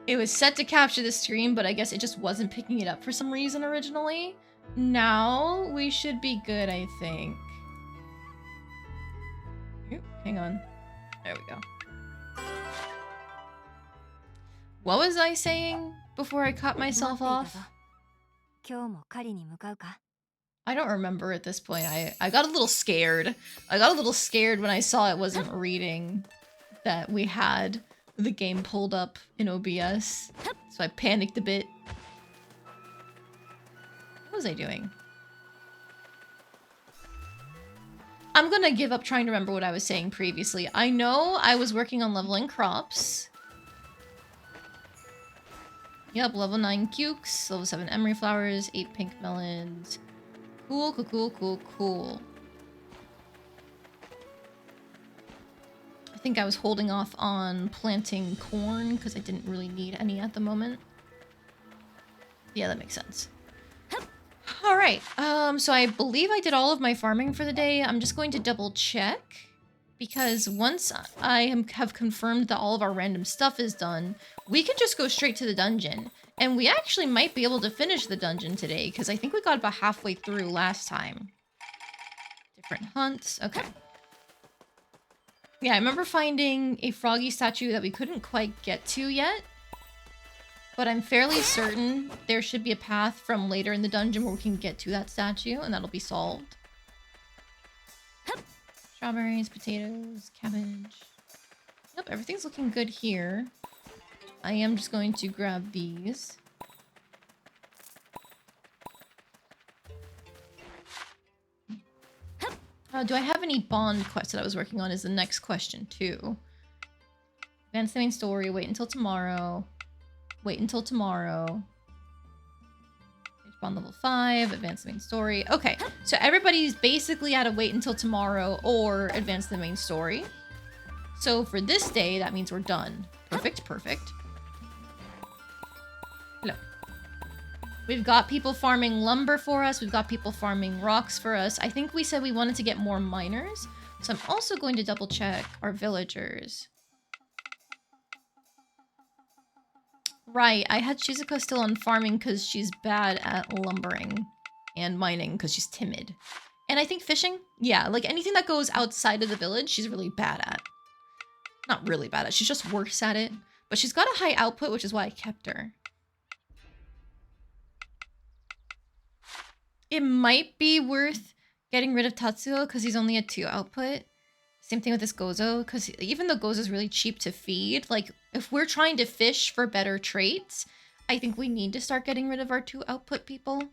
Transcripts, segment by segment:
It was set to capture the screen, but I guess it just wasn't picking it up for some reason originally. Now we should be good, I think. Oop, hang on. There we go. What was I saying before I cut myself off? I don't remember at this point. I got a little scared. I got a little scared when I saw it wasn't reading that we had the game pulled up in OBS. So I panicked a bit. What was I doing? I'm gonna give up trying to remember what I was saying previously. I know I was working on leveling crops. Yep, level 9 cukes, level 7 emery flowers, 8 pink melons. Cool, cool, cool, cool, cool. I think I was holding off on planting corn because I didn't really need any at the moment. Yeah, that makes sense. Alright, so I believe I did all of my farming for the day. I'm just going to double check. Because once I have confirmed that all of our random stuff is done, we can just go straight to the dungeon. And we actually might be able to finish the dungeon today, because I think we got about halfway through last time. Different hunts. Okay. Yeah, I remember finding a froggy statue that we couldn't quite get to yet. But I'm fairly certain there should be a path from later in the dungeon where we can get to that statue, and that'll be solved. Strawberries, potatoes, cabbage. Yep, everything's looking good here. I am just going to grab these. Do I have any bond quests that I was working on is the next question, too. Advance the main story, wait until tomorrow. Wait until tomorrow. Bond level 5, advance the main story. Okay, so everybody's basically at a wait until tomorrow or advance the main story. So for this day, that means we're done. Perfect, perfect. Hello. We've got people farming lumber for us. We've got people farming rocks for us. I think we said we wanted to get more miners. So I'm also going to double check our villagers. Right, I had Shizuka still on farming because she's bad at lumbering and mining because she's timid. And I think fishing? Yeah, like anything that goes outside of the village, she's really bad at. Not really bad at, she's just worse at it. But she's got a high output, which is why I kept her. It might be worth getting rid of Tatsuo because he's only a 2 output. Same thing with this Gozo, because even though Gozo's really cheap to feed, like, if we're trying to fish for better traits, I think we need to start getting rid of our 2 output people.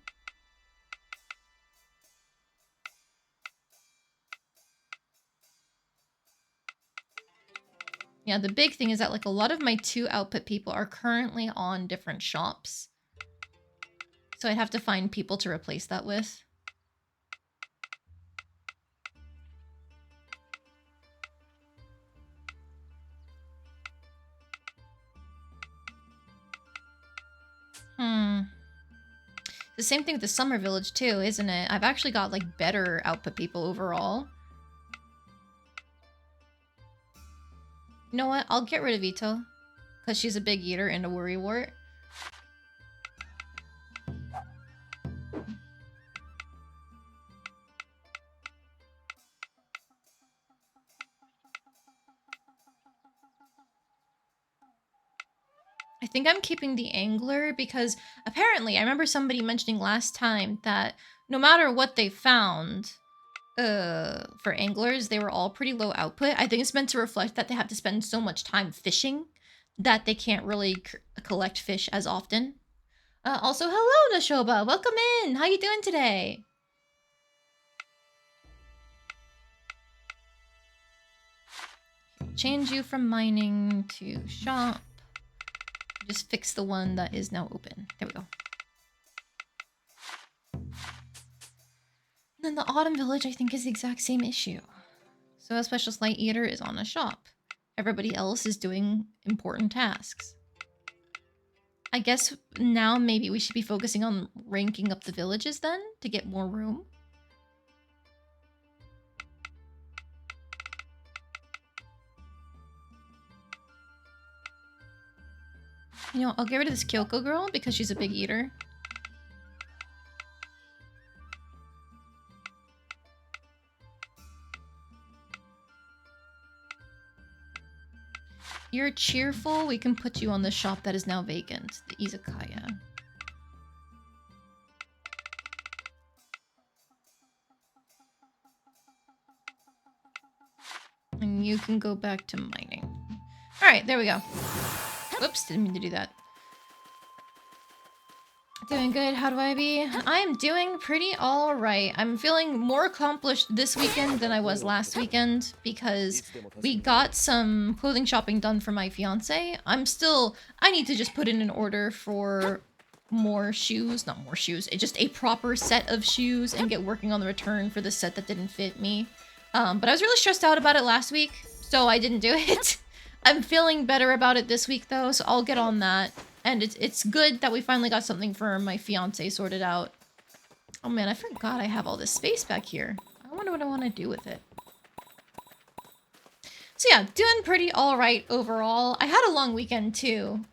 Yeah, the big thing is that, like, a lot of my 2 output people are currently on different shops. So I'd have to find people to replace that with. The same thing with the summer village too, isn't it? I've actually got like better output people overall. You know what? I'll get rid of Ito. Because she's a big eater and a worrywart. I think I'm keeping the angler because apparently I remember somebody mentioning last time that no matter what they found for anglers, they were all pretty low output. I think it's meant to reflect that they have to spend so much time fishing that they can't really collect fish as often. Also, hello, Nashoba. Welcome in. How you doing today? Change you from mining to shop. Just fix the one that is now open. There we go. And then the Autumn Village, I think, is the exact same issue. So a Special Slight Eater is on a shop. Everybody else is doing important tasks. I guess now maybe we should be focusing on ranking up the villages then to get more room. You know, I'll get rid of this Kyoko girl because she's a big eater. You're cheerful. We can put you on the shop that is now vacant, the izakaya. And you can go back to mining. Alright, there we go. Whoops, didn't mean to do that. Doing good, how do I be? I am doing pretty alright. I'm feeling more accomplished this weekend than I was last weekend because we got some clothing shopping done for my fiance. I need to just put in an order for more shoes, not more shoes, just a proper set of shoes and get working on the return for the set that didn't fit me. But I was really stressed out about it last week, so I didn't do it. I'm feeling better about it this week though, so I'll get on that. And it's good that we finally got something for my fiance sorted out. Oh man, I forgot I have all this space back here. I wonder what I want to do with it. So yeah, doing pretty alright overall. I had a long weekend too.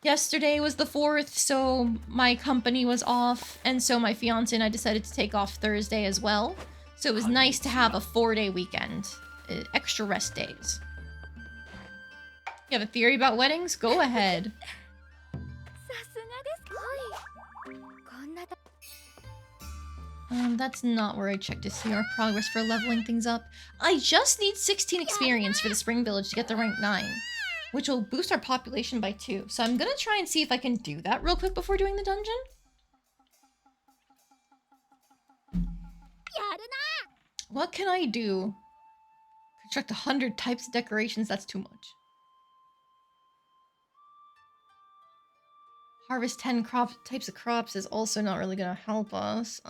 Yesterday was the 4th, so my company was off, and so my fiance and I decided to take off Thursday as well. So it was nice to have a 4-day weekend. Extra rest days. You have a theory about weddings? Go ahead. That's not where I checked to see our progress for leveling things up. I just need 16 experience for the Spring Village to get to rank 9, which will boost our population by 2. So I'm gonna try and see if I can do that real quick before doing the dungeon. What can I do? Construct 100 types of decorations, that's too much. Harvest 10 types of crops is also not really gonna help us.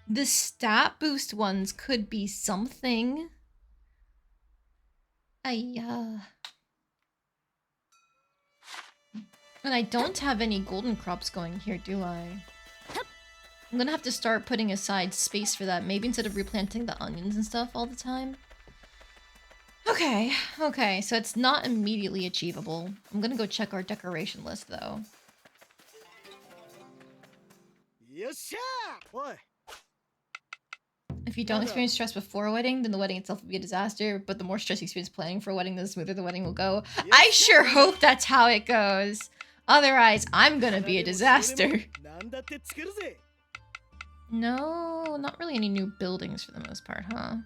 The stat boost ones could be something. And I don't have any golden crops going here, do I? I'm gonna have to start putting aside space for that. Maybe instead of replanting the onions and stuff all the time. Okay, so it's not immediately achievable. I'm gonna go check our decoration list though. If you don't experience stress before a wedding, then the wedding itself will be a disaster, but the more stress you experience planning for a wedding, the smoother the wedding will go. I sure hope that's how it goes. Otherwise, I'm gonna be a disaster. No, not really any new buildings for the most part, huh?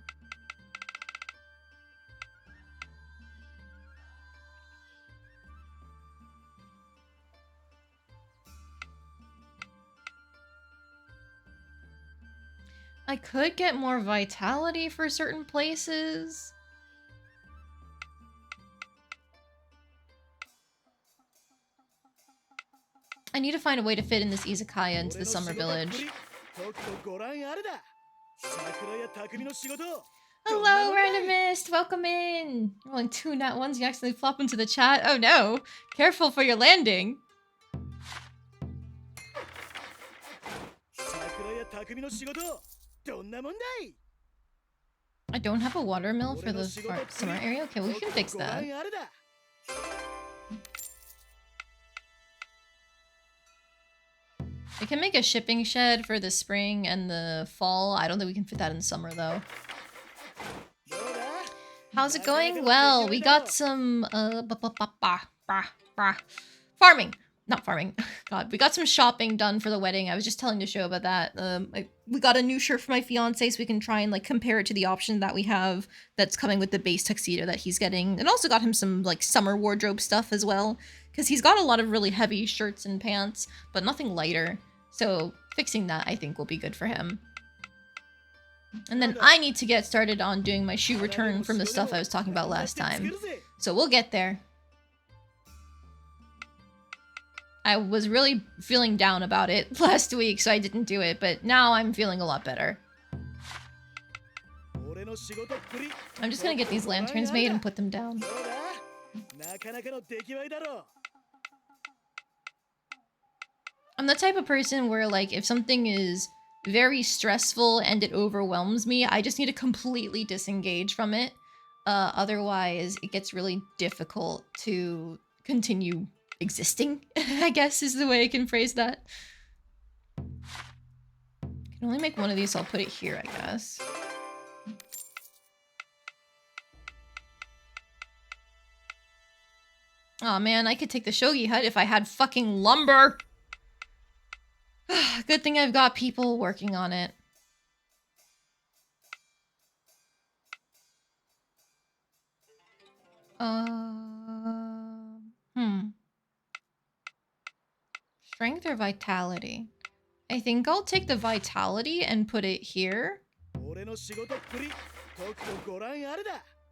I could get more vitality for certain places. I need to find a way to fit in this izakaya into the summer village. Hello, randomist! Welcome in! Rolling 2 nat 1s, you accidentally flop into the chat. Oh no! Careful for your landing! I don't have a water mill for the summer area? Okay, well, we can fix that. We can make a shipping shed for the spring and the fall. I don't think we can fit that in summer, though. How's it going? Well, we got some, farming! Not farming. God, we got some shopping done for the wedding. I was just telling the show about that. We got a new shirt for my fiance so we can try and like compare it to the option that we have that's coming with the base tuxedo that he's getting. And also got him some like summer wardrobe stuff as well. Because he's got a lot of really heavy shirts and pants, but nothing lighter. So fixing that I think will be good for him. And then I need to get started on doing my shoe return from the stuff I was talking about last time. So we'll get there. I was really feeling down about it last week, so I didn't do it, but now I'm feeling a lot better. I'm just gonna get these lanterns made and put them down. I'm the type of person where, like, if something is very stressful and it overwhelms me, I just need to completely disengage from it. Otherwise, it gets really difficult to continue existing, I guess is the way I can phrase that. I can only make one of these, so I'll put it here, I guess. Oh man, I could take the shogi hut if I had fucking lumber. Good thing I've got people working on it. Strength or vitality? I think I'll take the vitality and put it here.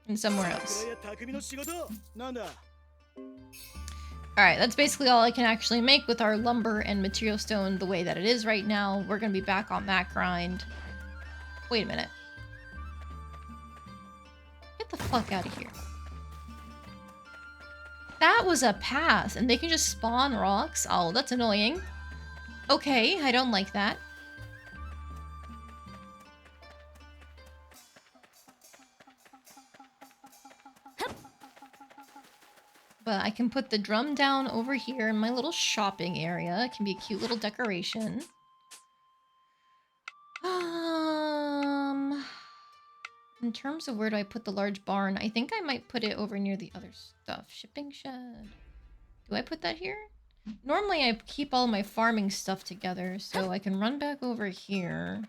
And somewhere else. Alright, that's basically all I can actually make with our lumber and material stone the way that it is right now. We're gonna be back on that grind. Wait a minute. Get the fuck out of here. That was a path, and they can just spawn rocks? Oh, that's annoying. Okay, I don't like that. But I can put the drum down over here in my little shopping area. It can be a cute little decoration. In terms of where do I put the large barn, I think I might put it over near the other stuff. Shipping shed. Do I put that here? Normally I keep all my farming stuff together, so I can run back over here.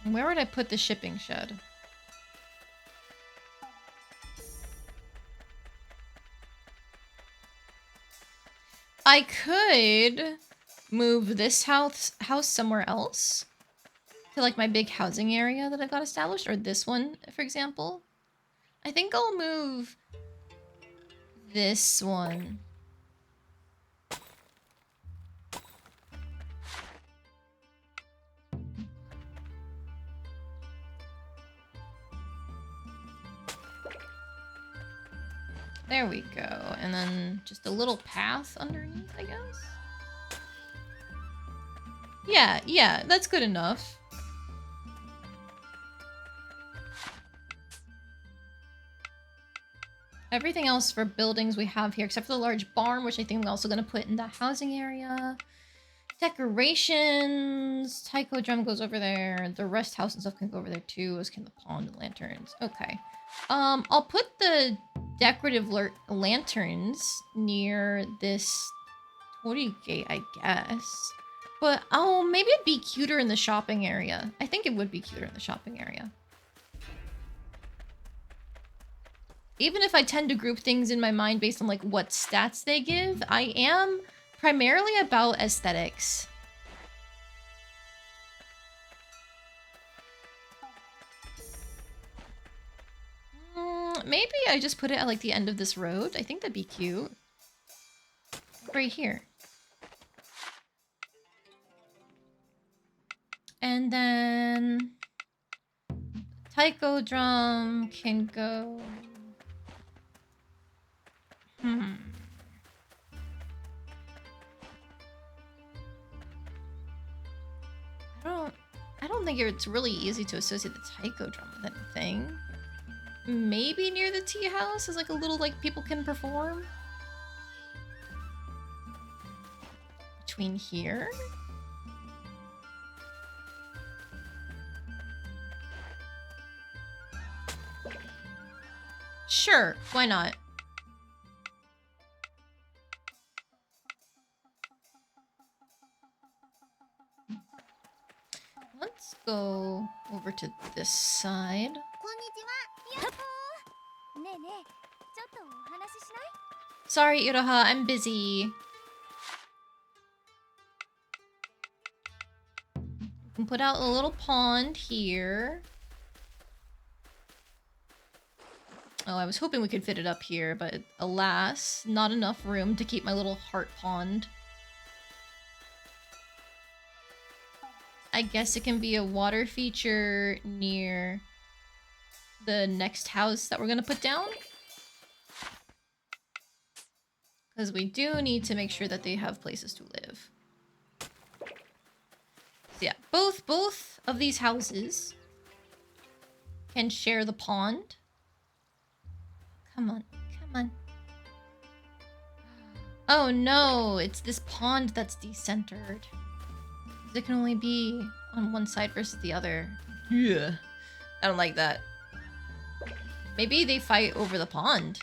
And where would I put the shipping shed? I could move this house somewhere else. To like my big housing area that I've got established, or this one, for example. I think I'll move this one. There we go. And then just a little path underneath, I guess. Yeah, that's good enough. Everything else for buildings we have here, except for the large barn, which I think we're also going to put in the housing area. Decorations. Taiko drum goes over there. The rest house and stuff can go over there too, as can the pond and lanterns. Okay. I'll put the decorative lanterns near this torii gate, I guess. But, oh, maybe it'd be cuter in the shopping area. I think it would be cuter in the shopping area. Even if I tend to group things in my mind based on like what stats they give, I am primarily about aesthetics. Maybe I just put it at like the end of this road. I think that'd be cute. Right here. And then taiko drum can go. I don't think it's really easy to associate the taiko drum with anything. Maybe near the tea house is like a little like people can perform. Between here. Sure, why not? Let's go over to this side. Sorry, Iroha, I'm busy. We can put out a little pond here. Oh, I was hoping we could fit it up here, but alas, not enough room to keep my little heart pond. I guess it can be a water feature near the next house that we're gonna put down. Because we do need to make sure that they have places to live. So yeah, both of these houses can share the pond. Come on, come on. Oh no, it's this pond that's decentered. It can only be on one side versus the other. Yeah. I don't like that. Maybe they fight over the pond.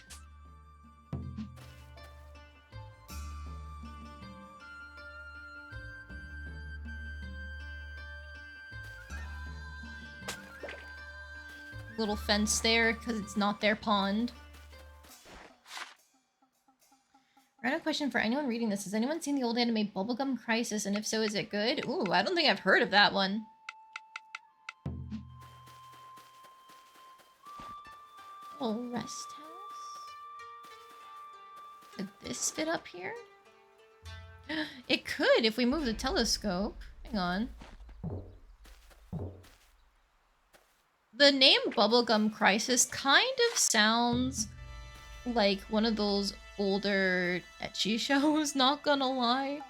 Little fence there because it's not their pond. Random question for anyone reading this. Has anyone seen the old anime Bubblegum Crisis? And if so, is it good? Ooh, I don't think I've heard of that one. Little rest house. Could this fit up here? It could if we move the telescope. Hang on. The name Bubblegum Crisis kind of sounds like one of those older ecchi shows, not gonna lie.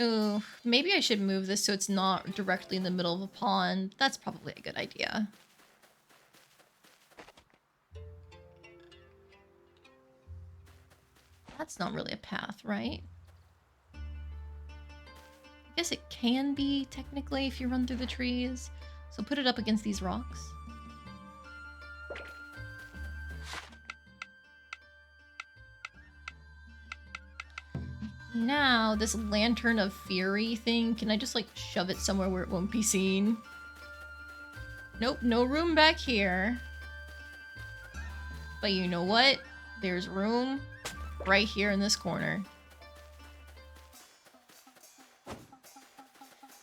Ooh, maybe I should move this so it's not directly in the middle of a pond. That's probably a good idea. That's not really a path, right? I guess it can be, technically, if you run through the trees. So put it up against these rocks. Now, this Lantern of Fury thing, can I just, like, shove it somewhere where it won't be seen? Nope, no room back here. But you know what? There's room right here in this corner.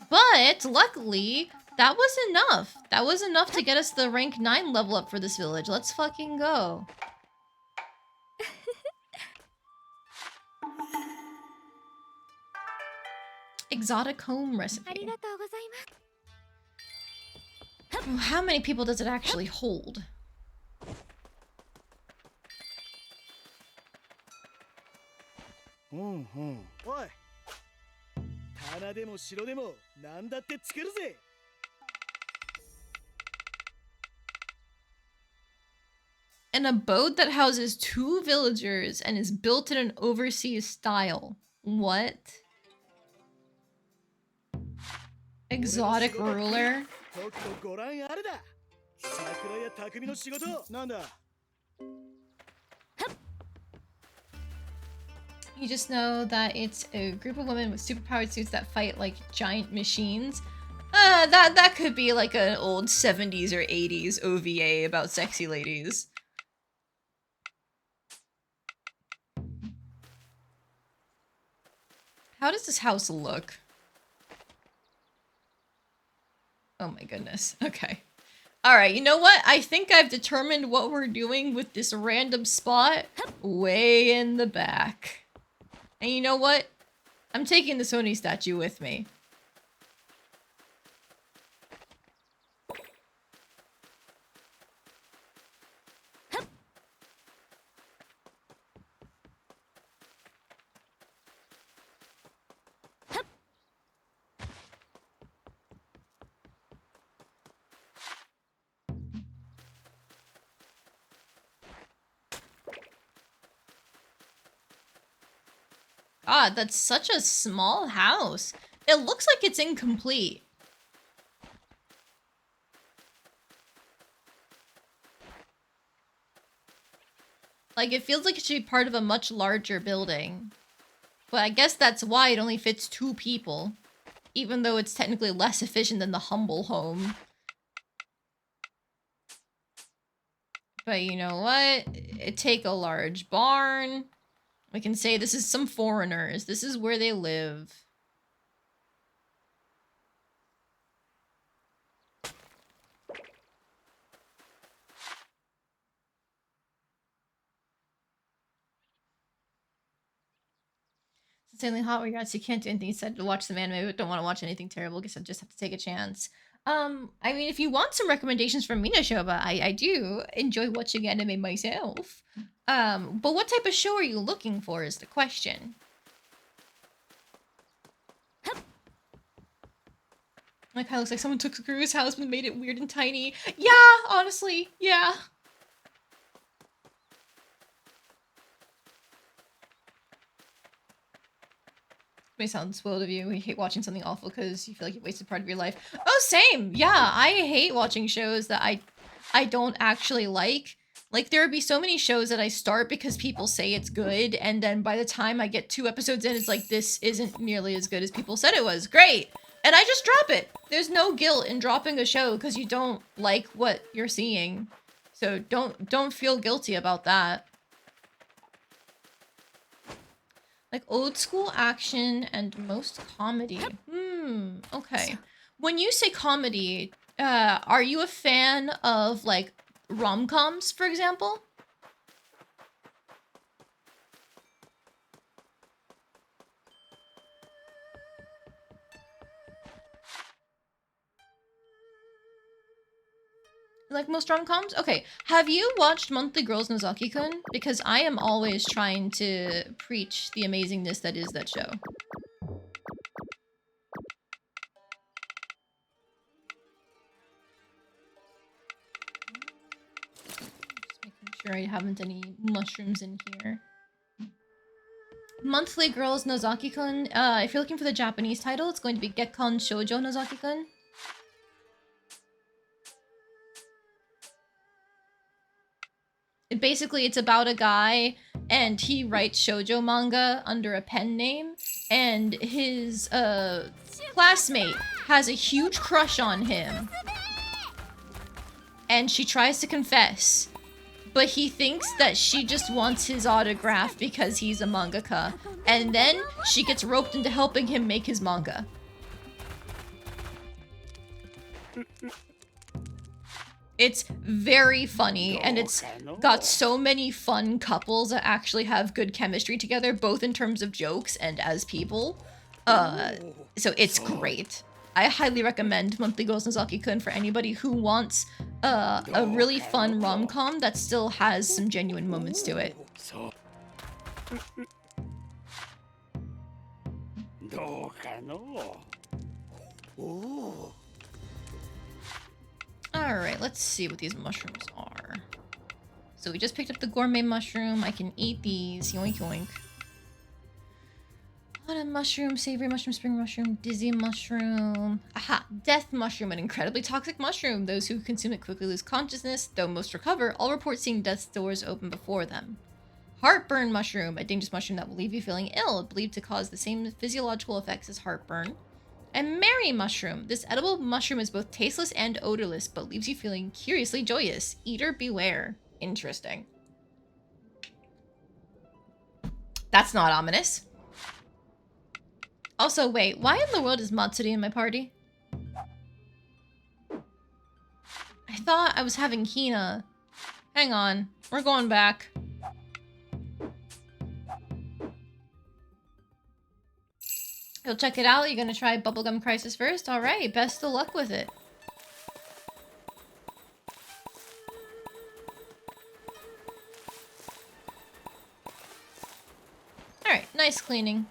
But, luckily, that was enough. That was enough to get us the rank 9 level up for this village. Let's fucking go. Exotic home recipe. Oh, how many people does it actually hold? An abode that houses 2 villagers and is built in an overseas style. What? Exotic ruler? You just know that it's a group of women with superpowered suits that fight like giant machines. That could be like an old 70s or 80s OVA about sexy ladies. How does this house look? Oh my goodness. Okay. Alright, you know what? I think I've determined what we're doing with this random spot way in the back. And you know what? I'm taking the Sony statue with me. God, that's such a small house. It looks like it's incomplete. Like, it feels like it should be part of a much larger building. But I guess that's why it only fits 2 people. Even though it's technically less efficient than the humble home. But you know what? Take a large barn. We can say this is some foreigners. This is where they live. It's insanely hot where you're at, so you can't do anything. You said to watch some anime, but don't want to watch anything terrible. Guess I just have to take a chance. I mean, if you want some recommendations from me to show, but I do enjoy watching anime myself. But what type of show are you looking for is the question. Like, kind of looks like someone took Guru's house and made it weird and tiny. Yeah, honestly, yeah. May sound spoiled of you. You hate watching something awful because you feel like you wasted part of your life. Oh, same. Yeah, I hate watching shows that I don't actually like. Like, there would be so many shows that I start because people say it's good, and then by the time I get 2 episodes in, it's like, this isn't nearly as good as people said it was. Great! And I just drop it! There's no guilt in dropping a show because you don't like what you're seeing. So don't feel guilty about that. Like, old school action and most comedy. Okay. When you say comedy, are you a fan of, like, rom-coms, for example? Like most rom-coms? Okay. Have you watched Monthly Girls Nozaki-kun? Because I am always trying to preach the amazingness that is that show. Just making sure I haven't any mushrooms in here. Monthly Girls Nozaki-kun. If you're looking for the Japanese title, it's going to be Gekkon Shoujo Nozaki-kun. Basically, it's about a guy, and he writes shoujo manga under a pen name, and his classmate has a huge crush on him, and she tries to confess, but he thinks that she just wants his autograph because he's a mangaka, and then she gets roped into helping him make his manga. It's very funny, and it's got so many fun couples that actually have good chemistry together, both in terms of jokes and as people. So it's great. I highly recommend Monthly Girls Nozaki-kun for anybody who wants a really fun rom-com that still has some genuine moments to it. Alright, let's see what these mushrooms are. So we just picked up the gourmet mushroom. I can eat these. Yoink yoink. Autumn mushroom, savory mushroom, spring mushroom, dizzy mushroom. Aha! Death mushroom, an incredibly toxic mushroom. Those who consume it quickly lose consciousness, though most recover. All report seeing death's doors open before them. Heartburn mushroom, a dangerous mushroom that will leave you feeling ill, believed to cause the same physiological effects as heartburn. And Merry mushroom. This edible mushroom is both tasteless and odorless, but leaves you feeling curiously joyous. Eater beware. Interesting. That's not ominous. Also, wait, why in the world is Matsuri in my party? I thought I was having Hina. Hang on, we're going back. You'll check it out. You're gonna try Bubblegum Crisis first? Alright, best of luck with it. Alright, nice cleaning.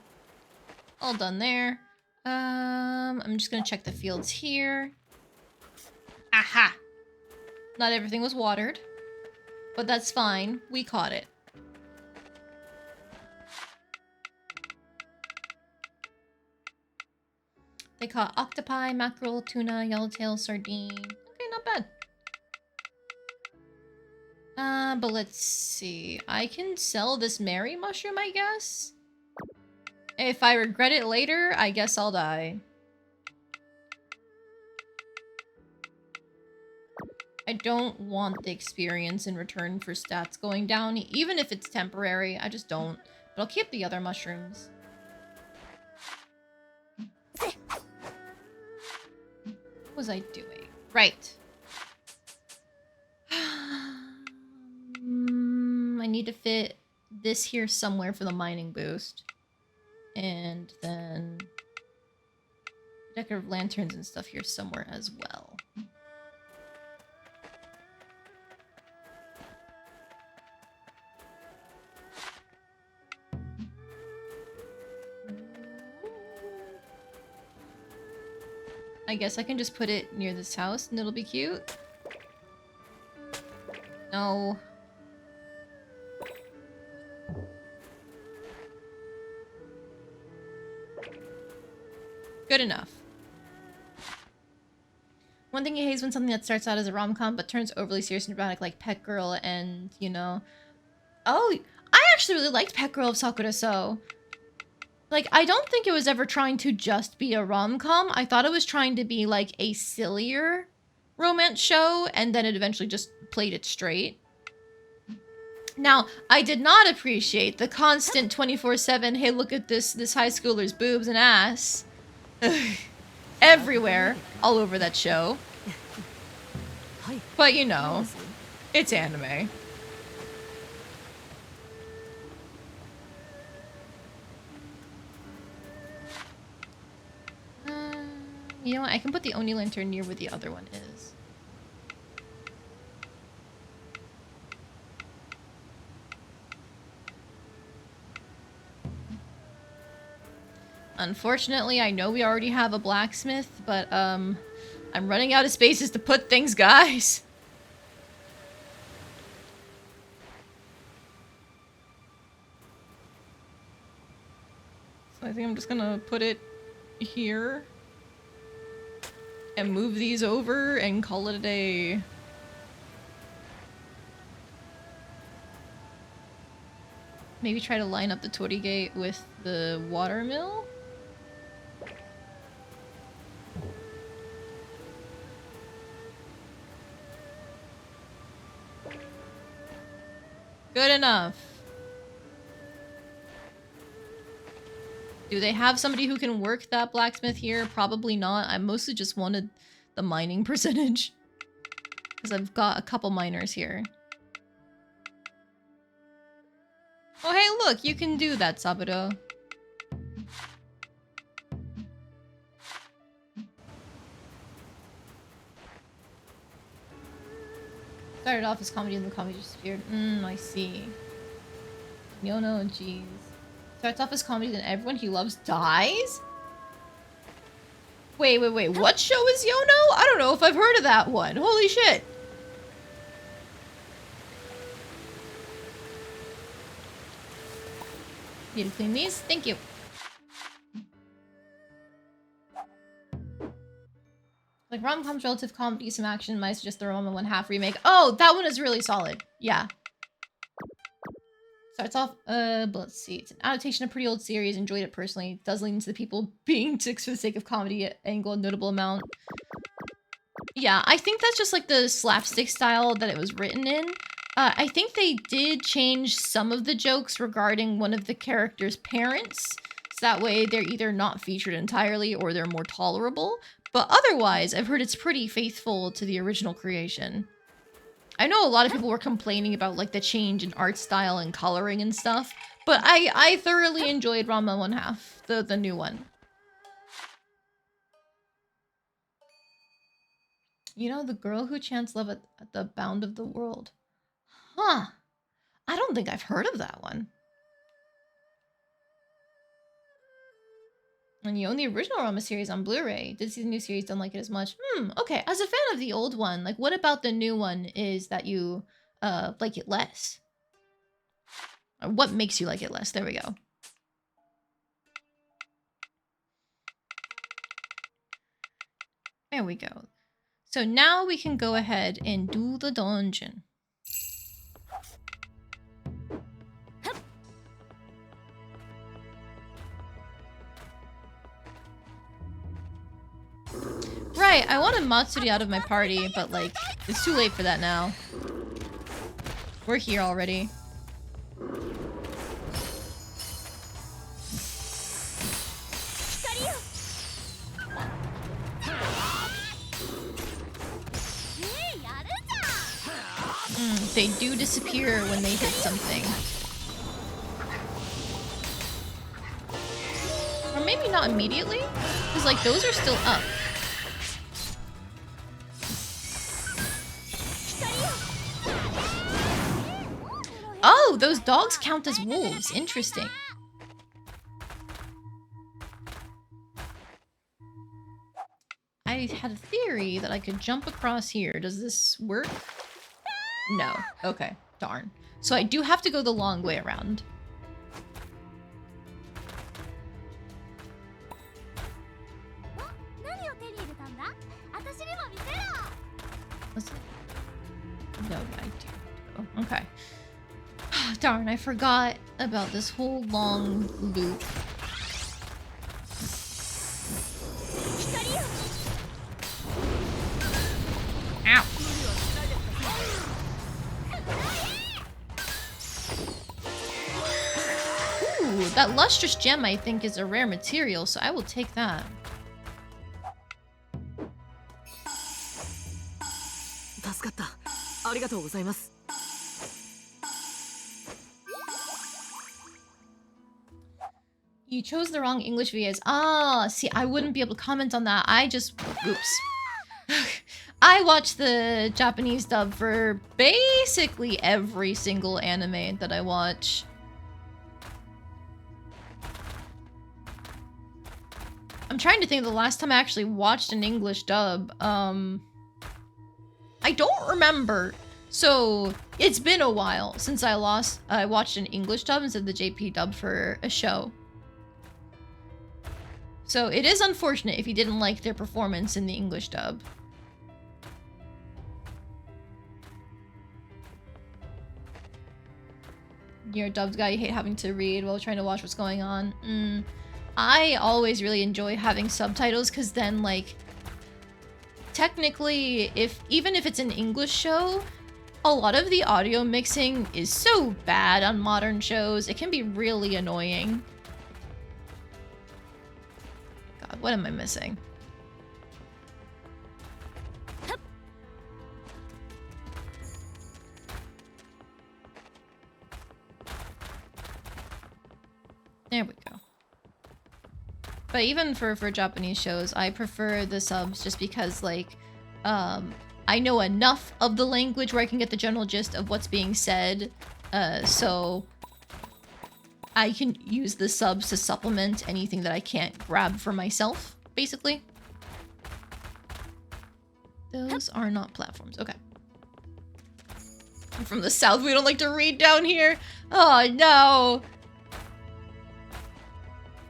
All done there. I'm just gonna check the fields here. Aha! Not everything was watered, but that's fine. We caught it. They caught octopi, mackerel, tuna, yellowtail, sardine. Okay, not bad. But let's see. I can sell this Merry mushroom, I guess? If I regret it later, I guess I'll die. I don't want the experience in return for stats going down, even if it's temporary. I just don't. But I'll keep the other mushrooms. What was I doing? Right. I need to fit this here somewhere for the mining boost. And then decorative lanterns and stuff here somewhere as well. I guess I can just put it near this house and it'll be cute. No. Good enough. One thing he hates when something that starts out as a rom-com but turns overly serious and dramatic, like Pet Girl and, you know... Oh, I actually really liked Pet Girl of Sakura So. Like, I don't think it was ever trying to just be a rom-com. I thought it was trying to be, like, a sillier romance show, and then it eventually just played it straight. Now, I did not appreciate the constant 24/7, hey, look at this high schooler's boobs and ass. Everywhere, all over that show. But, you know, it's anime. You know what? I can put the Oni lantern near where the other one is. Unfortunately, I know we already have a blacksmith, but I'm running out of spaces to put things, guys. So I think I'm just gonna put it here. And move these over and call it a day. Maybe try to line up the Tori Gate with the water mill? Good enough. Do they have somebody who can work that blacksmith here? Probably not. I mostly just wanted the mining percentage. Because I've got a couple miners here. Oh, hey, look! You can do that, Saburo. Started off as comedy and the comedy just disappeared. I see. No, jeez. Starts off as comedy, then everyone he loves dies? Wait. What show is Yono? I don't know if I've heard of that one. Holy shit. Need to clean these? Thank you. Like rom-coms, relative comedy, some action, might suggest the Roma 1/2 remake. Oh, that one is really solid. Yeah. Starts off, but let's see. It's an adaptation of a pretty old series. Enjoyed it personally. It does lean into the people being dicks for the sake of comedy angle a notable amount. Yeah, I think that's just like the slapstick style that it was written in. I think they did change some of the jokes regarding one of the characters' parents. So that way they're either not featured entirely or they're more tolerable. But otherwise, I've heard it's pretty faithful to the original creation. I know a lot of people were complaining about like the change in art style and coloring and stuff, but I thoroughly enjoyed Ranma 1/2, the new one. You know, the girl who chants love at the bound of the world. Huh. I don't think I've heard of that one. And you own the original Ranma series on Blu-ray. Did see the new series, don't like it as much. Okay. As a fan of the old one, like what about the new one is that you like it less? Or what makes you like it less? There we go. There we go. So now we can go ahead and do the dungeon. Right, I wanted Matsuri out of my party, but like, it's too late for that now. We're here already. They do disappear when they hit something. Or maybe not immediately, because like those are still up. Oh, those dogs count as wolves. Interesting. I had a theory that I could jump across here. Does this work? No. Okay. Darn. So I do have to go the long way around. No, I do. Oh, okay. Darn, I forgot about this whole long loop. Ow. Ooh, that lustrous gem I think is a rare material, so I will take that. You chose the wrong English VAs. Ah, see, I wouldn't be able to comment on that. Oops. I watch the Japanese dub for basically every single anime that I watch. I'm trying to think of the last time I actually watched an English dub. I don't remember. So, it's been a while since I watched an English dub instead of the JP dub for a show. So, it is unfortunate if you didn't like their performance in the English dub. You're a dubbed guy, you hate having to read while trying to watch what's going on. I always really enjoy having subtitles because then, like, technically, even if it's an English show, a lot of the audio mixing is so bad on modern shows. It can be really annoying. God, what am I missing? There we go. But even for Japanese shows, I prefer the subs just because, like, I know enough of the language where I can get the general gist of what's being said, so I can use the subs to supplement anything that I can't grab for myself, basically. Those are not platforms. Okay. I'm from the south. We don't like to read down here. Oh, no.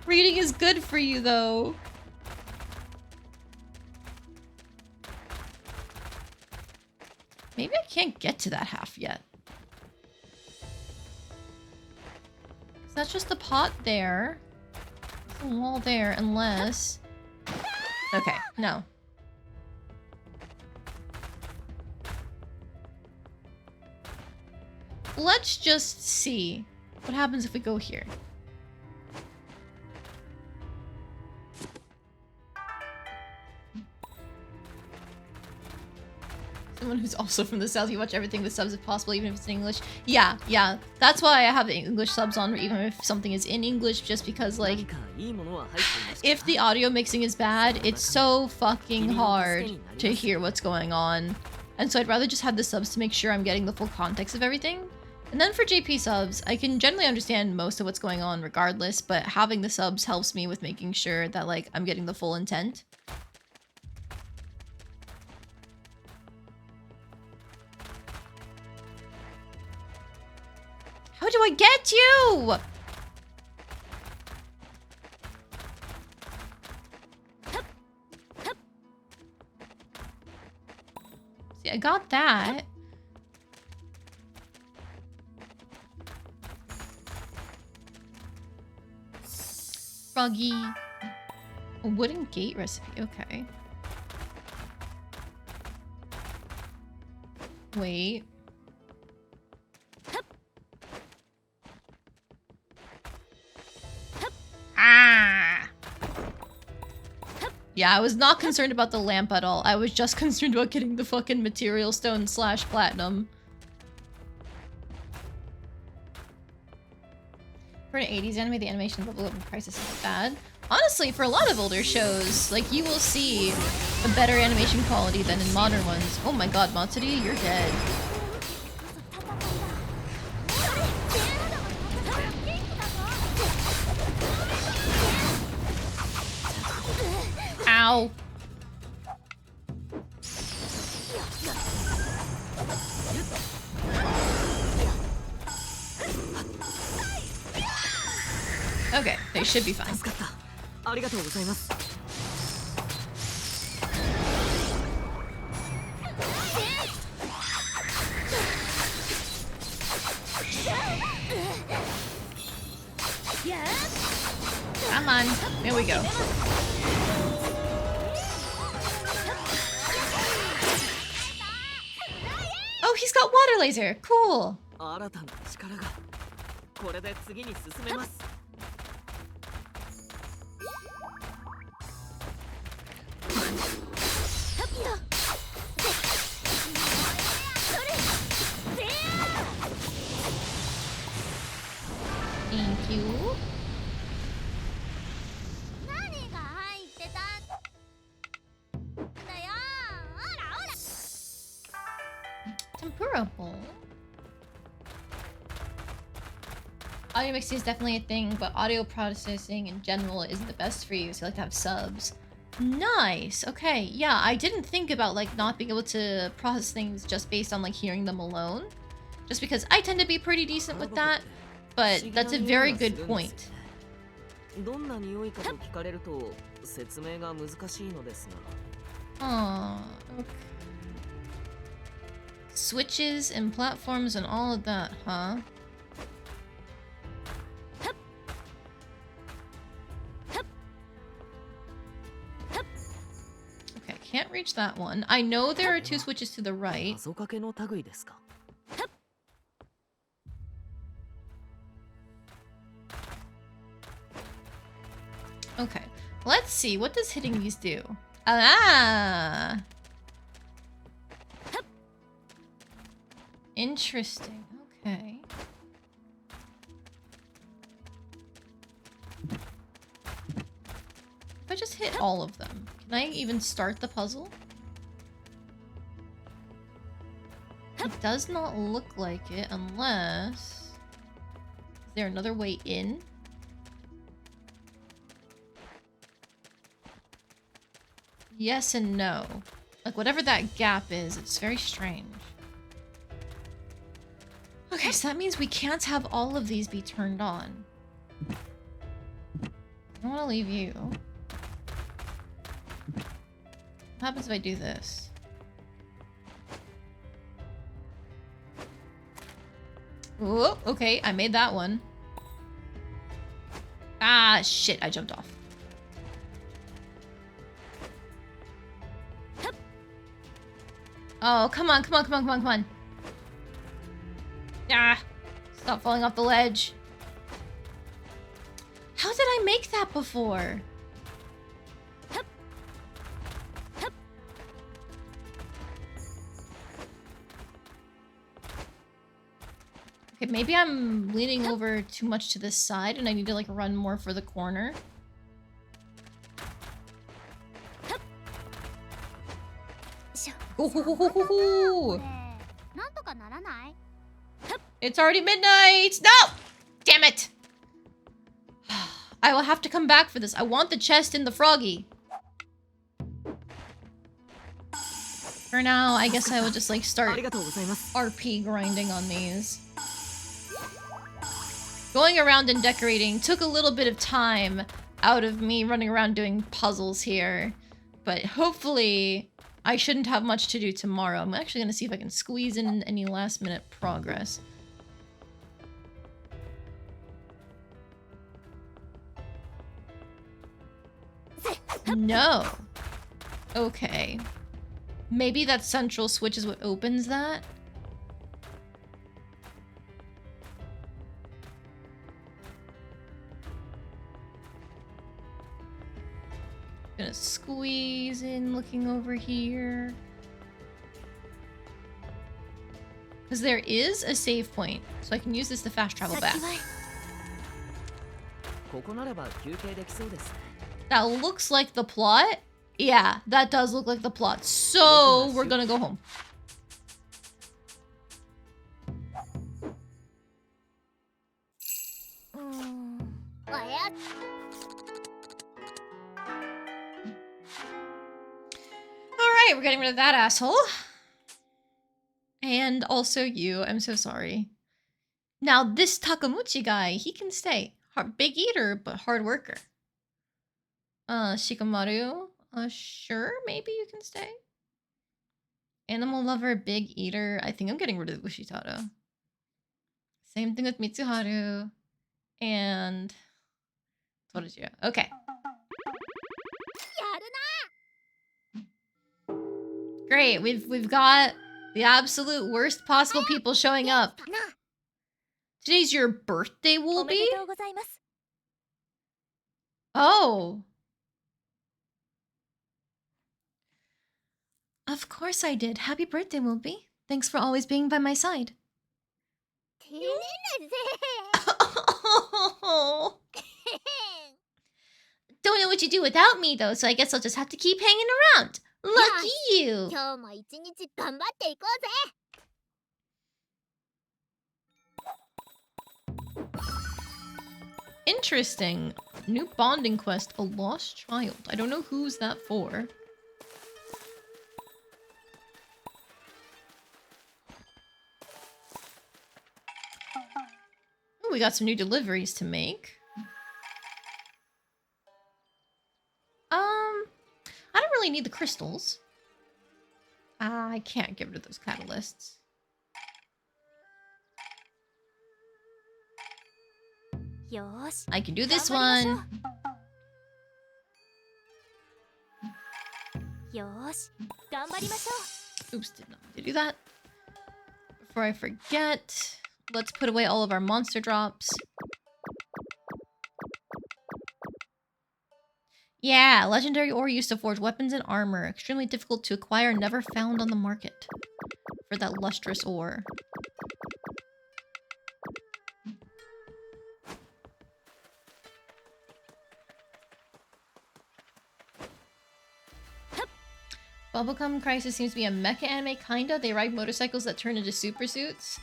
Reading is good for you, though. Maybe I can't get to that half yet. So that's just the pot there. There's a wall there, unless... Okay, no. Let's just see what happens if we go here. Someone who's also from the south, you watch everything with subs if possible, even if it's in English. Yeah. That's why I have the English subs on, even if something is in English, just because, like, if the audio mixing is bad, it's so fucking hard to hear what's going on. And so I'd rather just have the subs to make sure I'm getting the full context of everything. And then for JP subs, I can generally understand most of what's going on regardless, but having the subs helps me with making sure that, like, I'm getting the full intent. How do I get you? See, I got that. Froggy. A wooden gate recipe, okay. Wait. Ah! Yeah, I was not concerned about the lamp at all. I was just concerned about getting the fucking material stone / platinum. For an 80s anime, the animation level of prices is bad. Honestly, for a lot of older shows, like, you will see a better animation quality than in modern ones. Oh my god, Matsuri, you're dead. Ow. Okay, they should be fine. Come on. There we go. Oh, he's got water laser. Cool. Thank you. Tempura bowl. Audio mixing is definitely a thing, but audio processing in general isn't the best for you, so you like to have subs. Nice. Okay, yeah, I didn't think about like not being able to process things just based on like hearing them alone. Just because I tend to be pretty decent with that, but that's a very good point. Oh, okay. Switches and platforms and all of that, huh? Okay, can't reach that one. I know there are 2 switches to the right. Okay, let's see. What does hitting these do? Ah! Interesting. Okay. If I just hit all of them, can I even start the puzzle? It does not look like it unless... Is there another way in? Yes and no. Like, whatever that gap is, it's very strange. Okay, so that means we can't have all of these be turned on. I don't want to leave you. What happens if I do this? Oh, okay, I made that one. Ah, shit, I jumped off. Oh, come on, come on, come on, come on, come on. Ah, stop falling off the ledge. How did I make that before? Okay, maybe I'm leaning over too much to this side and I need to like run more for the corner. Ooh. It's already midnight! No! Damn it! I will have to come back for this. I want the chest in the froggy. For now, I guess I will just like start RP grinding on these. Going around and decorating took a little bit of time out of me running around doing puzzles here. But hopefully, I shouldn't have much to do tomorrow. I'm actually going to see if I can squeeze in any last minute progress. No. Okay. Maybe that central switch is what opens that? Gonna squeeze in looking over here. Because there is a save point, so I can use this to fast travel back. That looks like the plot. Yeah, that does look like the plot. So we're gonna go home. Alright, we're getting rid of that asshole. And also you. I'm so sorry. Now this Takamuchi guy, he can stay. Big eater, but hard worker. Shikamaru. Sure, maybe you can stay. Animal lover, big eater. I think I'm getting rid of Ushitaro. Same thing with Mitsuharu. And Torajiro. Okay. Great. We've got the absolute worst possible people showing up. Today's your birthday, Woolby? Oh. Of course I did. Happy birthday, Woolby. Thanks for always being by my side. Oh. Don't know what you do without me, though, so I guess I'll just have to keep hanging around. Lucky you! Interesting. New bonding quest, a lost child. I don't know who's that for. Ooh, we got some new deliveries to make. I don't really need the crystals. I can't get rid of those catalysts. I can do this one. Oops, did not mean to do that. Before I forget, let's put away all of our monster drops. Yeah, legendary ore used to forge weapons and armor. Extremely difficult to acquire, never found on the market. For that lustrous ore. Bubblegum Crisis seems to be a mecha anime, kinda. They ride motorcycles that turn into super suits.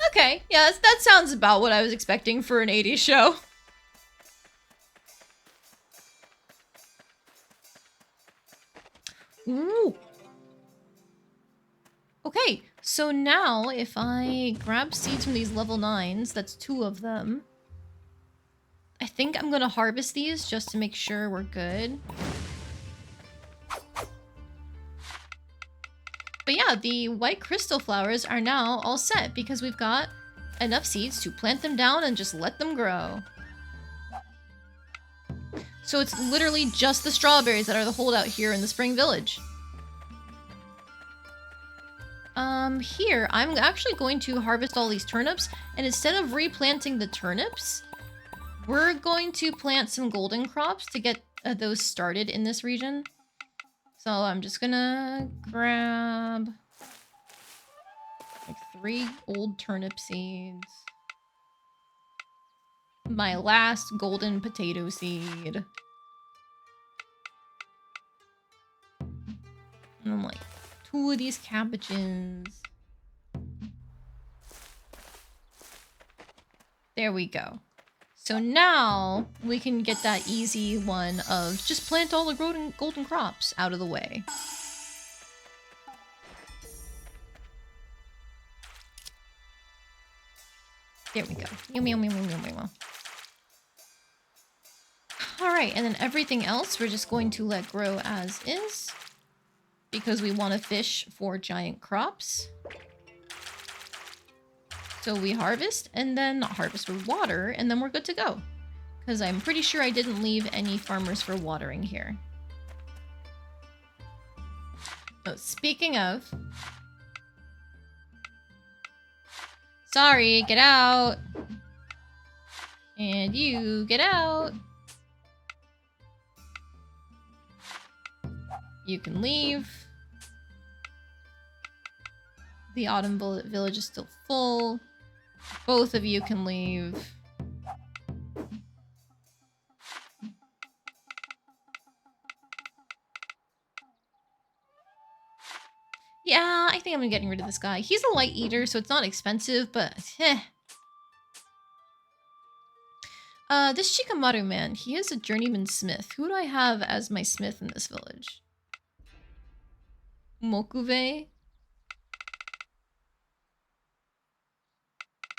Okay, yeah, that sounds about what I was expecting for an 80s show. Ooh. Okay, so now if I grab seeds from these level 9s, that's 2 of them. I think I'm gonna harvest these just to make sure we're good. But yeah, the white crystal flowers are now all set because we've got enough seeds to plant them down and just let them grow. So it's literally just the strawberries that are the holdout here in the Spring Village. Here, I'm actually going to harvest all these turnips, and instead of replanting the turnips, we're going to plant some golden crops to get those started in this region. So I'm just gonna grab like 3 old turnip seeds. My last golden potato seed. And I'm like 2 of these cabbages. There we go. So now we can get that easy one of just plant all the golden crops out of the way. There we go. Yum, yum, yum, yum, yum, yum. Alright, and then everything else we're just going to let grow as is. Because we want to fish for giant crops. So we harvest, and then not harvest, we water, and then we're good to go. Because I'm pretty sure I didn't leave any farmers for watering here. Oh, speaking of... Sorry, get out! And you, get out! You can leave. The autumn village is still full. Both of you can leave. Yeah, I think I'm getting rid of this guy. He's a light eater, so it's not expensive, but this Shikamaru man, he is a journeyman smith. Who do I have as my smith in this village? Mokuve?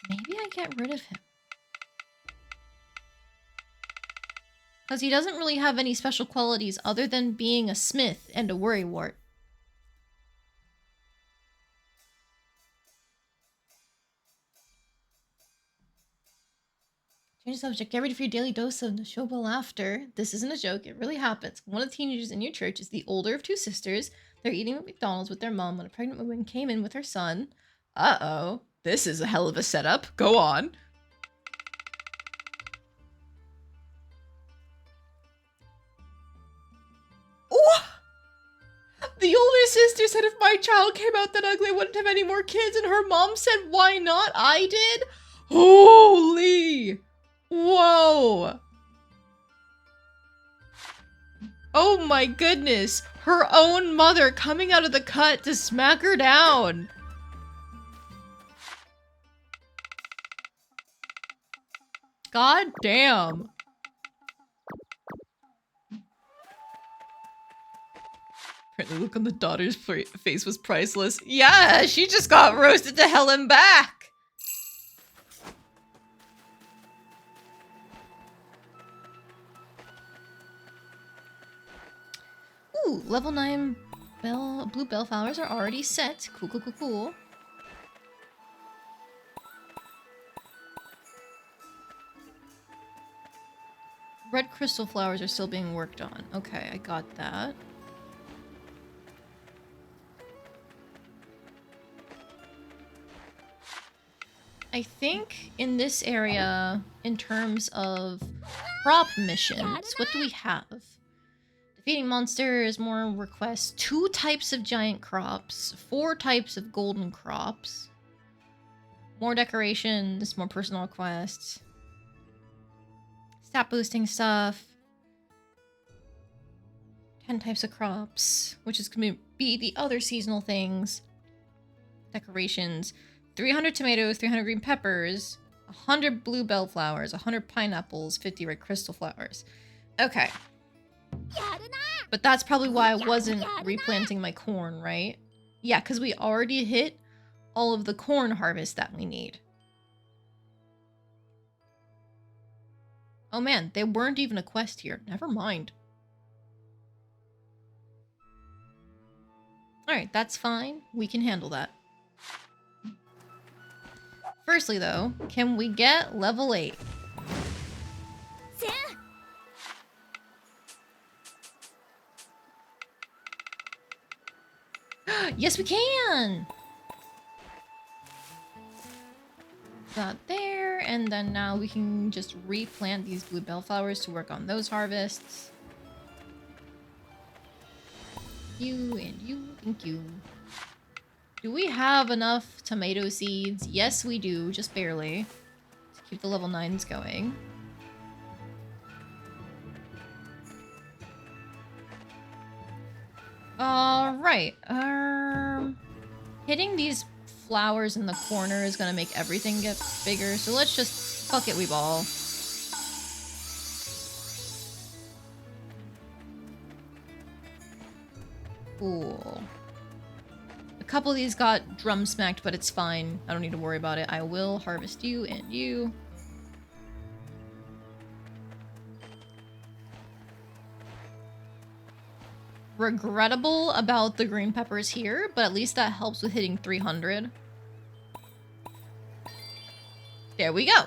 Maybe I get rid of him. Because he doesn't really have any special qualities other than being a smith and a worrywart. Change the subject. Get ready for your daily dose of Neshoba laughter. This isn't a joke. It really happens. One of the teenagers in your church is the older of two sisters. They're eating at McDonald's with their mom when a pregnant woman came in with her son. Uh-oh. This is a hell of a setup. Go on. The older sister said if my child came out that ugly, I wouldn't have any more kids, and her mom said, why not? I did? Holy! Whoa! Oh my goodness! Her own mother coming out of the cut to smack her down! God damn! The look on the daughter's face was priceless. Yeah, she just got roasted to hell and back! Ooh, level 9 blue bell flowers are already set. Cool, cool, cool, cool. Red crystal flowers are still being worked on. Okay, I got that. I think in this area, in terms of crop missions, what do we have? Defeating monsters, more requests, 2 types of giant crops, 4 types of golden crops, more decorations, more personal requests, stat boosting stuff, 10 types of crops, which is going to be the other seasonal things, decorations, 300 tomatoes, 300 green peppers, 100 blue bell flowers, 100 pineapples, 50 red crystal flowers. Okay. But that's probably why I wasn't replanting my corn, right? Yeah, because we already hit all of the corn harvest that we need. Oh man, they weren't even a quest here. Never mind. Alright, that's fine. We can handle that. Firstly, though, can we get level 8? Yes, we can! Got there, and then now we can just replant these blue bellflowers to work on those harvests. You and you, thank you. Do we have enough tomato seeds? Yes, we do, just barely. To keep the level 9s going. Alright, hitting these flowers in the corner is gonna make everything get bigger, so let's just fuck it, we ball. Cool. A couple of these got drum smacked, but it's fine. I don't need to worry about it. I will harvest you and you. Regrettable about the green peppers here, but at least that helps with hitting 300. There we go.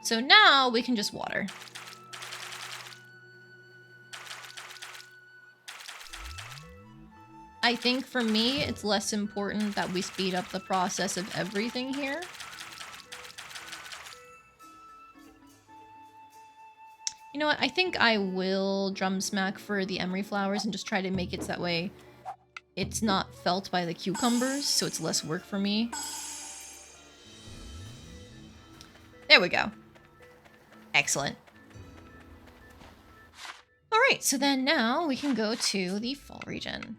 So now we can just water. I think for me, it's less important that we speed up the process of everything here. You know what? I think I will drum smack for the emery flowers and just try to make it so that way it's not felt by the cucumbers, so it's less work for me. There we go. Excellent. Alright, so then now we can go to the fall region.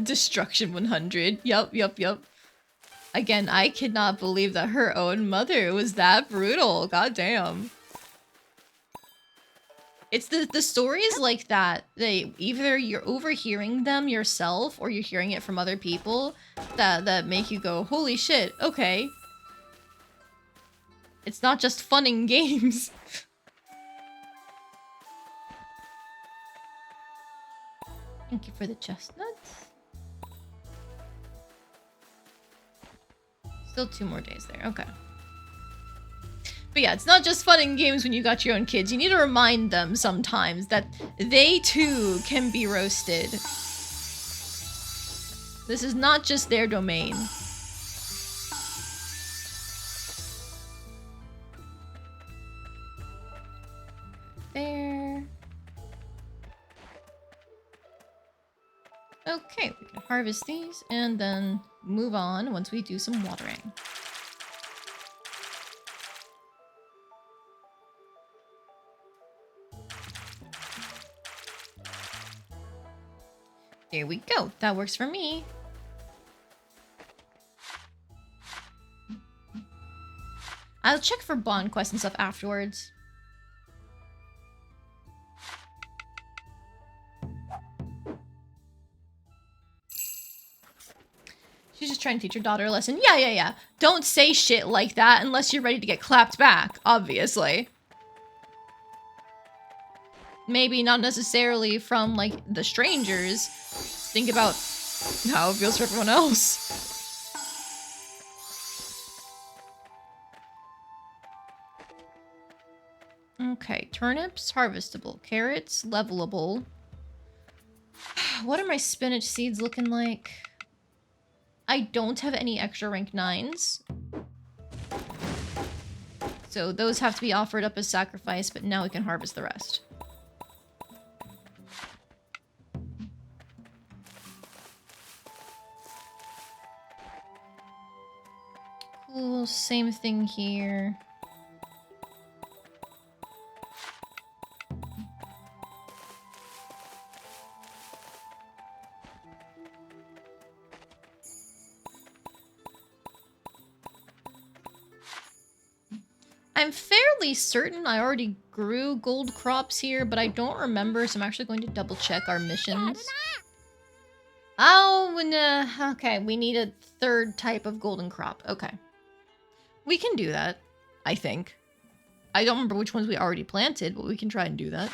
Destruction 100. Yup. Again, I cannot believe that her own mother was that brutal. God damn. It's the stories like that. They either you're overhearing them yourself or you're hearing it from other people that make you go, holy shit, okay. It's not just fun and games. Thank you for the chestnuts. Still 2 more days there, okay. But yeah, it's not just fun and games when you got your own kids. You need to remind them sometimes that they too can be roasted. This is not just their domain. There. Okay, we can harvest these and then move on once we do some watering. There we go. That works for me. I'll check for bond quests and stuff afterwards. She's just trying to teach her daughter a lesson. Yeah. Don't say shit like that unless you're ready to get clapped back, obviously. Maybe not necessarily from, like, the strangers. Think about how it feels for everyone else. Okay, turnips, harvestable. Carrots, levelable. What are my spinach seeds looking like? I don't have any extra rank 9s. So those have to be offered up as sacrifice, but now we can harvest the rest. Cool, same thing here. I'm fairly certain I already grew gold crops here, but I don't remember, so I'm actually going to double check our missions. Oh, okay, we need a 3rd type of golden crop. Okay. We can do that, I think. I don't remember which ones we already planted, but we can try and do that.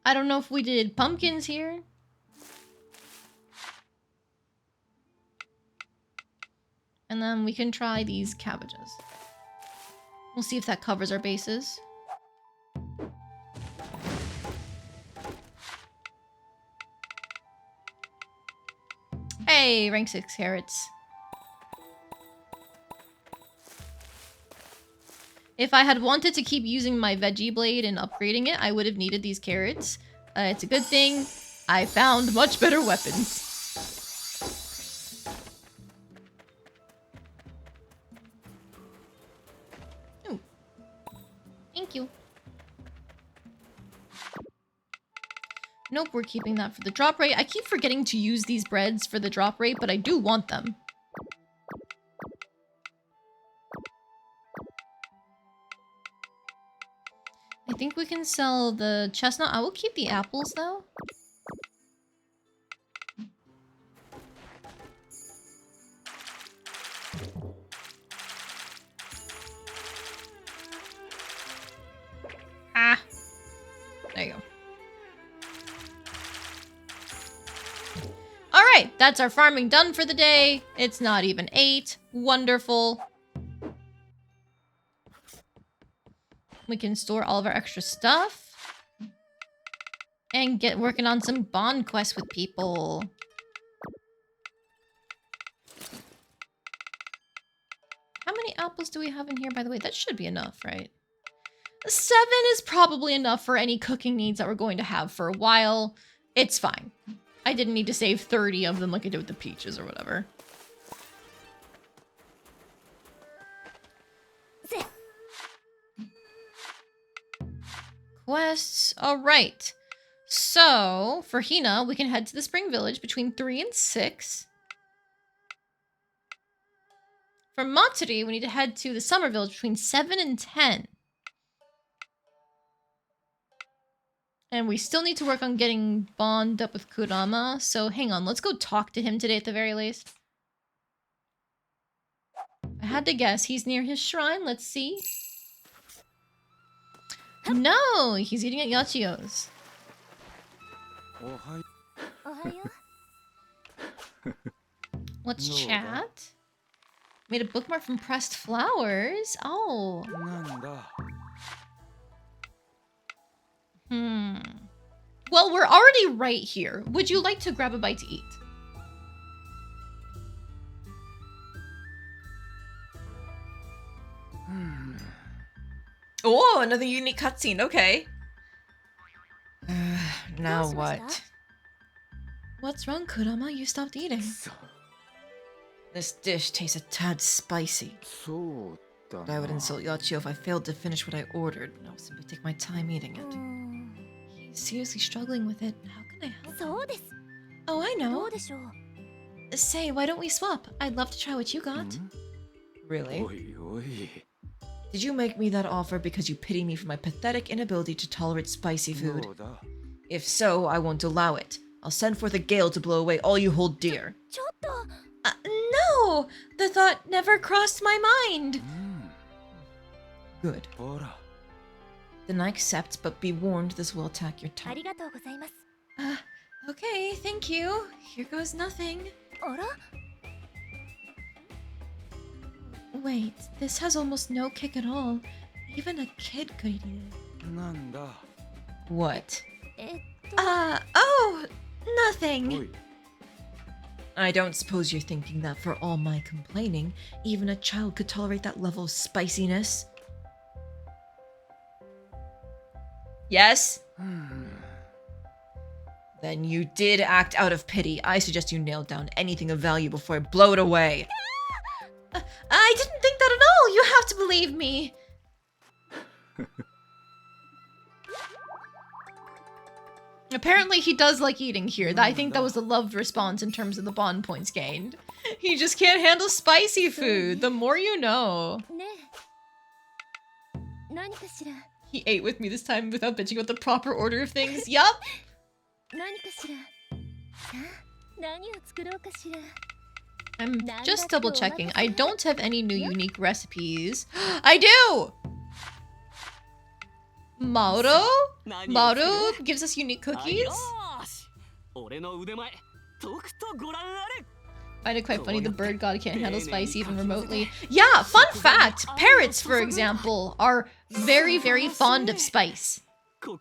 I don't know if we did pumpkins here. And then we can try these cabbages. We'll see if that covers our bases. Hey, rank 6 carrots. If I had wanted to keep using my veggie blade and upgrading it, I would have needed these carrots. It's a good thing I found much better weapons. Ooh. Thank you. Nope, we're keeping that for the drop rate. I keep forgetting to use these breads for the drop rate, but I do want them. I think we can sell the chestnut. I will keep the apples, though. Ah. There you go. Alright, that's our farming done for the day. It's not even 8. Wonderful. We can store all of our extra stuff. And get working on some bond quests with people. How many apples do we have in here, by the way? That should be enough, right? 7 is probably enough for any cooking needs that we're going to have for a while. It's fine. I didn't need to save 30 of them like I did with the peaches or whatever. Quests. Alright. So, for Hina, we can head to the Spring Village between 3 and 6. From Matsuri, we need to head to the summer village between 7 and 10. And we still need to work on getting bond up with Kurama. So hang on, let's go talk to him today at the very least. I had to guess. He's near his shrine. Let's see. No, he's eating at Yachio's. Let's chat. Made a bookmark from pressed flowers. Oh. Well, we're already right here. Would you like to grab a bite to eat? Oh, another unique cutscene. Okay. Now what? What's wrong, Kurama? You stopped eating. This dish tastes a tad spicy. But I would insult Yachio if I failed to finish what I ordered. I would simply take my time eating it. He's seriously struggling with it. How can I help him? Oh, I know. Say, why don't we swap? I'd love to try what you got. Really? Did you make me that offer because you pity me for my pathetic inability to tolerate spicy food? If so, I won't allow it. I'll send forth a gale to blow away all you hold dear. No! The thought never crossed my mind! Good. Then I accept, but be warned this will attack your tongue. Okay, thank you. Here goes nothing. Wait, this has almost no kick at all. Even a kid could eat it. What? Oh, nothing. I don't suppose you're thinking that for all my complaining, even a child could tolerate that level of spiciness. Yes? Then you did act out of pity. I suggest you nail down anything of value before I blow it away. I didn't think that at all! You have to believe me! Apparently he does like eating here. I think that was a loved response in terms of the bond points gained. He just can't handle spicy food. The more you know. He ate with me this time without bitching about the proper order of things. Yup! I'm just double checking. I don't have any new unique recipes. I do! Mauro? Mauro gives us unique cookies? Find it quite funny the bird god can't handle spice even remotely. Yeah, fun fact! Parrots, for example, are very, very fond of spice. I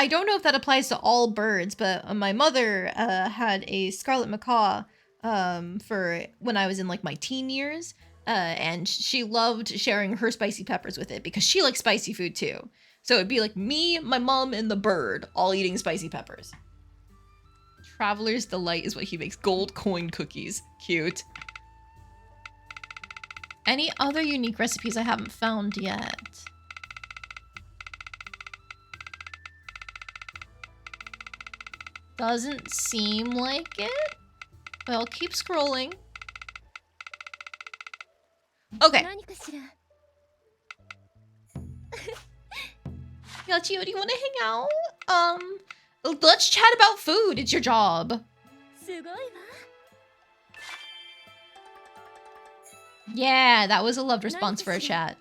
don't know if that applies to all birds, but my mother had a scarlet macaw for when I was in like my teen years. And she loved sharing her spicy peppers with it because she likes spicy food too. So it'd be like me, my mom, and the bird all eating spicy peppers. Traveler's Delight is what he makes. Gold coin cookies. Cute. Any other unique recipes I haven't found yet? Doesn't seem like it. But I'll keep scrolling. Okay. Yachio, do you want to hang out? Let's chat about food. It's your job. Yeah, that was a loved response for a chat.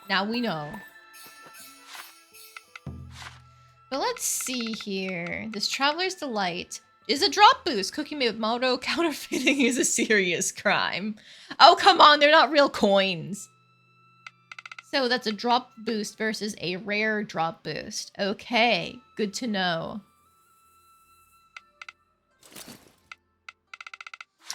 Now we know. But let's see here. This Traveler's Delight is a drop boost. Cooking made with Mauro. Counterfeiting is a serious crime. Oh, come on. They're not real coins. So that's a drop boost versus a rare drop boost. Okay. Good to know.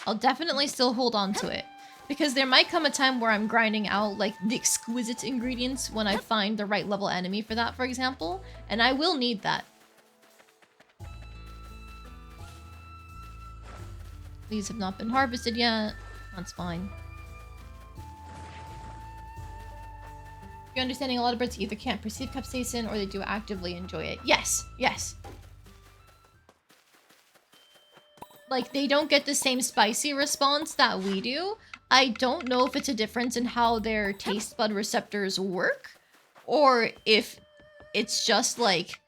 I'll definitely still hold on to it. Because there might come a time where I'm grinding out like the exquisite ingredients when I find the right level enemy for that, for example. And I will need that. These have not been harvested yet. That's fine. You're understanding a lot of birds either can't perceive capsaicin or they do actively enjoy it. Yes, yes. Like, they don't get the same spicy response that we do. I don't know if it's a difference in how their taste bud receptors work, or if it's just, like,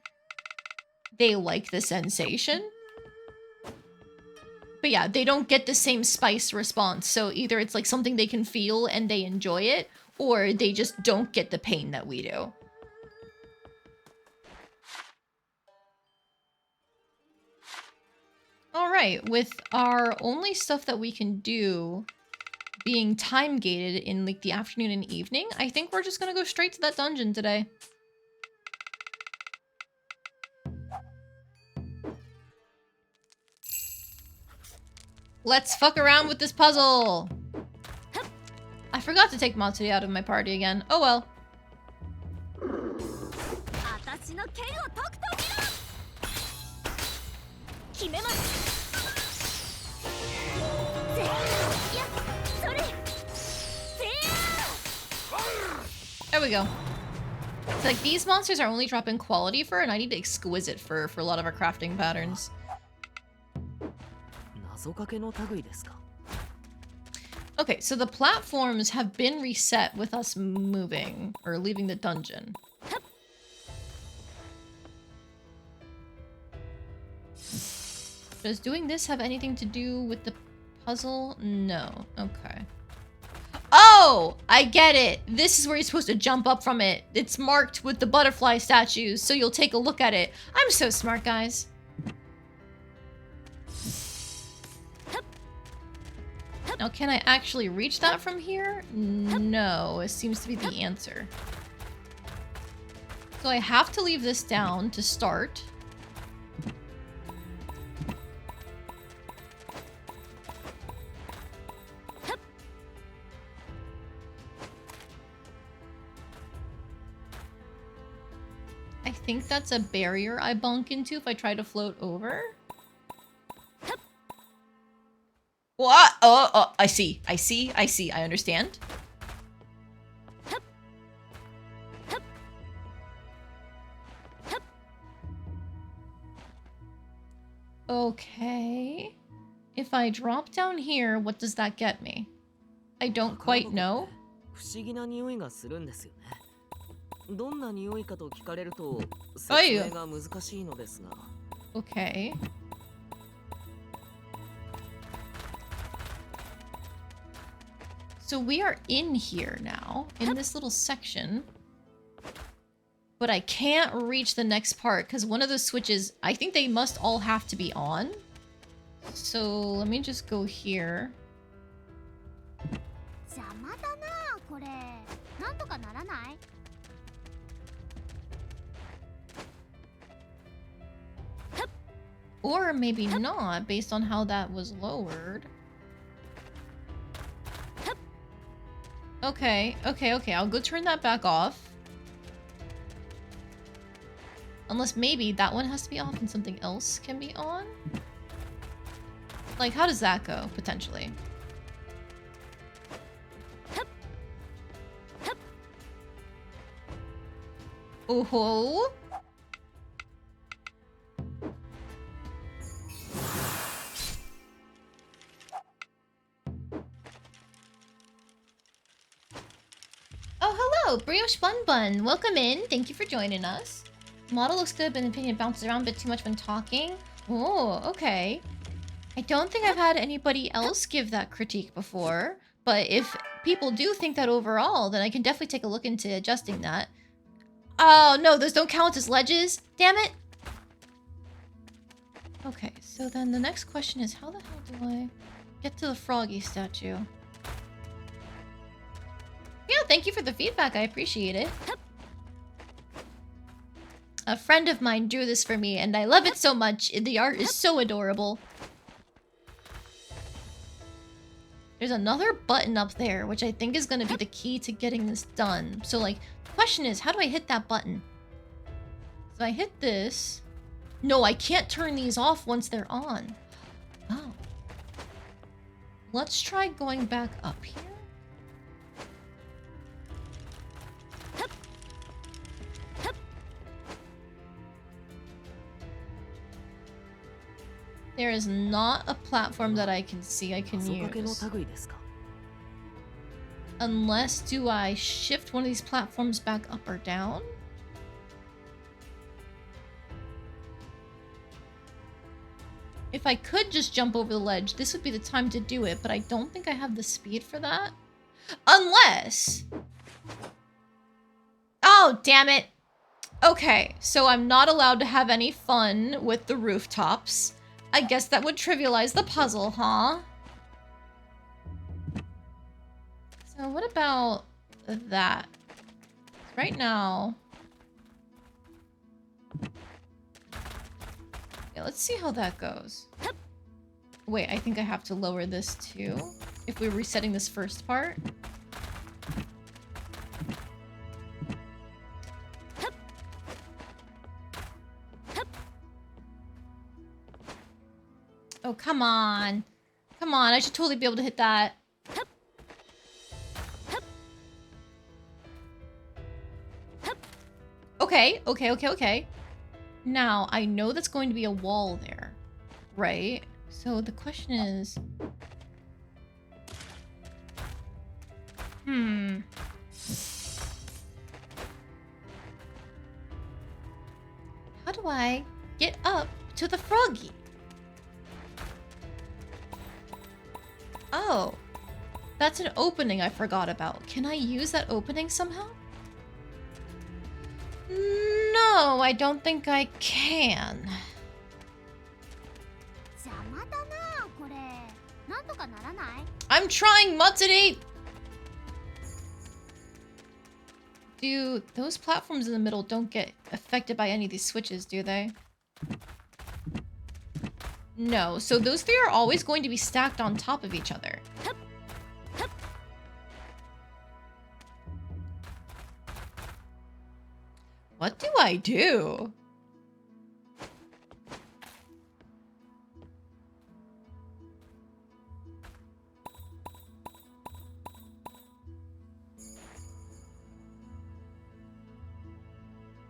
they like the sensation. But yeah, they don't get the same spice response, so either it's, like, something they can feel and they enjoy it, or they just don't get the pain that we do. Alright, with our only stuff that we can do being time gated in like the afternoon and evening, I think we're just gonna go straight to that dungeon today. Let's fuck around with this puzzle! I forgot to take Matsuri out of my party again. Oh well. There we go. It's like these monsters are only dropping quality fur, and I need exquisite fur for a lot of our crafting patterns. Okay, so the platforms have been reset with us moving or leaving the dungeon. Does doing this have anything to do with the puzzle? No. Okay. Oh! I get it! This is where you're supposed to jump up from it. It's marked with the butterfly statues, so you'll take a look at it. I'm so smart, guys. Now, can I actually reach that from here? No, it seems to be the answer. So I have to leave this down to start. I think that's a barrier I bunk into if I try to float over. What? Oh, I see. I understand. Okay. If I drop down here, what does that get me? I don't quite know. Okay. So we are in here now, in this little section. But I can't reach the next part, because one of the switches, I think they must all have to be on. So let me just go here. Or maybe not, based on how that was lowered. Okay, I'll go turn that back off. Unless maybe that one has to be off and something else can be on? Like, how does that go, potentially? Oh-ho! Oh, hello! Brioche Bun Bun! Welcome in! Thank you for joining us. Model looks good, but an opinion bounces around a bit too much when talking. Oh, okay. I don't think I've had anybody else give that critique before, but if people do think that overall, then I can definitely take a look into adjusting that. Oh, no, those don't count as ledges. Damn it! Okay, so then the next question is, how the hell do I get to the froggy statue? Yeah, thank you for the feedback. I appreciate it. A friend of mine drew this for me, and I love it so much. The art is so adorable. There's another button up there, which I think is going to be the key to getting this done. So, like, the question is, how do I hit that button? So I hit this. No, I can't turn these off once they're on. Oh. Let's try going back up here. There is not a platform that I can see I can use. Unless, do I shift one of these platforms back up or down? If I could just jump over the ledge, this would be the time to do it, but I don't think I have the speed for that. Unless... Oh, damn it! Okay, so I'm not allowed to have any fun with the rooftops. I guess that would trivialize the puzzle, huh? So what about that? Right now... Yeah, let's see how that goes. Wait, I think I have to lower this too. If we're resetting this first part. Oh, come on. Come on, I should totally be able to hit that. Okay, okay. Now, I know that's going to be a wall there, right? So the question is... How do I get up to the froggy? Oh, that's an opening I forgot about. Can I use that opening somehow? No, I don't think I can. I'm trying, Matsuri! Do those platforms in the middle don't get affected by any of these switches, do they? No, so those three are always going to be stacked on top of each other. What do I do?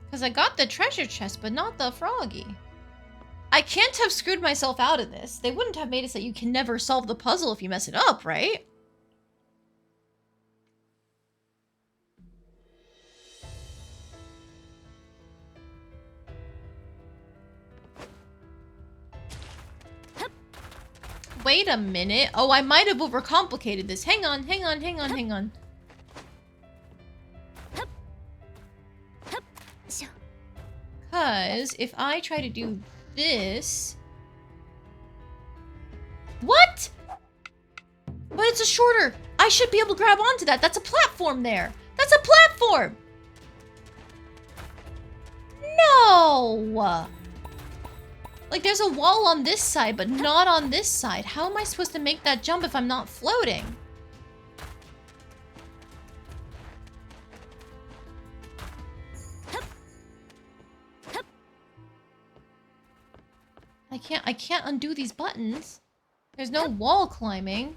Because I got the treasure chest, but not the froggy. I can't have screwed myself out of this. They wouldn't have made it so you can never solve the puzzle if you mess it up, right? Wait a minute. Oh, I might have overcomplicated this. Hang on. Because if I try to do this... What? But it's a shorter... I should be able to grab onto that. That's a platform there. That's a platform! No! Like, there's a wall on this side, but not on this side. How am I supposed to make that jump if I'm not floating? I can't undo these buttons. There's no wall climbing.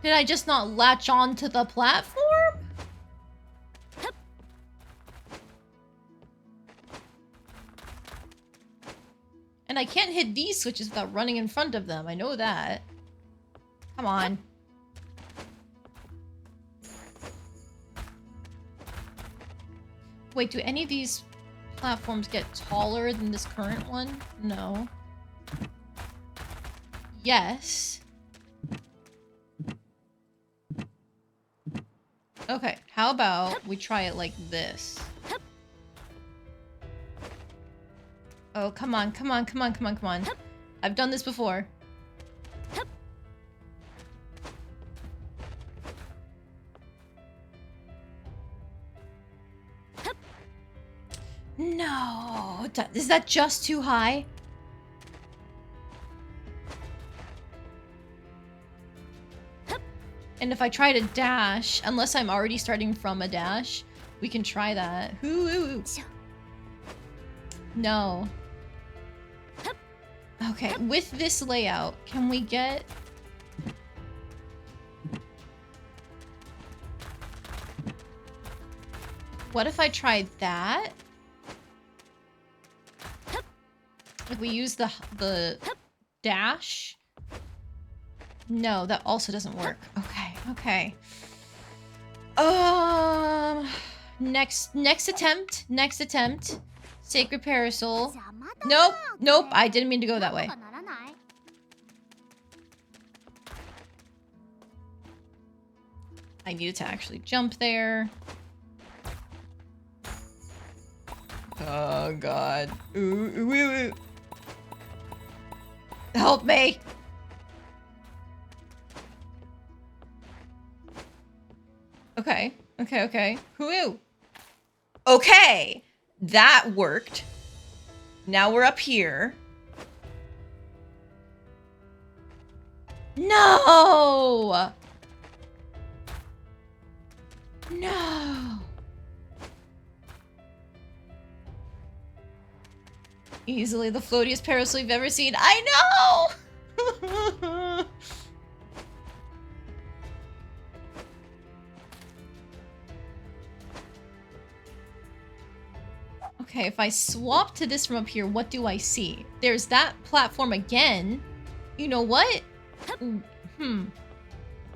Did I just not latch on to the platform? And I can't hit these switches without running in front of them. I know that. Come on. Wait, do any of these platforms get taller than this current one? No. Yes. Okay, how about we try it like this? Oh, come on. I've done this before. No! Is that just too high? And if I try to dash, unless I'm already starting from a dash, we can try that. Ooh. No. Okay, with this layout, can we get... What if I tried that? If we use the dash. No, that also doesn't work. Okay, okay. Next attempt. Sacred Parasol. Nope, nope, I didn't mean to go that way. I needed to actually jump there. Oh god. Ooh. Help me! Okay. Hoo! Okay! That worked. Now we're up here. No! No! Easily the floatiest parasol you've ever seen. I know! Okay, if I swap to this from up here, what do I see? There's that platform again. You know what?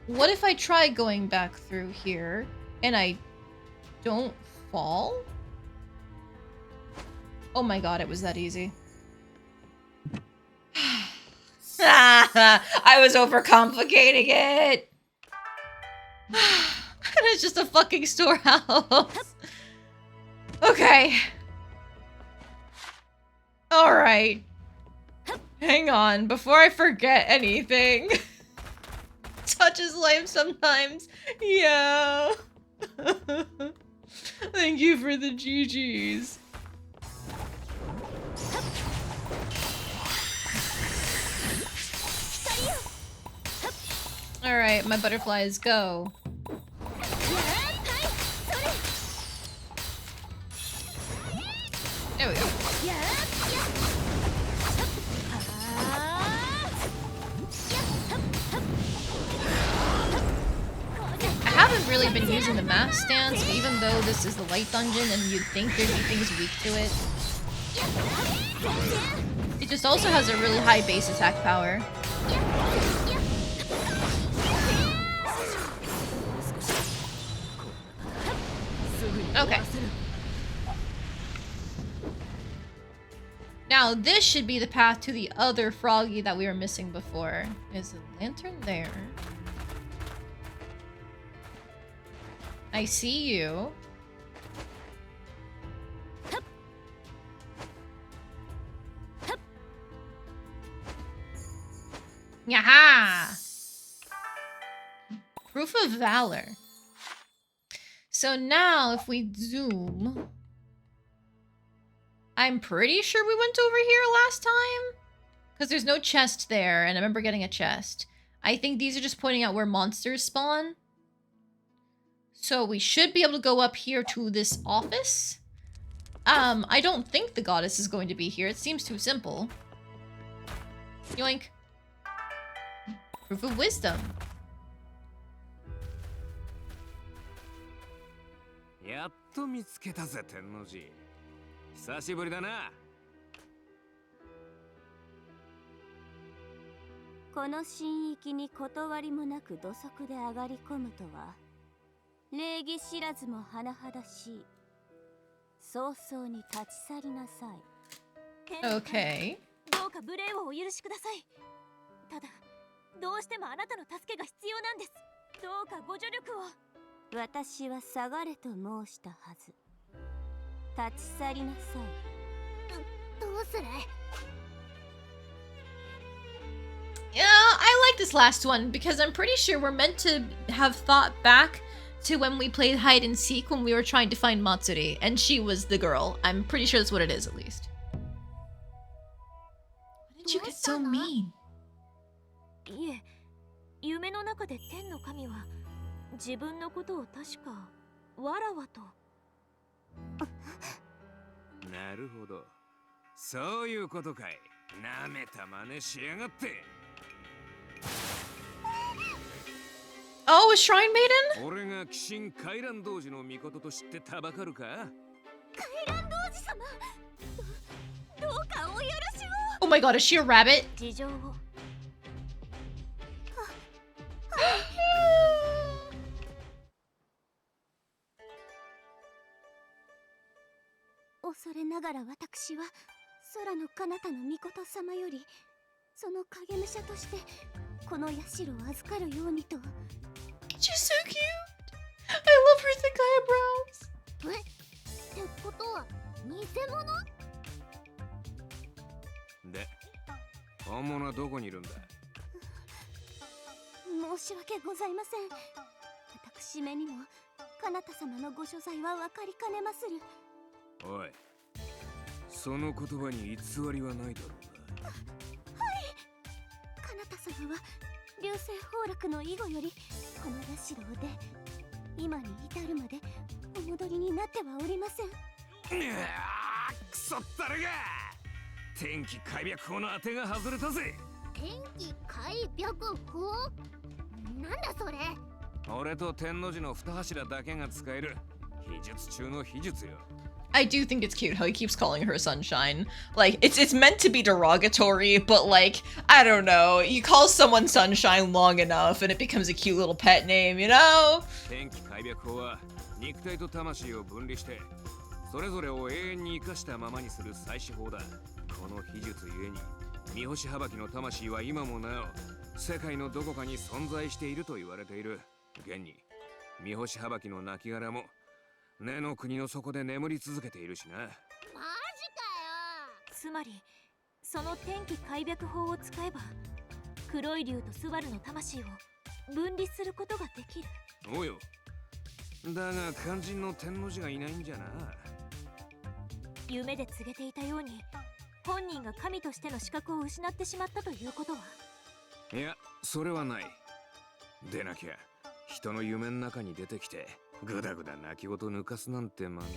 What if I try going back through here and I don't fall? Oh my god, it was that easy. I was overcomplicating it. It's just a fucking storehouse. Okay. Alright. Hang on, before I forget anything. Touch is life sometimes. Yeah. Thank you for the GGs. Alright, my butterflies, go. There we go. I haven't really been using the mass stance, even though this is the light dungeon and you'd think there'd be things weak to it. It just also has a really high base attack power. Okay. Now, this should be the path to the other froggy that we were missing before. Is a lantern there? I see you. Yaha! Proof of Valor. So now, if we zoom... I'm pretty sure we went over here last time? Because there's no chest there, and I remember getting a chest. I think these are just pointing out where monsters spawn. So we should be able to go up here to this office. I don't think the goddess is going to be here. It seems too simple. Yoink. Proof of Wisdom. Okay. どうしてもあなたの助けが必要なんです。どうかご助力を。私は下がれと申したはず。立ち去りなさい。どうする? Yeah, I like this last one because I'm pretty sure we're meant to have thought back to when we played hide and seek when we were trying to find Matsuri, and she was the girl. I'm pretty sure that's what it is, at least. Why did you get so mean? いえ、夢の中で天の神は自分のことを確かわらわと。なるほど。そういうことかい。なめた真似しやがって。Oh, a shrine maiden? 俺が鬼神回覧童子の御事と知ってたばかるか？回覧童子様、どうかお許しを。my god, is she a rabbit? 事情を恐れながら私は空の彼方の御事様よりその影武者としてこの社を預かるようにと。 She's so cute. I love her thick eyebrows. ってことは偽物？で、本物はどこにいるんだ？申し訳ございません。私めにも彼方様のご所在は分かりかねまする。おい、その言葉に偽りはないだろうな。はい。彼方様は流星崩落の以後よりこの社を出、今に至るまでお戻りになってはおりません。くそったれが！天気開闢法の当てが外れたぜ。天気開闢法？なんだそれ？俺と天の字の二柱だけが使える秘術中の秘術よ。I do think it's cute how he keeps calling her sunshine. Like, it's meant to be derogatory, but like, I don't know, you call someone sunshine long enough and it becomes a cute little pet name, you know? 天気開闢法は肉体と魂を分離してそれぞれを永遠に生かしたままにする祭祀法だ。この秘術ゆえに三星はばきの魂は今もなお世界のどこかに存在していると言われている。現に三星はばきの亡骸も根の国の底で眠り続けているしな。マジかよ。つまりその天気開闢法を使えば黒い竜とスバルの魂を分離することができる。おうよ。だが肝心の天の字がいないんじゃな。夢で告げていたように本人が神としての資格を失ってしまったということは？いや、それはない。でなきゃ人の夢の中に出てきてぐだぐだ泣き言抜かすなんてまね。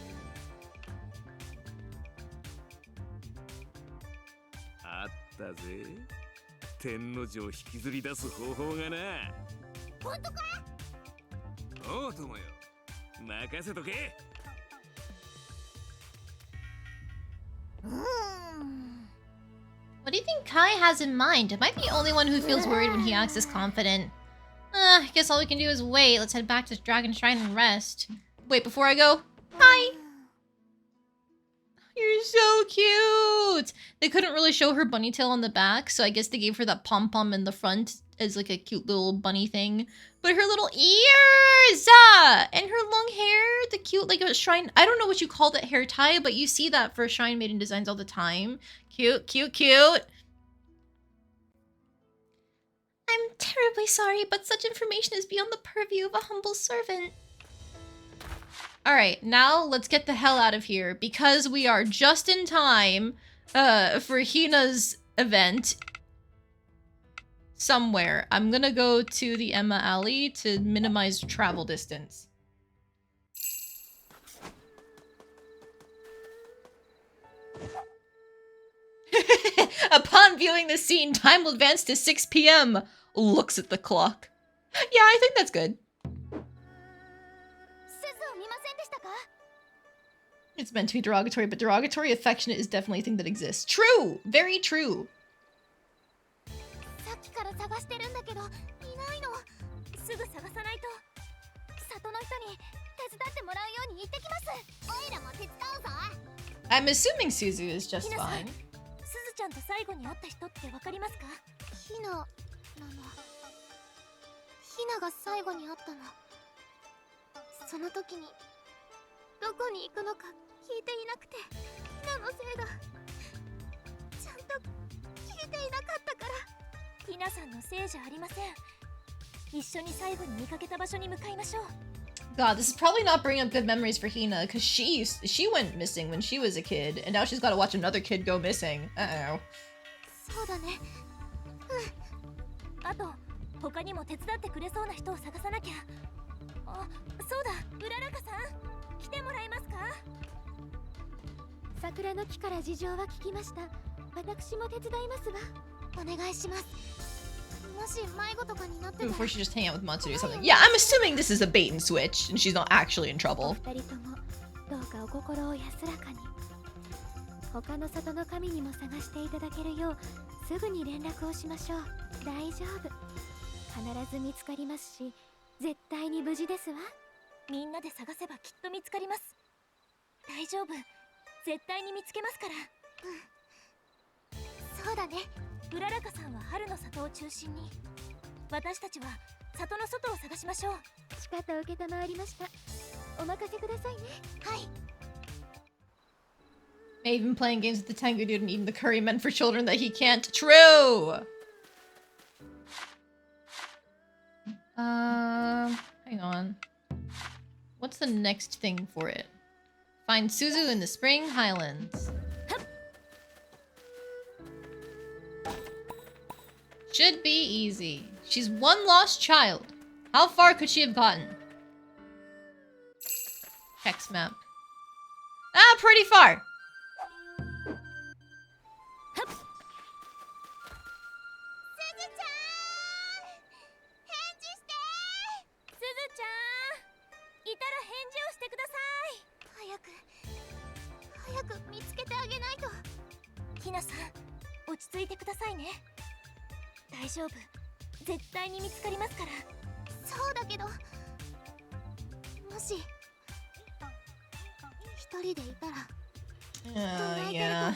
あったぜ、天の字を引きずり出す方法がな。本当か？おうともよ、任せとけ。What do you think Kai has in mind? Am I the only one who feels worried when he acts this confident? I guess all we can do is wait. Let's head back to Dragon Shrine and rest. Wait, before I go, hi! You're so cute! They couldn't really show her bunny tail on the back, so I guess they gave her that pom-pom in the front as like a cute little bunny thing. But her little ears! And her long hair, the cute like a shrine... I don't know what you call that hair tie, but you see that for Shrine Maiden designs all the time. Cute, cute, cute! I'm terribly sorry, but such information is beyond the purview of a humble servant. Alright, now let's get the hell out of here, because we are just in time for Hina's event. Somewhere. I'm gonna go to the Emma Alley to minimize travel distance. Upon viewing the scene, time will advance to 6 p.m. Looks at the clock. Yeah, I think that's good. It's meant to be derogatory, but derogatory affectionate is definitely a thing that exists. True! Very true! I'm assuming Suzu is just fine. ちゃんと最後に会った人ってわかりますか？ひななの。ひなが最後に会ったの。その時にどこに行くのか聞いていなくて、ひなのせいだ。ちゃんと聞いていなかったから。ひなさんのせいじゃありません。一緒に最後に見かけた場所に向かいましょう。God, this is probably not bringing up good memories for Hina, because she went missing when she was a kid, and now she's got to watch another kid go missing. Uh-oh. そうだね。あと、他にも手伝ってくれそうな人を探さなきゃ。あ、そうだ、うららかさん、来てもらえますか？桜の木から事情は聞きました。私も手伝いますわ。お願いします。Before she just hang out with Matsuri or something. Yeah, I'm assuming this is a bait and switch, and she's not actually in trouble. 他の里の神にも探していただけるようすぐに連絡をしましょう。大丈夫、必ず見つかりますし、絶対に無事ですわ。みんなで探せばきっと見つかります。大丈夫、絶対に見つけますから。そうだね。うららかさんは春の里を中心に、私たちは里の外を探しましょう。しかと承りました。お任せくださいね。はい。May even playing games with the Tengu dude and eating the curry meant for children that he can't. True! Hang on. What's the next thing for it? Find Suzu in the Spring Highlands. Should be easy. She's one lost child. How far could she have gotten? Hex map. Ah, pretty far!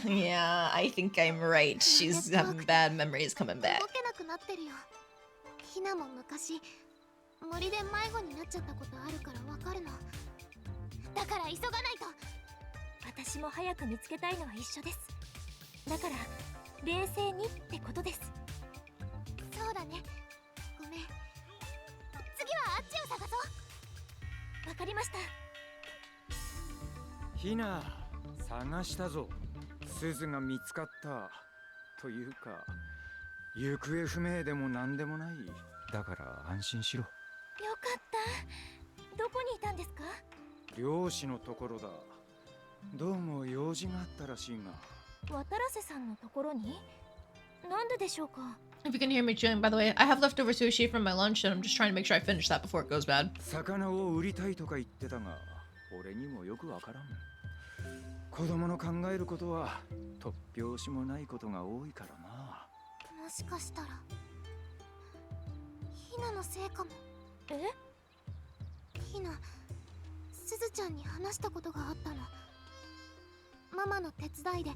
Yeah, I think I'm right. She's having bad memories coming back. ひなも昔森で迷子になっちゃったことあるからわかるの。だから急がないと。私も早く見つけたいのは一緒です。だから冷静にってことです。そうだね。ごめん。次はあっちを探そう。わかりました。ひな、探したぞ。鈴が見つかったというか、行方不明でも何でもない。だから安心しろ。よかった。どこにいたんですか？漁師のところだ。どうも用事があったらしいが。渡良瀬さんのところに？なんででしょうか？ If you can hear me chewing, by the way, I have leftover sushi from my lunch and I'm just trying to make sure I finish that before it goes bad. 魚を売りたいとか言ってたが、俺にもよくわからん。子供の考えることは突拍子もないことが多いからな。もしかしたらひなのせいかも。え？ひな、すずちゃんに話したことがあったの。ママの手伝いで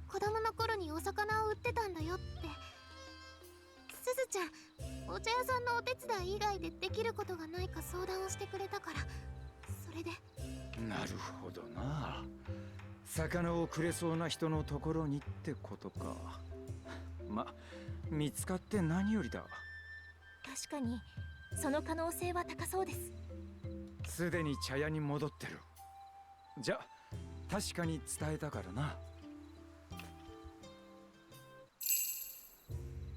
子供の頃にお魚を売ってたんだよって。すずちゃん、お茶屋さんのお手伝い以外でできることがないか相談をしてくれたから、それで。なるほどな。魚をくれそうな人のところにってことか。ま、見つかって何よりだ。確かにその可能性は高そうです。すでに茶屋に戻ってる。じゃ、確かに伝えたからな。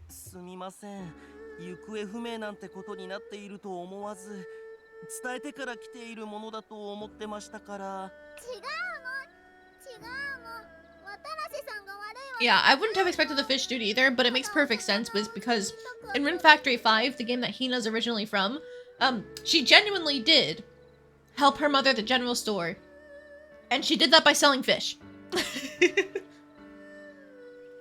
すみません。行方不明なんてことになっていると思わず、伝えてから来ているものだと思ってましたから。Yeah, I wouldn't have expected the fish dude either, but it makes perfect sense because in Rune Factory 5, the game that Hina's originally from, she genuinely did help her mother at the general store. And she did that by selling fish.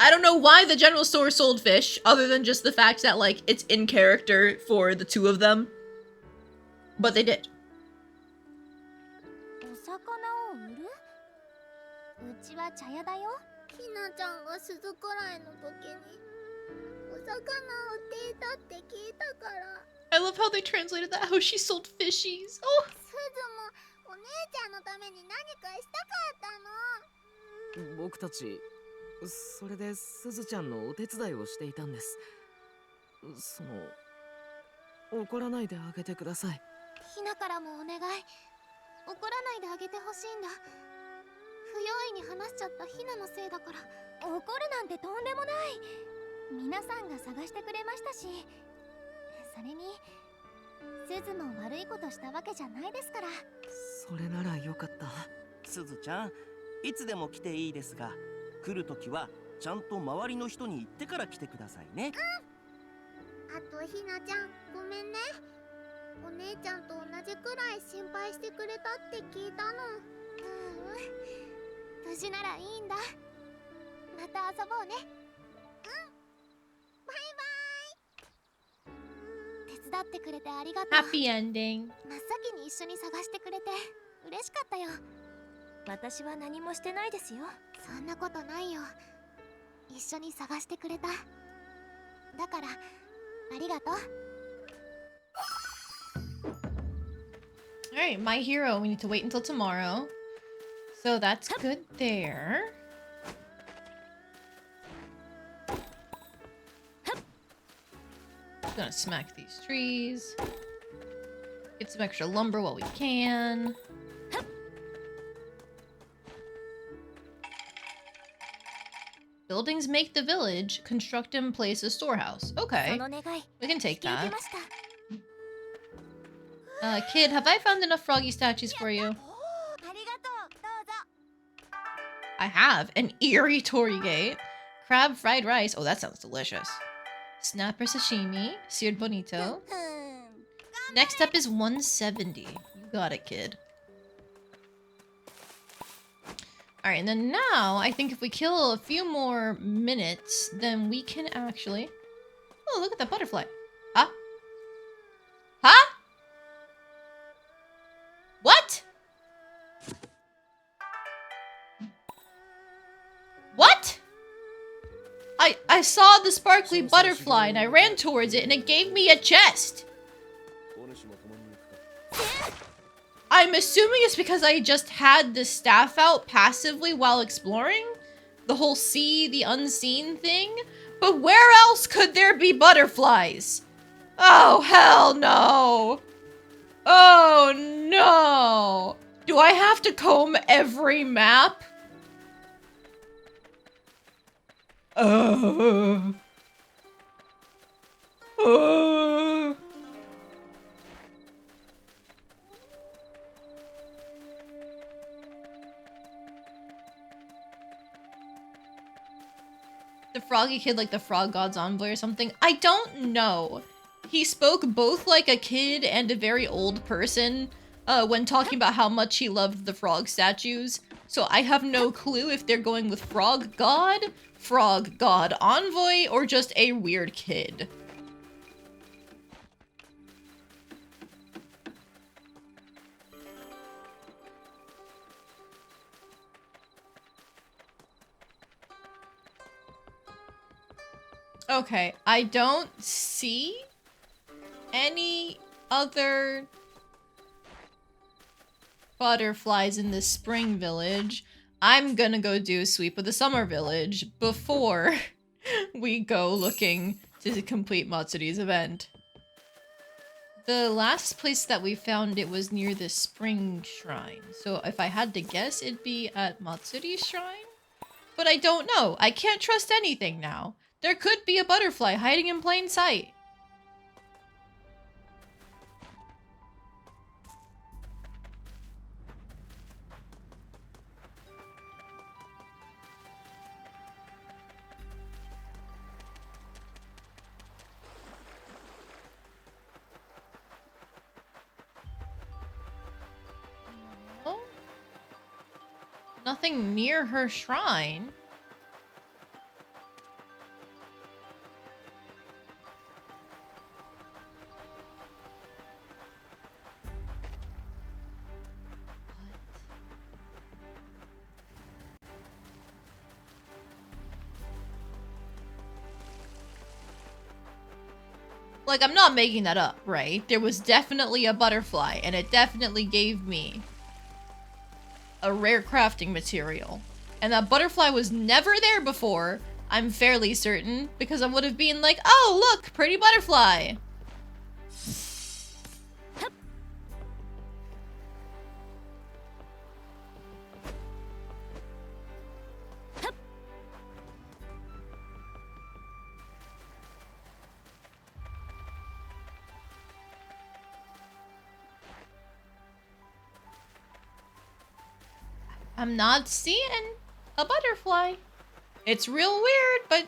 I don't know why the general store sold fish, other than just the fact that, like, it's in character for the two of them. But they did. お魚を売る？うちは茶屋だよ。ひなちゃんが鈴くらいの時にお魚を売っていたって聞いたから。I love how they translated that, how she sold fishies. Oh! すずもお姉ちゃんのために何かしたかったの。僕たち、それですずちゃんのお手伝いをしていたんです。怒らないであげてください。ひなからもお願い。怒らないであげてほしいんだ。不用意に話しちゃったひなのせいだから。怒るなんてとんでもない。皆さんが探してくれましたし、それにすずも悪いことしたわけじゃないですから。それならよかった。すずちゃん、いつでも来ていいですが、来るときはちゃんと周りの人に言ってから来てくださいね。あとひなちゃん、ごめんね。お姉ちゃんと同じくらい心配してくれたって聞いたの。無事ならいいんだ。また遊ぼうね。バイバイ。手伝ってくれてありがとう。 Happy ending. 真っ先に一緒に探してくれて嬉しかったよ。私は何もしてないですよ。そんなことないよ。一緒に探してくれた。だからありがとう。 Alright, my hero. We need to wait until tomorrow. So that's good there. Gonna smack these trees. Get some extra lumber while we can. Buildings make the village. Construct and place a storehouse. Okay, その願い we can 引 take き受け that. ました。 Kid, have I found enough froggy statues for you? ありがとう。どうぞ。 I have. An eerie torii gate. Crab fried rice. Oh, that sounds delicious. Snapper sashimi. Seared bonito. Next up is 170. You got it, kid. Alright, and then now, I think if we kill a few more minutes, then we can actually... Oh, look at that butterfly. Huh? Huh? What? What? I saw the sparkly butterfly and I ran towards it and it gave me a chest. I'm assuming it's because I just had the staff out passively while exploring. The whole see the unseen thing. But where else could there be butterflies? Oh, hell no. Oh, no. Do I have to comb every map? Uh. The froggy kid like the frog god's envoy or something? I don't know. He spoke both like a kid and a very old person when talking about how much he loved the frog statues. So I have no clue if they're going with frog god envoy, or just a weird kid. Okay, I don't see any other butterflies in the spring village. I'm gonna go do a sweep of the summer village before we go looking to complete Matsuri's event. The last place that we found it was near the spring shrine. So if I had to guess, it'd be at Matsuri's shrine? But I don't know. I can't trust anything now. There could be a butterfly hiding in plain sight. No? Nothing near her shrine. Like, I'm not making that up, right? There was definitely a butterfly, and it definitely gave me a rare crafting material. And that butterfly was never there before, I'm fairly certain, because I would have been like, oh, look, pretty butterfly. I'm not seeing a butterfly. It's real weird, but...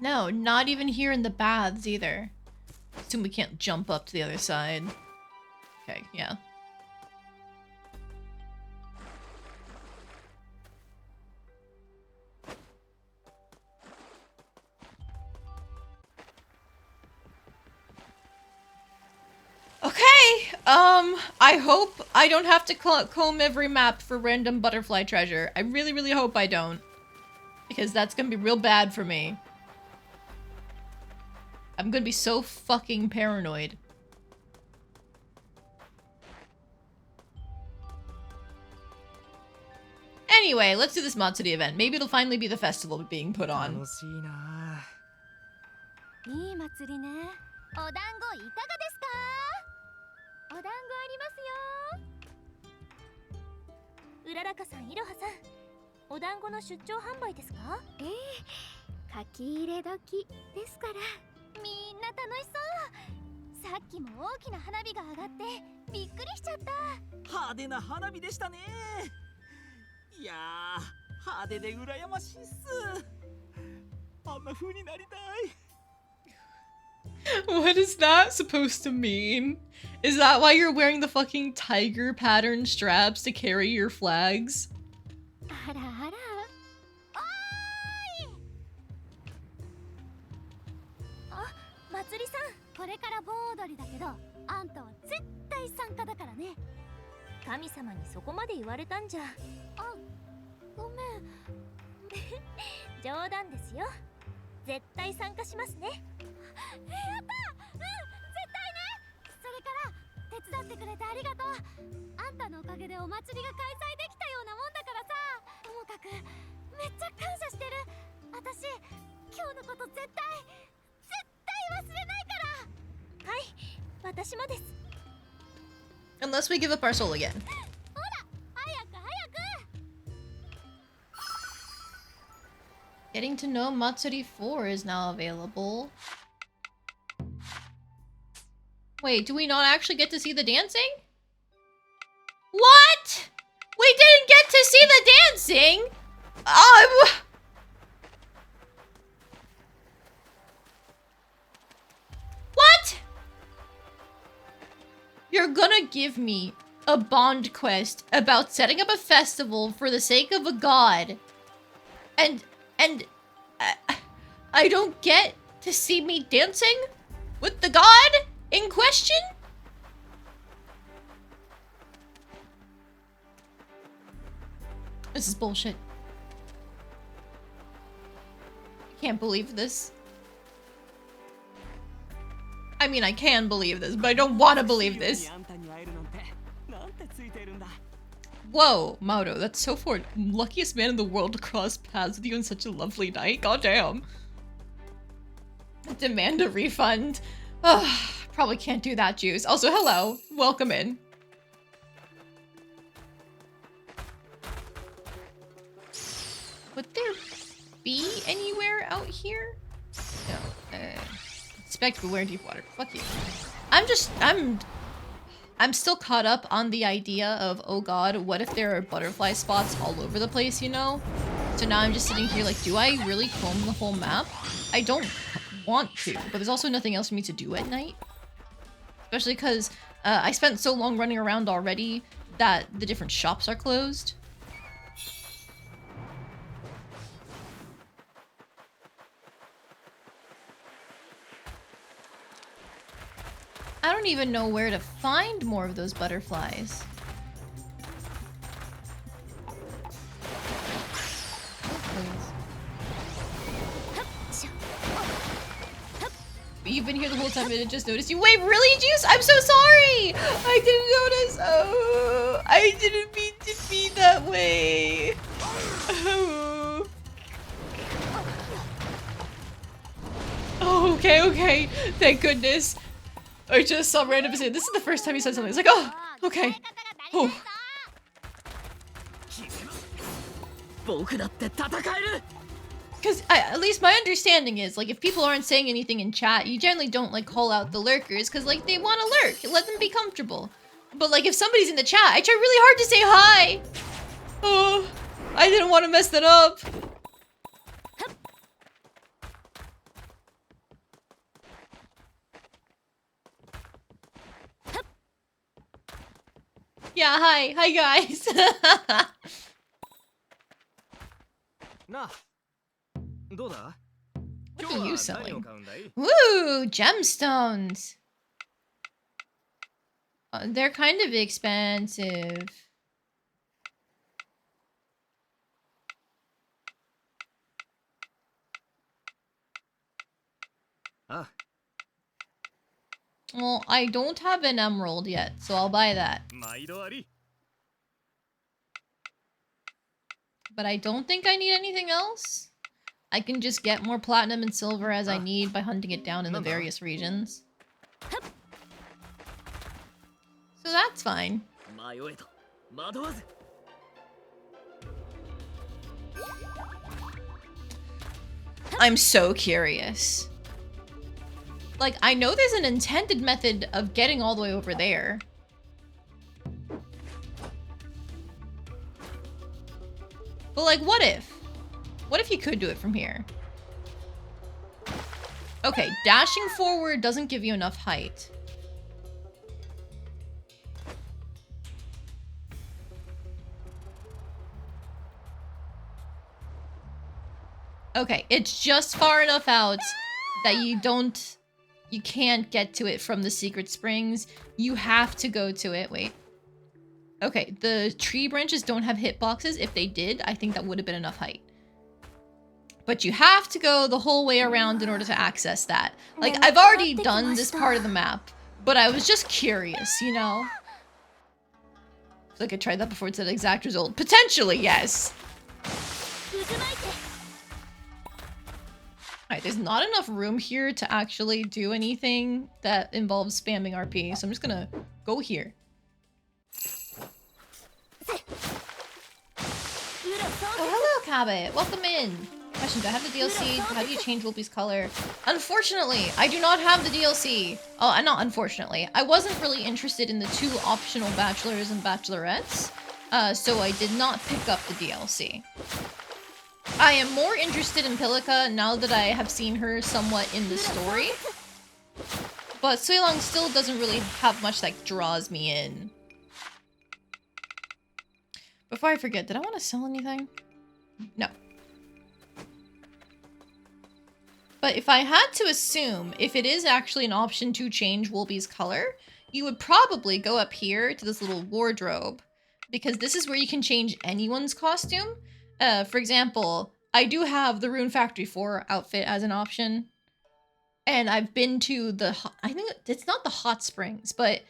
No, not even here in the baths either. Assume we can't jump up to the other side. Okay, yeah. Okay, I hope I don't have to comb every map for random butterfly treasure. I really, really hope I don't. Because that's gonna be real bad for me. I'm gonna be so fucking paranoid. Anyway, let's do this Matsuri event. Maybe it'll finally be the festival being put on. いい祭りね。お団子いかがですか？お団子ありますよ。うららかさん、いろはさん、お団子の出張販売ですか？ええ、書き入れ時ですから。みんな楽しそう。さっきも大きな花火が上がってびっくりしちゃった。派手な花火でしたね。いやー、派手で羨ましいっす。あんな風になりたい。What is that supposed to mean? Is that why you're wearing the fucking tiger pattern straps to carry your flags? あらあら。おーい。あ、まつりさん、これから盆踊りだけど、あんたは絶対参加だからね。神様にそこまで言われたんじゃ。あ、ごめん。冗談ですよ。絶対参加しますね。やった！うん、絶対ね。それから手伝ってくれてありがとう。あんたのおかげでお祭りが開催できたようなもんだからさ。ともかくめっちゃ感謝してる。私今日のこと絶対忘れないから。はい、私もです。Unless we give up our soul again. ほら、早く早く。Getting to know Matsuri 4 is now available. Wait, do we not actually get to see the dancing? What? We didn't get to see the dancing? What? You're gonna give me a bond quest about setting up a festival for the sake of a god. And I don't get to see me dancing with the god in question? This is bullshit. I can't believe this. I mean, I can believe this, but I don't want to believe this. Whoa, Mauro, that's so forward. Luckiest man in the world to cross paths with you on such a lovely night. Goddamn. Demand a refund. Ugh, probably can't do that, Juice. Also, hello. Welcome in. Would there be anywhere out here? No. Expect beware deep water. Fuck you. I'm still caught up on the idea of, oh god, what if there are butterfly spots all over the place, you know? So now I'm just sitting here like, do I really comb the whole map? I don't want to, but there's also nothing else for me to do at night. Especially because I spent so long running around already that the different shops are closed. I don't even know where to find more of those butterflies. You've been here the whole time and I didn't just notice you. Wait, really, Juice? I'm so sorry! I didn't notice. Oh, I didn't mean to be that way. Oh. Oh, okay. Thank goodness. I just saw random say this is the first time he said something. It's like, oh, okay. Oh. Because at least my understanding is, like, if people aren't saying anything in chat, you generally don't, like, call out the lurkers because, like, they want to lurk. Let them be comfortable. But, like, if somebody's in the chat, I try really hard to say hi. Oh, I didn't want to mess that up. Yeah, hi guys. なあ、どうだ？ What 今 are 日 you は何を selling? 買うんだい？ Woo, gemstones. They're kind of expensive. Ah. Well, I don't have an emerald yet, so I'll buy that. 毎度あり。 But I don't think I need anything else. I can just get more platinum and silver as I need by hunting it down in the various regions. So that's fine. 迷えと惑わず。 I'm so curious. Like, I know there's an intended method of getting all the way over there. But like, what if? What if you could do it from here? Okay, dashing forward doesn't give you enough height. Okay, it's just far enough out that you can't get to it from the secret springs. You have to go to it. Wait. Okay, the tree branches don't have hitboxes. If they did, I think that would have been enough height. But you have to go the whole way around in order to access that. Like, I've already done this part of the map, but I was just curious, you know? So I could try that before it's an exact result. Potentially, yes. Alright, there's not enough room here to actually do anything that involves spamming RP, so I'm just gonna go here. Oh, hello, Cabot. Welcome in. Question, do I have the DLC? How do you change Wolfie's color? Unfortunately, I do not have the DLC. Oh, not unfortunately. I wasn't really interested in the 2 optional bachelors and bachelorettes, so I did not pick up the DLC. I am more interested in Pilika now that I have seen her somewhat in the story. But Suilong still doesn't really have much that draws me in. Before I forget, did I want to sell anything? No. But if I had to assume, if it is actually an option to change Wolby's color, you would probably go up here to this little wardrobe. Because this is where you can change anyone's costume. For example, I do have the Rune Factory 4 outfit as an option. And I've been to the... I think it's not the hot springs, but...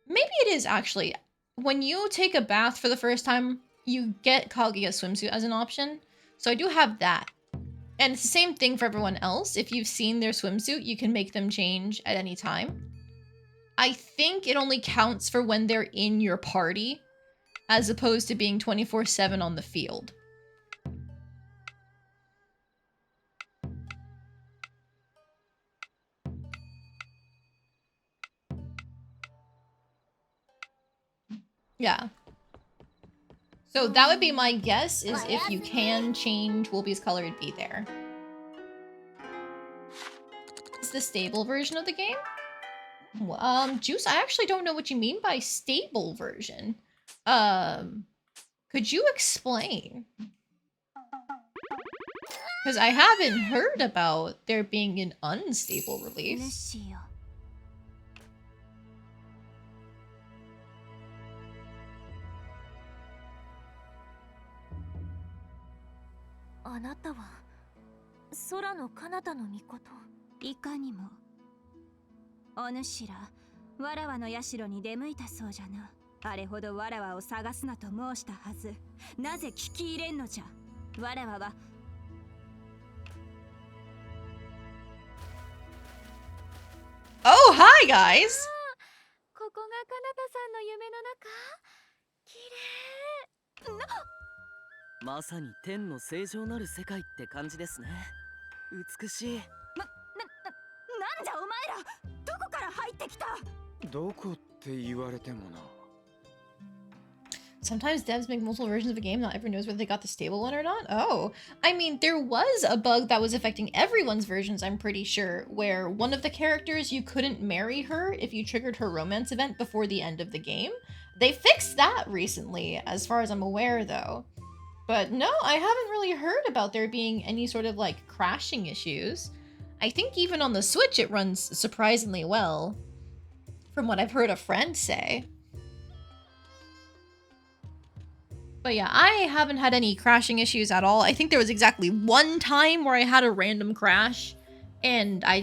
Maybe it is, actually. When you take a bath for the first time, you get Kaguya's swimsuit as an option. So I do have that. And it's the same thing for everyone else. If you've seen their swimsuit, you can make them change at any time. I think it only counts for when they're in your party, as opposed to being 24/7 on the field. Yeah. So that would be my guess, is if you can change Wolby's color, it'd be there. Is the stable version of the game? Juice, I actually don't know what you mean by stable version. Could you explain? Because I haven't heard about there being an unstable release. あなたは空の彼方の御事。いかにも。お主ら、わらわの社に出向いたそうじゃな。あれほどわらわを探すなと申したはず。なぜ聞き入れんのじゃ。わらわは。Oh, hi guys! ここが彼方さんの夢の中。綺麗。まさに天の正常なる世界って感じですね。美しい。なんじゃお前ら、どこから入ってきた？どこって言われてもな。Sometimes devs make multiple versions of a game, not everyone knows whether they got the stable one or not. Oh, I mean, there was a bug that was affecting everyone's versions, I'm pretty sure, where one of the characters, you couldn't marry her if you triggered her romance event before the end of the game. They fixed that recently, as far as I'm aware, though. But no, I haven't really heard about there being any sort of, like, crashing issues. I think even on the Switch it runs surprisingly well, from what I've heard a friend say. But yeah, I haven't had any crashing issues at all. I think there was exactly one time where I had a random crash, and I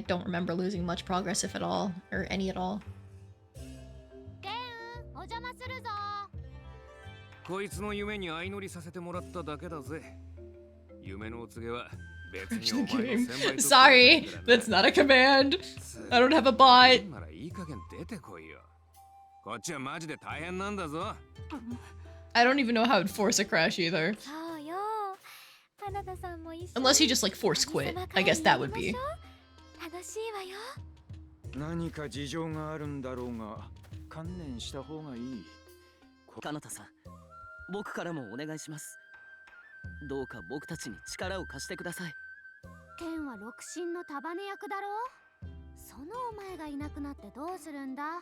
don't remember losing much progress, if at all, or any at all. こいつの夢に相乗りさせてもらっただけだぜ。夢のお告げは別にお前の先輩と Sorry, that's not a command. I don't have a bot. ならいい加減出てこいよ。こっちはマジで大変なんだぞ。I don't even know how to force a crash either. Unless he just like force quit. I guess that would be. 何か事情があるんだろうが、観念した方がいい。かなたさん、僕からもお願いします。どうか僕たちに力を貸してください。天は六神の束ね役だろ。そのお前がいなくなってどうするんだ。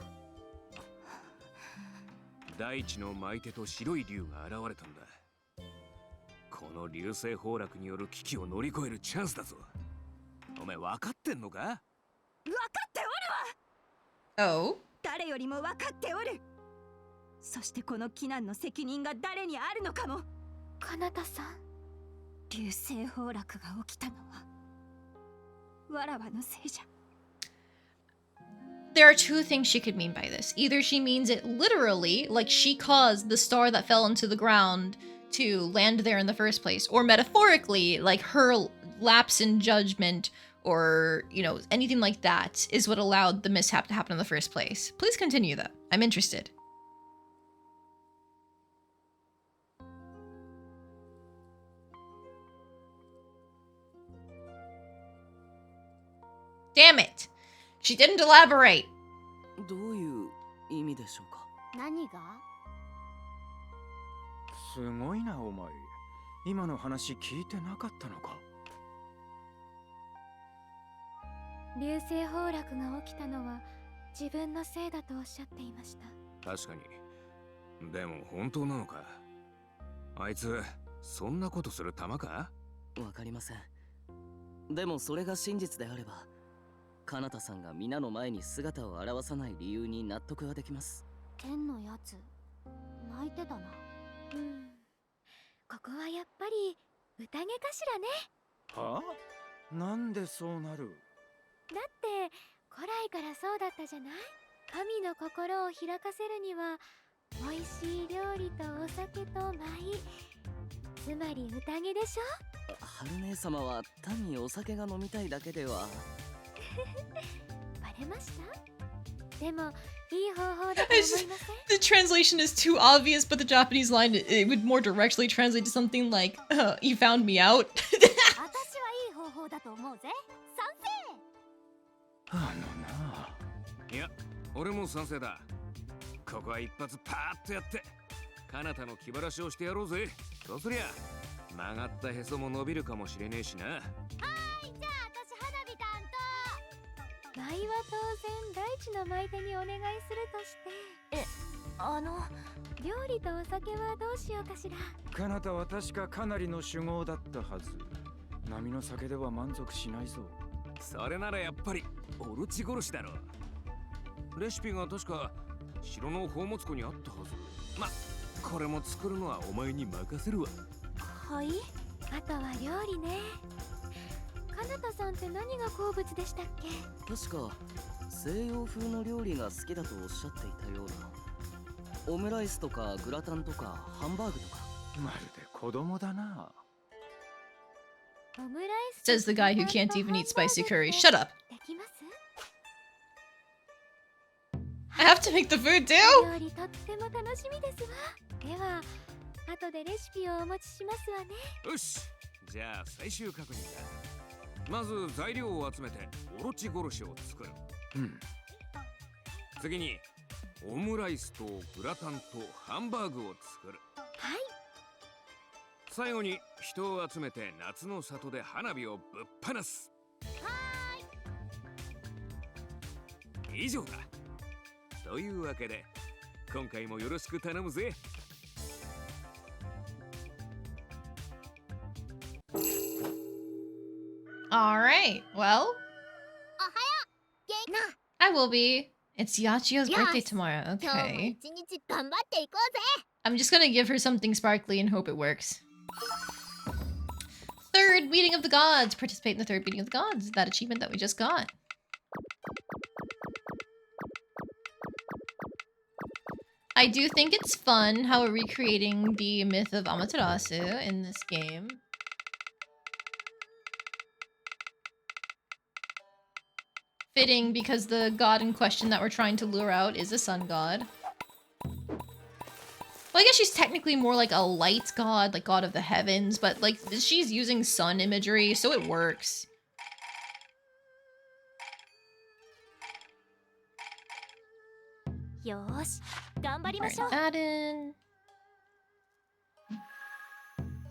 大地の舞手と白い竜が現れたんだ。この流星崩落による危機を乗り越えるチャンスだぞ。お前分かってんのか？分かっておるわ。Oh? 誰よりも分かっておる。そしてこの危難の責任が誰にあるのかも。かなたさん、流星崩落が起きたのはわらわのせいじゃ。There are two things she could mean by this. Either she means it literally, like she caused the star that fell into the ground to land there in the first place, or metaphorically, like her lapse in judgment or, you know, anything like that is what allowed the mishap to happen in the first place. Please continue though. I'm interested. Damn it! She didn't elaborate. どういう意味でしょうか。何が？すごいなお前。今の話聞いてなかったのか。流星崩落が起きたのは自分のせいだとおっしゃっていました。確かに。でも本当なのか。あいつそんなことする玉か？わかりません。でもそれが真実であれば、かなたさんが皆の前に姿を現さない理由に納得ができます。天のやつ泣いてたな。ここはやっぱり宴かしらね。はあ？なんでそうなる？だって古来からそうだったじゃない。神の心を開かせるには美味しい料理とお酒と舞、つまり宴でしょ。春姉様は単にお酒が飲みたいだけでは。バレました？でもいい方法だと思いません？ The translation is too obvious, but the Japanese line, it would more directly translate to something like, you found me out. 私はいい方法だと思うぜ。賛成。いや、俺も賛成だ。ここは一発パーッとやって彼方の気晴らしをしてやろうぜ。そうすりゃ曲がったへそも伸びるかもしれねえしな。はい、じゃあ私花火担当。舞は当然大地の舞手にお願いするとして。料理とお酒はどうしようかしら。かなたは確かかなりの酒豪だったはず。波の酒では満足しないぞ。それならやっぱりオルチ殺しだろ。レシピが確か城の宝物庫にあったはず。ま、これも作るのはお前に任せるわ。はい。あとは料理ね。かなたさんって何が好物でしたっけ？確か西洋風の料理が好きだとおっしゃっていたような。オムライスとかグラタンとかハンバーグとか。まるで子供だな。オムライス Says the guy who can't even eat spicy curry. Shut up. できます？ I have to make the food too? 料理とっても楽しみですわ。では後でレシピをお持ちしますわね。よし、じゃあ最終確認だ。まず材料を集めてオロチ殺しを作る。次にオムライスとグラタンとハンバーグを作る。はい。最後に人を集めて夏の里で花火をぶっ放す。以上だ。というわけで今回もよろしく頼むぜ。Alright, well, おはよう。元気な。 I will be. It's Yachio's birthday Yes. tomorrow. 今日も Okay. 一日頑張っていこうぜ。 I'm just gonna give her something sparkly and hope it works. Third meeting of the gods. Participate in the third meeting of the gods. That achievement that we just got. I do think it's fun how we're recreating the myth of Amaterasu in this game. Fitting because the god in question that we're trying to lure out is a sun god. Well, I guess she's technically more like a light god, like god of the heavens, but like she's using sun imagery, so it works. Yosh, 頑張りま Alright, しょう。 add in.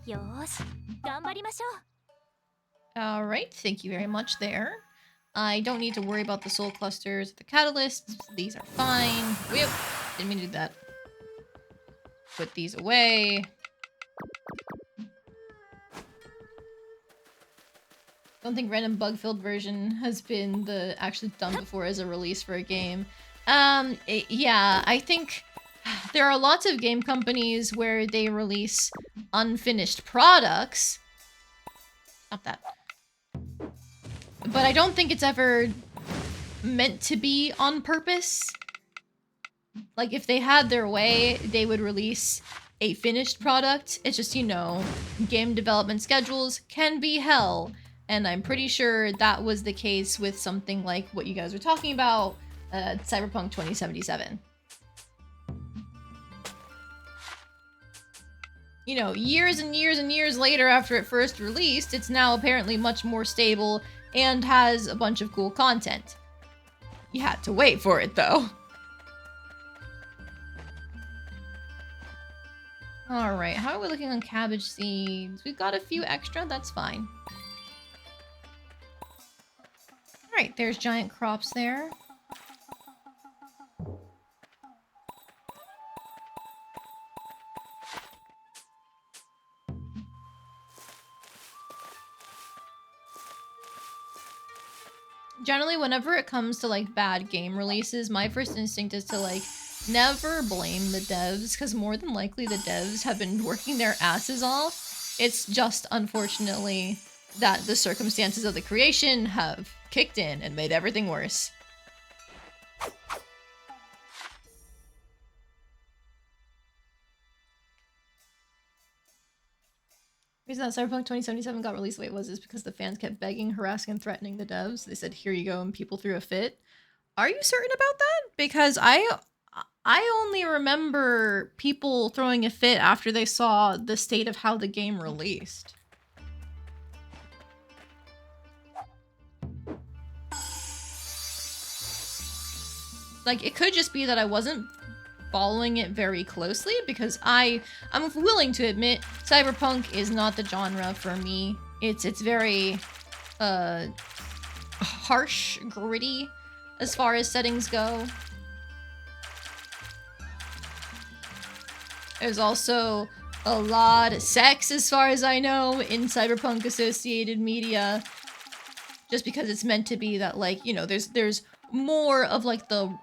Yosh, 頑張りましょう。 Alright, thank you very much there. I don't need to worry about the soul clusters or the catalysts. These are fine. Whoop! Didn't mean to do that. Put these away. Don't think random bug-filled version has been actually done before as a release for a game. Yeah, I think there are lots of game companies where they release unfinished products. Not that. But I don't think it's ever meant to be on purpose. Like, if they had their way, they would release a finished product. It's just, you know, game development schedules can be hell. And I'm pretty sure that was the case with something like what you guys were talking about, Cyberpunk 2077. You know, years and years and years later after it first released, it's now apparently much more stable and has a bunch of cool content. You had to wait for it, though. Alright, how are we looking on cabbage seeds? We've got a few extra, that's fine. Alright, there's giant crops there. Generally, whenever it comes to, like, bad game releases, my first instinct is to, like, never blame the devs, because more than likely the devs have been working their asses off. It's just, unfortunately, that the circumstances of the creation have kicked in and made everything worse. The reason that Cyberpunk 2077 got released the way it was is because the fans kept begging, harassing, and threatening the devs. They said, here you go, and people threw a fit. Are you certain about that? Because I only remember people throwing a fit after they saw the state of how the game released. Like, it could just be that I wasn't following it very closely, because I'm willing to admit Cyberpunk is not the genre for me. It's very harsh, gritty as far as settings go. There's also a lot of sex, as far as I know, in Cyberpunk associated media, just because it's meant to be that, like, you know, there's more of, like, the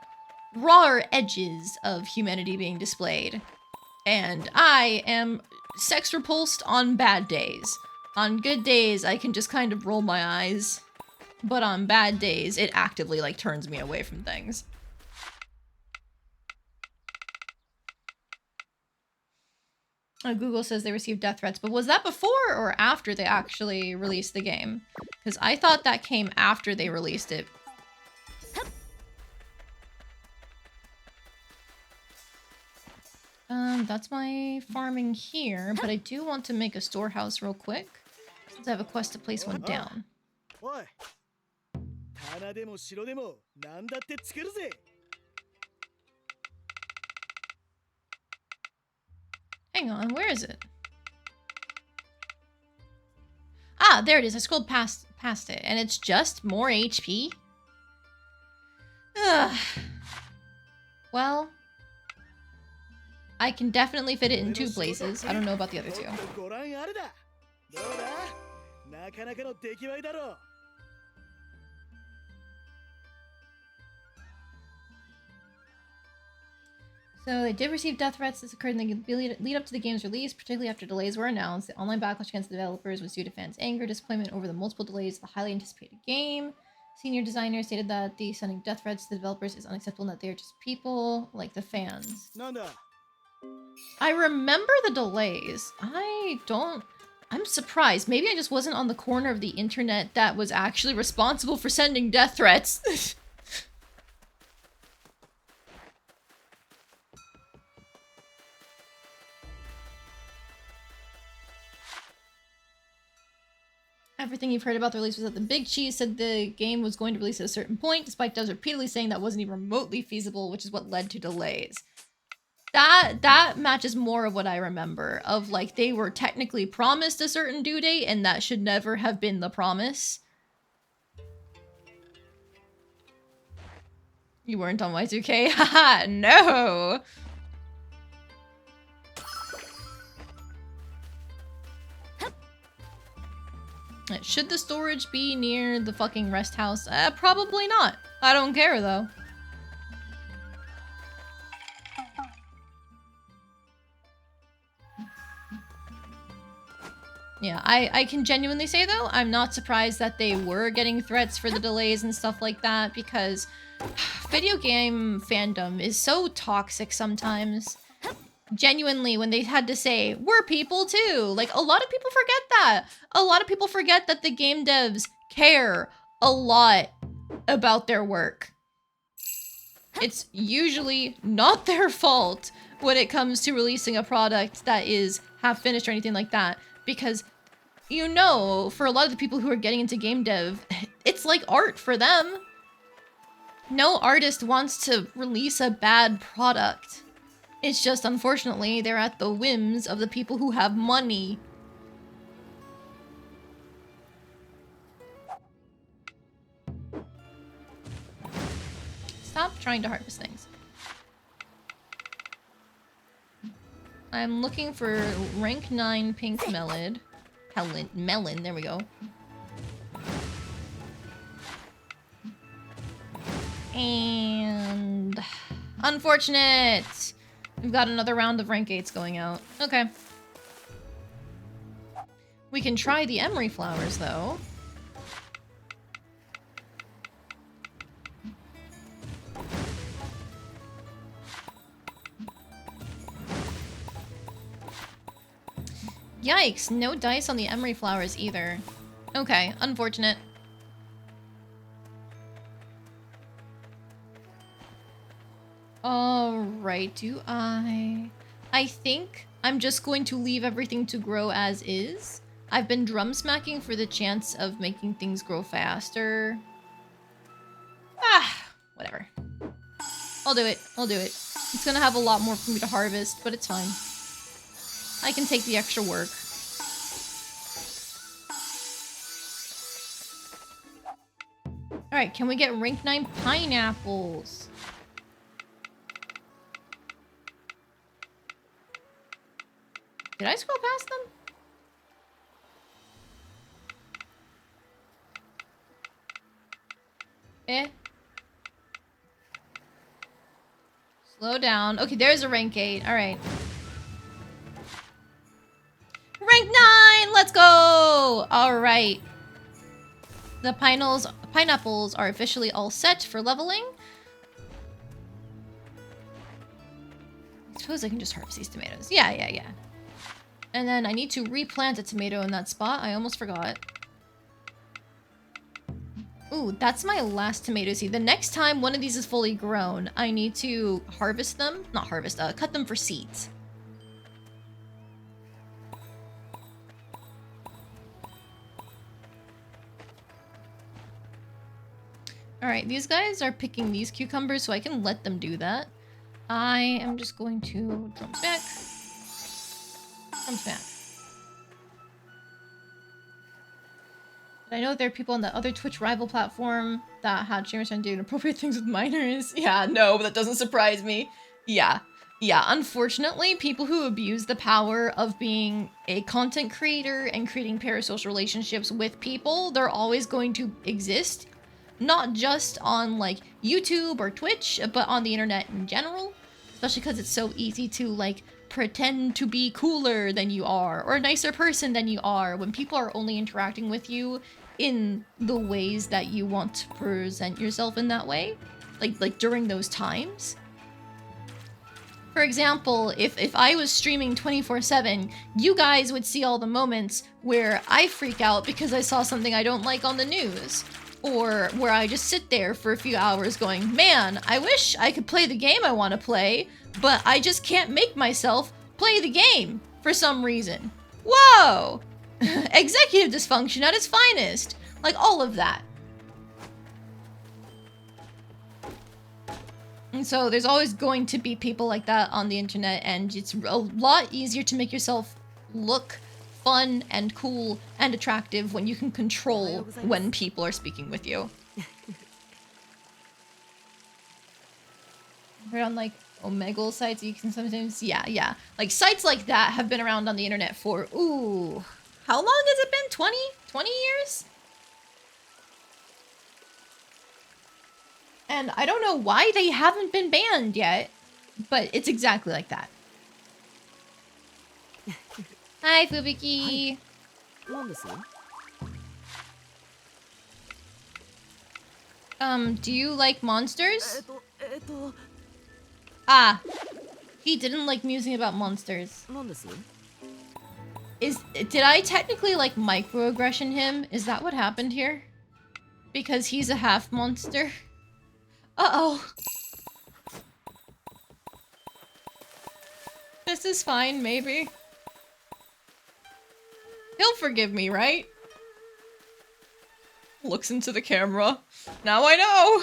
rawer edges of humanity being displayed. And I am sex repulsed on bad days. On good days, I can just kind of roll my eyes. But on bad days, it actively, like, turns me away from things. Google says they received death threats, but was that before or after they actually released the game? Because I thought that came after they released it. That's my farming here, but I do want to make a storehouse real quick, since I have a quest to place one down. Hang on, where is it? Ah, there it is. I scrolled past it, and it's just more HP. Ugh. Well, I can definitely fit it in 2 places. I don't know about the other 2. So they did receive death threats. This occurred in the lead up to the game's release, particularly after delays were announced. The online backlash against the developers was due to fans' anger, disappointment over the multiple delays of the highly anticipated game. Senior designer stated that the sending death threats to the developers is unacceptable and that they are just people like the fans. I remember the delays. I'm surprised. Maybe I just wasn't on the corner of the internet that was actually responsible for sending death threats. Everything you've heard about the release was that the Big Cheese said the game was going to release at a certain point, despite devs repeatedly saying that wasn't even remotely feasible, which is what led to delays. That matches more of what I remember, of like they were technically promised a certain due date, and that should never have been the promise. You weren't on Y2K? Haha, no! Should the storage be near the fucking rest house? Probably not. I don't care though. Yeah, I can genuinely say though, I'm not surprised that they were getting threats for the delays and stuff like that, because video game fandom is so toxic sometimes. Genuinely, when they had to say, we're people too. Like, a lot of people forget that. A lot of people forget that the game devs care a lot about their work. It's usually not their fault when it comes to releasing a product that is half finished or anything like that. Because, you know, for a lot of the people who are getting into game dev, it's like art for them. No artist wants to release a bad product. It's just, unfortunately, they're at the whims of the people who have money. Stop trying to harvest things. I'm looking for rank 9 pink melon. Melon, there we go. And... unfortunate! We've got another round of rank 8s going out. Okay. We can try the emery flowers, though. Yikes, no dice on the emery flowers either. Okay, unfortunate. Alright, do I think I'm just going to leave everything to grow as is. I've been drum smacking for the chance of making things grow faster. Ah, whatever. I'll do it. I'll do it. It's gonna have a lot more for me to harvest, but it's fine. I can take the extra work. Alright, can we get rank 9 pineapples? Did I scroll past them? Slow down. Okay, there's a rank 8. Alright. Rank 9! Let's go! Alright. The pineapples are officially all set for leveling. I suppose I can just harvest these tomatoes. Yeah. And then I need to replant a tomato in that spot. I almost forgot. Ooh, that's my last tomato seed. The next time one of these is fully grown, I need to harvest them. Not harvest, cut them for seeds. Alright, these guys are picking these cucumbers, so I can let them do that. I am just going to drum back. Come smack. I know there are people on the other Twitch rival platform that had streamers trying to do inappropriate things with minors. Yeah, no, but that doesn't surprise me. Yeah. Yeah, unfortunately, people who abuse the power of being a content creator and creating parasocial relationships with people, they're always going to exist. Not just on, like, YouTube or Twitch, but on the internet in general. Especially because it's so easy to, like, pretend to be cooler than you are, or a nicer person than you are, when people are only interacting with you in the ways that you want to present yourself in that way. Like during those times. For example, if I was streaming 24/7, you guys would see all the moments where I freak out because I saw something I don't like on the news. Or where I just sit there for a few hours going, man, I wish I could play the game I want to play, but I just can't make myself play the game for some reason. Whoa! Executive dysfunction at its finest. Like, all of that. And so there's always going to be people like that on the internet, and it's a lot easier to make yourself look fun and cool and attractive when you can control when people are speaking with you. We're on, like, Omegle sites, you can sometimes... Yeah. Like, sites like that have been around on the internet for... Ooh... How long has it been? 20 years? And I don't know why they haven't been banned yet, but it's exactly like that. Hi, Fubiki. Do you like monsters? Ah, he didn't like musing about monsters. Did I technically, like, microaggression him? Is that what happened here? Because he's a half monster? Uh-oh. This is fine, maybe. He'll forgive me, right? Looks into the camera. Now I know!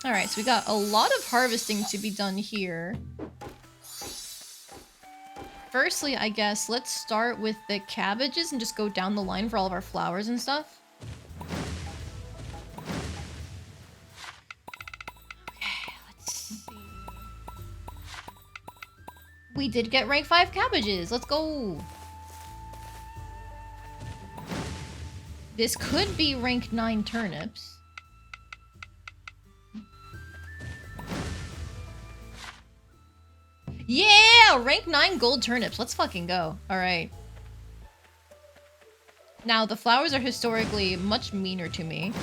Alright, so we got a lot of harvesting to be done here. Firstly, I guess, let's start with the cabbages and just go down the line for all of our flowers and stuff. Okay, let's see. We did get rank 5 cabbages. Let's go. This could be rank 9 turnips. Yeah! Rank 9 gold turnips. Let's fucking go. Alright. Now, the flowers are historically much meaner to me.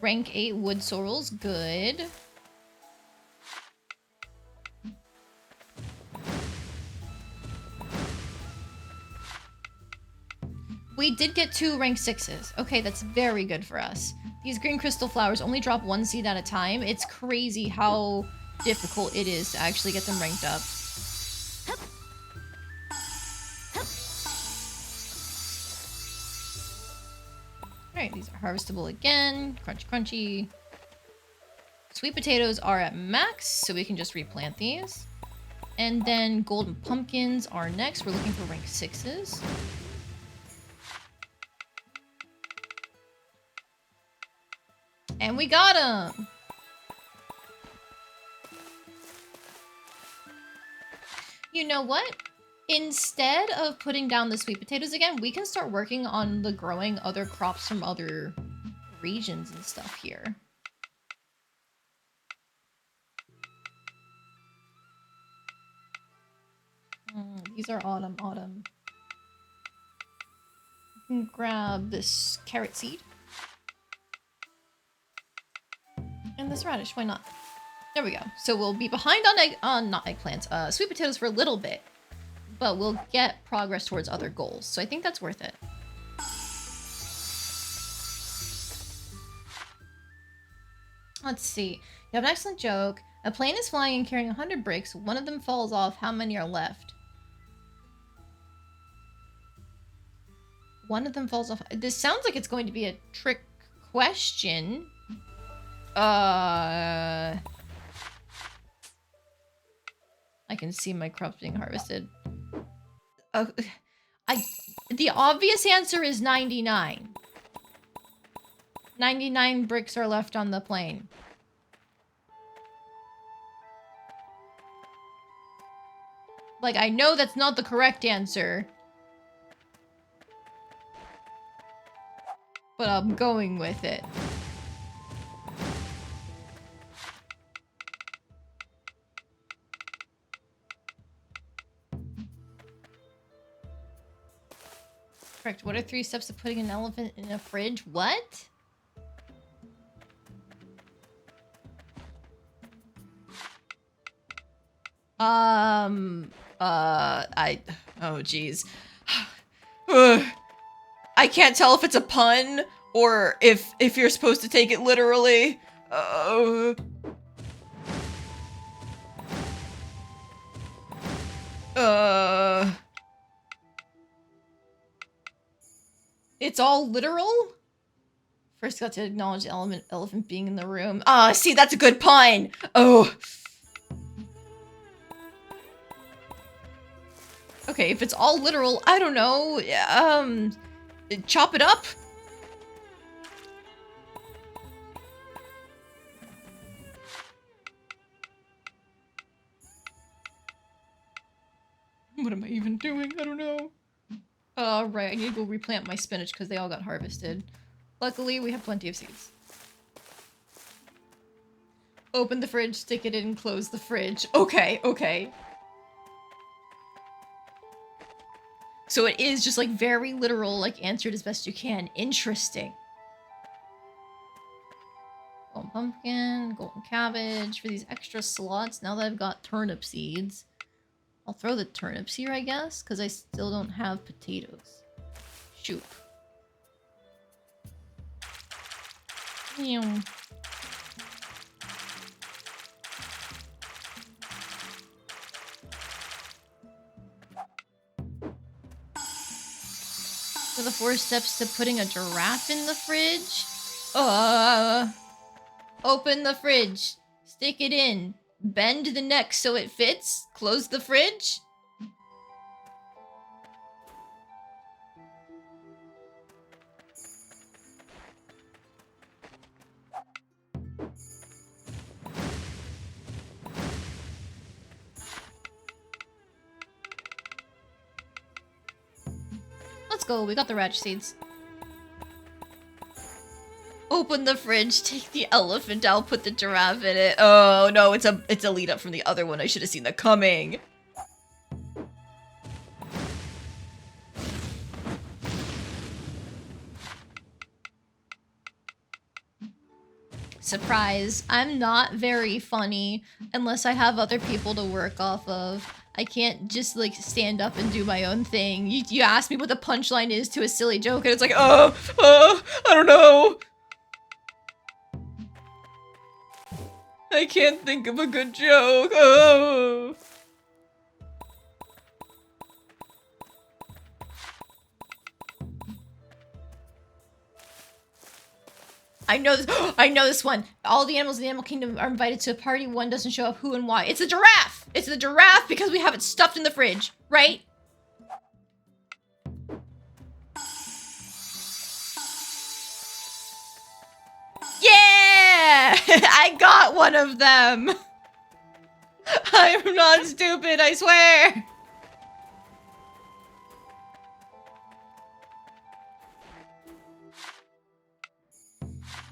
Rank 8 wood sorrels. Good. We did get 2 rank 6s. Okay, that's very good for us. These green crystal flowers only drop 1 seed at a time. It's crazy how difficult it is to actually get them ranked up. Alright, these are harvestable again. Crunchy, crunchy. Sweet potatoes are at max, so we can just replant these. And then golden pumpkins are next. We're looking for rank 6s. And we got him! You know what? Instead of putting down the sweet potatoes again, we can start working on the growing other crops from other regions and stuff here. These are autumn. I can grab this carrot seed. And this radish, why not? There we go. So we'll be behind on not eggplants, sweet potatoes for a little bit, but we'll get progress towards other goals. So I think that's worth it. Let's see. You have an excellent joke. A plane is flying and carrying 100 bricks. One of them falls off. How many are left? one of them falls off. This sounds like it's going to be a trick question. I can see my crops being harvested. The obvious answer is 99. 99 bricks are left on the plane. Like, I know that's not the correct answer. But I'm going with it. Correct. What are 3 steps to putting an elephant in a fridge? What? Oh geez. I can't tell if it's a pun or if you're supposed to take it literally. It's all literal? First got to acknowledge the elephant being in the room. Ah, see, that's a good pun! Oh. Okay, if it's all literal, I don't know, chop it up? What am I even doing? I don't know. Right, I need to go replant my spinach because they all got harvested. Luckily, we have plenty of seeds. Open the fridge, stick it in, close the fridge. Okay, okay. So it is just, like, very literal, like, answered as best you can. Interesting. Golden pumpkin, golden cabbage for these extra slots. Now that I've got turnip seeds, I'll throw the turnips here, I guess, because I still don't have potatoes. Shoot. Ew. So the 4 steps to putting a giraffe in the fridge? Open the fridge. Stick it in. Bend the neck so it fits. Close the fridge. Let's go. We got the radish seeds. Open the fridge, take the elephant out, put the giraffe in it. Oh no, it's a lead up from the other one. I should have seen that coming. Surprise, I'm not very funny unless I have other people to work off of. I can't just, like, stand up and do my own thing. You ask me what the punchline is to a silly joke, and it's like, I don't know. I can't think of a good joke. Oh. I know this. I know this one. All the animals in the animal kingdom are invited to a party. One doesn't show up. Who and why? It's the giraffe. It's the giraffe because we have it stuffed in the fridge, right? Yeah! I got one of them. I'm not stupid, I swear.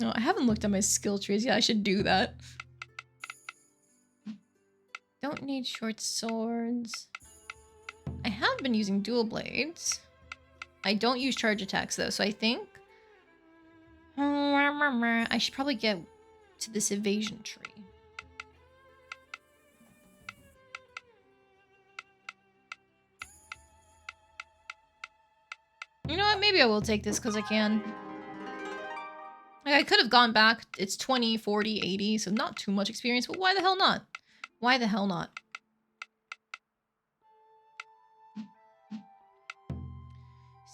No, I haven't looked at my skill trees yet. I should do that. Don't need short swords. I have been using dual blades. I don't use charge attacks though, so I think I should probably get to this evasion tree. You know what? Maybe I will take this because I can. Like, I could have gone back. It's 20, 40, 80, so not too much experience, but why the hell not? Why the hell not?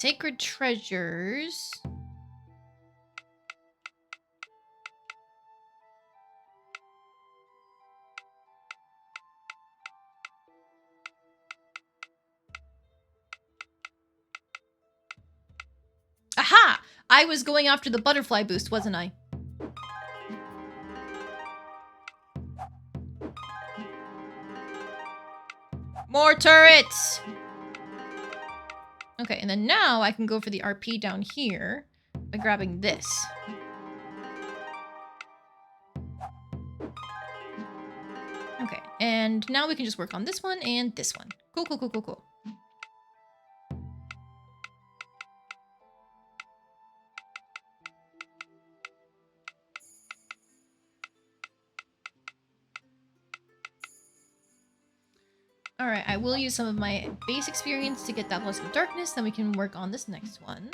sacred treasures. Aha! I was going after the butterfly boost, wasn't I? More turrets! Okay, and then now I can go for the RP down here by grabbing this. Okay, and now we can just work on this one and this one. Cool, cool, cool, cool, cool. Alright, I will use some of my base experience to get that Blessing of Darkness, then we can work on this next one.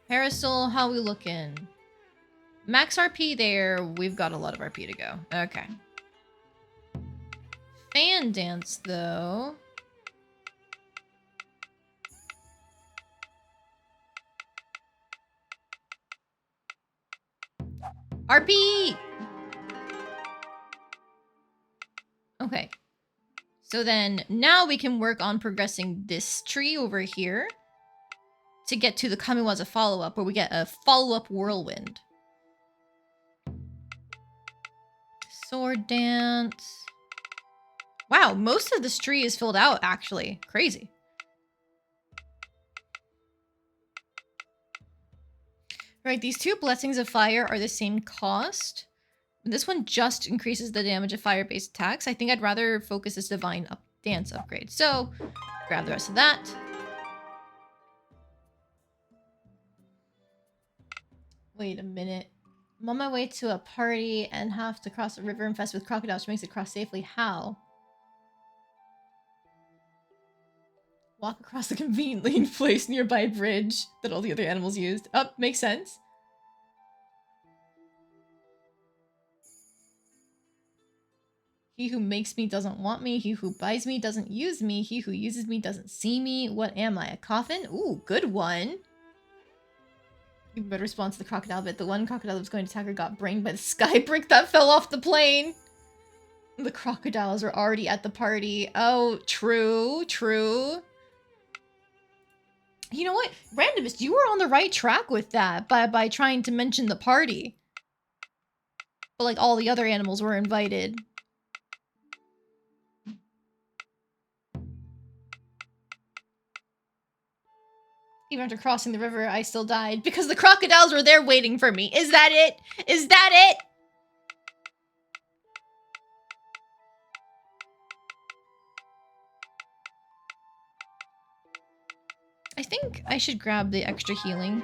Parasol, how we looking? Max RP there, we've got a lot of RP to go. Okay. Fan dance, though. RP! Okay. So then, now we can work on progressing this tree over here to get to the Kamiwaza follow-up, where we get a follow-up whirlwind. Sword dance. Wow, most of this tree is filled out, actually. Crazy. Right, these two Blessings of Fire are the same cost. This one just increases the damage of fire-based attacks. I think I'd rather focus this Divine Dance upgrade. So, grab the rest of that. Wait a minute. I'm on my way to a party and have to cross a river infested with crocodiles, which makes it cross safely. How? Walk across a conveniently placed nearby bridge that all the other animals used. Oh, makes sense. He who makes me doesn't want me. He who buys me doesn't use me. He who uses me doesn't see me. What am I, a coffin? Ooh, good one. You better respond to the crocodile bit. The one crocodile that was going to attack her got brained by the sky brick that fell off the plane. The crocodiles were already at the party. Oh, true, true. You know what? Randomist, you were on the right track with that by trying to mention the party. But like all the other animals were invited. Even after crossing the river, I still died because the crocodiles were there waiting for me. Is that it? Is that it? I think I should grab the extra healing.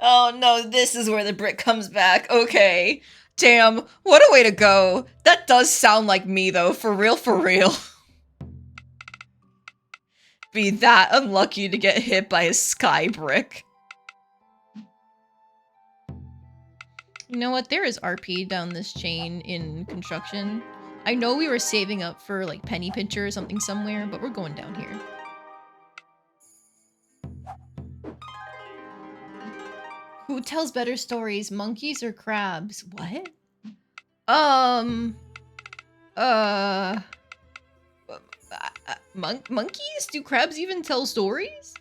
Oh no, this is where the brick comes back. Okay. Damn, what a way to go. That does sound like me though, for real, for real. Be that unlucky to get hit by a sky brick. You know what? There is RP down this chain in construction. I know we were saving up for like penny pincher or something somewhere, but we're going down here. Who tells better stories, monkeys or crabs? What? Monkeys? Do crabs even tell stories?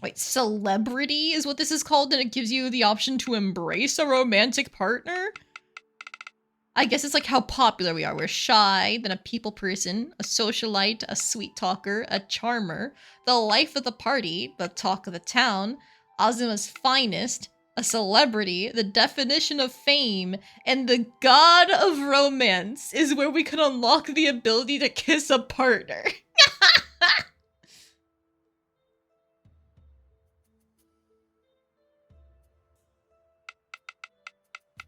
Wait, celebrity is what this is called, and it gives you the option to embrace a romantic partner? I guess it's like how popular we are. We're shy, then a people person, a socialite, a sweet talker, a charmer, the life of the party, the talk of the town, Azuma's finest, a celebrity, the definition of fame, and the god of romance is where we can unlock the ability to kiss a partner.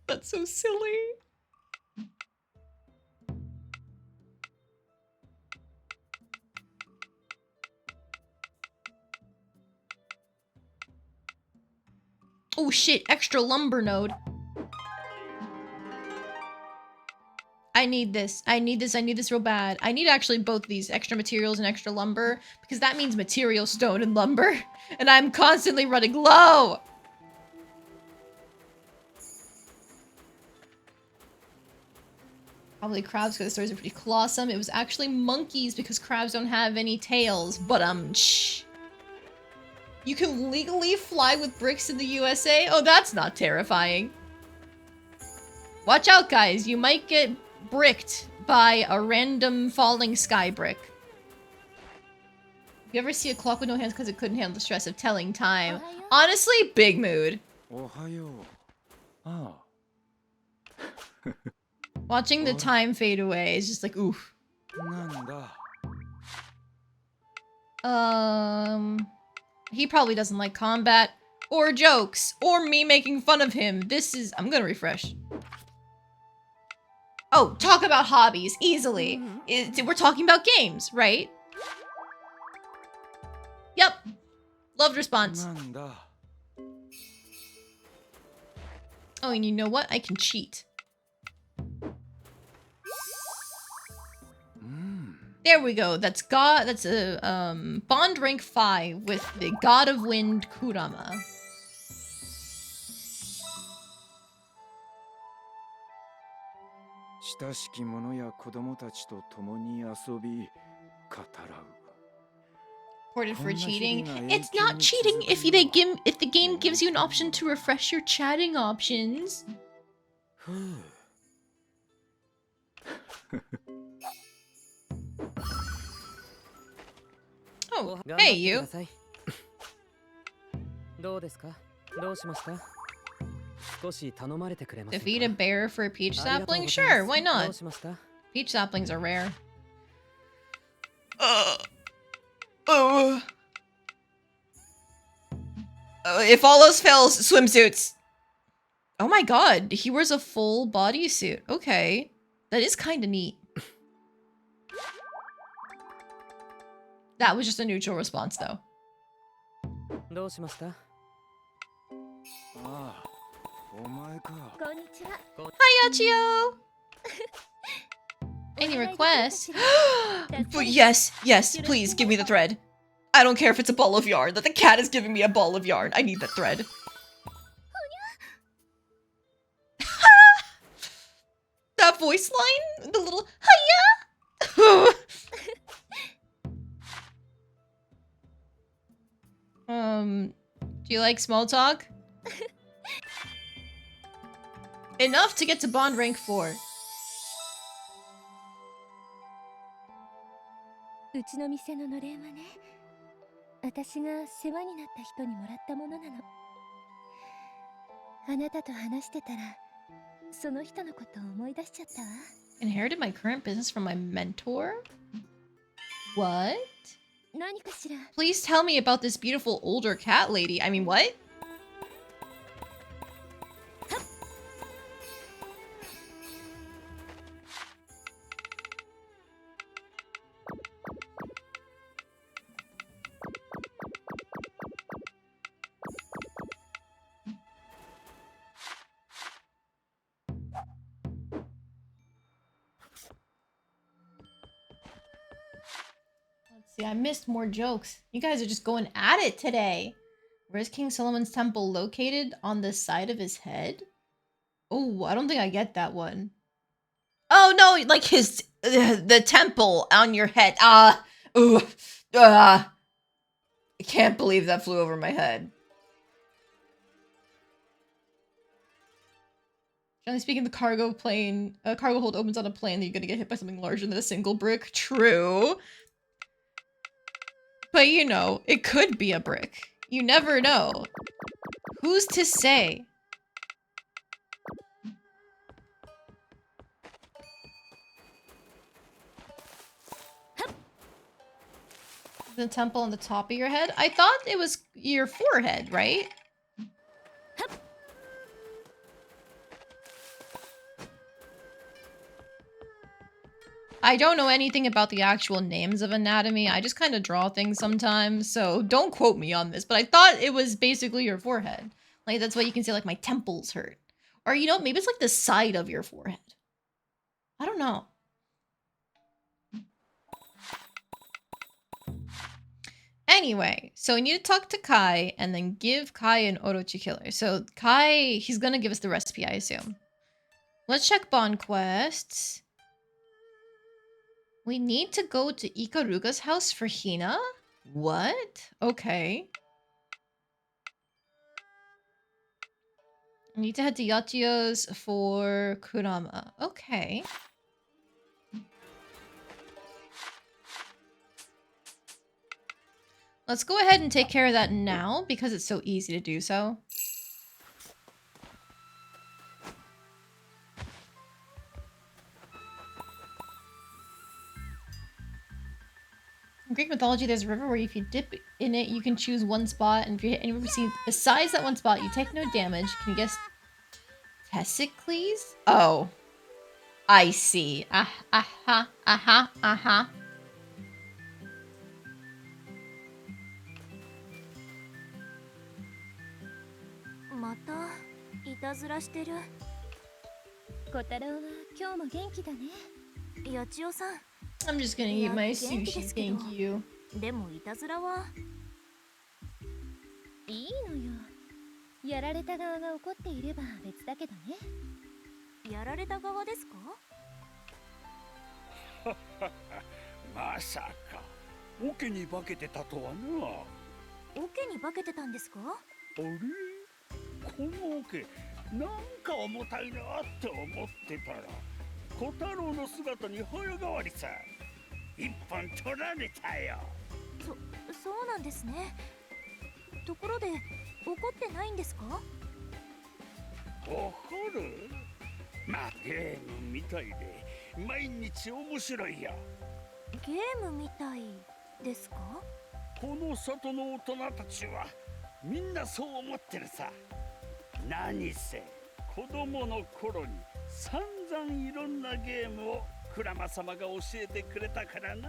That's so silly. Oh shit, extra lumber node. I need this. I need this. I need this real bad. I need actually both these, extra materials and extra lumber, because that means material, stone, and lumber. And I'm constantly running low. Probably crabs because the stories are pretty colossal. It was actually monkeys because crabs don't have any tails. But shh. You can legally fly with bricks in the USA? Oh, that's not terrifying. Watch out, guys. You might get bricked by a random falling sky brick. You ever see a clock with no hands because it couldn't handle the stress of telling time? Honestly, big mood. Ohayo. Ah. Watching the time fade away is just like, oof. He probably doesn't like combat, or jokes, or me making fun of him. This is... I'm gonna refresh. Oh, talk about hobbies, easily. We're talking about games, right? Yep. Loved response. Oh, and you know what? I can cheat. There we go. That's a bond rank 5 with the God of Wind Kurama. Reported for cheating. It's not cheating if the game gives you an option to refresh your chatting options. Oh, hey you. Defeat a bear for a peach sapling? Sure, why not? Peach saplings are rare. If all else fails, swimsuits. Oh my god, he wears a full bodysuit. Okay. That is kind of neat. That was just a neutral response, though. Hi, Achio! Any requests? Yes, yes, please, give me the thread. I don't care if it's a ball of yarn. That the cat is giving me a ball of yarn. I need that thread. That voice line? The little hiya! Do you like small talk? Enough to get to bond rank 4. うちの店ののれんはね、私が世話になった人にもらったものなの。あなたと話してたら、その人のことを思い出しちゃったわ。Inherited my current business from my mentor? What? 何かしら? Please tell me about this beautiful older cat lady. I mean, what? See, I missed more jokes. You guys are just going at it today. Where's King Solomon's temple located? On the side of his head? Oh, I don't think I get that one. Oh, no, like his... the temple on your head. I can't believe that flew over my head. Generally speaking, the cargo hold opens on a plane that you're gonna get hit by something larger than a single brick. True. But you know, it could be a brick. You never know. Who's to say? The temple on the top of your head? I thought it was your forehead, right? I don't know anything about the actual names of anatomy. I just kind of draw things sometimes, so don't quote me on this, but I thought it was basically your forehead. Like, that's why you can say, like, my temples hurt. Or, you know, maybe it's, like, the side of your forehead. I don't know. Anyway, so we need to talk to Kai and then give Kai an Orochi killer. So Kai, he's gonna give us the recipe, I assume. Let's check bond quests. We need to go to Ikaruga's house for Hina? What? Okay. I need to head to Yachiyo's for Kurama. Okay. Let's go ahead and take care of that now because it's so easy to do so. In Greek mythology, there's a river where if you dip in it, you can choose one spot, and if you hit any river scene besides that one spot, you take no damage. Can you guess Tesicles? Oh. I see. Aha. またいたずらしてる。小太郎は今日も元気だね。八千代さん。 I'm just gonna eat my sushi, thank you. でもいたずらはいいのよ。やられた側が怒っていれば別だけどね。やられた側ですか？まさか桶に化けてたとはな。桶に化けてたんですか？あれ、この桶なんか重たいなって思ってたら小太郎の姿に早変わりさ。一本取られたよ。そうなんですね。ところで怒ってないんですか？怒る？まあゲームみたいで毎日面白いよ。ゲームみたいですか？この里の大人たちはみんなそう思ってるさ。何せ子供の頃に散々いろんなゲームをクラマ様が教えてくれたからな。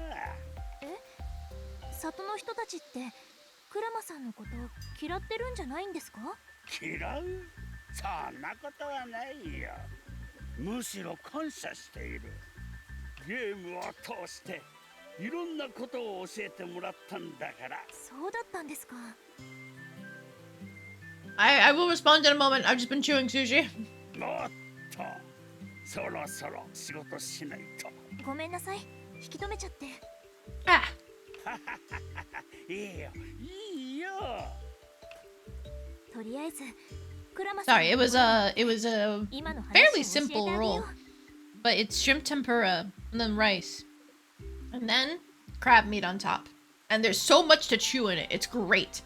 里の人たちってクラマさんのこと嫌ってるんじゃないんですか？嫌う？そんなことはないよ。むしろ感謝している。ゲームを通していろんなことを教えてもらったんだから。そうだったんですか。I will respond in a moment. I've just been chewing sushi. もっとそろそろ仕事しないと。ごめんなさい。引き止めちゃって。Ah. いいよ、いいよ。とりあえずクラマさん。 Sorry, it was a fairly simple roll, but it's shrimp tempura and then rice, and then crab meat on top, and there's so much to chew in it. It's great.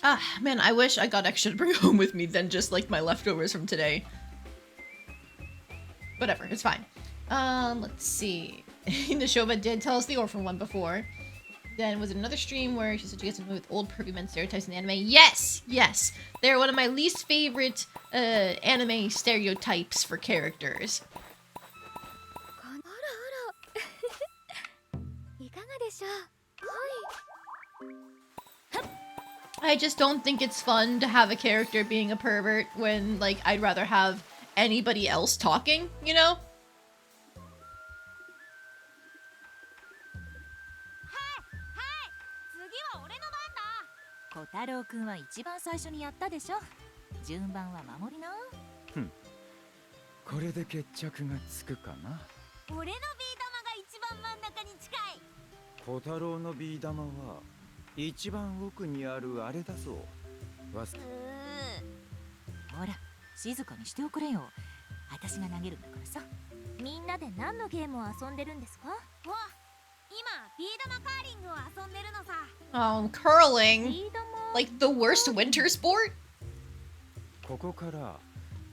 Ah, man, I wish I got extra to bring home with me than just like my leftovers from today. Whatever, it's fine. Let's see. The Shova did tell us the orphan one before. Then was it another stream where she said she gets to with old pervy men stereotypes in anime? Yes! Yes! They're one of my least favorite anime stereotypes for characters. I just don't think it's fun to have a character being a pervert when, like, I'd rather have anybody else talking, you know? Oh, curling? Like the worst winter sport? ここから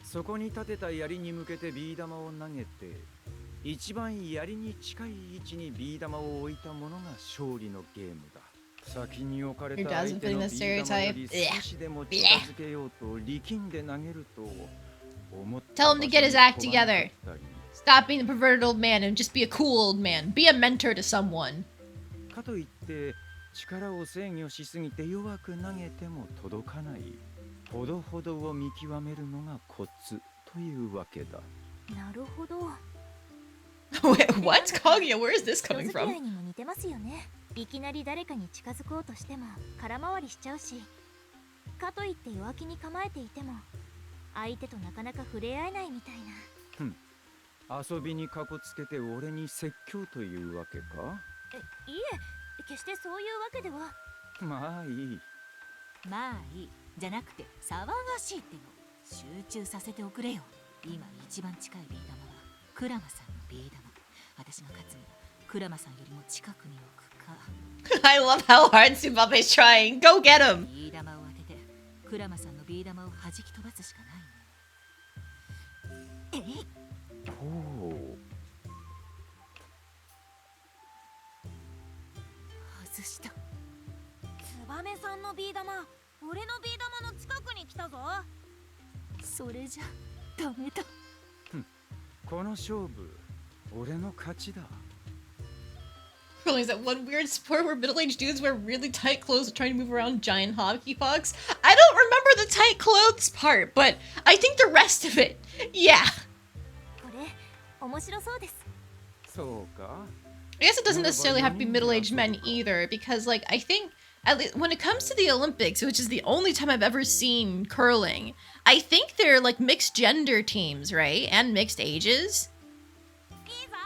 そこに立てた槍に向けてビー玉を投げて一番槍に近い位置にビー玉を置いたものが勝利のゲームだ。先に置かれた相手のビー玉より少しでも近づけようと力んで投げると思った。 Tell him to get his act together. Stop being the perverted old man and just be a cool old man. Be a mentor to someone. かといって力を制御しすぎて弱く投げても届かない。ほどほどを見極めるのがコツというわけだ。なるほど。Wait, what? Kaguya, where is this 人 coming 付き合 from? いにも似てますよね。いきなり誰かに近づこうとしても空回りしちゃうし、かといって弱気に構えていても相手となかなか触れ合えないみたいな。遊びにかこつけて俺に説教というわけか？いえ、決してそういうわけでは。まあいい。まあいいじゃなくて騒がしいっての。集中させておくれよ。今一番近いビー玉はクラマさんのビー玉。私が勝つにはクラマさんよりも近くに置くか。I love how hard Tsubame's trying. Go get him! ビー玉を当ててクラマさんのビー玉を弾き飛ばすしかないね。ほう。外した。ツバメさんのビー玉、俺のビー玉の近くに来たぞ。それじゃダメだ。この勝負、俺の勝ちだ。Really, is that one weird sport where middle-aged dudes wear really tight clothes and try to move around giant hockey pucks? I don't remember the tight clothes part, but I think the rest of it, yeah. これ面白そうです。そうか。I guess it doesn't necessarily have to be middle-aged men either, because like I think at least when it comes to the Olympics, which is the only time I've ever seen curling, I think they're like mixed gender teams, right? And mixed ages. いいぞ、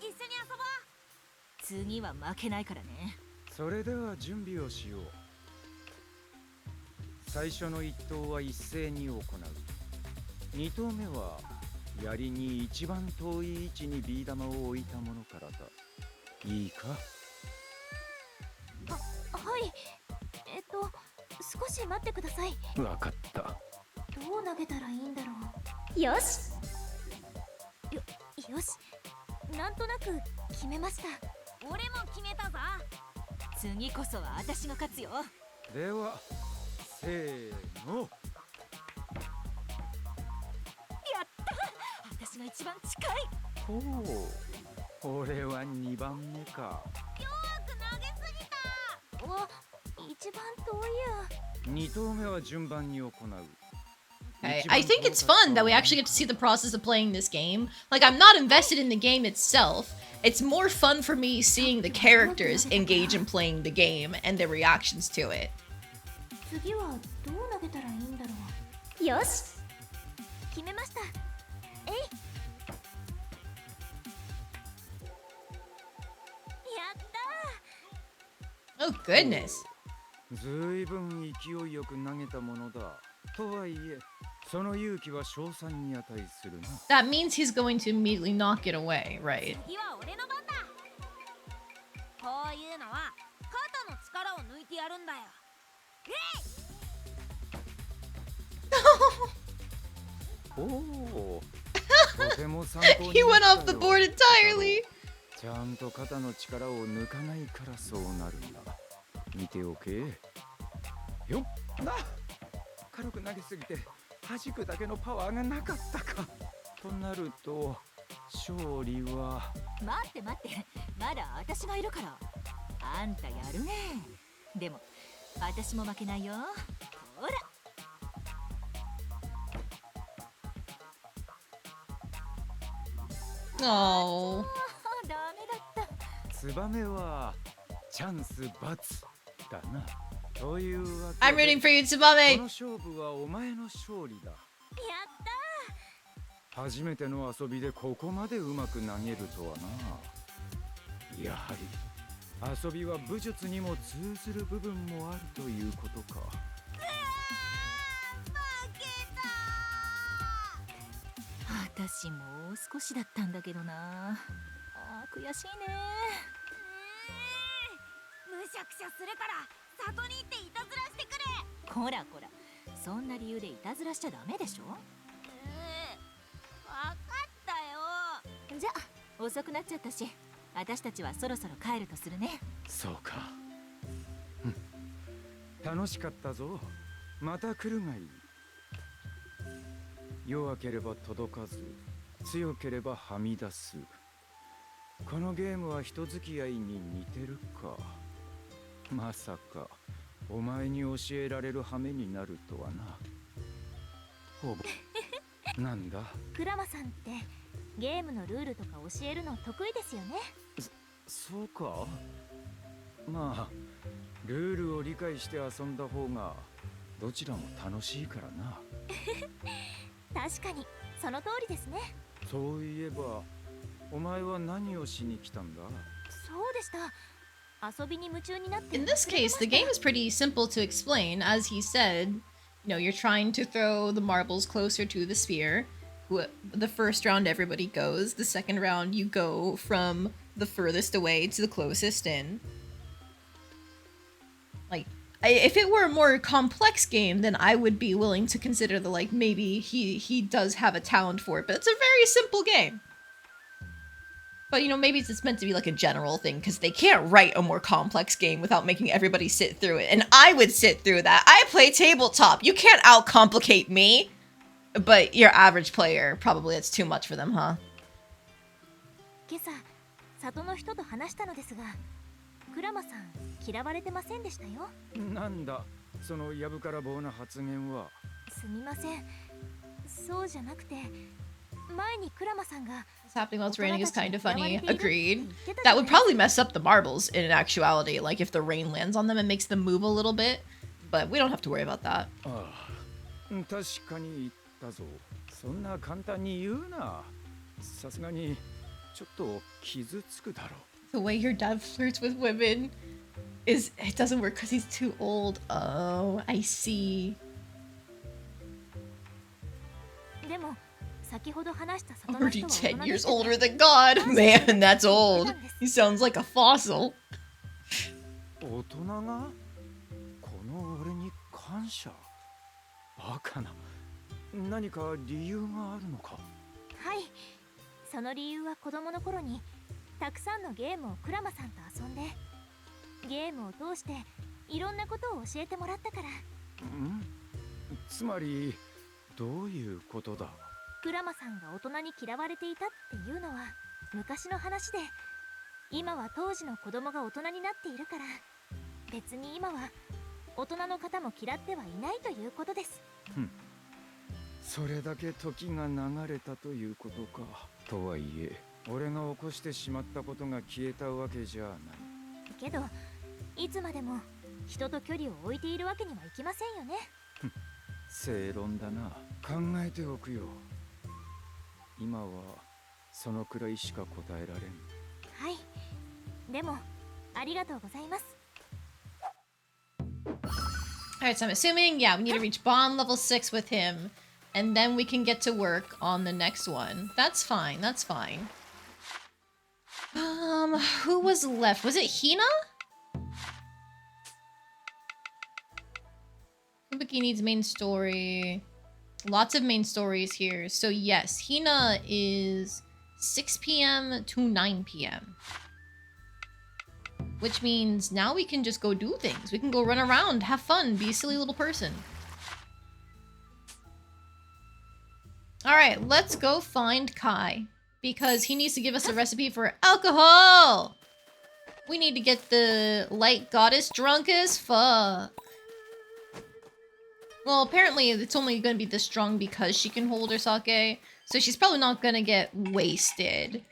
一緒に遊ぼう。次は負けないからね。それでは準備をしよう。最初の1投は一斉に行う。2投目は槍に一番遠い位置にビー玉を置いたものからだ。いいか？はい。少し待ってください。わかった。どう投げたらいいんだろう。よし。よし。なんとなく決めました。俺も決めたぞ。次こそは私が勝つよ。では、せーの。やった！私が一番近い。ほう、俺は2番目か。弱く投げすぎた。わ、一番遠いや。2投目は順番に行う。Okay. I think it's fun that we actually get to see the process of playing this game. Like, I'm not invested in the game itself. It's more fun for me seeing the characters engage in playing the game and their reactions to it. 次はどう投げたらいいんだろう。よし。決めました。えい。やったー。 Oh, goodness. ずいぶん勢いよく投げたものだ。とはいえ、その勇気は称賛に値するな。That means he's going to immediately knock it away, right? 次は俺の番だ。こういうのは肩の力を抜いてやるんだよ。おお、とても参考に He went なっ off た the よ。 board entirely. ちゃんと肩の力を抜かないからそうなるんだ。見ておけ。よっな。軽く投げすぎて弾くだけのパワーがなかったか。となると勝利は。待って待って、まだ私がいるから。あんたやるね。でも私も負けないよ。ほら。Oh. ダメだった。ツバメはチャンス×だな。というわけで I'm rooting for you, こ Tsubame. の勝負はお前の勝利だ。やった初めての遊びでここまでうまく投げるとはな。やはり遊びは武術にも通ずる部分もあるということか。ー。負けたー。私もう少しだったんだけどな。悔しいね。むしゃくしゃするから里に行っていたずらしてくれ。こらこら、そんな理由でいたずらしちゃダメでしょ。わかったよ。じゃあ遅くなっちゃったし、私たちはそろそろ帰るとするね。そうか。楽しかったぞ。また来るがいい。弱ければ届かず、強ければはみ出す。このゲームは人付き合いに似てるか。まさかお前に教えられる羽目になるとはな。ほぼなんだ。クラマさんってゲームのルールとか教えるの得意ですよね。そうか。まあルールを理解して遊んだ方がどちらも楽しいからな。確かにその通りですね。そういえばお前は何をしに来たんだ？そうでした。遊びに夢中になって。 In this case, the game is pretty simple to explain. As he said, you're trying to throw the marbles closer to the sphere. The first round, everybody goes. The second round, you go from the furthest away to the closest in. Like, if it were a more complex game, then I would be willing to consider maybe he does have a talent for it. But it's a very simple game. But, maybe it's meant to be like a general thing, because they can't write a more complex game without making everybody sit through it. And I would sit through that. I play tabletop. You can't outcomplicate me. But your average player, probably it's too much for them, huh? 今朝里の人と話したのですが、クラマさん嫌われてませんでしたよ。なんだそのやぶから棒な発言は。すみません。そうじゃなくて、前にクラマさんが What's happening while it's raining is kind of funny. Agreed. That would probably mess up the marbles in actuality, like if the rain lands on them and makes them move a little bit. But we don't have to worry about that. ああ、確かに言ったぞ。そんな簡単に言うな。さすがにちょっと傷つくだろう。 The way your dad flirts with women is it doesn't work because he's too old. Oh, I see. でも先ほど話した里の Already 人は 10 years 大人でしたが older than God. Man, that's old. He sounds like a fossil. 大人がこの俺に感謝。バカな。何か理由があるのか？はい、その理由は子供の頃にたくさんのゲームをクラマさんと遊んで、ゲームを通していろんなことを教えてもらったから。つまりどういうことだ？クラマさんが大人に嫌われていたっていうのは昔の話で、今は当時の子供が大人になっているから、別に今は大人の方も嫌ってはいないということです。それだけ時が流れたということか。とはいえ俺が起こしてしまったことが消えたわけじゃない。けどいつまでも人と距離を置いているわけにはいきませんよね。正論だな。考えておくよ。今はそのくらいしか答えられん。はい、でもありがとうございます。 Alright, so I'm assuming, yeah, we need to reach bond level 6 with him. And then we can get to work on the next one. That's fine, that's fine. Who was left? Was it Hina? Fubuki needs main story. Lots of main stories here. So yes, Hina is 6 p.m. to 9 p.m. Which means now we can just go do things. We can go run around, have fun, be a silly little person. Alright, let's go find Kai. Because he needs to give us a recipe for alcohol! We need to get the light goddess drunk as fuck. Well, apparently it's only gonna be this strong because she can hold her sake. So she's probably not gonna get wasted.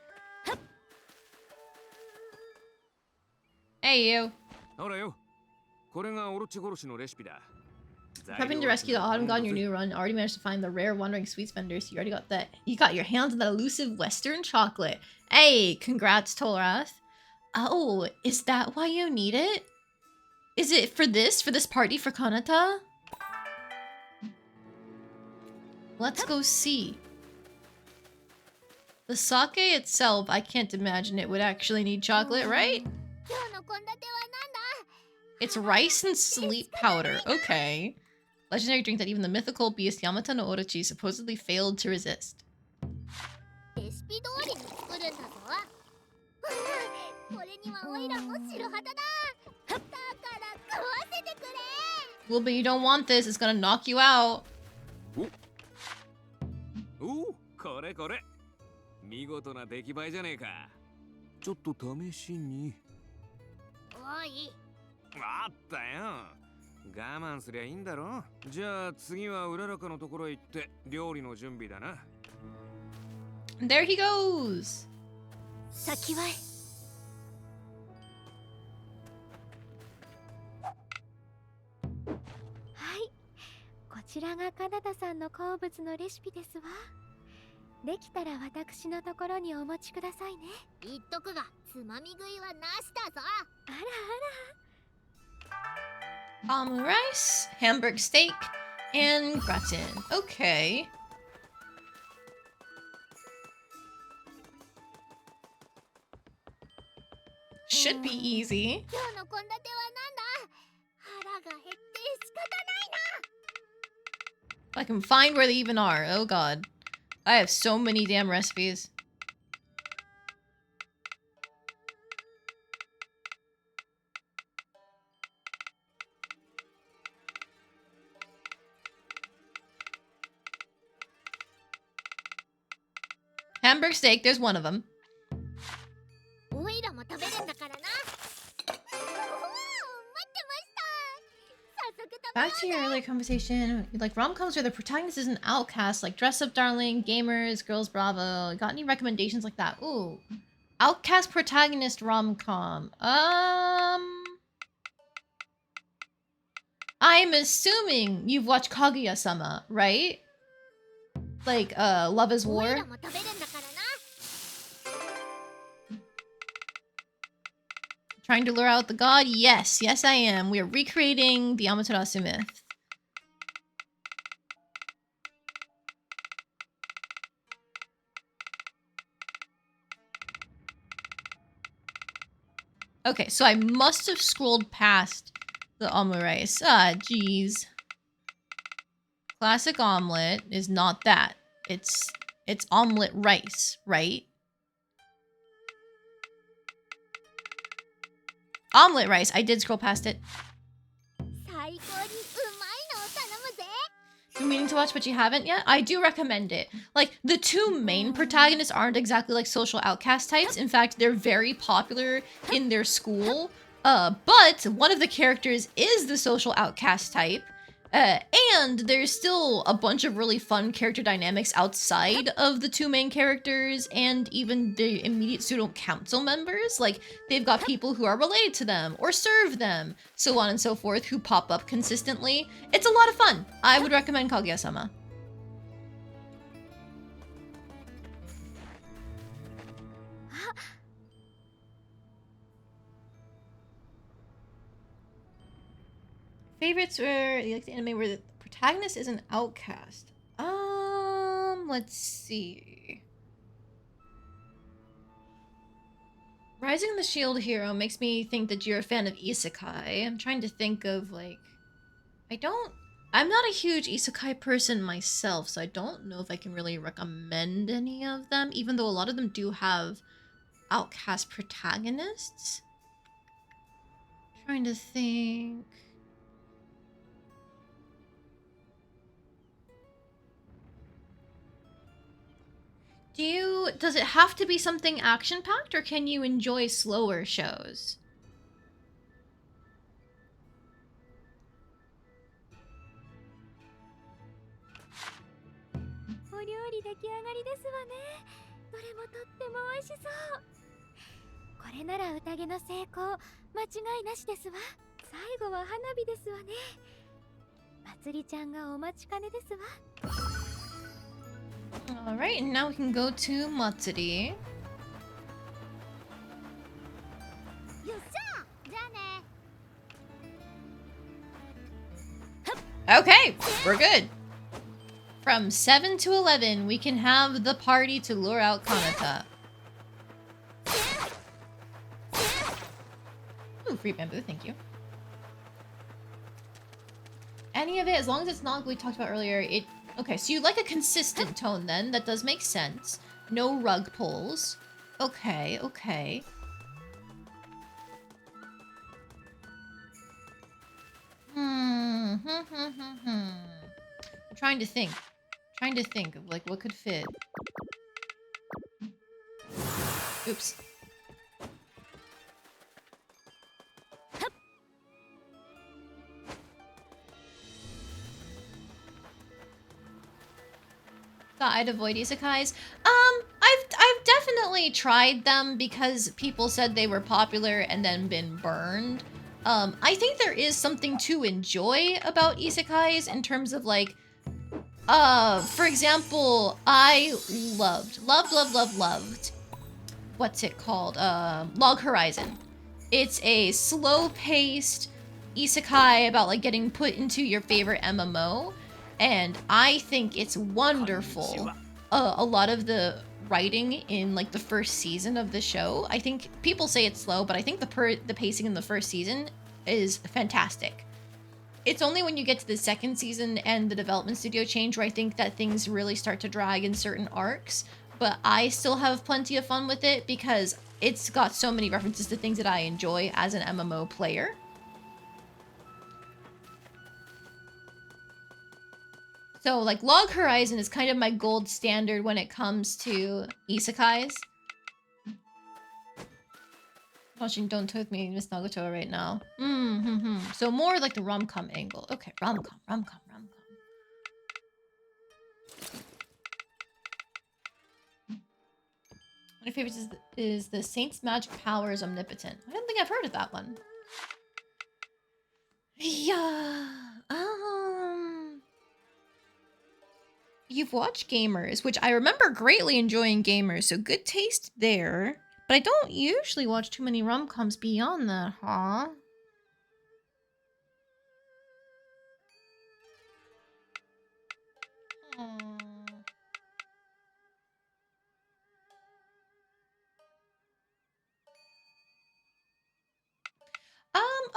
Hey, you. ほらよ。これがオロチ殺しのレシピだ。 Prepping to rescue the autumn god in your new run. Already managed to find the rare wandering sweets vendors. You already got that. You got your hands on that elusive Western chocolate. Hey, congrats, Tolrath. Oh, is that why you need it? Is it for this? For this party for Kanata? Let's go see. The sake itself, I can't imagine it would actually need chocolate, right? It's rice and sleep powder. Okay. Legendary drink that even the mythical beast Yamata no Orochi supposedly failed to resist. Well, but you don't want this. It's gonna knock you out. お、これこれ。見事な出来栄えじゃねえか。ちょっと試しに。おい、あったよ。我慢すりゃいいんだろ。じゃあ次はうららかのところへ行って料理の準備だな。There he goes. 先ははい、こちらがカナダさんの好物のレシピですわ。できたら私のところにお持ちくださいね。言っとくが、つまみ食いはなしだぞ。あら Almond rice, hamburg steak, and gratin. Okay. Should be easy. 今日の献立はなんだ？腹が減って仕方ないな。 I can find where they even are. Oh god. I have so many damn recipes. Hamburg steak, there's one of them. おいらも食べるんだからな。おお、待ってました。早速食べよう Back to your earlier conversation, like rom-coms where the protagonist is an outcast, like Dress Up Darling, Gamers, Girls Bravo. Got any recommendations like that? Ooh. Outcast protagonist rom-com. I'm assuming you've watched Kaguya-sama, right? Like, Love is おい War? らも食べるんだからな。 Trying to lure out the god? Yes, yes I am. We are recreating the Amaterasu myth. Okay, so I must have scrolled past the omelet rice. Ah, jeez. Classic omelet is not that. It's omelet rice, right? Omelet rice. I did scroll past it. 最高にうまいのを頼むぜ。 Been meaning to watch, but you haven't yet? I do recommend it. Like, the two main protagonists aren't exactly like social outcast types. In fact, they're very popular in their school. But one of the characters is the social outcast type. And there's still a bunch of really fun character dynamics outside of the two main characters and even the immediate student council members. Like, they've got people who are related to them or serve them, so on and so forth, who pop up consistently. It's a lot of fun. I would recommend Kaguya-sama. Favorites were you like the anime where the protagonist is an outcast. Let's see. Rising of the Shield Hero makes me think that you're a fan of isekai. I'm trying to think of like I'm not a huge isekai person myself, so I don't know if I can really recommend any of them, even though a lot of them do have outcast protagonists. Trying to think. Does it have to be something action-packed, or can you enjoy slower shows? お料理出来上がりですわね。どれもとっても美味しそう。これなら宴の成功間違いなしですわ。最後は花火ですわね。まつりちゃんがお待ちかねですわ。 Alright, and now we can go to Matsuri. よっしゃ、じゃあね。 Okay, we're good. From 7 to 11, we can have the party to lure out Kanata. Ooh, free bamboo, thank you. Any of it, as long as it's not like we talked about earlier, it... Okay, so you like a consistent tone then. That does make sense. No rug pulls. Okay, okay. I'm trying to think. Trying to think of like what could fit. Oops. Thought I'd avoid isekais. I've definitely tried them because people said they were popular and then been burned. I think there is something to enjoy about isekais in terms of like, for example, I loved, what's it called? Log Horizon. It's a slow-paced isekai about like getting put into your favorite MMO, and I think it's wonderful. A lot of the writing in like the first season of the show, I think people say it's slow, but I think the pacing in the first season is fantastic. It's only when you get to the second season and the development studio change where I think that things really start to drag in certain arcs, but I still have plenty of fun with it because it's got so many references to things that I enjoy as an MMO player. So, like, Log Horizon is kind of my gold standard when it comes to isekais. Watching Don't Toy With Me, Miss Nagato right now. So more like the rom-com angle. Okay, rom-com. One of my favorites is the Saint's Magic Power is Omnipotent. I don't think I've heard of that one. Yeah. You've watched Gamers, which I remember greatly enjoying Gamers, so good taste there. But I don't usually watch too many rom-coms beyond that, huh?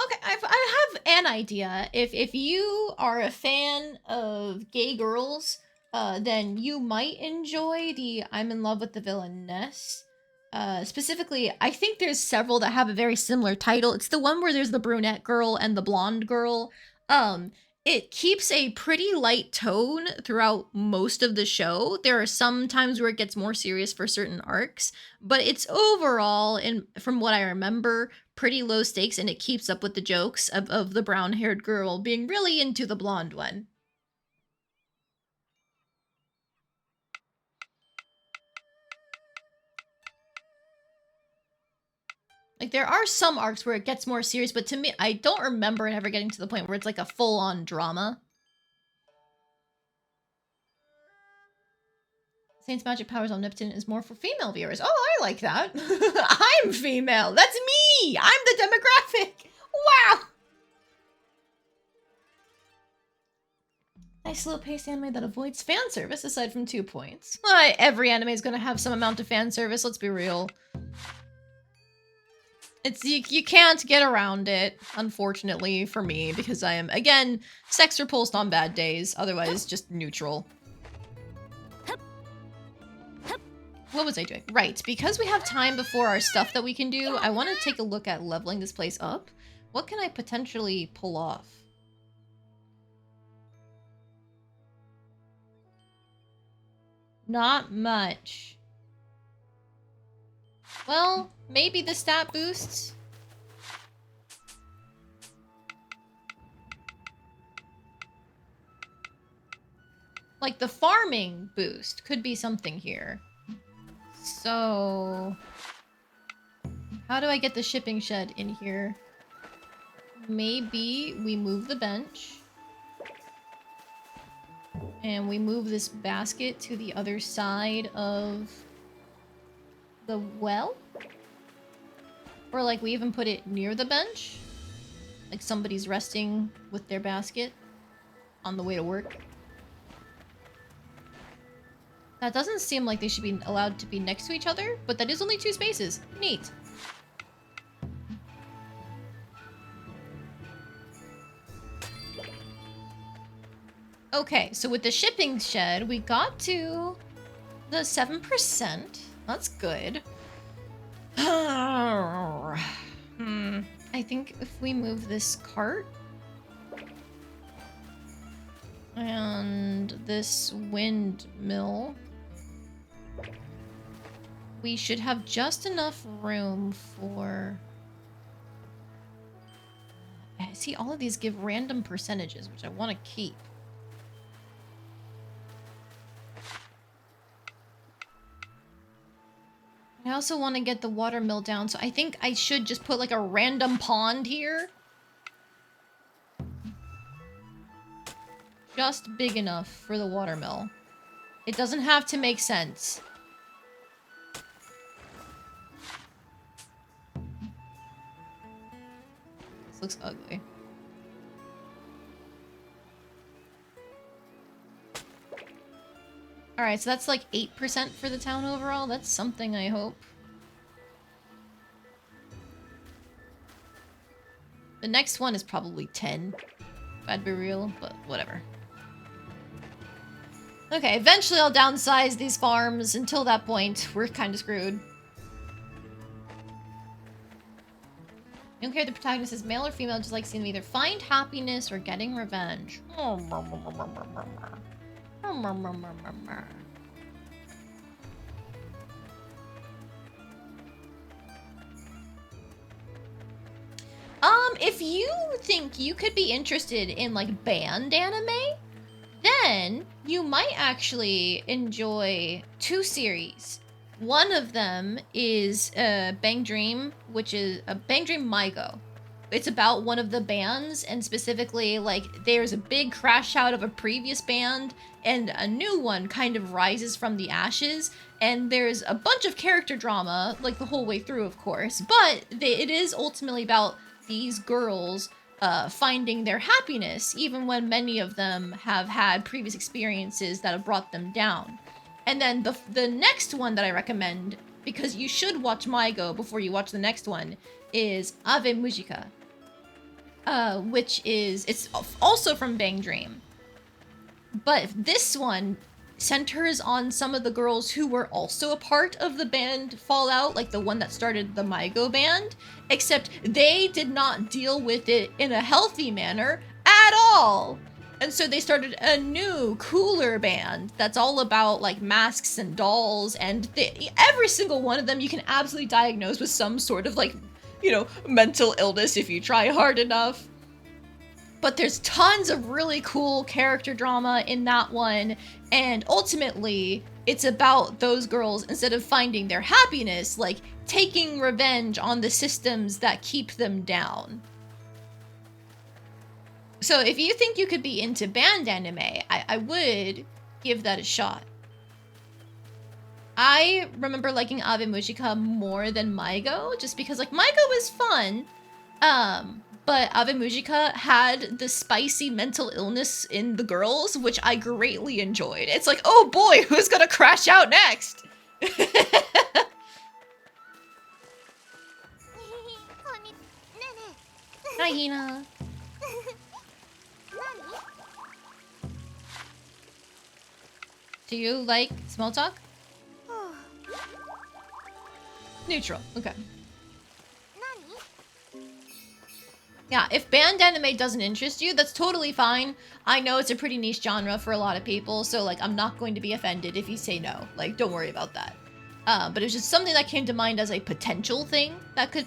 Okay, I have an idea. If you are a fan of gay girls, then you might enjoy the I'm in love with the villainess. Specifically, I think there's several that have a very similar title. It's the one where there's the brunette girl and the blonde girl. It keeps a pretty light tone throughout most of the show. There are some times where it gets more serious for certain arcs, but it's overall, and from what I remember, pretty low stakes, and it keeps up with the jokes of the brown-haired girl being really into the blonde one. Like, there are some arcs where it gets more serious, but to me, I don't remember it ever getting to the point where it's like a full-on drama. Saint's Magic Powers Omnipotent is more for female viewers. Oh, I like that. I'm female. That's me. I'm the demographic. Wow. Nice slow-paced anime that avoids fan service, aside from 2 points. Well, every anime is going to have some amount of fan service, let's be real. It's you can't get around it, unfortunately, for me, because I am, again, sex repulsed on bad days, otherwise just neutral. What was I doing? Right, because we have time before our stuff that we can do, I want to take a look at leveling this place up. What can I potentially pull off? Not much. Well, maybe the stat boosts. Like the farming boost could be something here. So, how do I get the shipping shed in here? Maybe we move the bench. And we move this basket to the other side of the well? Or like we even put it near the bench? Like somebody's resting with their basket on the way to work. That doesn't seem like they should be allowed to be next to each other, but that is only 2 spaces. Neat. Okay, so with the shipping shed, we got to the 7%. That's good. I think if we move this cart and this windmill, we should have just enough room for... I see all of these give random percentages, which I want to keep. also want to get the water mill down, so I think I should just put like a random pond here. Just big enough for the water mill. It doesn't have to make sense. This looks ugly. Alright, so that's like 8% for the town overall. That's something, I hope. The next one is probably 10. If I'd be real, but whatever. Okay, eventually I'll downsize these farms. Until that point, we're kind of screwed. I don't care if the protagonist is male or female, just like seeing them either find happiness or getting revenge. If you think you could be interested in like band anime, then you might actually enjoy 2 series. One of them is Bang Dream, which is Bang Dream Maigo. It's about one of the bands, and specifically, like, there's a big crash out of a previous band, and a new one kind of rises from the ashes, and there's a bunch of character drama, like, the whole way through, of course, but it is ultimately about these girls finding their happiness, even when many of them have had previous experiences that have brought them down. And then the next one that I recommend, because you should watch Maigo before you watch the next one, is Ave Musica. Which is, it's also from Bang Dream. But this one centers on some of the girls who were also a part of the band Fallout, like the one that started the Maigo band, except they did not deal with it in a healthy manner at all. And so they started a new, cooler band that's all about, like, masks and dolls, and every single one of them you can absolutely diagnose with some sort of, like, you know, mental illness if you try hard enough. But there's tons of really cool character drama in that one, and ultimately, it's about those girls, instead of finding their happiness, like, taking revenge on the systems that keep them down. So if you think you could be into band anime, I would give that a shot. I remember liking Ave Musica more than Maigo, just because, like, Maigo was fun, but Ave Musica had the spicy mental illness in the girls, which I greatly enjoyed. It's like, oh boy, who's gonna crash out next? Hi, Hina. Do you like small talk? Neutral. Okay. Yeah, if band anime doesn't interest you, that's totally fine. I know it's a pretty niche genre for a lot of people, so, like, I'm not going to be offended if you say no. Like, don't worry about that. But it was just something that came to mind as a potential thing that could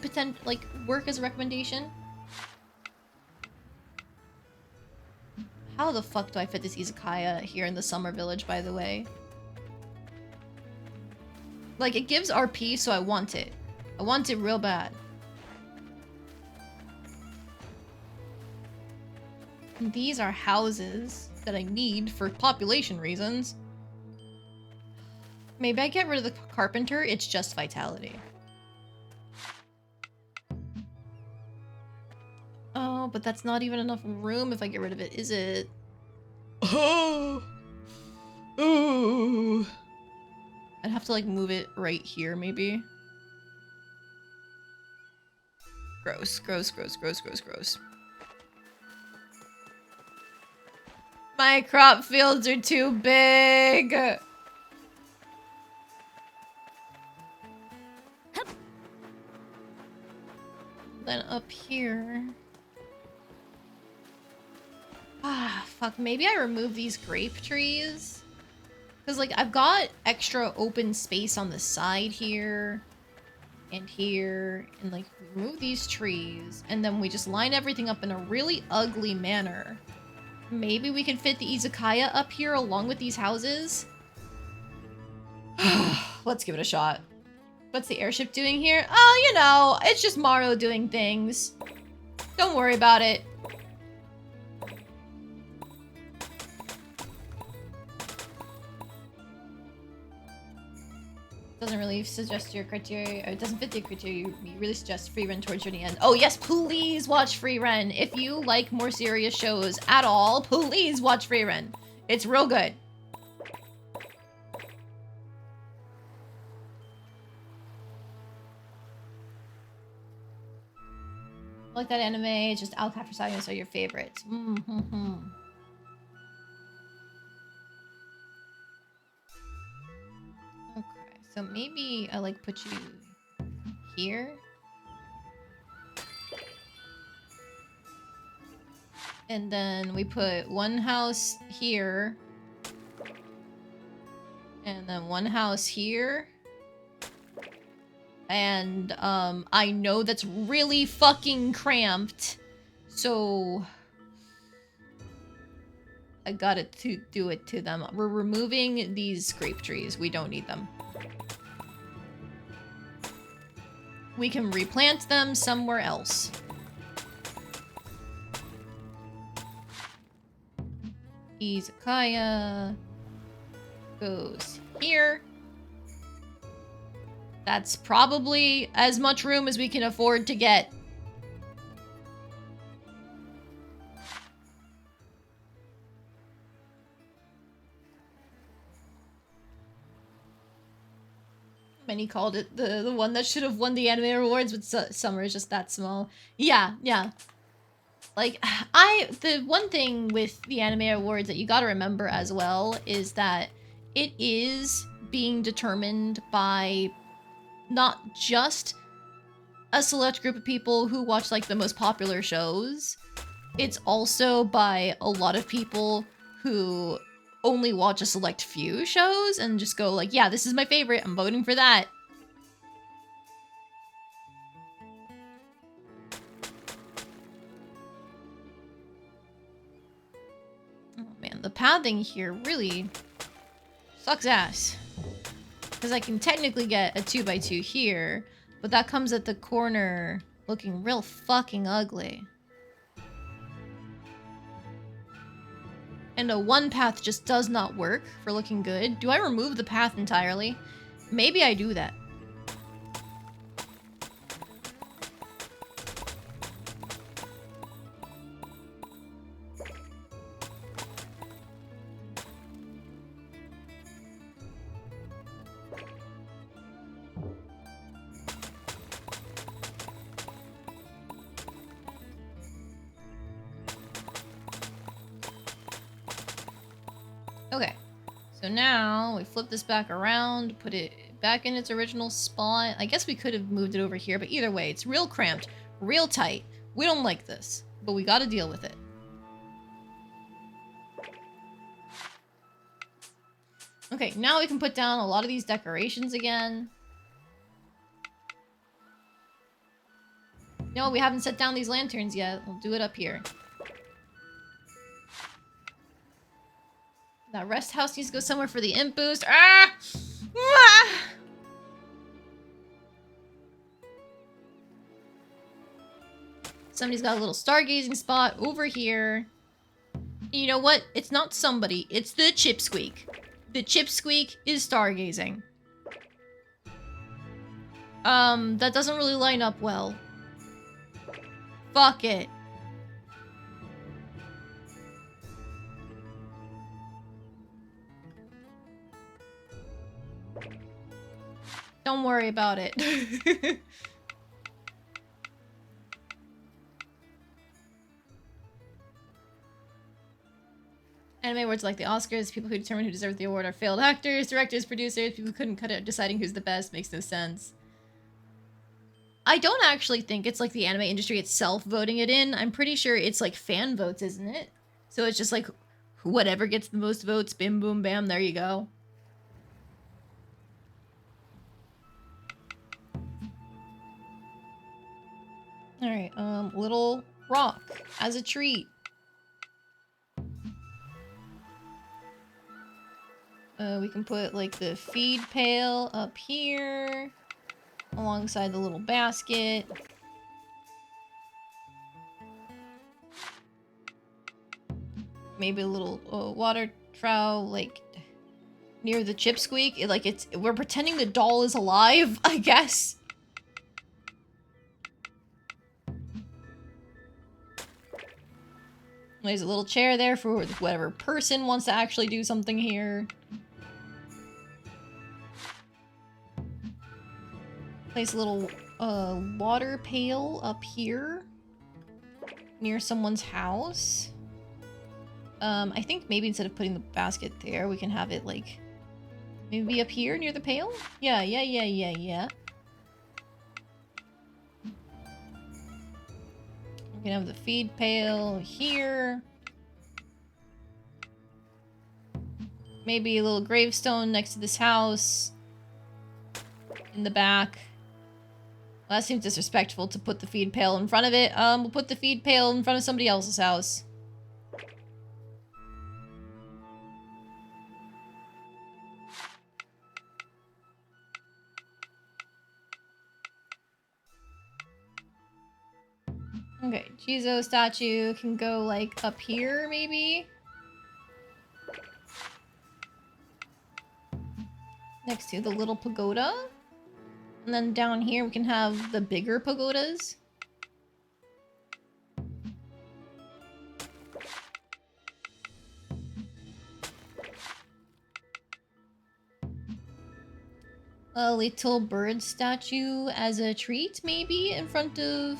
work as a recommendation. How the fuck do I fit this izakaya here in the summer village, by the way? Like, it gives RP, so I want it. I want it real bad. And these are houses that I need for population reasons. Maybe I get rid of the carpenter, it's just vitality. Oh, but that's not even enough room if I get rid of it, is it? Oh! Ooh! I'd have to, like, move it right here, maybe. Gross, gross, gross, gross, gross, gross. My crop fields are too big! Then up here... Ah, fuck. Maybe I remove these grape trees? Because, like, I've got extra open space on the side here. And here. And, like, remove these trees. And then we just line everything up in a really ugly manner. Maybe we can fit the izakaya up here along with these houses? Let's give it a shot. What's the airship doing here? Oh, you know, it's just Mario doing things. Don't worry about it. Doesn't really suggest your criteria, or it doesn't fit the criteria. You really suggest free run towards your end. Oh yes, please watch free run. If you like more serious shows at all, please watch free run. It's real good. Like that anime, it's just Alcatraz Silence are your favorites. Okay, so maybe I like put you here. And then we put one house here. And then one house here. And I know that's really fucking cramped. So I gotta do it to them. We're removing these grape trees. We don't need them. We can replant them somewhere else. Izakaya goes here. That's probably as much room as we can afford to get. Many called it the one that should have won the anime awards, but Summer is just that small. Yeah. Like, the one thing with the anime awards that you gotta remember as well is that it is being determined by not just a select group of people who watch, like, the most popular shows. It's also by a lot of people who only watch a select few shows and just go like, yeah, this is my favorite, I'm voting for that. Oh man, the pathing here really sucks ass. Because I can technically get a 2x2 here, but that comes at the corner looking real fucking ugly. And a one path just does not work for looking good. Do I remove the path entirely? Maybe I do that. Okay, so now we flip this back around, put it back in its original spot. I guess we could have moved it over here, but either way, it's real cramped, real tight. We don't like this, but we gotta deal with it. Okay, now we can put down a lot of these decorations again. No, we haven't set down these lanterns yet. We'll do it up here. That rest house needs to go somewhere for the imp boost. Ah! Ah! Somebody's got a little stargazing spot over here. You know what? It's not somebody. It's the Chipsqueak. The Chipsqueak is stargazing. That doesn't really line up well. Fuck it. Don't worry about it. Anime awards like the Oscars, people who determine who deserves the award are failed actors, directors, producers, people who couldn't cut it, deciding who's the best makes no sense. I don't actually think it's like the anime industry itself voting it in. I'm pretty sure it's like fan votes, isn't it? So it's just like whatever gets the most votes, bim boom bam, there you go. Alright, little rock as a treat. We can put like the feed pail up here. alongside the little basket. Maybe a little water trowel, like near the chip squeak. We're pretending the doll is alive, I guess. There's a little chair there for whatever person wants to actually do something here. Place a little water pail up here near someone's house. I think maybe instead of putting the basket there, we can have it like maybe up here near the pail? Yeah. We can have the feed pail here. Maybe a little gravestone next to this house. In the back. Well, that seems disrespectful to put the feed pail in front of it. We'll put the feed pail in front of somebody else's house. Okay, Jizo statue can go, like, up here, maybe? Next to the little pagoda. And then down here we can have the bigger pagodas. A little bird statue as a treat, maybe, in front of...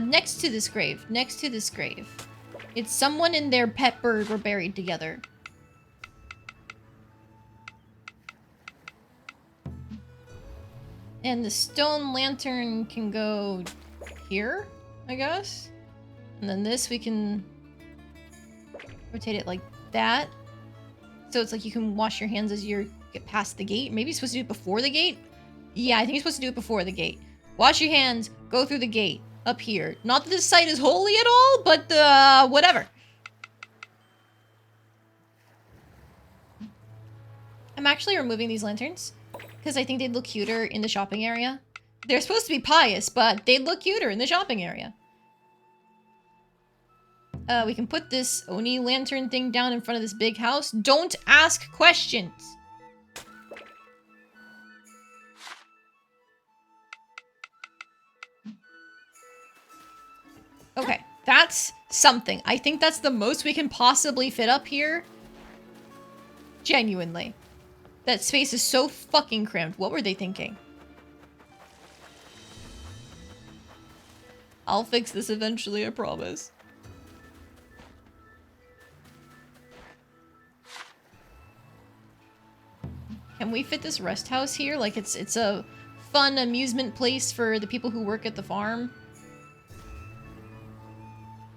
next to this grave. Next to this grave. It's someone and their pet bird were buried together. And the stone lantern can go here, I guess. And then this we can rotate it like that. So it's like you can wash your hands as you get past the gate. Maybe you're supposed to do it before the gate? Yeah, I think you're supposed to do it before the gate. Wash your hands, go through the gate, up here. Not that this site is holy at all, but whatever. I'm actually removing these lanterns because I think they'd look cuter in the shopping area. They're supposed to be pious, but they'd look cuter in the shopping area. We can put this Oni lantern thing down in front of this big house. Don't ask questions. Okay, that's something. I think that's the most we can possibly fit up here. Genuinely. That space is so fucking cramped. What were they thinking? I'll fix this eventually, I promise. Can we fit this rest house here? Like it's a fun amusement place for the people who work at the farm.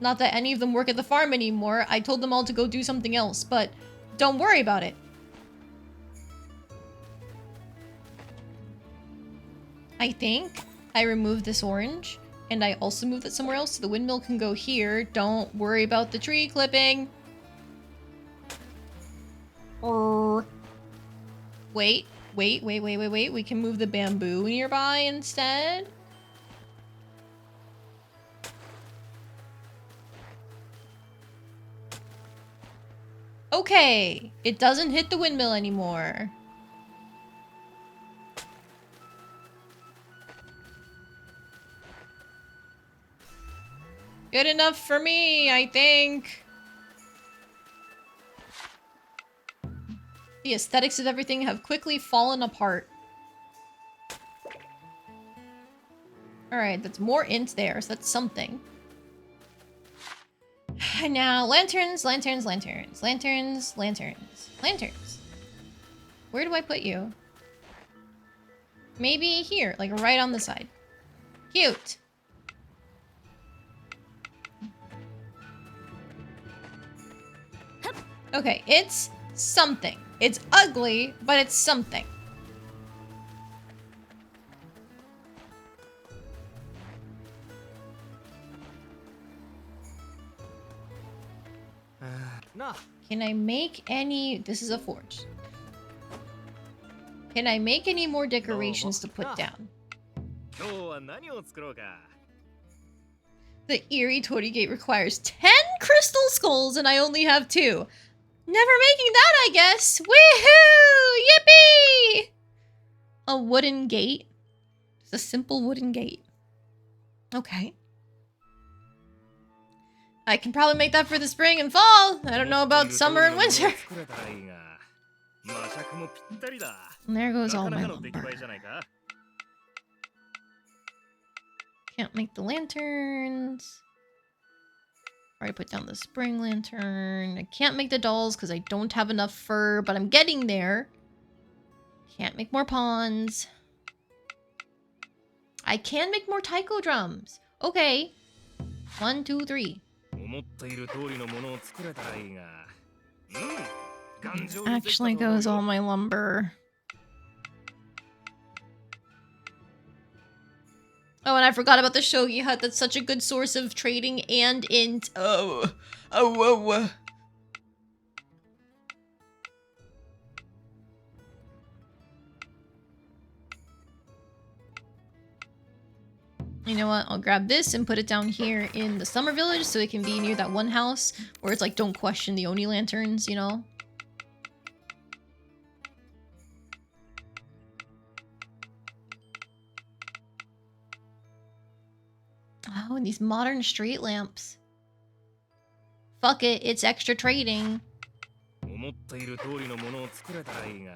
Not that any of them work at the farm anymore. I told them all to go do something else, but don't worry about it. I think I removed this orange, and I also moved it somewhere else so the windmill can go here. Don't worry about the tree clipping. Wait. We can move the bamboo nearby instead. Okay, it doesn't hit the windmill anymore. Good enough for me, I think. The aesthetics of everything have quickly fallen apart. Alright, that's more int there, so that's something. And now, lanterns. Where do I put you? Maybe here, like right on the side. Cute. Okay, it's something. It's ugly, but it's something. Nah. Can I make any... This is a forge. Can I make any more decorations to put down? 今日は何を作ろうか。 The eerie toady gate requires 10 crystal skulls and I only have 2. Never making that, I guess. Woohoo! Yippee! A wooden gate. Just a simple wooden gate. Okay. I can probably make that for the spring and fall. I don't know about summer and winter. 魔尺もぴったりだ。 And there goes な all か my なかの出来栄 lumber. えじゃないか。 Can't make the lanterns. Already put down the spring lantern. I can't make the dolls because I don't have enough fur, but I'm getting there. Can't make more pawns. I can make more taiko drums. Okay. 1, 2, 3. 思っている通りのものを作れたらいいが。頑丈にできたと Actually 思うよ。 goes all my lumber. Oh, and I forgot about the shogi hut. That's such a good source of trading and int. Oh. You know what? I'll grab this and put it down here in the summer village so it can be near that one house where it's like, don't question the Oni lanterns, you know? Oh, and these modern street lamps. Fuck it, it's extra trading. 思っている通りのものを作れたらいいが。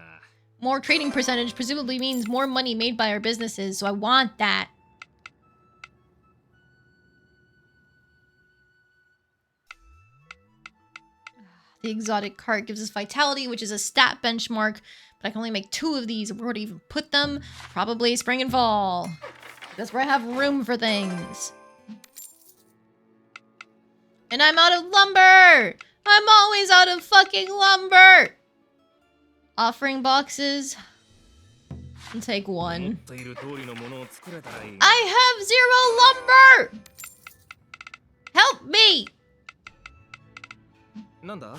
More trading percentage presumably means more money made by our businesses, so I want that. The exotic cart gives us vitality, which is a stat benchmark, but I can only make 2 of these. Where to even put them? Probably spring and fall. That's where I have room for things. And I'm out of lumber! I'm always out of fucking lumber! Offering boxes. I'll take 思っ 1. ている通りのものを作れたらいいが。 I have 0 lumber! Help me! なんだ？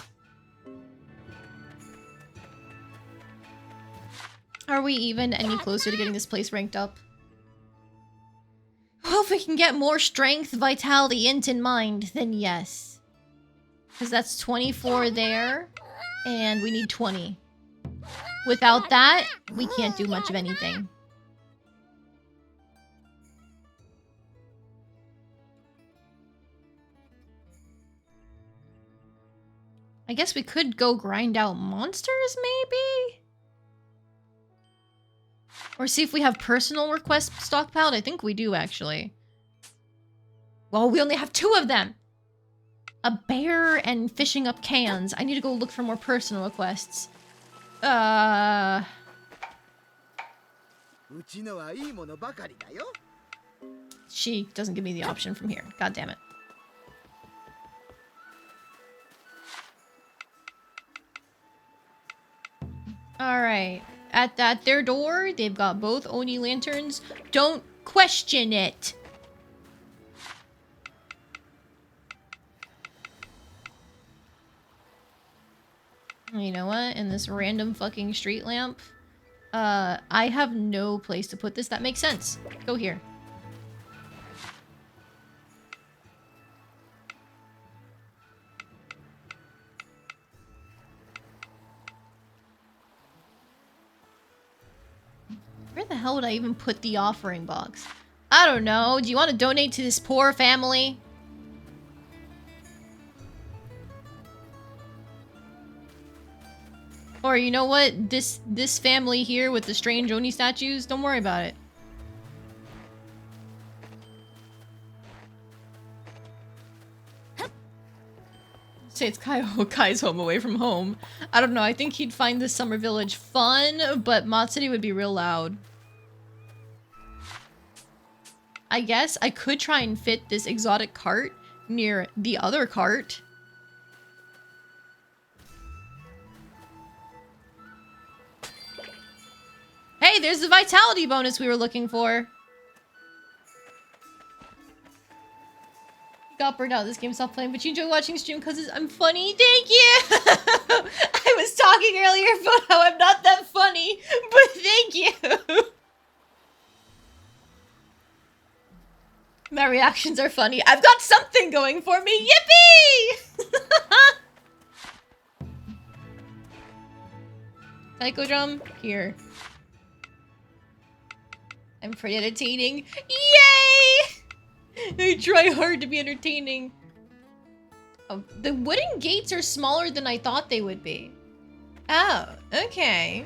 Are we even any closer to getting this place ranked up? Well, if we can get more strength, vitality, int in mind, then yes. Because that's 24 there, and we need 20. Without that, we can't do much of anything. I guess we could go grind out monsters, maybe? Or see if we have personal requests stockpiled. I think we do, actually. Well, we only have 2 of them! A bear and fishing up cans. I need to go look for more personal requests. She doesn't give me the option from here. God damn it. Alright. At their door, they've got both Oni lanterns. Don't question it! You know what? In this random fucking street lamp, I have no place to put this. That makes sense. Go here. Where the hell would I even put the offering box? I don't know. Do you want to donate to this poor family? Or you know what? This family here with the strange Oni statues, don't worry about it. Say it's Kai's home away from home. I don't know, I think he'd find this summer village fun, but Matsuri would be real loud. I guess I could try and fit this exotic cart near the other cart. Hey, there's the vitality bonus we were looking for. Got burned out. This game stopped playing, but you enjoy watching stream because I'm funny. Thank you! I was talking earlier about how I'm not that funny, but thank you. My reactions are funny. I've got something going for me. Yippee! Psycho drum here. I'm pretty entertaining. Yay! I try hard to be entertaining. Oh, the wooden gates are smaller than I thought they would be. Oh, okay.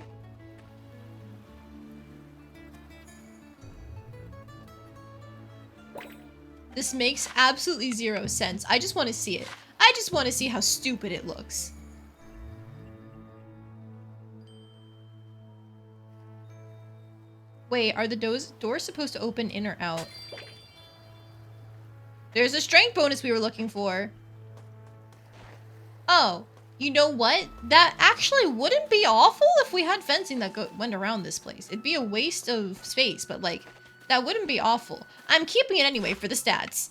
This makes absolutely zero sense. I just want to see it. I just want to see how stupid it looks. Wait, are the doors supposed to open in or out? There's a strength bonus we were looking for. Oh, you know what? That actually wouldn't be awful if we had fencing that went around this place. It'd be a waste of space, but like, that wouldn't be awful. I'm keeping it anyway for the stats.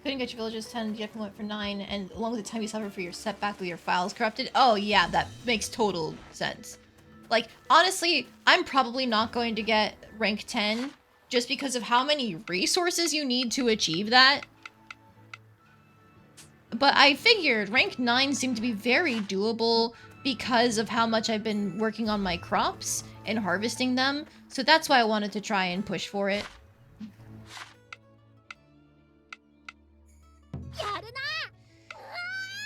Couldn't get your villages 10, you went for 9, and along with the time you suffer for your setback with your files corrupted. Oh yeah, that makes total sense. Like, honestly, I'm probably not going to get rank 10 just because of how many resources you need to achieve that. But I figured rank 9 seemed to be very doable because of how much I've been working on my crops and harvesting them. So that's why I wanted to try and push for it.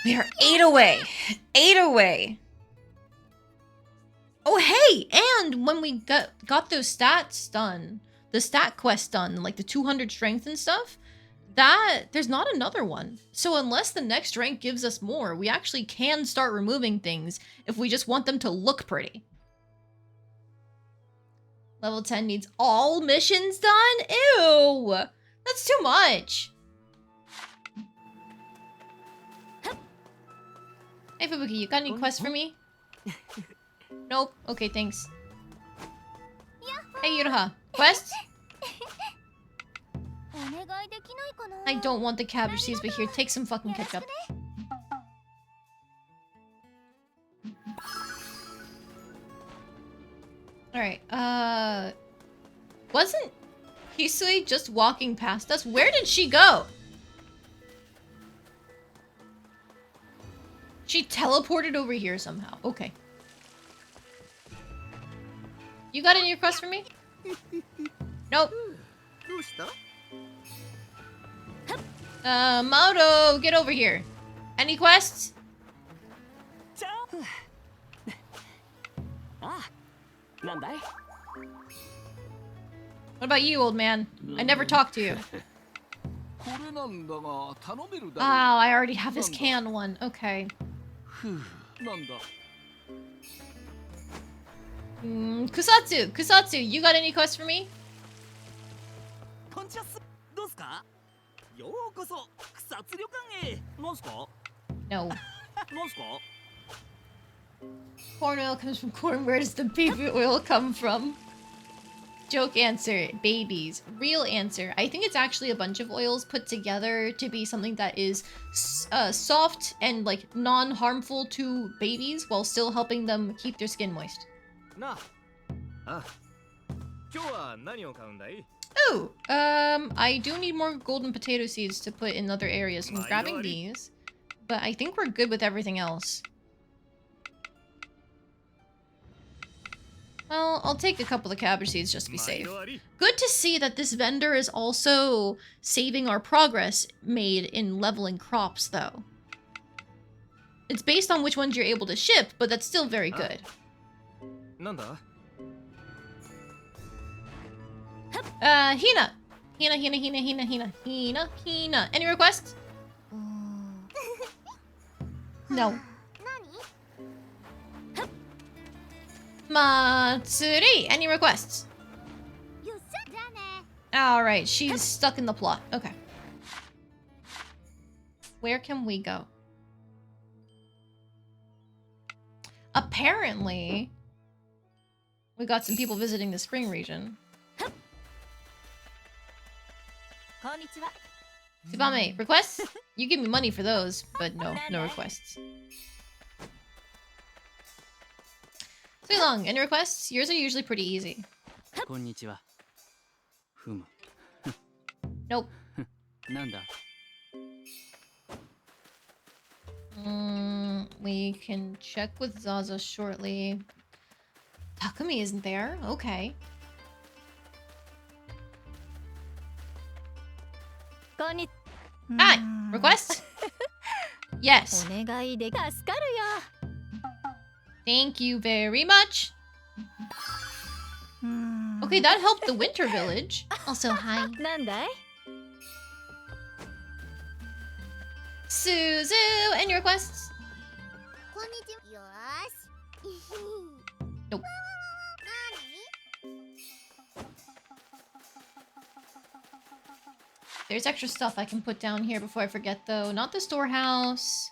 We are 8 away. 8 away. Oh, hey! And when we got those stats done, the stat quest done, like the 200 strength and stuff, there's not another one. So unless the next rank gives us more, we actually can start removing things if we just want them to look pretty. Level 10 needs all missions done? Ew! That's too much. Hey Fubuki, you got any quests for me? Nope. Okay, thanks. Hey Yuruha, quests? I don't want the cabbage seeds, but here, take some fucking ketchup. Alright, wasn't Hisui just walking past us? Where did she go? She teleported over here somehow. Okay. You got any requests for me? Nope. Mauro, get over here. Any quests? What about you, old man? I never talked to you. Oh, I already have his can one. Okay. Kusatsu, you got any quests for me? No. Corn oil comes from corn. Where does the baby oil come from? Joke answer, babies. Real answer, I think it's actually a bunch of oils put together to be something that is soft and like non-harmful to babies while still helping them keep their skin moist. Oh, I do need more golden potato seeds to put in other areas. So I'm grabbing these, but I think we're good with everything else. Well, I'll take a couple of cabbage seeds just to be safe. Good to see that this vendor is also saving our progress made in leveling crops, though. It's based on which ones you're able to ship, but that's still very good. Hina! Hina. Any requests? No. Matsuri, any requests? Alright, she's stuck in the plot. Okay. Where can we go? A apparently we got some people visiting the spring region. Tsubame, requests? You give me money for those, but no requests. Suilong, any requests? Yours are usually pretty easy. Nope. We can check with Zaza shortly. Takumi isn't there. Okay. Hi! Request? Yes. Thank you very much. Okay, that helped the winter village. Also, hi. Suzu, any requests? Nope. There's extra stuff I can put down here before I forget, though. Not the storehouse.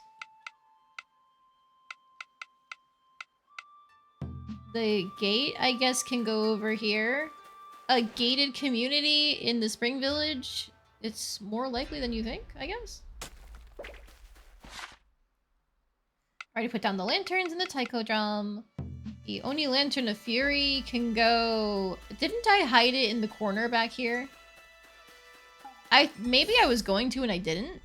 The gate, I guess, can go over here. A gated community in the Spring Village. It's more likely than you think, I guess. Already put down the lanterns and the taiko drum. The Oni Lantern of Fury can go... Didn't I hide it in the corner back here? Maybe I was going to and I didn't.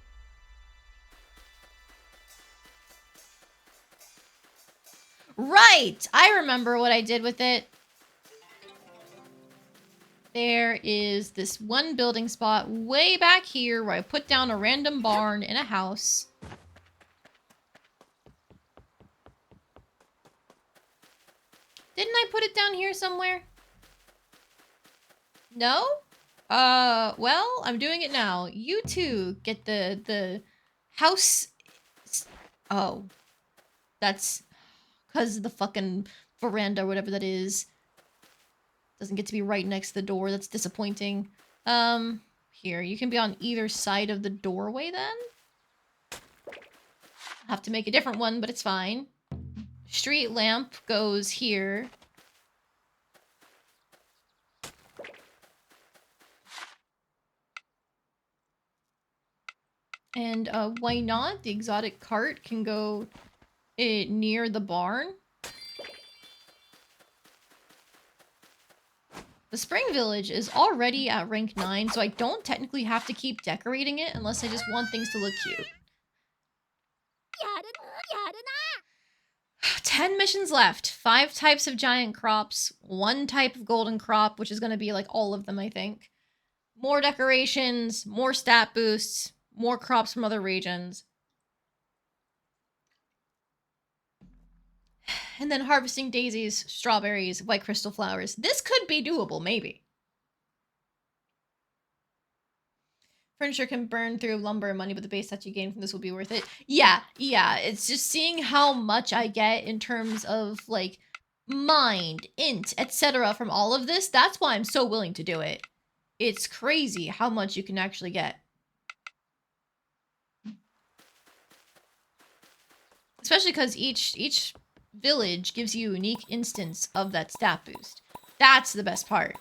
Right! I remember what I did with it. There is this one building spot way back here where I put down a random barn in a house. Didn't I put it down here somewhere? No? Well, I'm doing it now. You two get the house... Oh. That's... Because the fucking veranda or whatever that is. Doesn't get to be right next to the door. That's disappointing. Here. You can be on either side of the doorway then? I'll have to make a different one, but it's fine. Street lamp goes here. And why not? The exotic cart can go near the barn. The Spring Village is already at rank 9, so I don't technically have to keep decorating it unless I just want things to look cute. 10 missions left. 5 types of giant crops. 1 type of golden crop, which is going to be like all of them, I think. More decorations, more stat boosts, more crops from other regions. And then harvesting daisies, strawberries, white crystal flowers. This could be doable, maybe. Furniture can burn through lumber and money, but the base that you gain from this will be worth it. Yeah. It's just seeing how much I get in terms of, like, mind, int, etc. from all of this. That's why I'm so willing to do it. It's crazy how much you can actually get. Especially because each village gives you a unique instance of that stat boost. That's the best part.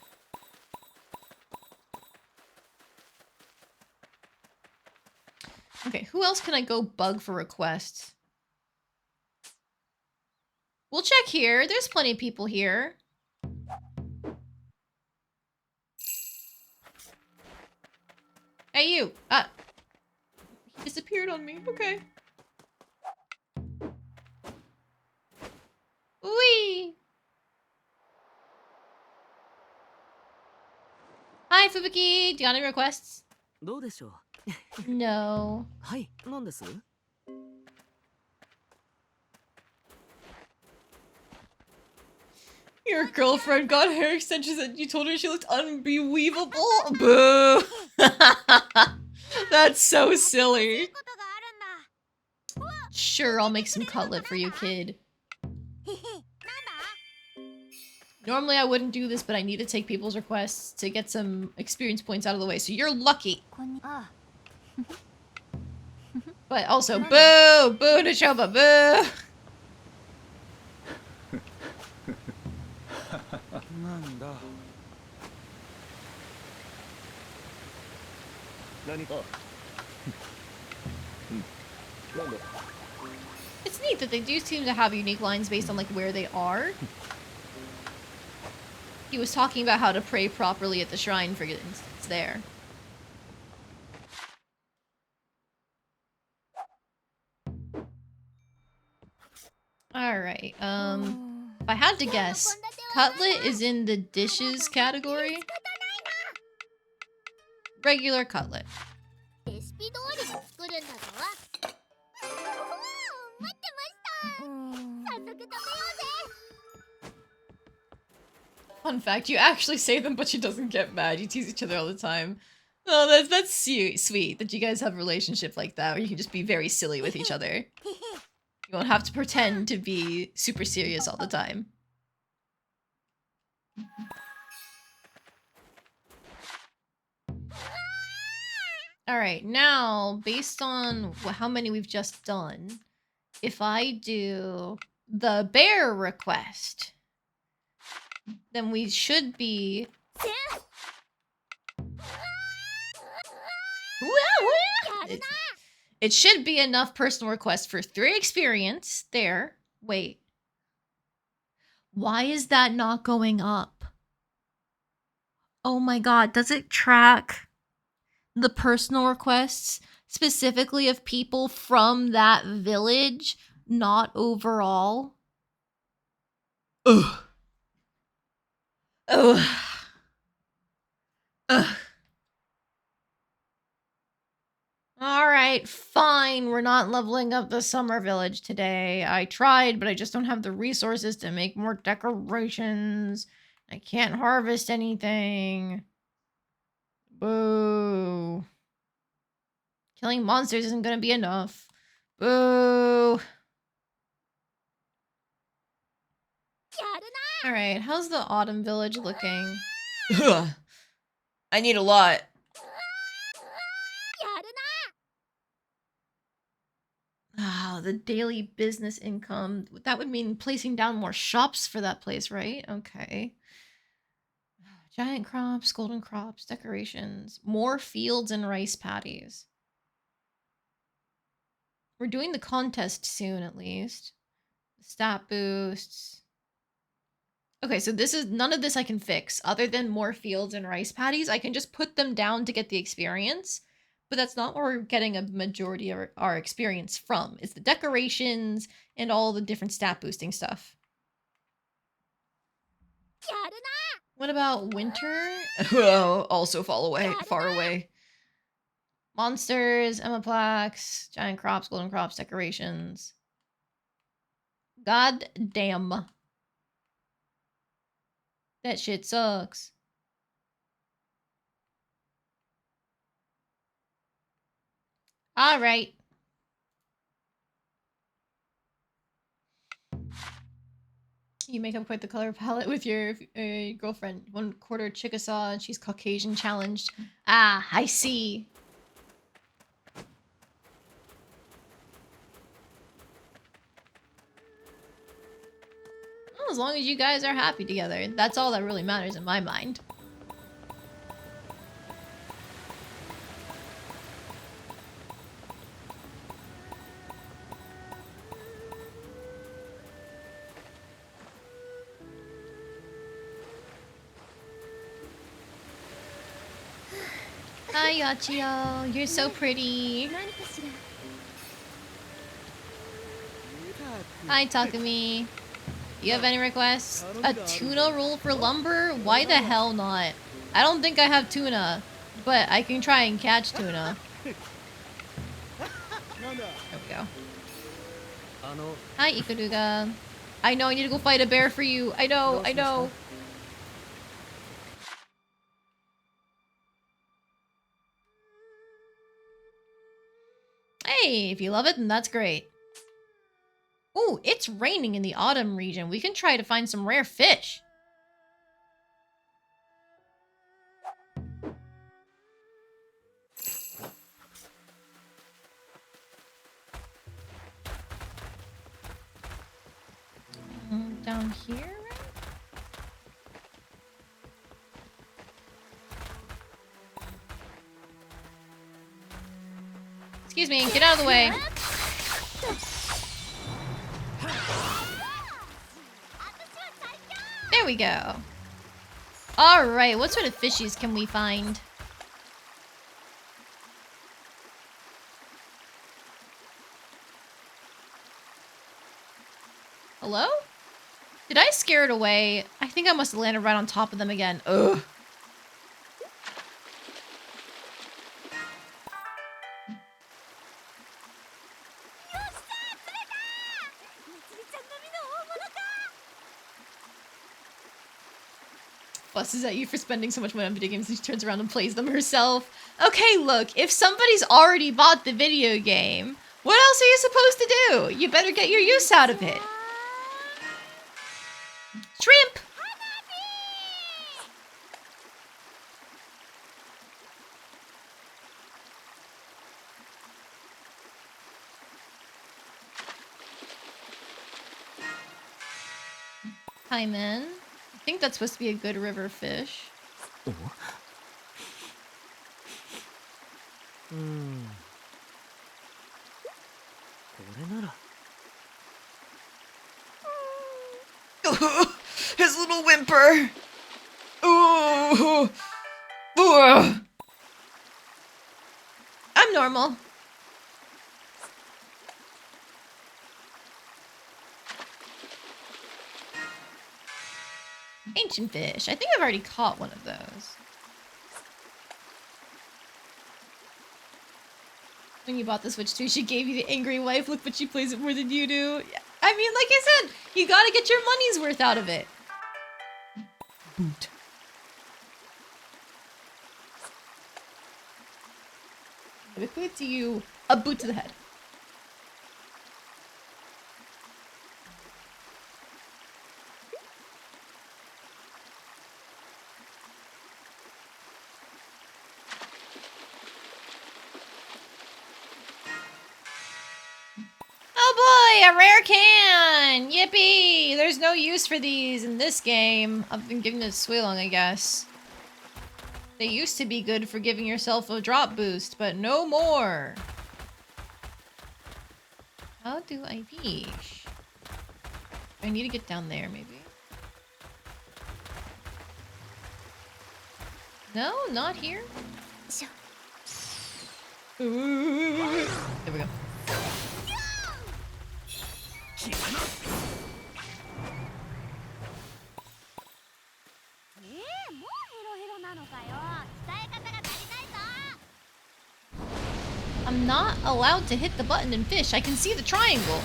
Okay, who else can I go bug for requests? We'll check here. There's plenty of people here. Hey, you! He disappeared on me. Okay. Wee! Hi, Fubuki! Do you got any requests? どうでしょう No. はい、何です Your girlfriend got hair extensions and you told her she looked unbelievable? Boo! That's so silly. Sure, I'll make some cutlet for you, kid. Normally I wouldn't do this, but I need to take people's requests to get some experience points out of the way, so you're lucky. But also, boo! Boo to Shoba, boo! なんだ。何か。なんだ。 It's neat that they do seem to have unique lines based on like where they are. He was talking about how to pray properly at the shrine, for instance, there. Alright, if I had to guess, cutlet is in the dishes category. Regular cutlet. レシピ通りに作るんだぞ。おお、待ってました。早速食べようぜ。 Fun fact, you actually say them, but she doesn't get mad. You tease each other all the time. Oh, that's sweet that you guys have a relationship like that, where you can just be very silly with each other. You won't have to pretend to be super serious all the time. Alright, now, based on how many we've just done, if I do the bear request, then we should be... It should be enough personal requests for 3 experience. There. Wait. Why is that not going up? Oh my god, does it track the personal requests specifically of people from that village, not overall? Ugh. Ugh. Ugh. Alright, fine. We're not leveling up the summer village today. I tried, but I just don't have the resources to make more decorations. I can't harvest anything. Boo. Killing monsters isn't gonna be enough. Boo. Alright, how's the autumn village looking? I need a lot. Ah, the daily business income. That would mean placing down more shops for that place, right? Okay. Giant crops, golden crops, decorations, more fields and rice paddies. We're doing the contest soon, at least. Stat boosts. Okay, so this is none of this I can fix other than more fields and rice paddies. I can just put them down to get the experience, but that's not where we're getting a majority of our experience from. It's the decorations and all the different stat boosting stuff. What about winter? Oh, also far away. Monsters, Emma plaques, giant crops, golden crops, decorations. God damn. That shit sucks. All right. You make up quite the color palette with your girlfriend. 1/4 Chickasaw and she's Caucasian challenged. Ah, I see. Well, as long as you guys are happy together, that's all that really matters in my mind. Hi, Yachio. You're so pretty. Hi, Takumi. You have any requests? A tuna roll for lumber? Why the hell not? I don't think I have tuna, but I can try and catch tuna. There we go. Hi, Ikaruga. I know I need to go fight a bear for you. I know. Hey, if you love it, then that's great. Ooh, it's raining in the autumn region. We can try to find some rare fish. Down here, right? Excuse me, get out of the way. There we go. Alright, what sort of fishies can we find? Hello? Did I scare it away? I think I must have landed right on top of them again. Ugh. Fusses at you for spending so much money on video games and she turns around and plays them herself. Okay, look, if somebody's already bought the video game, what else are you supposed to do? You better get your use out of it. Shrimp! Hi, man. I think that's supposed to be a good river fish. His little whimper. Ooh. I'm normal. Ancient fish. I think I've already caught one of those. When you bought the Switch 2, she gave you the angry wife look, but she plays it more than you do. I mean, like I said, you gotta get your money's worth out of it. Boot. I bequeath to you a boot to the head. Oh boy, a rare can! Yippee! There's no use for these in this game. I've been giving it to Suilong, I guess. They used to be good for giving yourself a drop boost, but no more. How do I fish? I need to get down there, maybe. No, not here. Ooh. There we go. I'm not allowed to hit the button and fish. I can see the triangle.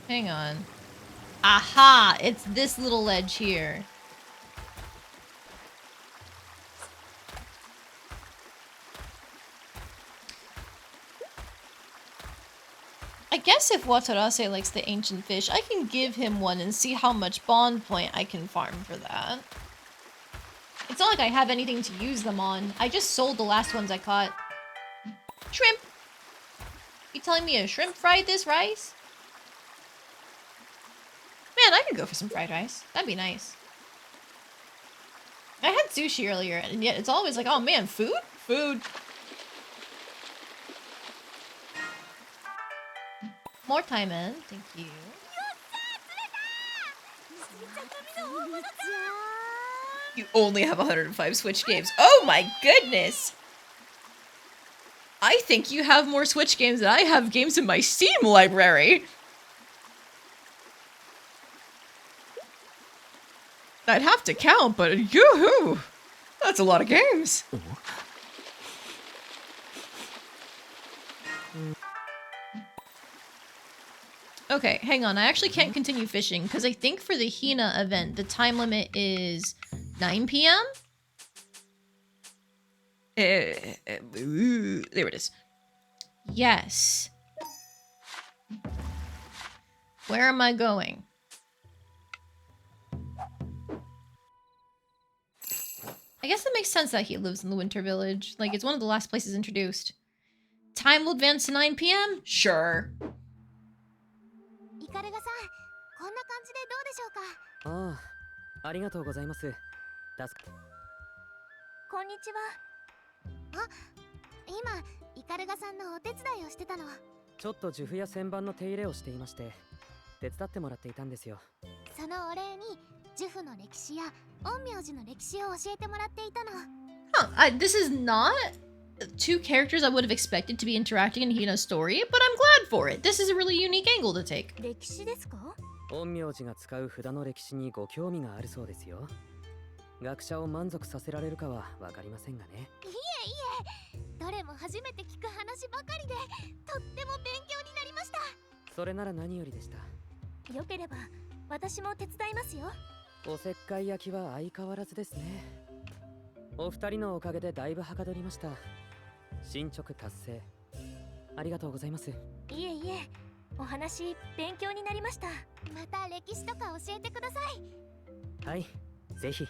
Hang on. Aha! It's this little ledge here. I guess if Watarase likes the ancient fish, I can give him one and see how much bond point I can farm for that. It's not like I have anything to use them on. I just sold the last ones I caught. Shrimp! You telling me a shrimp fried this rice? Man, I could go for some fried rice. That'd be nice. I had sushi earlier, and yet it's always like, oh man, food? Food. More time in. Thank you. You only have 105 Switch games. Oh my goodness! I think you have more Switch games than I have games in my Steam library. I'd have to count, but yoo-hoo! That's a lot of games. Okay, hang on. I actually can't continue fishing because I think for the Hina event, the time limit is 9 p.m.? There it is. Yes. Where am I going? I guess it makes sense that he lives in the Winter Village. Like, it's one of the last places introduced. Time will advance to 9 p.m.? Sure. イカルガさん、こんな感じでどうでしょうか。ああ、ありがとうございます。こんにちは。あ、い今イカルガさんのお手伝いをしてたの。ちょっと呪符や旋盤の手入れをしていまして、手伝ってもらっていたんですよ。そのお礼に呪符の歴史や陰陽師の歴史を教えてもらっていたの。Huh, this is not two characters I would have expected to be interacting in Hina's story, but I'm glad for it. This is a really unique angle to take. 歴史ですか？陰陽師が使う札の歴史にご興味があるそうですよ。学者を満足させられるかはわかりませんがね。いえいえ、どれも初めて聞く話ばかりでとっても勉強になりました。それなら何よりでした。よければ私も手伝いますよ。おせっかい焼きは相変わらずですね。お二人のおかげでだいぶはかどりました。進捗達成ありがとうございます。いえいえ、お話勉強になりました。また歴史とか教えてください。はい、ぜひ。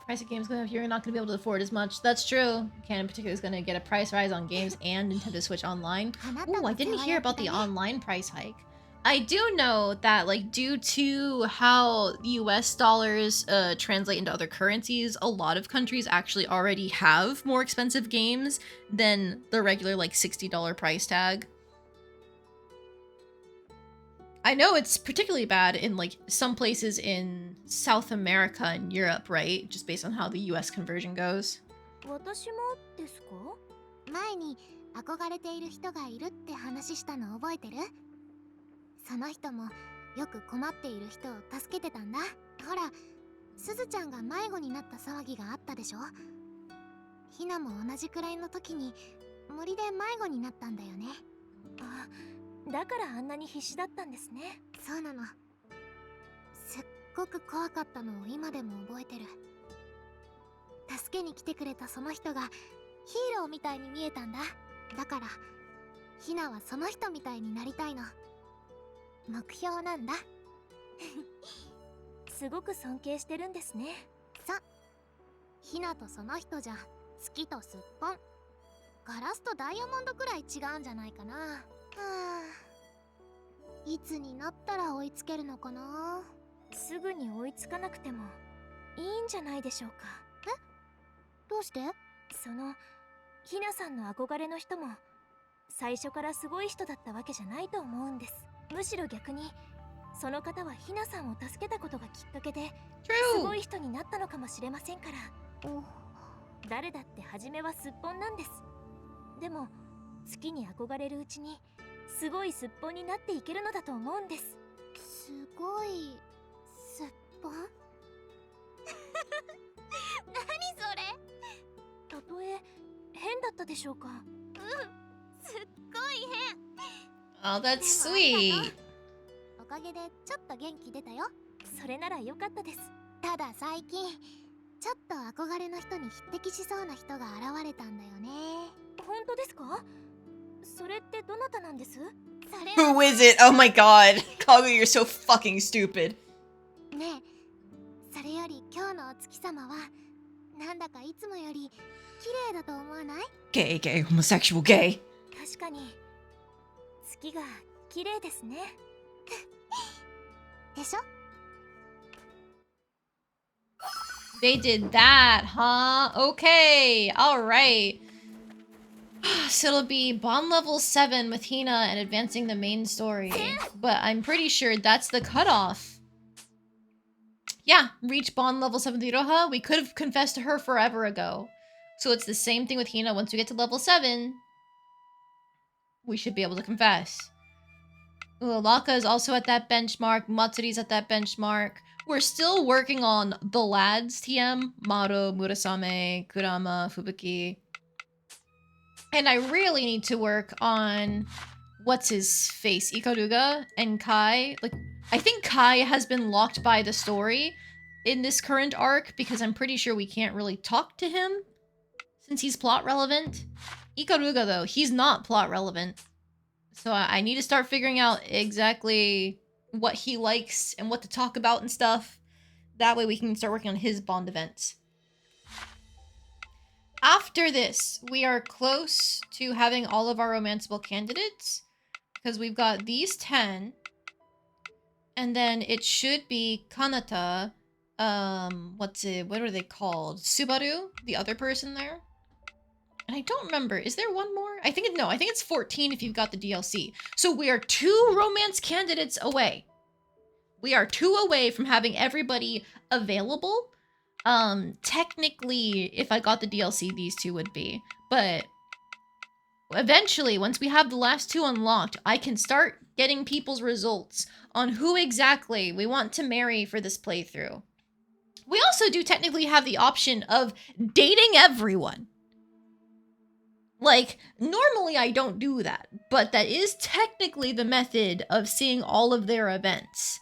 Price of games going up, you're not going to be able to afford as much. That's true. Canon in particular is going to get a price rise on games and Nintendo Switch Online. Ooh, I didn't hear about the online price hike. I do know that, like, due to how US dollars translate into other currencies, a lot of countries actually already have more expensive games than the regular, like, $60 price tag. I know it's particularly bad in, like, some places in South America and Europe, right? Just based on how the US conversion goes. 私もですか？前に憧れている人がいるって話したの覚えてる？その人もよく困っている人を助けてたんだ。ほら、すずちゃんが迷子になった騒ぎがあったでしょ。ひなも同じくらいの時に森で迷子になったんだよね。あ、だからあんなに必死だったんですね。そうなの。すっごく怖かったのを今でも覚えてる。助けに来てくれたその人がヒーローみたいに見えたんだ。だからひなはその人みたいになりたいの。目標なんだ。すごく尊敬してるんですね。ひなとその人じゃ月とすっぽん、ガラスとダイヤモンドくらい違うんじゃないかな。はあ、いつになったら追いつけるのかな。すぐに追いつかなくてもいいんじゃないでしょうか。え？どうして？そのひなさんの憧れの人も最初からすごい人だったわけじゃないと思うんです。むしろ逆にその方はひなさんを助けたことがきっかけですごい人になったのかもしれませんから。誰だって初めはすっぽんなんです。でも月に憧れるうちにすごいすっぽんになっていけるのだと思うんです。すごいすっぽん？何それ？たとえ変だったでしょうか？すっごい変。Oh, that's sweet. おかげでちょっと元気出たよ。それなら良かったです。ただ最近ちょっと憧れの人に匹敵しそうな人が現れたんだよね。本当ですか？それってどなたなんです？それ Who is it? Oh my god. Kagu, you're so fucking stupid. ねえ、それより今日のお月様はなんだかいつもより綺麗だと思わない？ Gay, gay, homosexual, gay. 確かに月が綺麗ですね。でしょ？ They did that, huh? Okay, alright. So it'll be bond level 7 with Hina and advancing the main story. But I'm pretty sure that's the cutoff. Yeah, reach bond level 7 with Iroha. We could have confessed to her forever ago. So it's the same thing with Hina. Once we get to level 7, we should be able to confess. Laka is also at that benchmark. Matsuri's at that benchmark. We're still working on the lads TM. Maro, Murasame, Kurama, Fubuki. And I really need to work on what's his face, Ikaruga and Kai. Like, I think Kai has been locked by the story in this current arc because I'm pretty sure we can't really talk to him since he's plot relevant. Ikaruga though, he's not plot relevant. So I need to start figuring out exactly what he likes and what to talk about and stuff. That way we can start working on his bond events. After this, we are close to having all of our romanceable candidates. Because we've got these 10. And then it should be Kanata what are they called? Subaru, the other person there. And I don't remember, is there one more? I think it's 14 if you've got the DLC. So we are 2 romance candidates away. We are 2 away from having everybody available. Technically, if I got the DLC, these 2 would be. But eventually, once we have the last 2 unlocked, I can start getting people's results on who exactly we want to marry for this playthrough. We also do technically have the option of dating everyone. Like, normally I don't do that, but that is technically the method of seeing all of their events.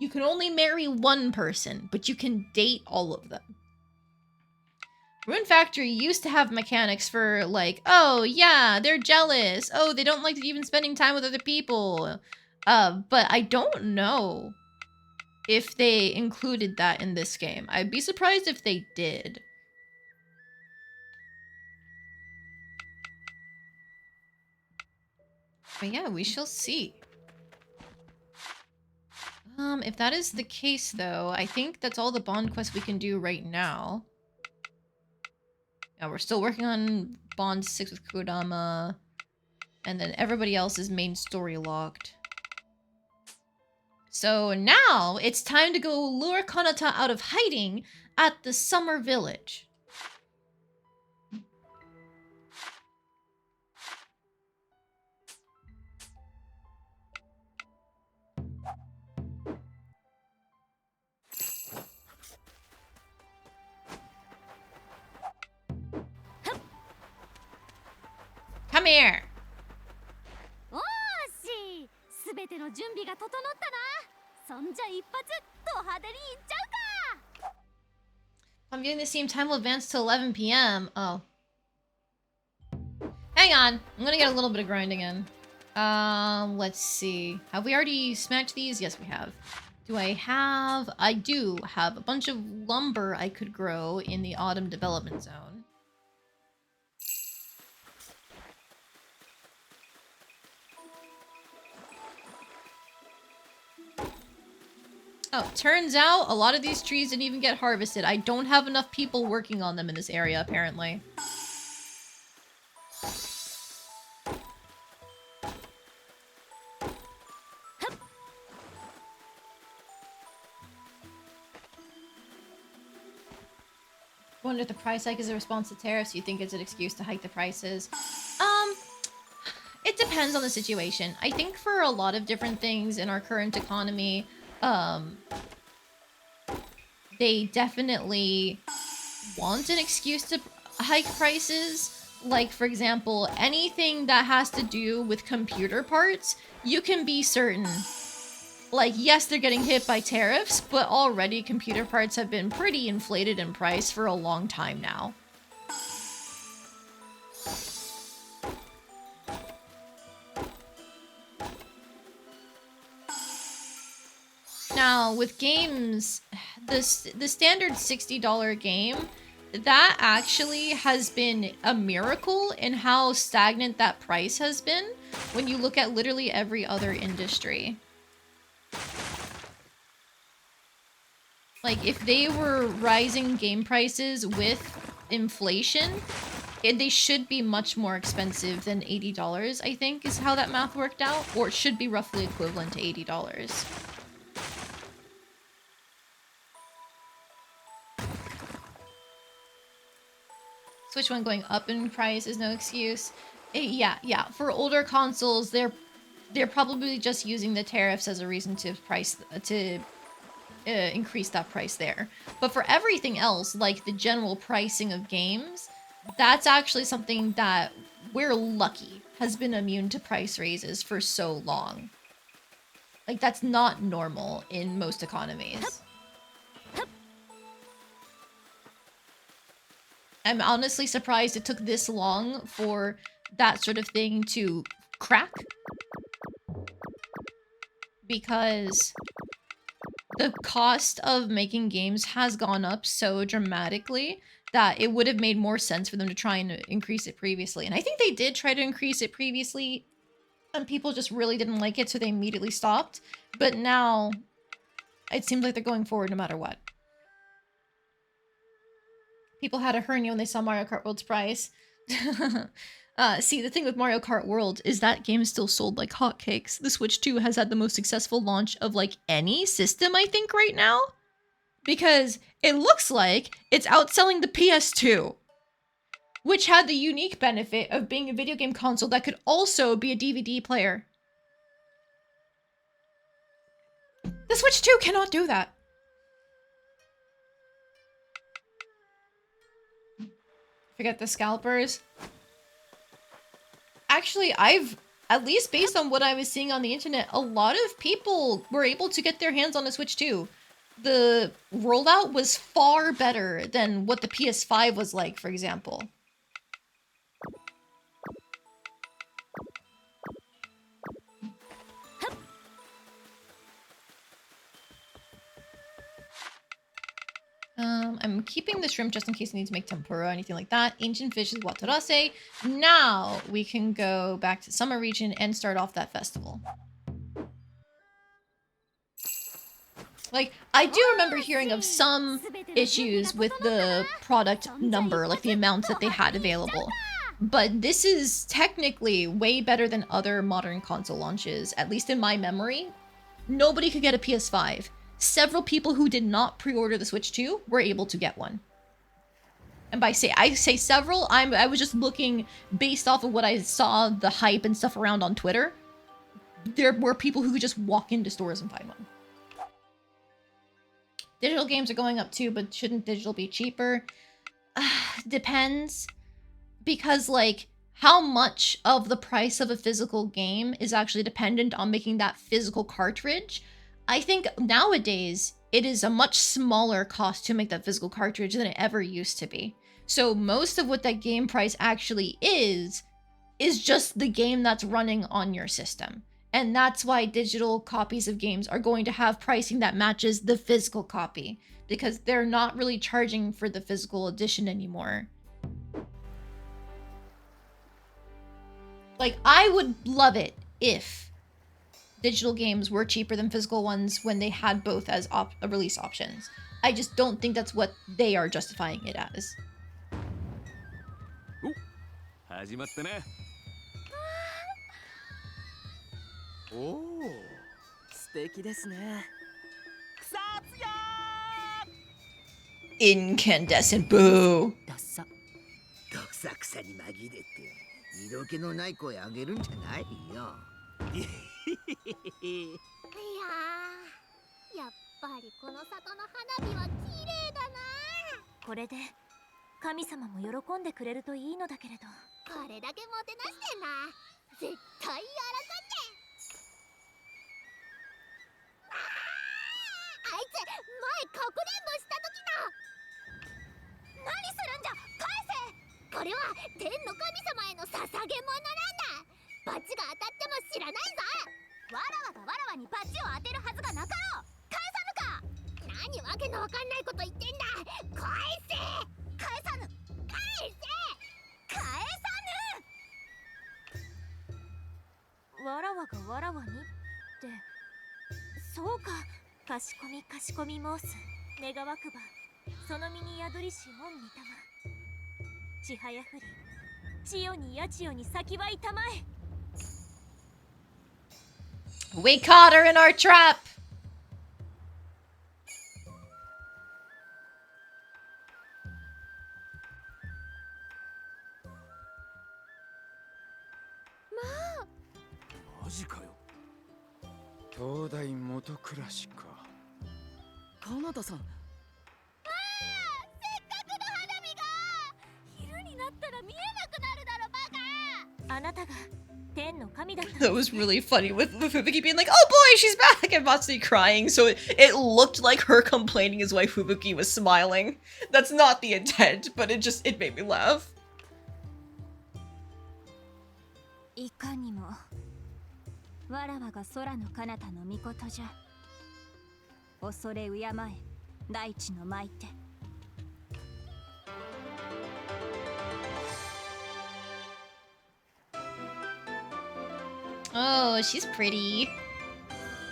You can only marry one person, but you can date all of them. Rune Factory used to have mechanics for, like, oh, yeah, they're jealous. Oh, they don't like even spending time with other people. But I don't know if they included that in this game. I'd be surprised if they did. But yeah, we shall see. If that is the case, though, I think that's all the bond quests we can do right now. Yeah, we're still working on Bond 6 with Kodama. And then everybody else is main story locked. So now it's time to go lure Kanata out of hiding at the summer village. Come here. おーし、すべての準備が整ったな。そんじゃ一発ド派手にいっちゃうか。I'm viewing the same time will advance to 11 p.m. Oh. Hang on. I'm gonna get a little bit of grinding in. Let's see. Have we already smashed these? Yes, we have. Do I have... I do have a bunch of lumber I could grow in the autumn development zone. Oh, turns out a lot of these trees didn't even get harvested. I don't have enough people working on them in this area, apparently. Wonder if the price hike is a response to tariffs. You think it's an excuse to hike the prices? It depends on the situation. I think for a lot of different things in our current economy, they definitely want an excuse to hike prices. Like, for example, anything that has to do with computer parts, you can be certain. Like, yes, they're getting hit by tariffs, but already computer parts have been pretty inflated in price for a long time now. Now, with games, the standard $60 game, that actually has been a miracle in how stagnant that price has been when you look at literally every other industry. Like, if they were rising game prices with inflation, they should be much more expensive than $80, I think, is how that math worked out. Or it should be roughly equivalent to $80. Switch one going up in price is no excuse. Yeah. For older consoles, they're probably just using the tariffs as a reason to increase that price there. But for everything else, like the general pricing of games, that's actually something that we're lucky has been immune to price raises for so long. Like, that's not normal in most economies. I'm honestly surprised it took this long for that sort of thing to crack. Because the cost of making games has gone up so dramatically that it would have made more sense for them to try and increase it previously. And I think they did try to increase it previously, and people just really didn't like it, so they immediately stopped. But now, it seems like they're going forward no matter what. People had a hernia when they saw Mario Kart World's price. See, the thing with Mario Kart World is that game is still sold like hotcakes. The Switch 2 has had the most successful launch of like any system, I think, right now. Because it looks like it's outselling the PS2. Which had the unique benefit of being a video game console that could also be a DVD player. The Switch 2 cannot do that. Forget the scalpers. Actually, at least based on what I was seeing on the internet, a lot of people were able to get their hands on a Switch 2. The rollout was far better than what the PS5 was like, for example. I'm keeping the shrimp just in case I need to make tempura or anything like that. Ancient fish is watarase. Now we can go back to Summer Region and start off that festival. Like, I do remember hearing of some issues with the product number, like the amounts that they had available. But this is technically way better than other modern console launches, at least in my memory. Nobody could get a PS5. Several people who did not pre-order the Switch 2 were able to get one. And I say several, I was just looking based off of what I saw, the hype and stuff around on Twitter. There were people who could just walk into stores and find one. Digital games are going up too, but shouldn't digital be cheaper? Depends. Because, like, how much of the price of a physical game is actually dependent on making that physical cartridge. I think nowadays, it is a much smaller cost to make that physical cartridge than it ever used to be. So most of what that game price actually is just the game that's running on your system. And that's why digital copies of games are going to have pricing that matches the physical copy. Because they're not really charging for the physical edition anymore. Like, I would love it if digital games were cheaper than physical ones when they had both as release options. I just don't think that's what they are justifying it as. 始まったな。おお、素敵ですね。草津よ Incandescent boo. ダッサ。どさくさに紛れて色気のない声あげるんじゃないよ。いやー、やっぱりこの里の花火は綺麗だな。これで神様も喜んでくれるといいのだけれど。これだけもてなしてんな。絶対喜んで。あいつ前かくれんぼした時の。何するんじゃ、返せ。これは天の神様への捧げ物なんだ。バチが当たっても知らないぞ。わらわがわらわにバチを当てるはずがなかろう。返さぬか。何わけのわかんないこと言ってんだ。返せ。返さぬ。返せ。返さぬ。わらわがわらわにってそうか。かしこみかしこみ申す。願わくばその身に宿りし恩にたま。ちはやふり千代にやちよに先はいたまえ。 We caught her in our trap! Ma! マジかよ。東大元暮らしか。カナダさん。That was really funny with Fubuki being like, oh boy, she's back! And Matsui crying, so it looked like her complaining is why Fubuki was smiling. That's not the intent, but it made me laugh. いかにもわらわが空の彼方の御事じゃ。恐れ敬え大地の舞手。 Oh, she's pretty.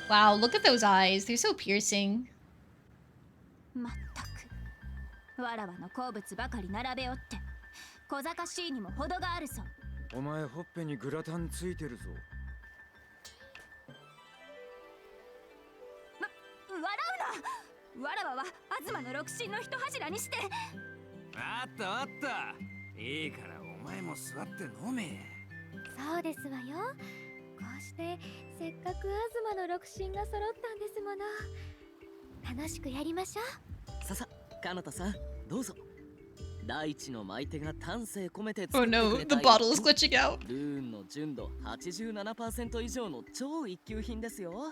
Wow, look at those eyes. They're so piercing. まったくわらわの好物ばかり並べおって小賢しいにも程があるぞ。お前ほっぺにグラタンついてるぞ。笑うな。わらわは東の六神の一柱にして。あったあった。いいからお前も座って飲め。そうですわよ。こうしてせっかく東の六神が揃ったんですもの。楽しくやりましょう。ささ、かなたさん、どうぞ。第一の舞手が丹精込めて Oh 作って no, くれ the た bottle is glitching out. ルーンの純度 87% 以上の超一級品ですよ。おー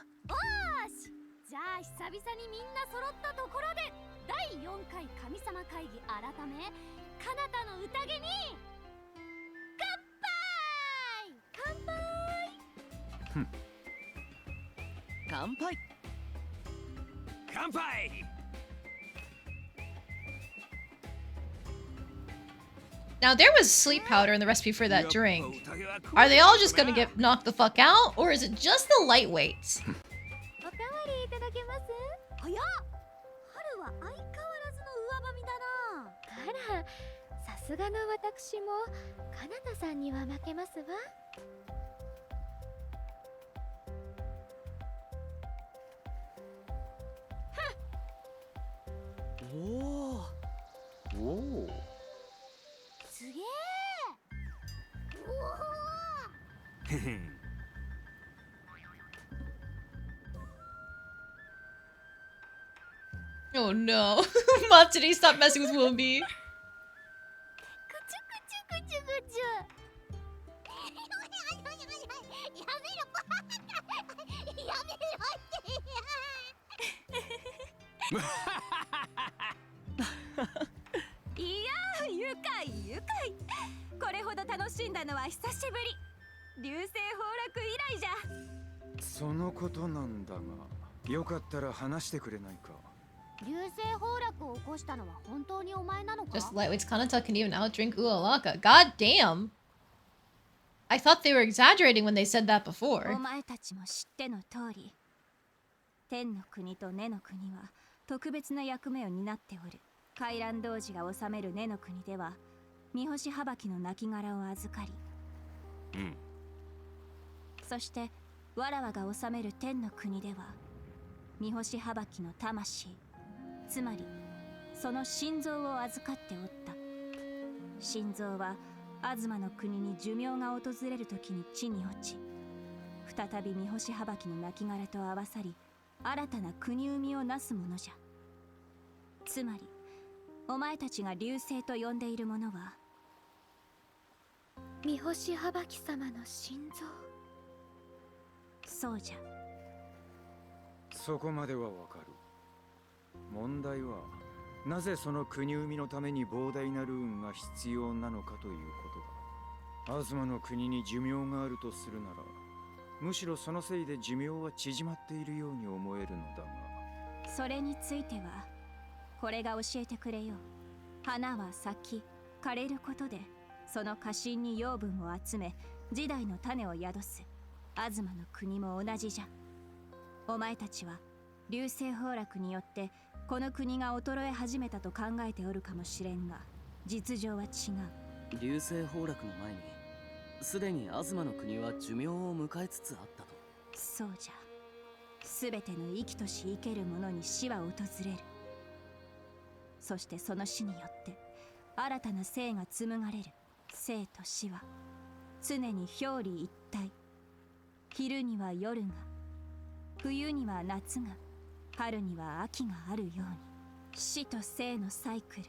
し、じゃあ久々にみんな揃ったところで第4回神様会議改めかなたの宴に乾杯。乾杯。乾杯。 Now, there was sleep powder in the recipe for that drink. Are they all just gonna get knocked the fuck out? Or is it just the lightweights? おかわりいただけます？はや春は相変わらずの上ばみだな。あら、さすがの私もかなたさんには負けますわ。おお。おお。すげえ。Oh no. Matsuri, stop messing with Wilby. くちゅくちゅくちゅくちゅ。やめろバカ。やめろって。いやー、愉快愉快。これほど楽しんだのは久しぶり。流星崩落以来じゃ。そのことなんだが、よかったら話してくれないか。流星崩落を起こしたのは本当にお前なのか？ Just lightweights Kanata can even outdrink Ualaka. God damn. I thought they were exaggerating when they said that お before. 前たちも知っての通り、天の国と根の国は特別な役目を担っておる。回覧童子が治める根の国では三星はばきの亡骸を預かり、そしてわらわが治める天の国では三星はばきの魂、つまりその心臓を預かっておった。心臓は東の国に寿命が訪れる時に地に落ち、再び三星はばきの亡骸と合わさり新たな国生みをなすものじゃ。つまりお前たちが流星と呼んでいるものは三星はばき様の心臓。そうじゃ。そこまではわかる。問題はなぜその国生みのために膨大なルーンが必要なのかということだ。東の国に寿命があるとするなら、むしろそのせいで寿命は縮まっているように思えるのだが。それについてはこれが教えてくれよ。花は咲き枯れることでその花心に養分を集め時代の種を宿す。東の国も同じじゃ。お前たちは流星崩落によってこの国が衰え始めたと考えておるかもしれんが、実情は違う。流星崩落の前にすでに東の国は寿命を迎えつつあったと。そうじゃ。すべての生きとし生ける者に死は訪れる。そしてその死によって新たな生が紡がれる。生と死は常に表裏一体。昼には夜が、冬には夏が、春には秋があるように、死と生のサイクル、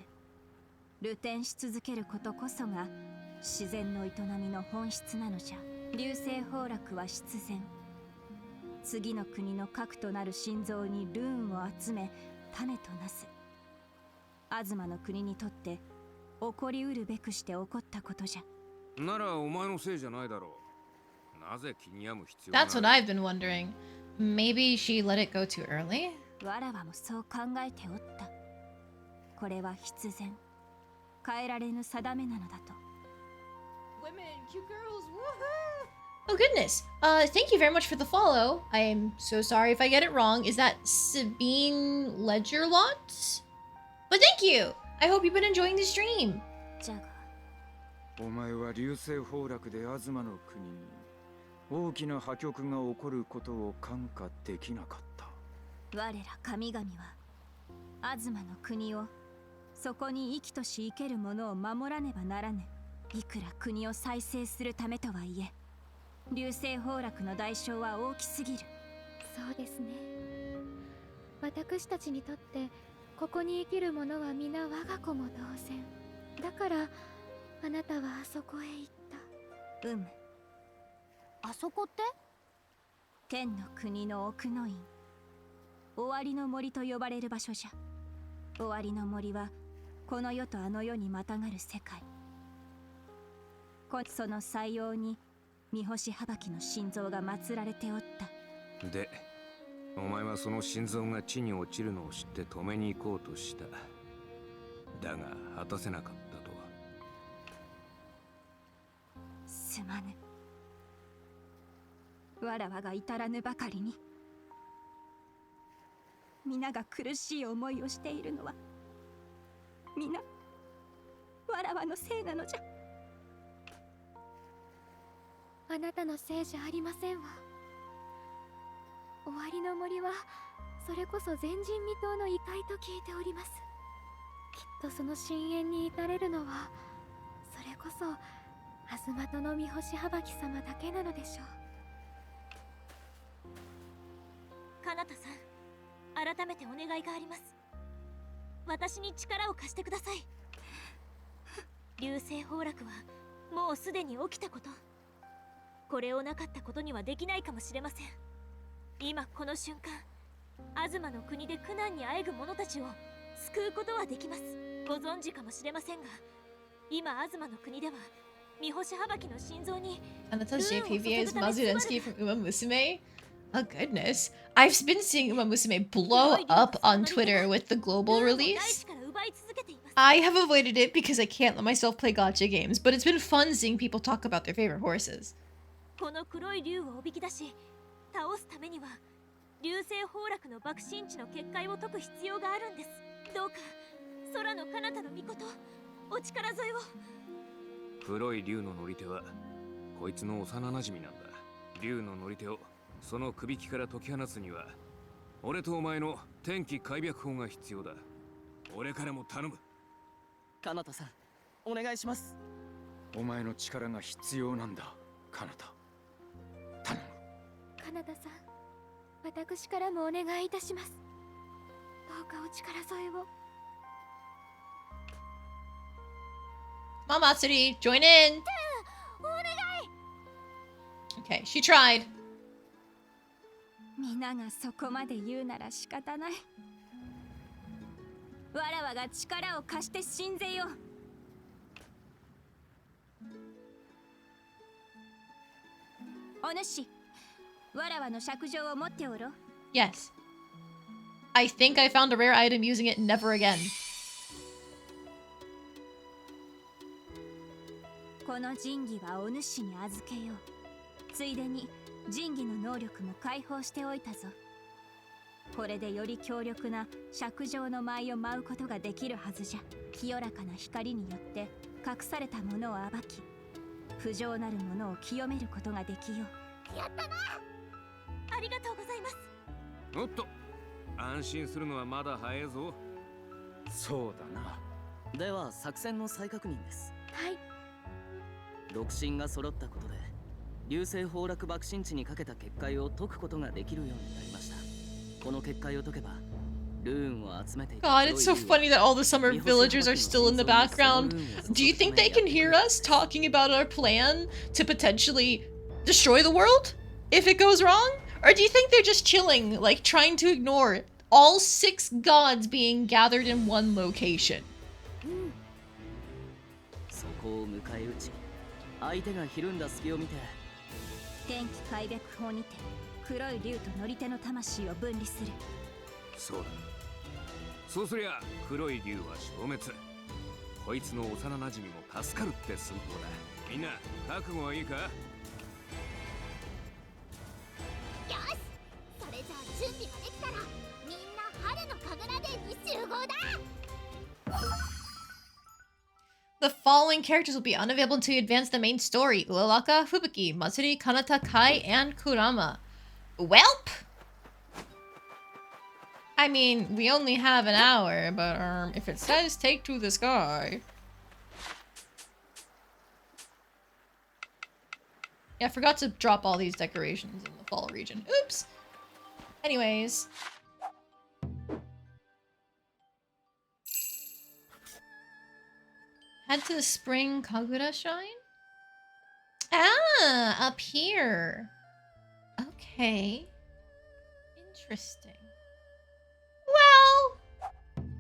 流転し続けることこそが自然の営みの本質なのじゃ。流星崩落は必然。次の国の核となる心臓にルーンを集め種となす。東の国にとって起こりうるべくして起こったことじゃ。ならお前のせいじゃないだろう。なぜ気に病む必要がある？ That's what I've been wondering. Maybe she let it go too early? わらわもそう考えておった。これは必然。変えられぬ定めなのだと。Women, cute girls, woohoo! Oh goodness. Thank you very much for the follow. I am so sorry if I get it wrong. Is that Sabine Ledgerlot? But thank you. I hope you've been enjoying the stream. じゃがお前は流星崩落で東の国に大きな破局が起こることを看過できなかった。我ら神々は東の国をそこに生きとし生ける者を守らねばならぬ。いくら国を再生するためとはいえ流星崩落の代償は大きすぎる。そうですね。私たちにとってここに生きる者は皆我が子も同然。だからあなたはあそこへ行った。あそこって天の国の奥の院、終わりの森と呼ばれる場所じゃ。終わりの森はこの世とあの世にまたがる世界。その採用に三星はばきの心臓が祀られておった。で、お前はその心臓が地に落ちるのを知って止めに行こうとした。だが果たせなかったとは。すまぬ。わらわが至らぬばかりに皆が苦しい思いをしているのは皆わらわのせいなのじゃ。あなたのせいじゃありませんわ。終わりの森はそれこそ前人未到の異界と聞いております。きっとその深淵に至れるのはそれこそアズマとの三星はばき様だけなのでしょう。かなたさん、改めてお願いがあります。私に力を貸してください。流星崩落はもうすでに起きたこと。これをなかったことにはできないかもしれません。今この瞬間、東の国で苦難にあえぐ者たちを救うことはできます。ご存知かもしれませんが、今東の国では三星はばきの心臓にAnata's JPVA is Mazurensky from Uma Musume? Oh goodness. I've been seeing Uma Musume blow up on Twitter with the global release. I have avoided it because I can't let myself play gacha games, but it's been fun seeing people talk about their favorite horses. この黒い竜をおびき出し倒すためには流星崩落の爆心地の結界を解く必要があるんです。どうか空の彼方の御事お力添えを。黒い竜の乗り手はこいつの幼馴染なんだ。竜の乗り手をその首輝から解き放つには俺とお前の天気開闢法が必要だ。俺からも頼む。かなたさん、お願いします。お前の力が必要なんだ、かなた。頼む。カナダさん、私からもお願いいたします。どうかお力添えを。Mamatsuri, join in! Okay, she tried. 皆がそこまで言うなら仕方ない。わらわが力を貸して信ぜよう。お主、わらわの尺状を持っておろう。 Yes. I think I found a rare item using it never again. この神器はお主に預けよう。ついでに神器の能力も解放しておいたぞ。これでより強力な尺状の舞を舞うことができるはずじゃ。清らかな光によって隠されたものを暴き、不浄なるものを清めることができよう。やったな。ありがとうございます。おっと、安心するのはまだ早いぞ。そうだな。では作戦の再確認です。はい。六神が揃ったことで流星崩落爆心地にかけた結界を解くことができるようになりました。この結界を解けばルーンを集めていく。 God, it's so funny that all the summer villagers are still in the background. Do you think they can hear us talking about our plan to potentially destroy the world if it goes wrong? Or do you think they're just chilling, like trying to ignore all 6 gods being gathered in one location? そこを迎え撃ち、相手がひるんだ隙を見て天気開闢法にて黒い竜と乗り手の魂を分離する。そうだ。そうすりゃ黒い竜は消滅。こいつの幼馴染も助かるって寸法だ。みんな覚悟はいいか？準備ができたらみんな春の神楽殿に集合だ。 The following characters will be unavailable until you advance the main story. Uraraka, Fubuki, Matsuri, Kanata, Kai, and Kurama. Welp! I mean, we only have an hour, but if it says take to the sky... Yeah, I forgot to drop all these decorations in the fall region. Oops! Anyways... Head to the spring Kagura shrine? Ah, up here. Okay. Interesting. Well,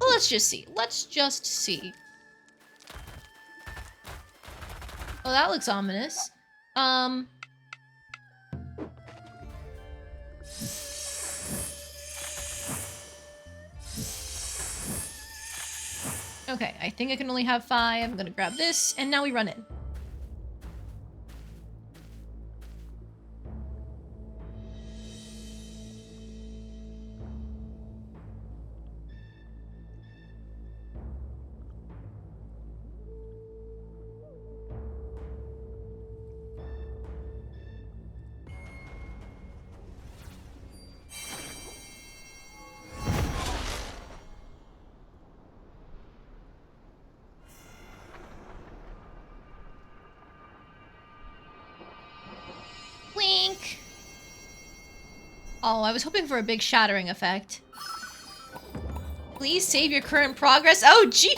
let's just see. Let's just see. Oh, that looks ominous. Okay, I think I can only have 5. I'm gonna grab this, and now we run in. Wink! Oh, I was hoping for a big shattering effect. Please save your current progress. Oh, gee!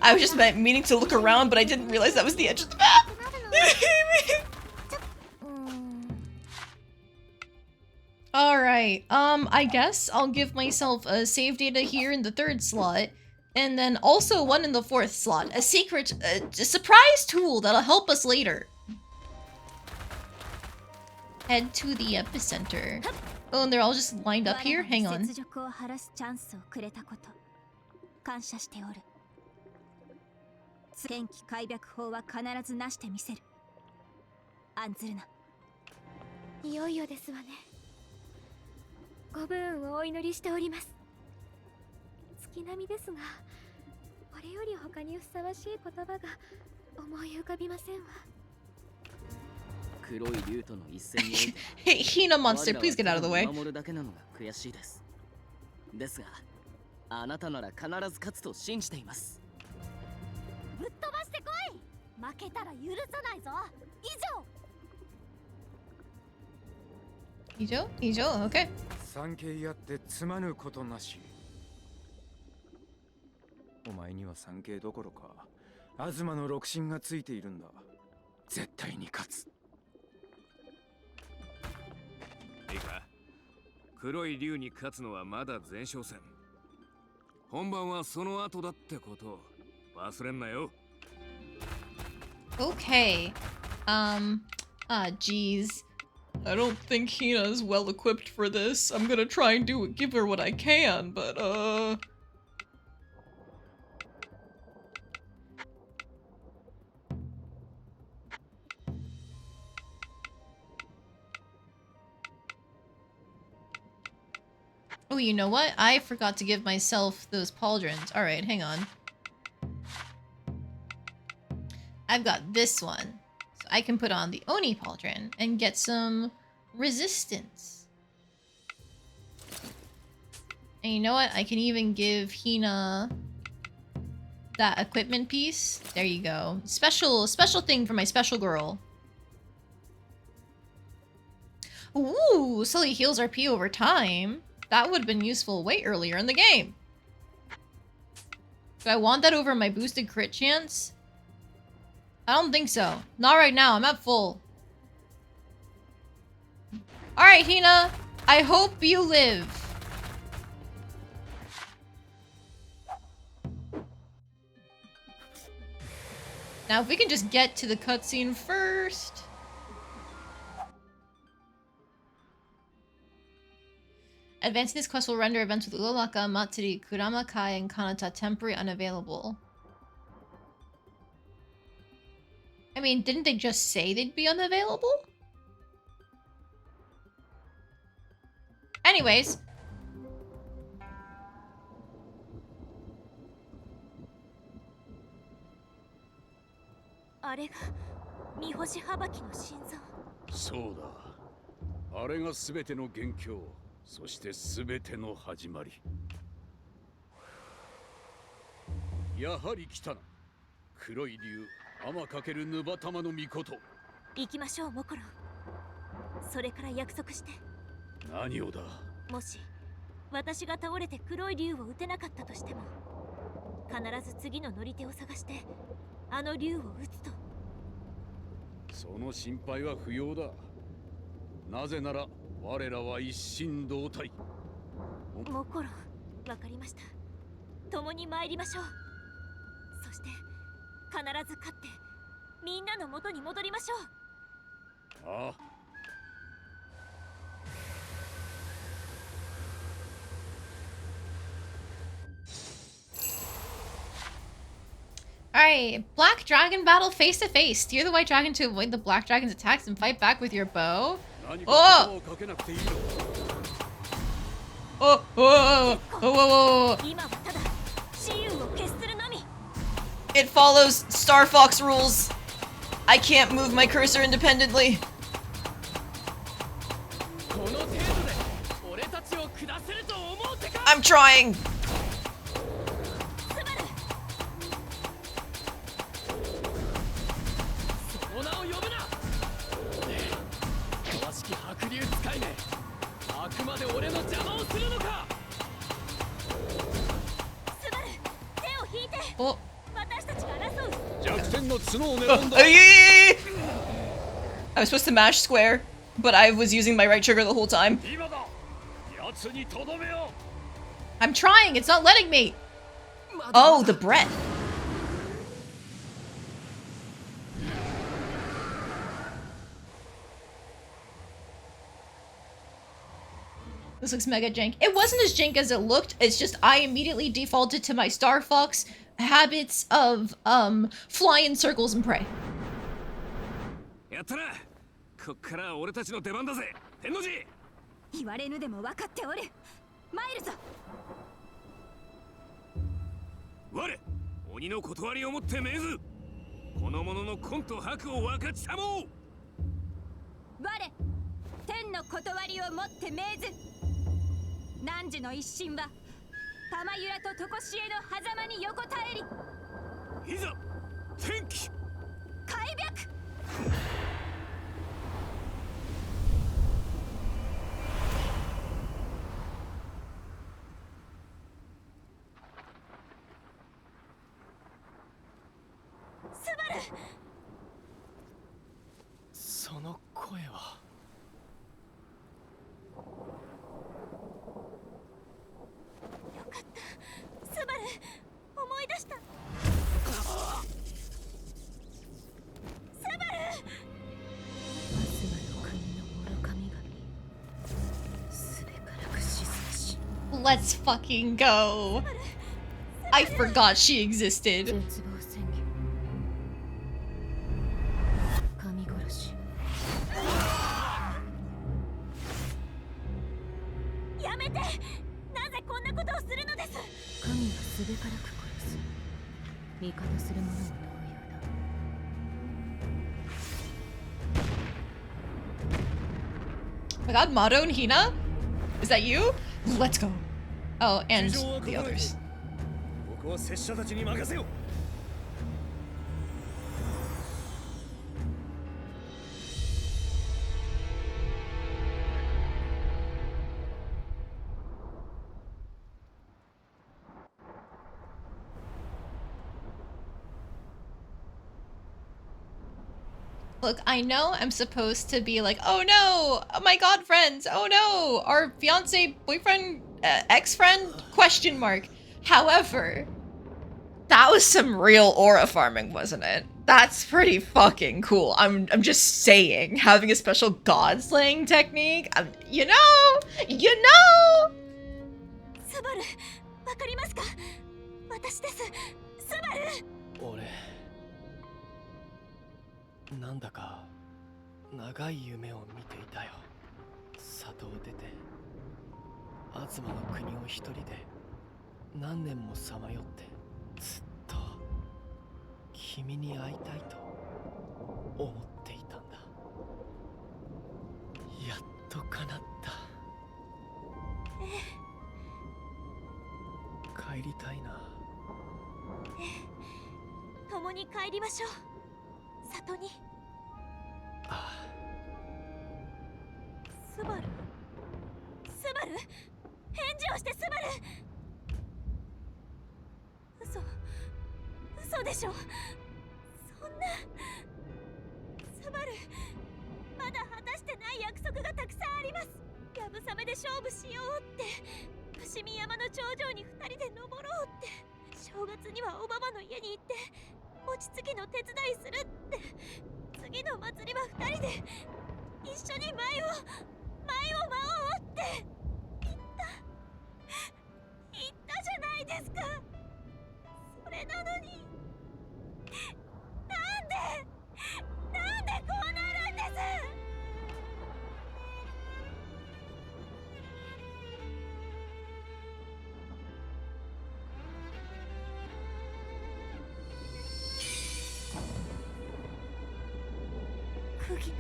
I was just meaning to look around, but I didn't realize that was the edge of the map. Alright, I guess I'll give myself a save data here in the 3rd slot. And then also one in the 4th slot. A secret, a surprise tool that'll help us later. Head to the epicenter. Oh, and they're all just lined up here? Hang on. Hey, Hina monster, please get out of the way. Ijo? Okay. 産経やってつまぬことなし。お前には産経どころか、東の六神がついているんだ。絶対に勝つ。いいか、黒い竜に勝つのはまだ前哨戦。本番はその後だってことを忘れんなよ。Okay. Geez. I don't think Hina is well equipped for this. I'm gonna try and give her what I can, but Oh, you know what? I forgot to give myself those pauldrons. Alright, hang on. I've got this one. So I can put on the Oni pauldron and get some resistance. And you know what? I can even give Hina that equipment piece. There you go. Special thing for my special girl. Ooh, slowly heals RP over time. That would have been useful way earlier in the game. Do I want that over my boosted crit chance? I don't think so. Not right now. I'm at full. Alright, Hina. I hope you live. Now, if we can just get to the cutscene first. Advancing this quest will render events with Uraraka, Matsuri, Kurama, Kai, and Kanata temporarily unavailable. I I mean, didn't they just say they'd be unavailable? Anyways.そうだ。あれが全ての元凶、そして全ての始まり。やはり来たな。黒い竜、天かけるヌバタマの御事。行きましょう、モコロ。それから約束して。何をだ。もし私が倒れて黒い竜を撃てなかったとしても、必ず次の乗り手を探してあの竜を撃つと。その心配は不要だ。なぜなら我らは一心同体。モコロ、わかりました。共に参りましょう。そして必ず勝ってみんなの元に戻りましょう。ああ。Alright, Black Dragon battle face to face. Steer the White Dragon to avoid the Black Dragon's attacks and fight back with your bow. Oh! Oh! Oh! Oh! It follows Star Fox rules. I can't move my cursor independently. I'm trying. Oh. I was supposed to mash square, but I was using my right trigger the whole time. I'm trying, it's not letting me. Oh, the breath. This looks mega jank. It wasn't as jank as it looked. It's just I immediately defaulted to my Star Fox habits of fly in circles and pray. Let's fucking go. I forgot she existed. Oh my god, Mado and Hina? Is that you? Let's go. Oh, and the others. Look, I know I'm supposed to be like, oh no, oh my god, friends, oh no, our fiance, boyfriend, ex-friend, question mark. However, that was some real aura farming, wasn't it? That's pretty fucking cool. I'm just saying, having a special god slaying technique, you know. Subaru, わかりますか? 私です. Subaru. なんだか長い夢を見ていたよ。里を出て東の国を一人で何年もさまよって、ずっと君に会いたいと思っていたんだ。やっと叶った。帰りたいな。共に帰りましょう、里に。ああ。スバル、スバル、返事をして、スバル。嘘でしょ。そんな。スバル、まだ果たしてない約束がたくさんあります。やぶさめで勝負しようって、伏見山の頂上に2人で登ろうって、正月にはおばばの家に行って餅つきの手伝いするって、次の祭りは2人で一緒に舞を舞おうって言ったじゃないですか。それなのに、なんでこうなるんです。釘の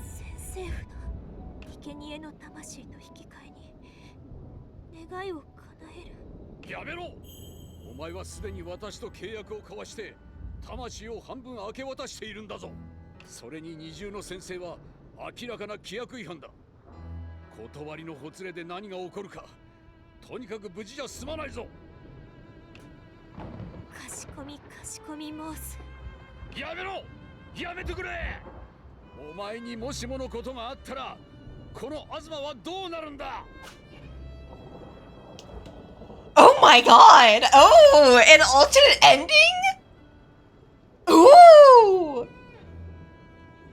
先生符の生贄の魂と引き換えに願いを叶える。やめろ。お前はすでに私と契約を交わして魂を半分明け渡しているんだぞ。それに二重の先生は明らかな規約違反だ。断りのほつれで何が起こるか、とにかく無事じゃ済まないぞ。かしこみ申す。やめろ。やめてくれ。お前にもしものことがあったら、この東はどうなるんだ。Oh my god! Oh, an alternate ending? Ooh!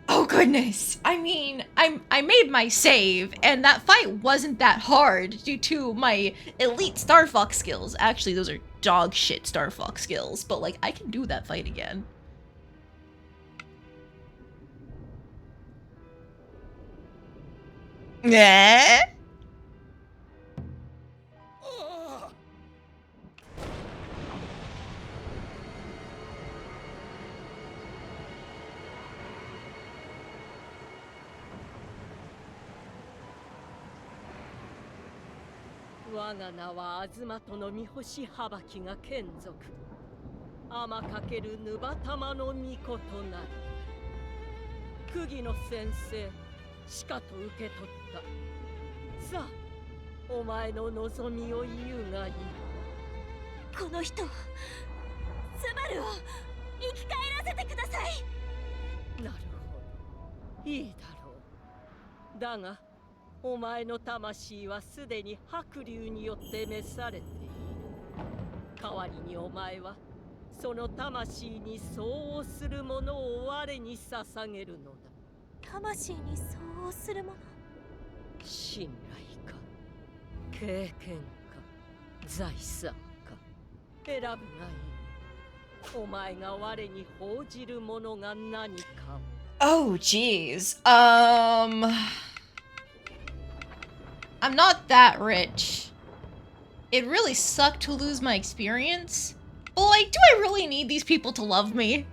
Oh goodness. I mean, I made my save, and that fight wasn't that hard due to my elite Star Fox skills. Actually, those are dog shit Star Fox skills, but like, I can do that fight again. Yeah?「我が名は東との三星はばきが眷属。天かけるぬばたまの巫女となる。釘の先生、しかと受け取った。さあ、お前の望みを言うがいい。この人を、スバルを生き返らせてください。なるほど、いいだろう。だが、お前の魂はすでに白龍によって召されている。代わりにお前はその魂に相応するものを我に捧げるのだ。魂に相応するもの。信頼か、経験か、財産か、選ぶがいい。お前が我に報じるものが何かを。Oh, jeez. I'm not that rich. It really sucked to lose my experience. But like, do I really need these people to love me?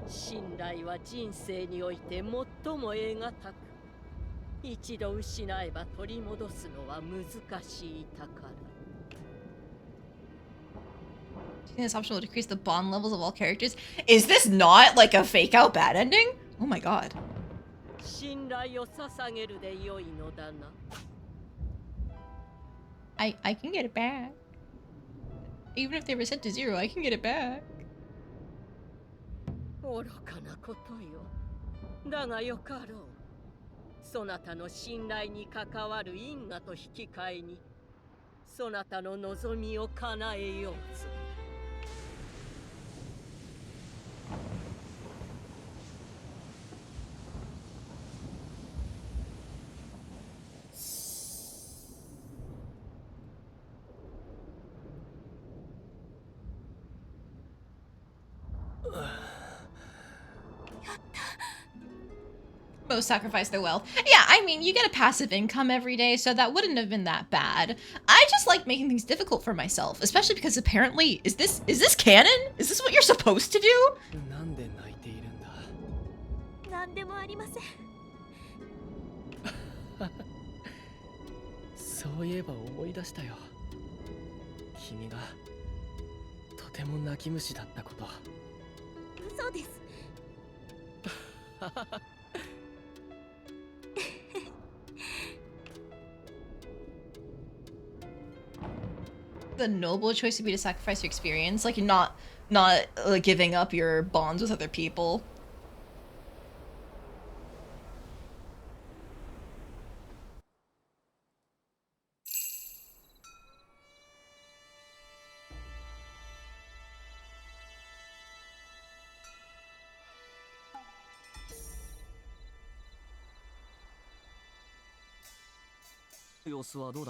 信頼は人生において最も得難く、一度失えば取り戻すのは難しい宝。Do you think this option will decrease the bond levels of all characters? Is this not like a fake out bad ending? Oh my god. 信頼を捧げるで良いのだな。I can get it back. Even if they were set to 0, I can get it back. 愚かなことよ。だがよかろう。そなたの信頼に関わる因果と引き換えに、そなたの望みを叶えようぞ。Most sacrifice their wealth. Yeah, I mean, you get a passive income every day, so that wouldn't have been that bad. I just like making things difficult for myself, especially because apparently, is this canon? Is this what you're supposed to do? なんで泣いているんだ。なんでもありません。そういえば思い出したよ。君がとても泣き虫だったこと。嘘です。The noble choice would be to sacrifice your experience, like not giving up your bonds with other people.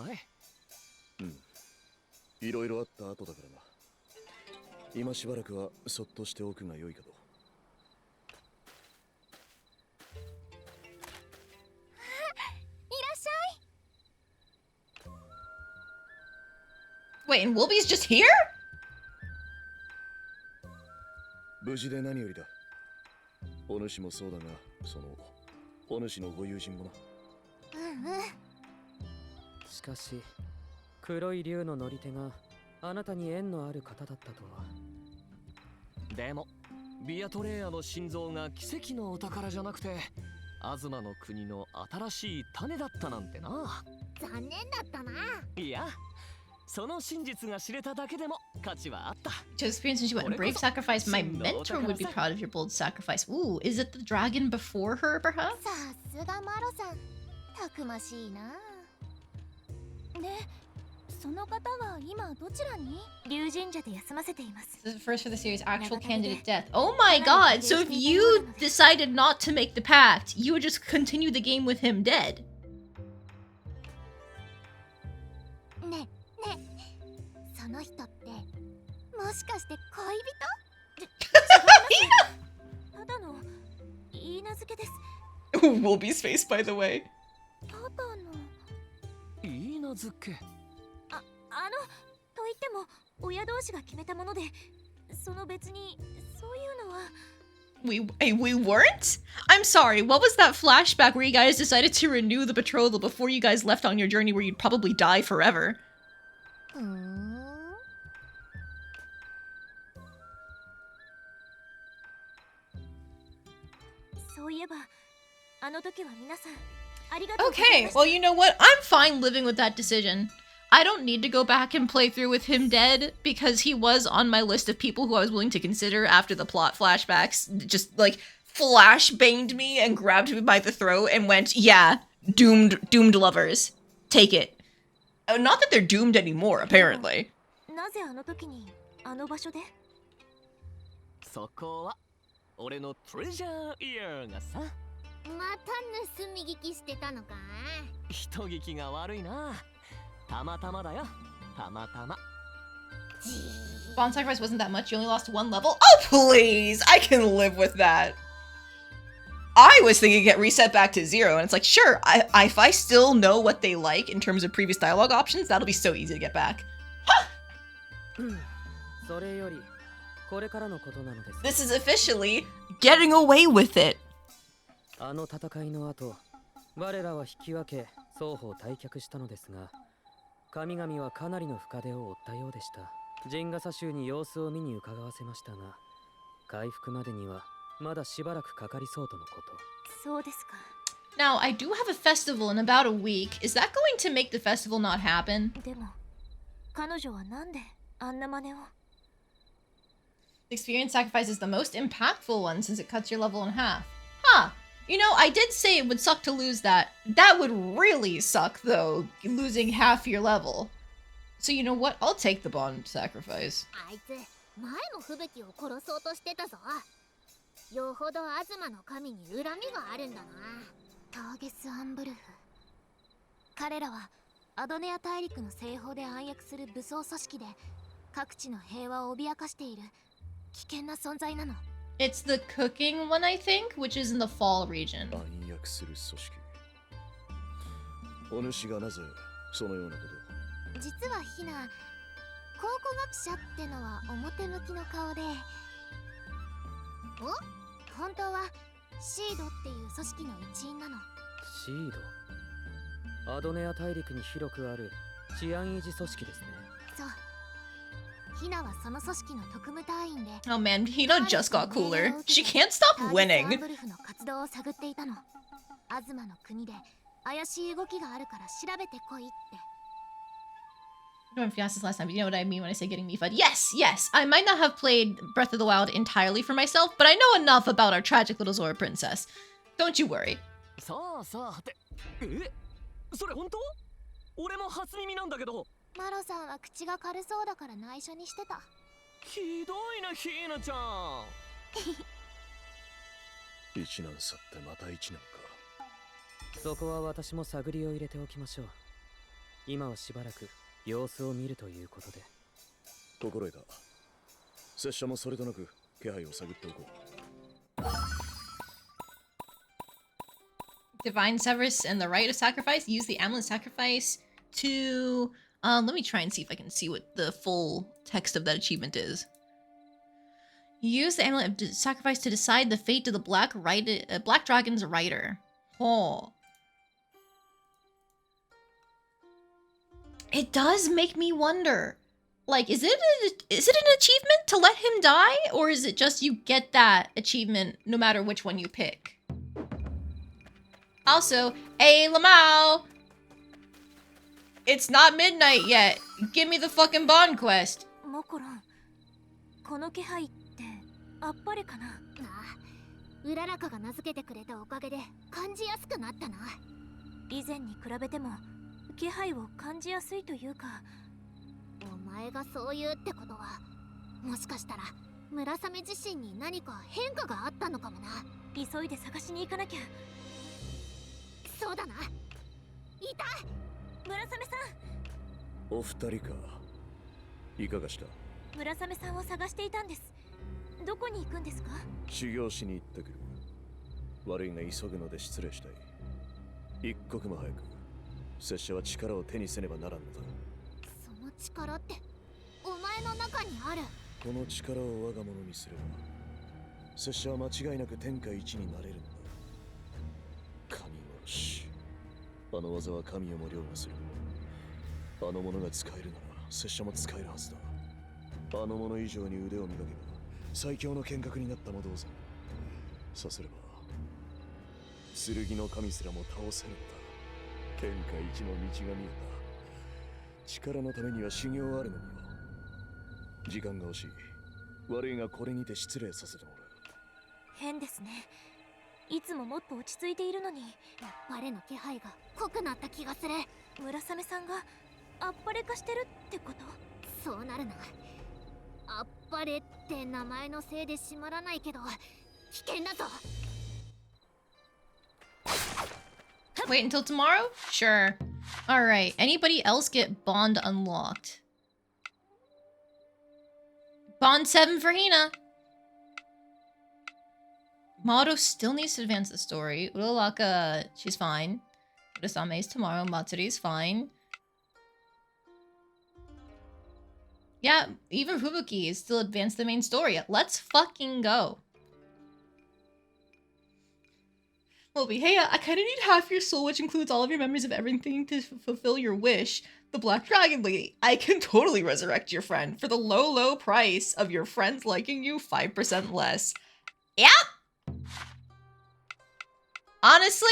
Hey. いろいろあった後だからな。今しばらくはそっとしておくが良いかと。いらっしゃい。Wait, and Wolby's just here? 無事で何よりだ。お主もそうだが、そのお主のご友人もな。しかし黒い竜の乗り手があなたに縁のある方だったとは。でもビアトレイアの心臓が奇跡のお宝じゃなくてアズマの国の新しい種だったなんてな。残念だったな。いや、その真実が知れただけでも価値はあった。 To experience when she went in brave sacrifice, my mentor would be proud of your bold sacrifice. Ooh, is it the dragon before her, perhaps? さすがマロさん、たくましいな。で、その方は今どちらに？竜神社で休ませています。 This is the first for the series, actual candidate death. Oh my god, so if you decided not to make the pact, you would just continue the game with him dead. ね、その人ってもしかして恋人？ただの言い名付けです。Wolby's face, by the way. ただのいい名付け。と言っても親同士が決めたもので、その別にそういうのは。We weren't? I'm sorry, what was that flashback where you guys decided to renew the betrothal before you guys left on your journey where you'd probably die forever? そういえばあの時は皆さんありがとうございま Okay, した。 well, you know what? I'm fine living with that decision. I don't need to go back and play through with him dead because he was on my list of people who I was willing to consider after the plot flashbacks just like flashbanged me and grabbed me by the throat and went, yeah, doomed lovers. Take it. Not that they're doomed anymore, apparently. なぜあの時にあの場所で？そこは俺のトレジャーイヤーがさ。また盗み聞きしてたのか？人聞きが悪いな。たまたまだよ。たまたま。 Bond sacrifice wasn't that much. You only lost one level. Oh, please! I can live with that. I was thinking get reset back to 0, and it's like, sure, if I still know what they like in terms of previous dialogue options, that'll be so easy to get back. This is officially getting away with it. あの戦いの後、我らは引き分け、双方退却したのですが、神々はかなりの深手を負ったようでした。ジンガサ州に様子を見に伺わせましたが、回復までにはまだしばらくかかりそうとのこと。そうですか。 Now, I do have a festival in about a week. Is that going to make the festival not happen? でも、彼女はなんであんな真似を？ The experience sacrifice is the most impactful one since it cuts your level in half. Huh. You know, I did say it would suck to lose that. That would really suck, though, losing half your level. So you know what? I'll take the bond sacrifice. あいつ、前も吹雪を殺そうとしてたぞ。よほどアズマの神に恨みがあるんだな。ターゲス・アンブルフ。彼らはアドネア大陸の西方で暗躍する武装組織で各地の平和を脅かしている危険な存在なの。It's the cooking one, I think, which is in the fall region. 暗躍。躍する組織。お主がなぜそのようなことを。実はヒナ、考古学者ってのは表向きの顔で、本当はシードっていう組織の一員なの。シード、アドネア大陸に広くある治安維持組織ですね。そう。ヒナはその組織の特務隊員で。Oh man, Hina just got cooler. She can't stop ア winning. ンブルフの活動を探っていたの。アズマの国で怪しい動きがあるから調べてこいって。I don't know if you asked this last time, but you know what I mean when I say getting me fed. Yes, yes. I might not have played Breath of the Wild entirely for myself, but I know enough about our tragic little Zora princess. Don't you worry. さあさあって、それ本当？俺も初耳なんだけど。マロさんは口が軽そうだから内緒にしてた。ひどいな、ヒーナちゃん。一難去ってまた一難か。そこは私も探りを入れておきましょう。今はしばらく様子を見るということで。心得た。拙者もそれとなく気配を探っておこう。Divine Severus and the Rite of Sacrifice. Use the Amulet Sacrifice to... let me try and see if I can see what the full text of that achievement is. Use the Amulet of Sacrifice to decide the fate of the Black Dragon's Rider. Oh. It does make me wonder. Like, is it an achievement to let him die? Or is it just you get that achievement no matter which one you pick? Also, hey, Lamau! It's not midnight yet. Give me the fucking Bond quest. モコロン、この気配ってあっぱれかな。ああ、うららかが名付けてくれたおかげで感じやすくなったな。以前に比べても気配を感じやすいというか。お前がそう言うってことは、もしかしたら村雨自身に何か変化があったのかもな。急いで探しに行かなきゃ。そうだな。いた！村雨さお二人か。いかがした？村雨さんを探していたんです。どこに行くんですか？修行しに行ってくる。悪いが急ぐので失礼したい。一刻も早く拙者は力を手にせねばならんのだ。その力ってお前の中にある。この力を我が物にすれば拙者は間違いなく天下一になれるのだ。神殺し。あの技は神をも凌駕する。あの者が使えるなら拙者も使えるはずだ。あの者以上に腕を磨けば最強の剣客になったも同然。さすれば剣の神すらも倒せるのだ。天下一の道が見えた。力のためには修行あるのによ。時間が惜しい。悪いがこれにて失礼させてもらう。変ですね。いつももっと落ち着いているのに。あっぱれの気配が濃くなった気がする。村雨さんがあっぱれ化してるってこと？そうなるな。あっぱれって名前のせいで閉まらないけど危険だぞ。Wait until tomorrow? Sure. Alright, anybody else get Bond unlocked? Bond 7 for Hina! Mado still needs to advance the story. Uraraka, she's fine. Urasame's tomorrow. Matsuri's fine. Yeah, even Fubuki is still advanced the main story. Let's fucking go. Moby, hey, I kind of need half your soul, which includes all of your memories of everything to fulfill your wish. The Black Dragon Lady. I can totally resurrect your friend for the low, low price of your friends liking you 5% less. Yep. Honestly,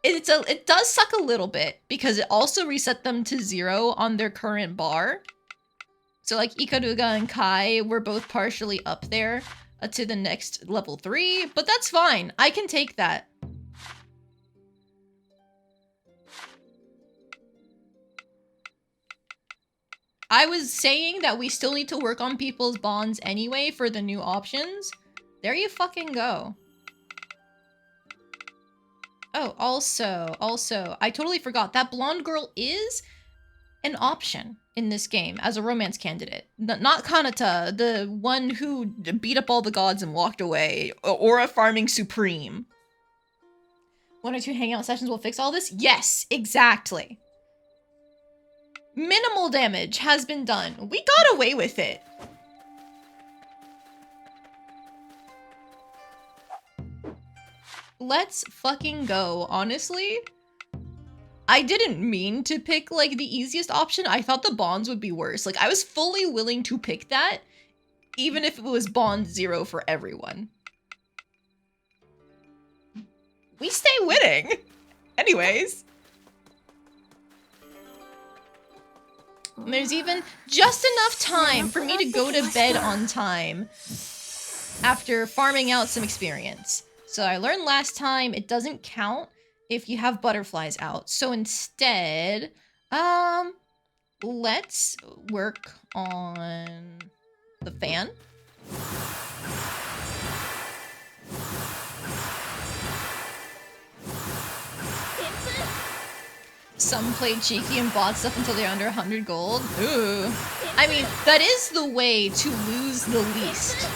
it does suck a little bit because it also reset them to 0 on their current bar. So like Ikaruga and Kai were both partially up there to the next level 3, but that's fine. I can take that. I was saying that we still need to work on people's bonds anyway for the new options. There you fucking go. Oh, also, I totally forgot. That blonde girl is an option in this game as a romance candidate. Not Kanata, the one who beat up all the gods and walked away. Or a farming supreme. 1 or 2 hangout sessions will fix all this? Yes, exactly. Minimal damage has been done. We got away with it. Let's fucking go, honestly. I didn't mean to pick, like, the easiest option. I thought the bonds would be worse. Like, I was fully willing to pick that, even if it was bond 0 for everyone. We stay winning! Anyways. And there's even just enough time for me to go to bed on time after farming out some experience. So I learned last time it doesn't count if you have butterflies out. So instead, let's work on the fan. Some play cheeky and bought stuff until they're under 100 gold. Ooh. I mean, that is the way to lose the least.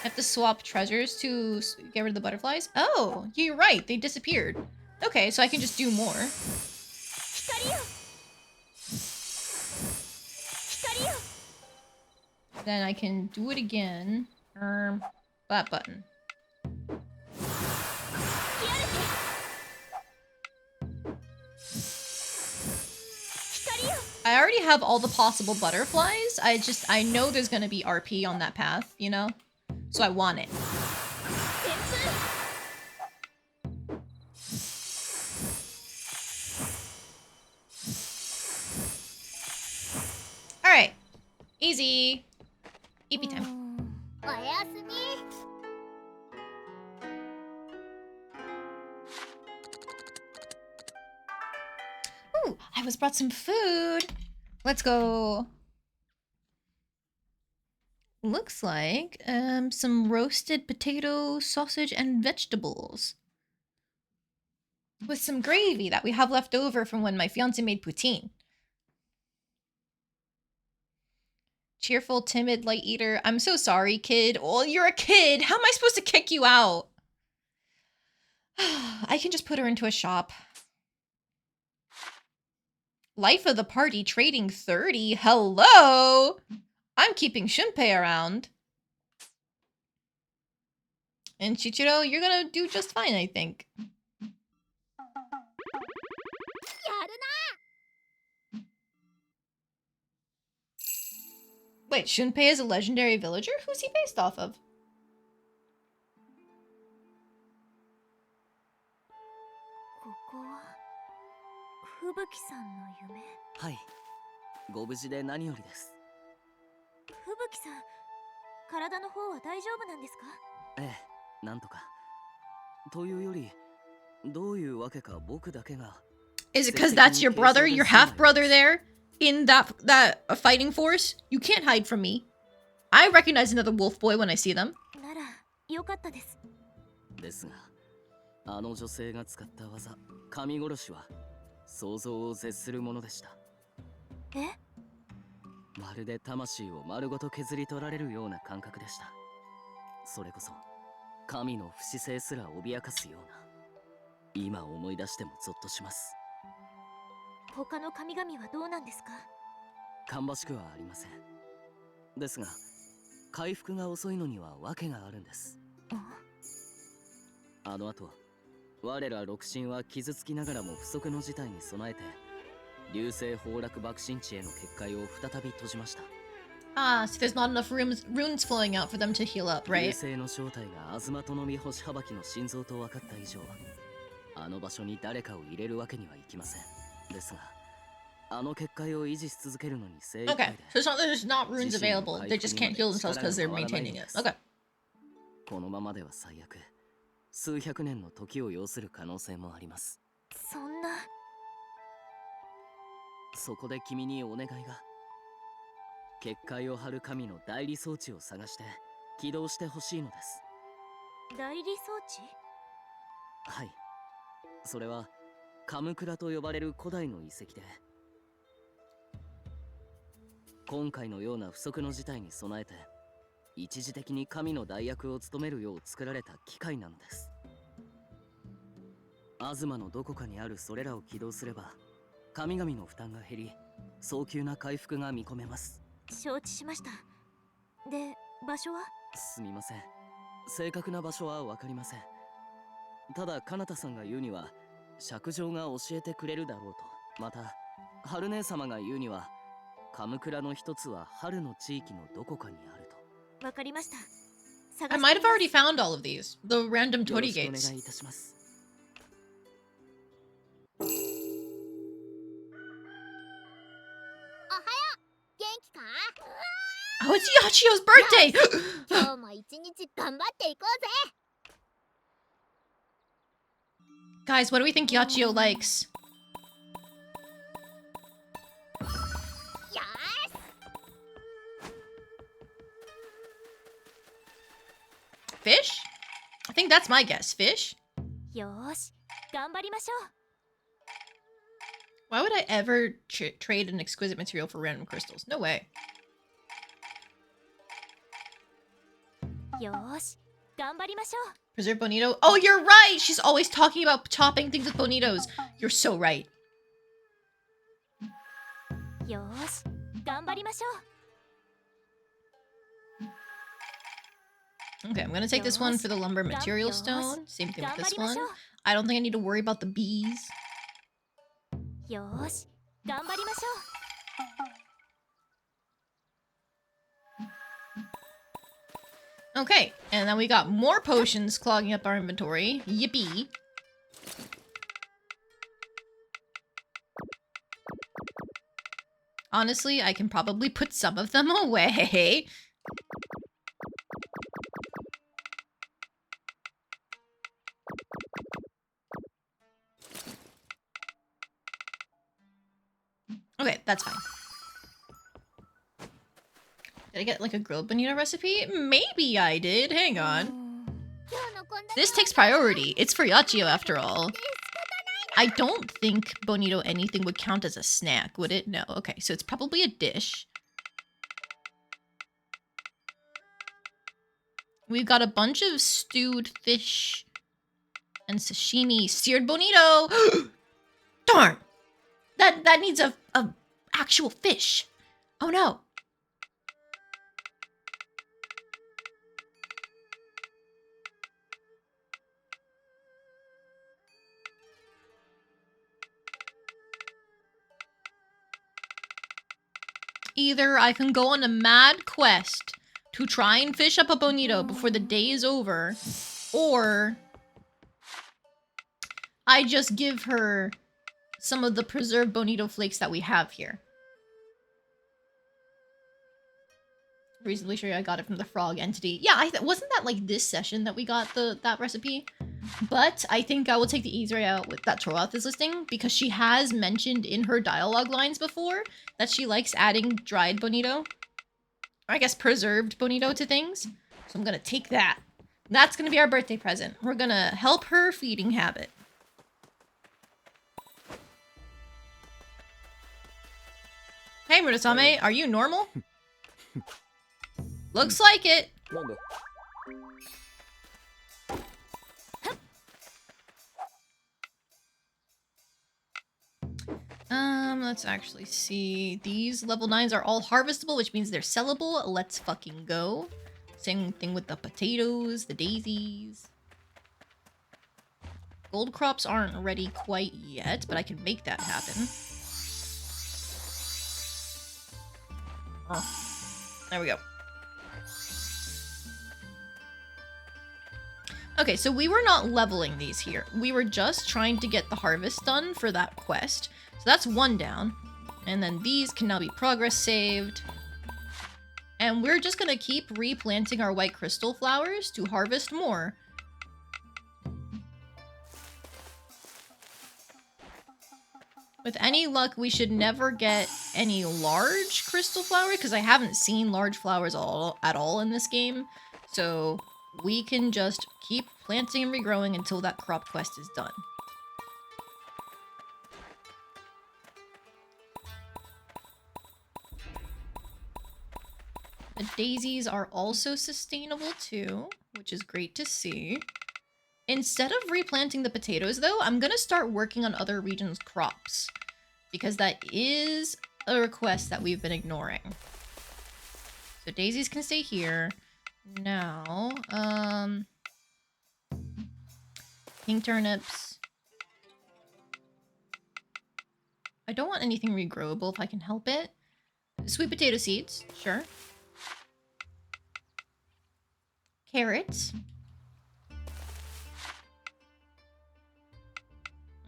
I have to swap treasures to get rid of the butterflies? Oh, you're right. They disappeared. Okay, so I can just do more. Then I can do it again. That button. I already have all the possible butterflies. I know there's gonna be RP on that path, you know? So I want it. Alright. Easy. EP time. Ooh, I was brought some food. Let's go. Looks like some roasted potato, sausage, and vegetables. With some gravy that we have left over from when my fiance made poutine. Cheerful, timid, light eater. I'm so sorry, kid. Well, you're a kid. How am I supposed to kick you out? I can just put her into a shop. Life of the party, trading 30. Hello! I'm keeping Shunpei around. And Chichiro, you're gonna do just fine, I think. Wait, Shunpei is a legendary villager? Who's he based off of? Hi. ご無事で何よりです。吹雪さん、体の方は大丈夫なんですか？ええ、なんとか。というより、どういうわけか僕だけが。Is it because that's your brother, your half brother there in that fighting force? You can't hide from me. I recognize another wolf boy when I see them. なら、よかったです。ですが、あの女性が使った技、神殺しは想像を絶するものでした。え？まるで魂を丸ごと削り取られるような感覚でした。それこそ神の不死性すら脅かすような。今思い出してもゾッとします。他の神々はどうなんですか？芳しくはありません。ですが、回復が遅いのには訳があるんです。あの後、我ら六神は傷つきながらも不測の事態に備えて、流星崩落爆心地への結界を再び閉じました。Ah, so there's not enough runes flowing out for them to heal up, right? 流星の正体が東とのみ星はばきの心臓と分かった以上、あの場所に誰かを入れるわけにはいきません。ですが、あの結界を維持し続けるのに精一杯で。Okay, so it's not that there's not runes available. They just can't heal themselves because they're maintaining it. Okay. このままでは最悪、数百年の時を要する可能性もあります。そんな。そこで君にお願いが。結界を張る神の代理装置を探して起動してほしいのです。代理装置？はい。それはカムクラと呼ばれる古代の遺跡で、今回のような不測の事態に備えて一時的に神の代役を務めるよう作られた機械なのです。東のどこかにあるそれらを起動すれば神々の負担が減り早急な回復が見込めます。承知しました。で、場所は？すみません、正確な場所は分かりません。ただ彼方さんが言うには釈上が教えてくれるだろうと。また春姉様が言うにはカムクラの一つは春の地域のどこかにあると。わかりました。 I might have already found all of these. The random よろ Tori しくお gates. 願いいたします。おはよう。元気か？ Oh, it's Yachio's birthday! 今日も一日頑張っていこうぜ。 Guys, what do we think Yachio likes? Fish? I think that's my guess. Fish? よーし、頑張りましょ Why would I ever trade an exquisite material for random crystals? No way. う。よーし、頑張りましょ Preserve bonito. Oh, you're right! She's always talking about chopping things with bonitos. You're so right. う。よーし、頑張りましょ Okay, I'm gonna take this one for the lumber material stone. Same thing with this one. I don't think I need to worry about the bees. う。よーし、頑張りましょ Okay, and then we got more potions clogging up our inventory. Yippee. Honestly, I can probably put some of them away. Okay, that's fine. Did I get like a grilled bonito recipe? Maybe I did. Hang on. This takes priority. It's for Yachio after all. I don't think bonito anything would count as a snack, would it? No. Okay, so it's probably a dish. We've got a bunch of stewed fish and sashimi. Seared bonito! Darn! That needs a actual fish. Oh no. Either I can go on a mad quest to try and fish up a bonito before the day is over, or I just give her some of the preserved bonito flakes that we have here. Reasonably sure I got it from the frog entity. Yeah, wasn't that like this session that we got that recipe? But I think I will take the easy way out with that Troath is listing, because she has mentioned in her dialogue lines before that she likes adding dried bonito, or I guess preserved bonito, to things. So I'm gonna take that. That's gonna be our birthday present. We're gonna help her feeding habit. Hey, Murasame, are you normal? Looks like it. Let's actually see. These level 9s are all harvestable, which means they're sellable. Let's fucking go. Same thing with the potatoes, the daisies. Gold crops aren't ready quite yet, but I can make that happen. Oh, there we go. Okay, so we were not leveling these here. We were just trying to get the harvest done for that quest. So that's one down. And then these can now be progress saved. And we're just gonna keep replanting our white crystal flowers to harvest more. With any luck, we should never get any large crystal flowers, because I haven't seen large flowers at all in this game. So we can just keep planting and regrowing until that crop quest is done. The daisies are also sustainable too, which is great to see. Instead of replanting the potatoes though, I'm gonna start working on other regions' crops, because that is a request that we've been ignoring. So daisies can stay here. Now, pink turnips. I don't want anything regrowable if I can help it. Sweet potato seeds, sure. Carrots. And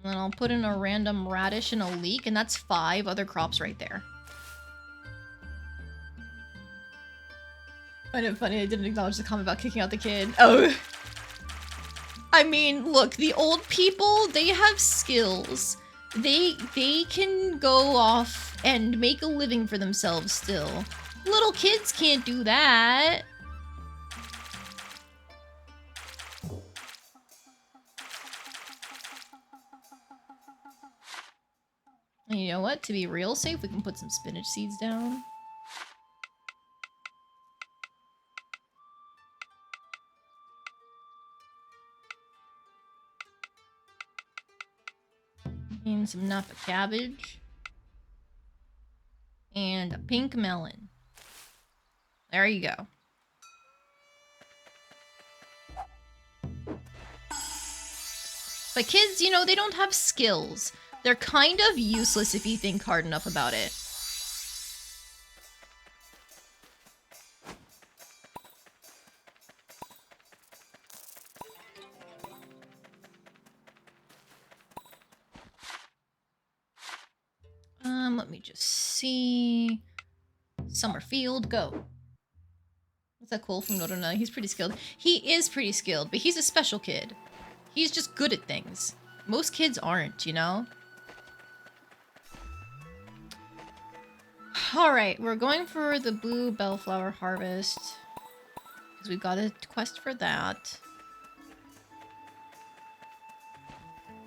then I'll put in a random radish and a leek, and that's 5 other crops right there. I find it funny I didn't acknowledge the comment about kicking out the kid. Oh. I mean, look, the old people, they have skills. They can go off and make a living for themselves still. Little kids can't do that. And you know what? To be real safe, we can put some spinach seeds down. And some Napa cabbage. And a pink melon. There you go. But kids, you know, they don't have skills. They're kind of useless if you think hard enough about it. Let me just see. Summerfield, go. What's that cool from Norona? He's pretty skilled. He is pretty skilled, but he's a special kid. He's just good at things. Most kids aren't, you know? Alright, we're going for the blue bellflower harvest. Because we've got a quest for that.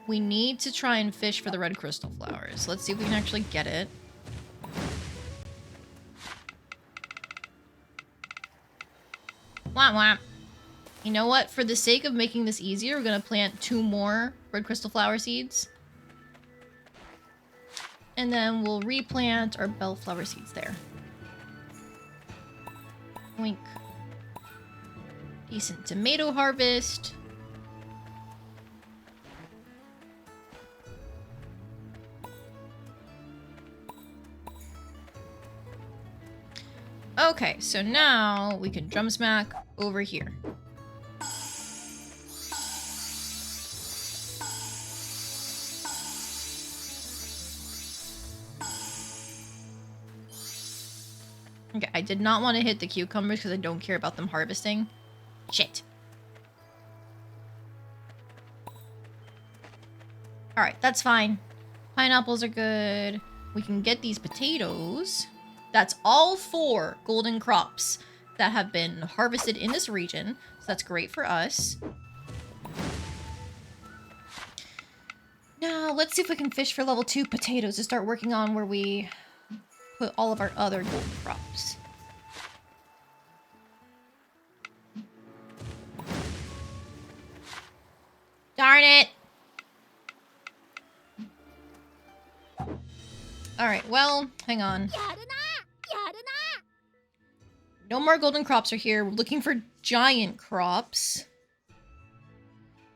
We need to try and fish for the red crystal flowers. Let's see if we can actually get it. Womp womp. You know what? For the sake of making this easier, we're gonna plant 2 more red crystal flower seeds. And then we'll replant our bellflower seeds there. Oink. Decent tomato harvest. Okay, so now we can drum smack over here. Okay, I did not want to hit the cucumbers because I don't care about them harvesting. Shit. Alright, that's fine. Pineapples are good. We can get these potatoes. That's all 4 golden crops that have been harvested in this region. So that's great for us. Now, let's see if we can fish for level 2 potatoes to start working on where we put all of our other golden crops. Darn it! Alright, well, hang on. No more golden crops are here. We're looking for giant crops.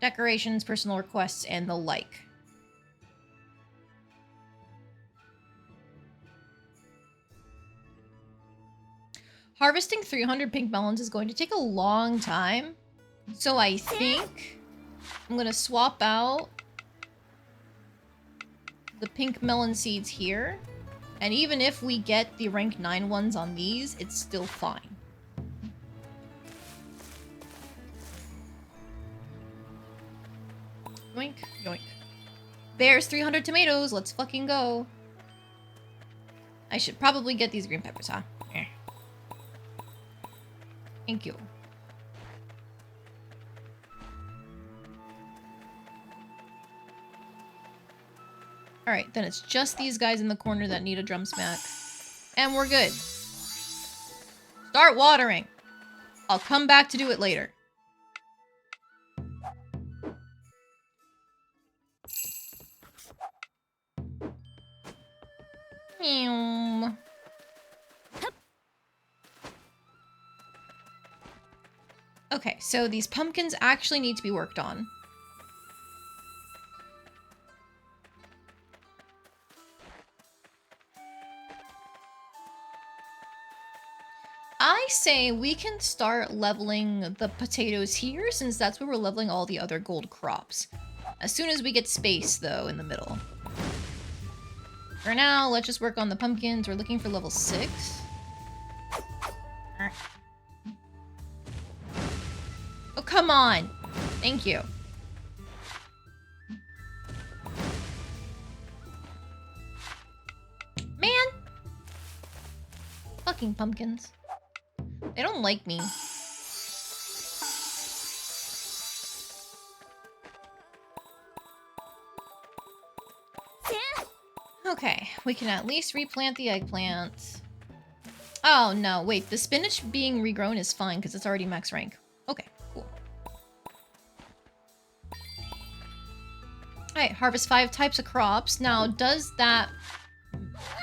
Decorations, personal requests, and the like. Harvesting 300 pink melons is going to take a long time. So I think I'm going to swap out the pink melon seeds here. And even if we get the rank 9 ones on these, it's still fine. Yoink, yoink. There's 300 tomatoes. Let's fucking go. I should probably get these green peppers, huh? Thank you. Alright, then it's just these guys in the corner that need a drum smack. And we're good. Start watering. I'll come back to do it later. Okay, so these pumpkins actually need to be worked on. I say we can start leveling the potatoes here, since that's where we're leveling all the other gold crops. As soon as we get space, though, in the middle. For now, let's just work on the pumpkins. We're looking for level 6. Oh, come on! Thank you. Man! Fucking pumpkins. They don't like me. Okay, we can at least replant the eggplant. Oh, no, wait. The spinach being regrown is fine because it's already max rank. Okay, cool. Alright, harvest 5 types of crops. Now, does that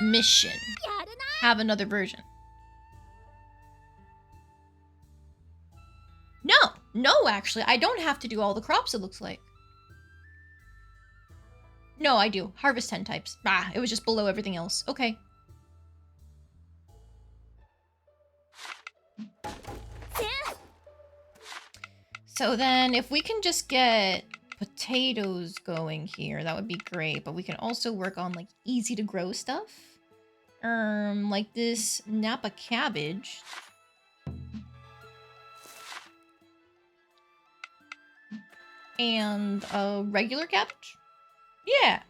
mission have another version? No! No, actually. I don't have to do all the crops, it looks like. No, I do. Harvest 10 types. Ah, it was just below everything else. Okay. So then, if we can just get potatoes going here, that would be great. But we can also work on, like, easy-to-grow stuff. Like this Napa cabbage. And a regular cabbage? Yeah.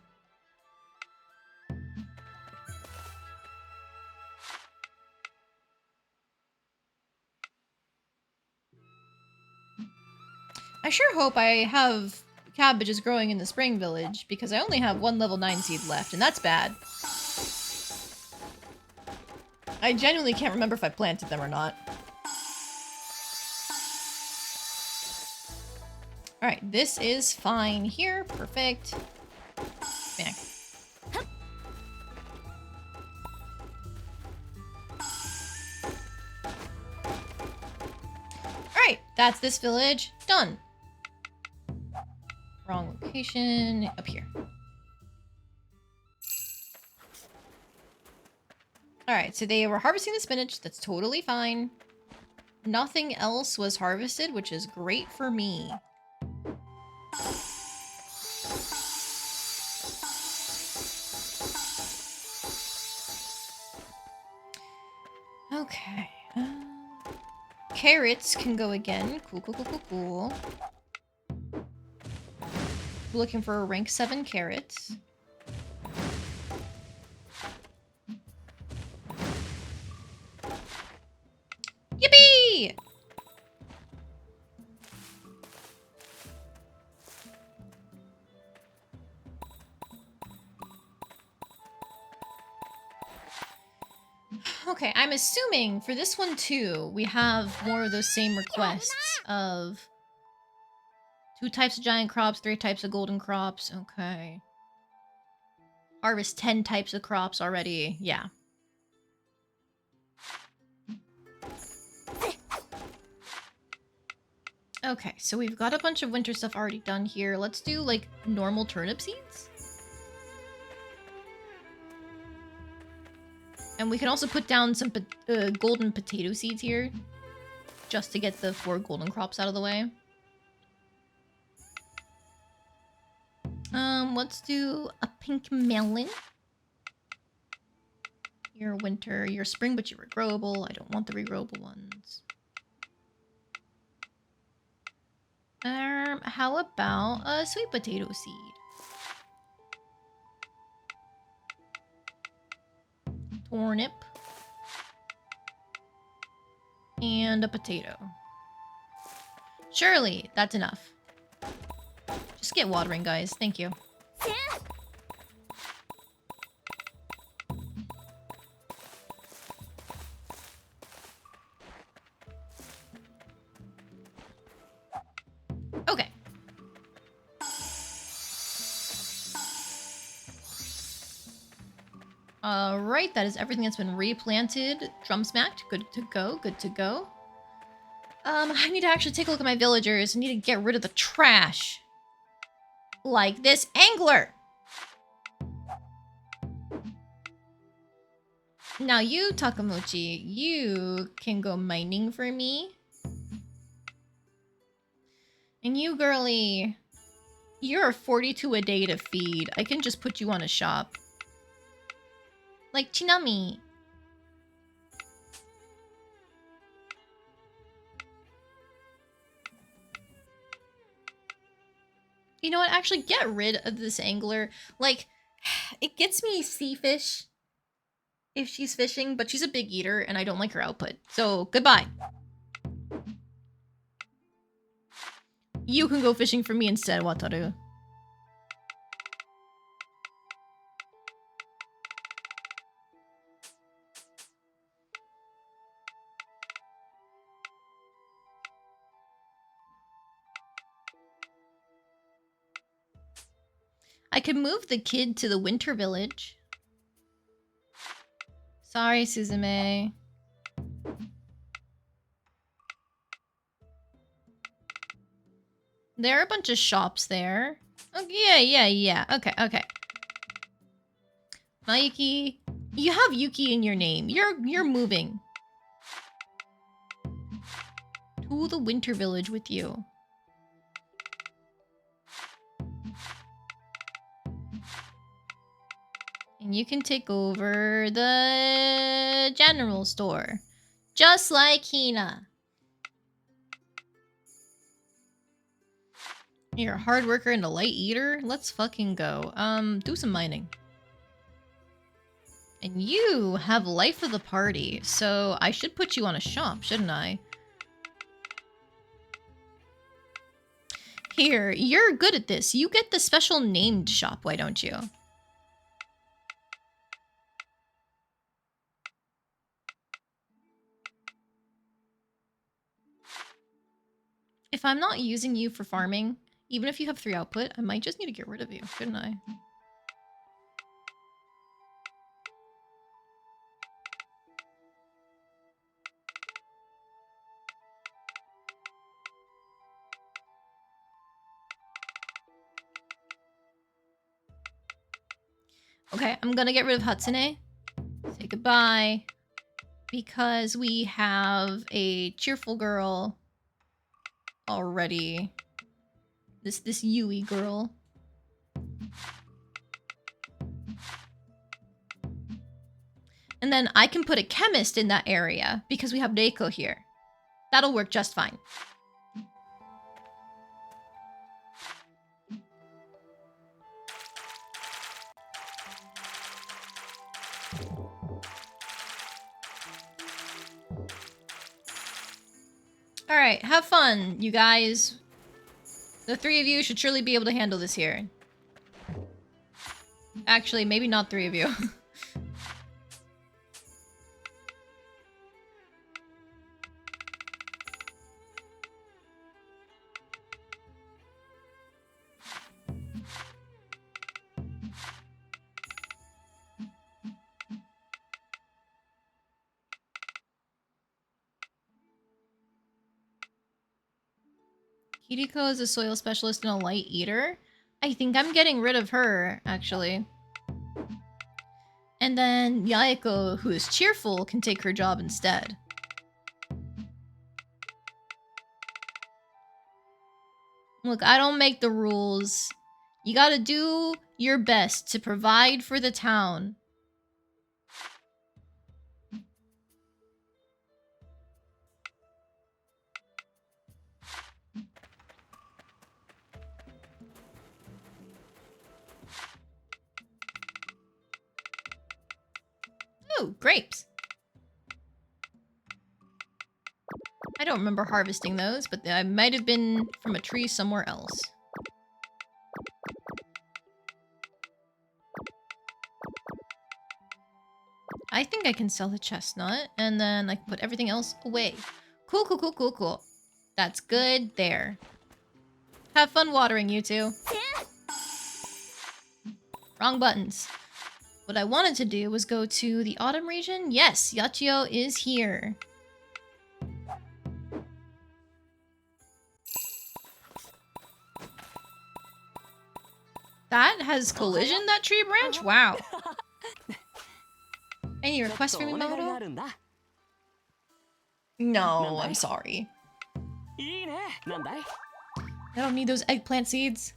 I sure hope I have cabbages growing in the spring village, because I only have 1 level 9 seed left, and that's bad. I genuinely can't remember if I planted them or not. Alright, this is fine here. Perfect. Back. Alright, that's this village. Done. Wrong location. Up here. Alright, so they were harvesting the spinach. That's totally fine. Nothing else was harvested, which is great for me. Okay. Carrots can go again. Cool, cool, cool, cool, cool. Looking for a rank 7 carrots. Yippee! Okay, I'm assuming for this one too, we have more of those same requests of 2 types of giant crops, 3 types of golden crops. Okay. Harvest 10 types of crops already. Yeah. Okay, so we've got a bunch of winter stuff already done here. Let's do, like, normal turnip seeds. And we can also put down some golden potato seeds here. Just to get the 4 golden crops out of the way. Let's do a pink melon. You're winter, you're spring, but you're regrowable. I don't want the regrowable ones. How about a sweet potato seed? Turnip. And a potato. Surely, that's enough. Just get watering, guys. Thank you. Alright, that is everything that's been replanted. Drum smacked. Good to go, good to go. I need to actually take a look at my villagers. I need to get rid of the trash. Like this angler! Now you, Takamochi, you can go mining for me. And you, girly, you're 42 a day to feed. I can just put you on a shop. Like Chinami. You know what? Actually, get rid of this angler. Like, it gets me sea fish if she's fishing, but she's a big eater and I don't like her output. So, goodbye. You can go fishing for me instead, Wataru. I could move the kid to the winter village. Sorry, Suzume. There are a bunch of shops there. Oh, yeah. Okay. Mayuki, you have Yuki in your name. You're moving to the winter village with you. And you can take over the general store. Just like Hina. You're a hard worker and a light eater? Let's fucking go. Do some mining. And you have life of the party, so I should put you on a shop, shouldn't I? Here, you're good at this. You get the special named shop, why don't you? If I'm not using you for farming, even if you have 3 output, I might just need to get rid of you, shouldn't I? Okay, I'm gonna get rid of Hatsune. Say goodbye. Because we have a cheerful girl already. This Yui girl. And then I can put a chemist in that area because we have Reiko here. That'll work just fine. Alright, have fun, you guys. The 3 of you should surely be able to handle this here. Actually, maybe not 3 of you. Hideko is a soil specialist and a light eater. I think I'm getting rid of her, actually. And then Yaeko, who is cheerful, can take her job instead. Look, I don't make the rules. You gotta do your best to provide for the town. Ooh, grapes. I don't remember harvesting those, but I might have been from a tree somewhere else. I think I can sell the chestnut, and then I can put everything else away. Cool. That's good there. Have fun watering, you two. Wrong buttons. What I wanted to do was go to the autumn region. Yes, Yachio is here. That has collision, that tree branch? Wow. Any requests for me, Mamoru? No, I'm sorry. I don't need those eggplant seeds.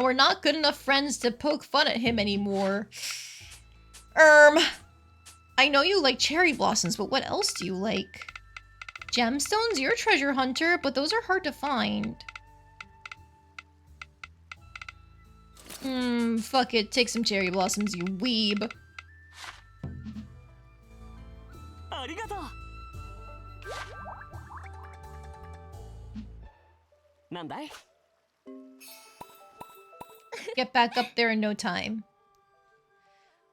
We're not good enough friends to poke fun at him anymore. I know you like cherry blossoms, but what else do you like? Gemstones? You're a treasure hunter, but those are hard to find. Fuck it. Take some cherry blossoms, you weeb. Get back up there in no time.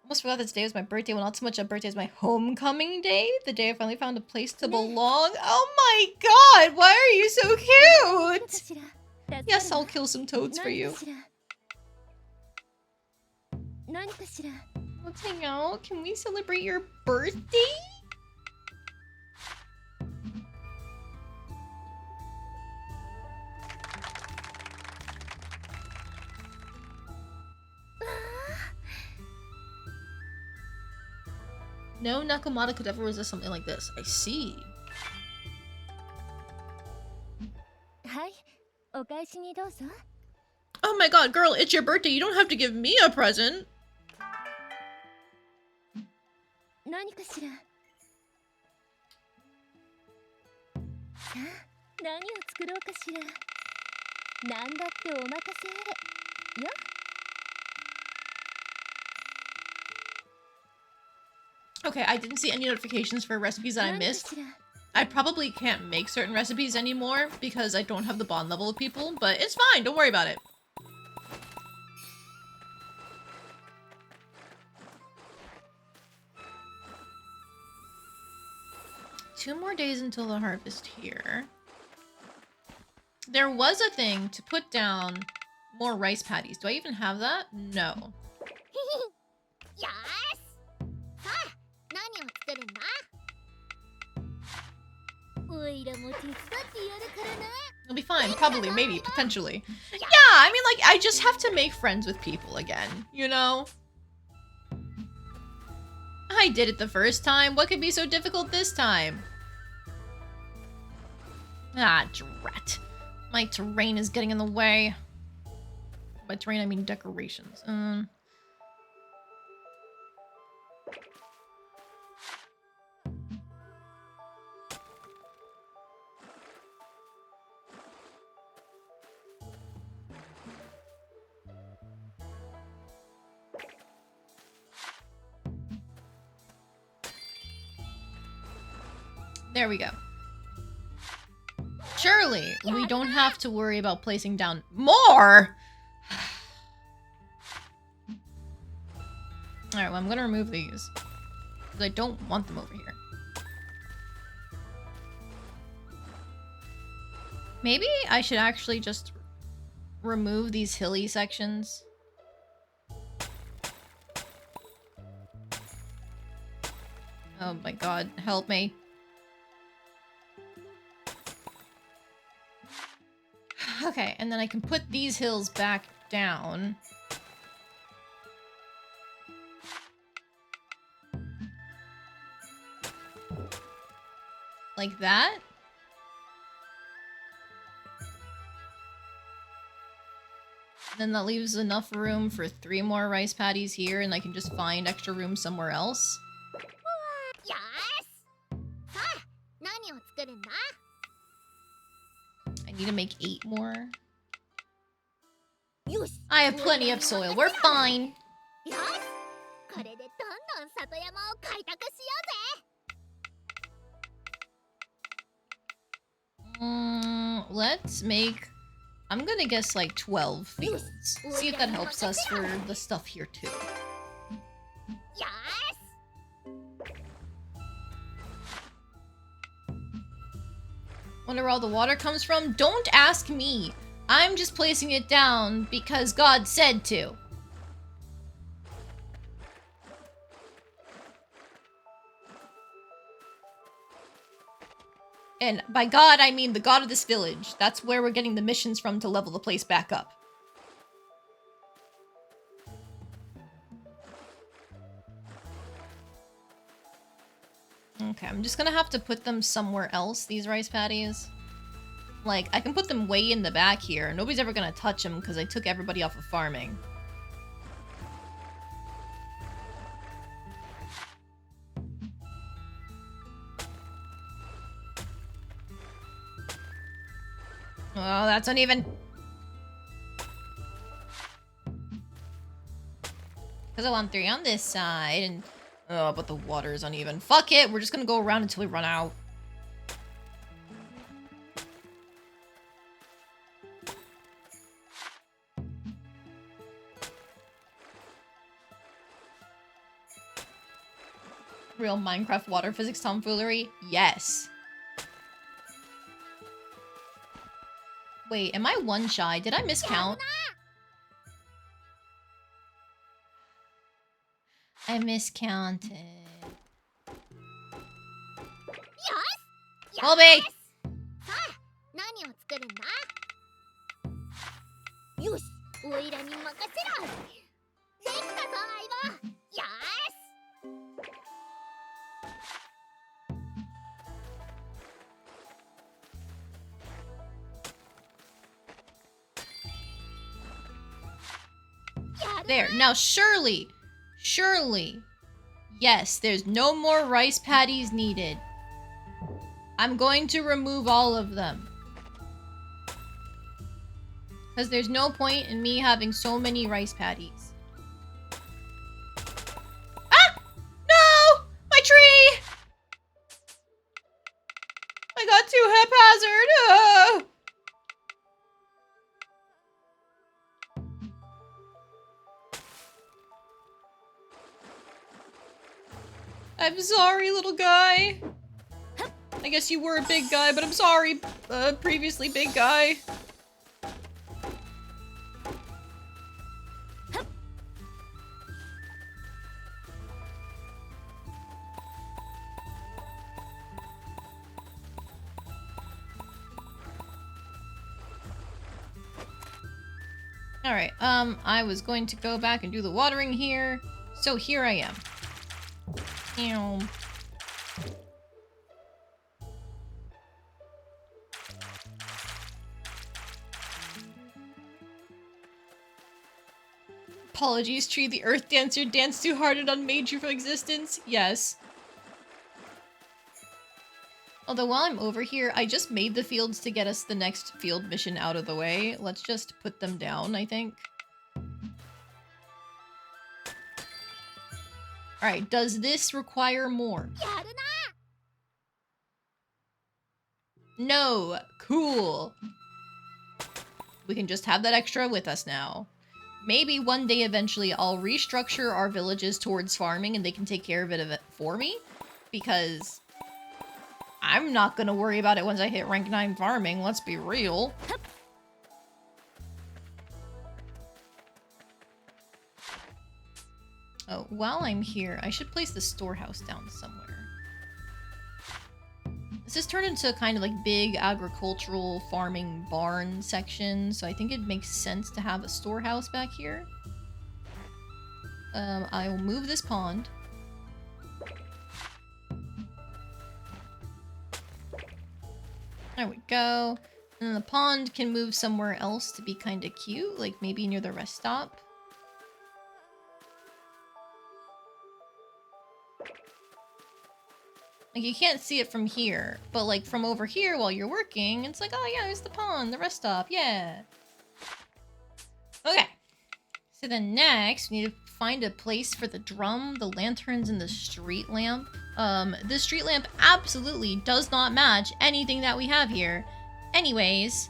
Almost forgot that today was my birthday. Well, not so much a birthday as my homecoming day. The day I finally found a place to belong. Oh my god! Why are you so cute? Yes, I'll kill some toads for you. Let's hang out. Can we celebrate your birthday? No Nakamata could ever resist something like this. I see. Oh my god, girl, it's your birthday. You don't have to give me a present. Okay, I didn't see any notifications for recipes that I missed. I probably can't make certain recipes anymore because I don't have the bond level with people, but it's fine, don't worry about it. Two more days until the harvest here. There was a thing to put down more rice patties. Do I even have that? No. It'll be fine, probably, maybe, potentially. Yeah, I mean, like, I just have to make friends with people again, you know? I did it the first time. What could be so difficult this time? Ah, drat. My terrain is getting in the way. By terrain, I mean decorations. There we go. Surely, we don't have to worry about placing down more! Alright, well, I'm gonna remove these. Because I don't want them over here. Maybe I should actually just remove these hilly sections. Oh my god, help me. Okay, and then I can put these hills back down. Like that? Then that leaves enough room for 3 more rice patties here, and I can just find extra room somewhere else. I need to make 8 more. I have plenty of soil. We're fine. Let's make... I'm gonna guess like 12 fields. See if that helps us for the stuff here too. Wonder where all the water comes from? Don't ask me. I'm just placing it down because God said to. And by God, I mean the god of this village. That's where we're getting the missions from to level the place back up. Okay, I'm just gonna have to put them somewhere else, these rice paddies. Like, I can put them way in the back here. Nobody's ever gonna touch them because I took everybody off of farming. Oh, that's uneven. Because I want 3 on this side, and... Oh, but the water is uneven. Fuck it! We're just gonna go around until we run out. Real Minecraft water physics tomfoolery? Yes. Wait, am I 1 shy? Did I miscount? I miscounted. Colby! 何を作るんだ？よし、オイラに任せろ。できたぞ、相棒。よし。There. Now, surely, yes, there's no more rice paddies needed. I'm going to remove all of them. Because there's no point in me having so many rice paddies. Ah! No! My tree! I got too haphazard. Oh! I'm sorry, little guy. I guess you were a big guy, but I'm sorry, previously big guy. Alright, I was going to go back and do the watering here, so here I am. Ew. Apologies, Tree. The Earth Dancer danced too hard and unmade you from existence. Yes. Although while I'm over here, I just made the fields to get us the next field mission out of the way. Let's just put them down, I think. Alright, does this require more? No! Cool! We can just have that extra with us now. Maybe one day eventually I'll restructure our villages towards farming and they can take care of it for me. Because I'm not gonna worry about it once I hit rank 9 farming, let's be real. Oh, while I'm here, I should place the storehouse down somewhere. This has turned into kind of like big agricultural farming barn section, so I think it makes sense to have a storehouse back here. I will move this pond. There we go. And then the pond can move somewhere else to be kind of cute, like maybe near the rest stop. Like, you can't see it from here, but like from over here while you're working, it's like, oh yeah, there's the pond, the rest stop, yeah. Okay. So then next, we need to find a place for the drum, the lanterns, and the street lamp. This street lamp absolutely does not match anything that we have here. Anyways.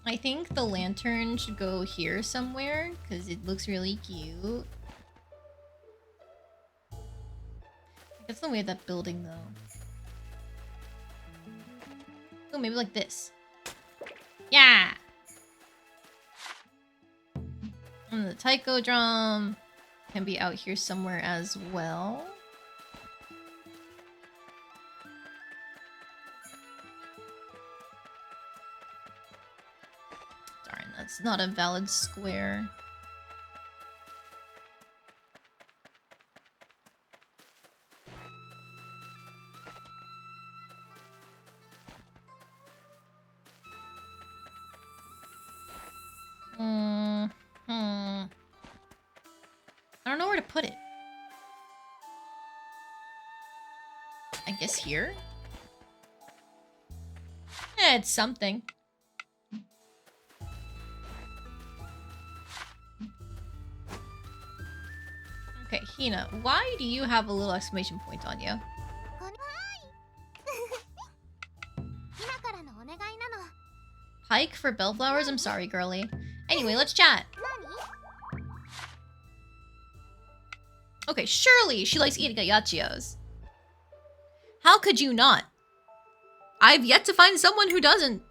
I think the lantern should go here somewhere, because it looks really cute. That's the way of that building, though. Oh, maybe like this. Yeah! And the taiko drum can be out here somewhere as well. Darn, that's not a valid square. I don't know where to put it. I guess here? Eh, it's something. Okay, Hina, why do you have a little exclamation point on you? Pike for bellflowers? I'm sorry, girly. Anyway, let's chat. Okay, surely she likes eating at Yachiyo's. How could you not? I've yet to find someone who doesn't.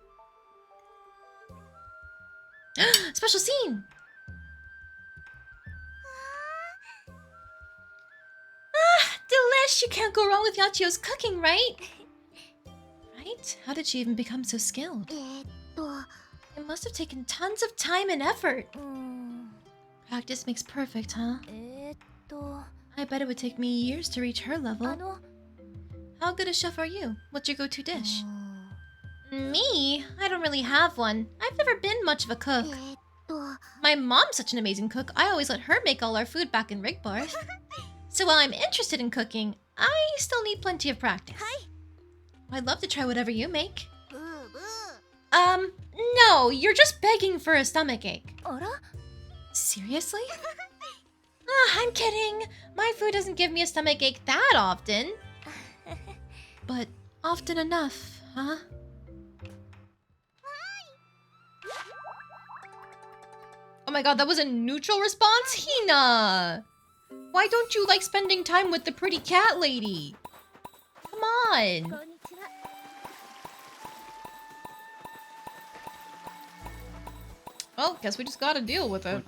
Special scene! Delish! You can't go wrong with Yachiyo's cooking, right? Right? How did she even become so skilled? It must have taken tons of time and effort. Practice makes perfect, huh? I bet it would take me years to reach her level. How good a chef are you? What's your go-to dish? Me? I don't really have one. I've never been much of a cook. My mom's such an amazing cook, I always let her make all our food back in Rigbarth. So while I'm interested in cooking, I still need plenty of practice. I'd love to try whatever you make. No, you're just begging for a stomachache. Seriously? I'm kidding. My food doesn't give me a stomachache that often. But often enough, huh? Oh my god, that was a neutral response? Hina! Why don't you like spending time with the pretty cat lady? Come on! Well, guess we just gotta deal with it.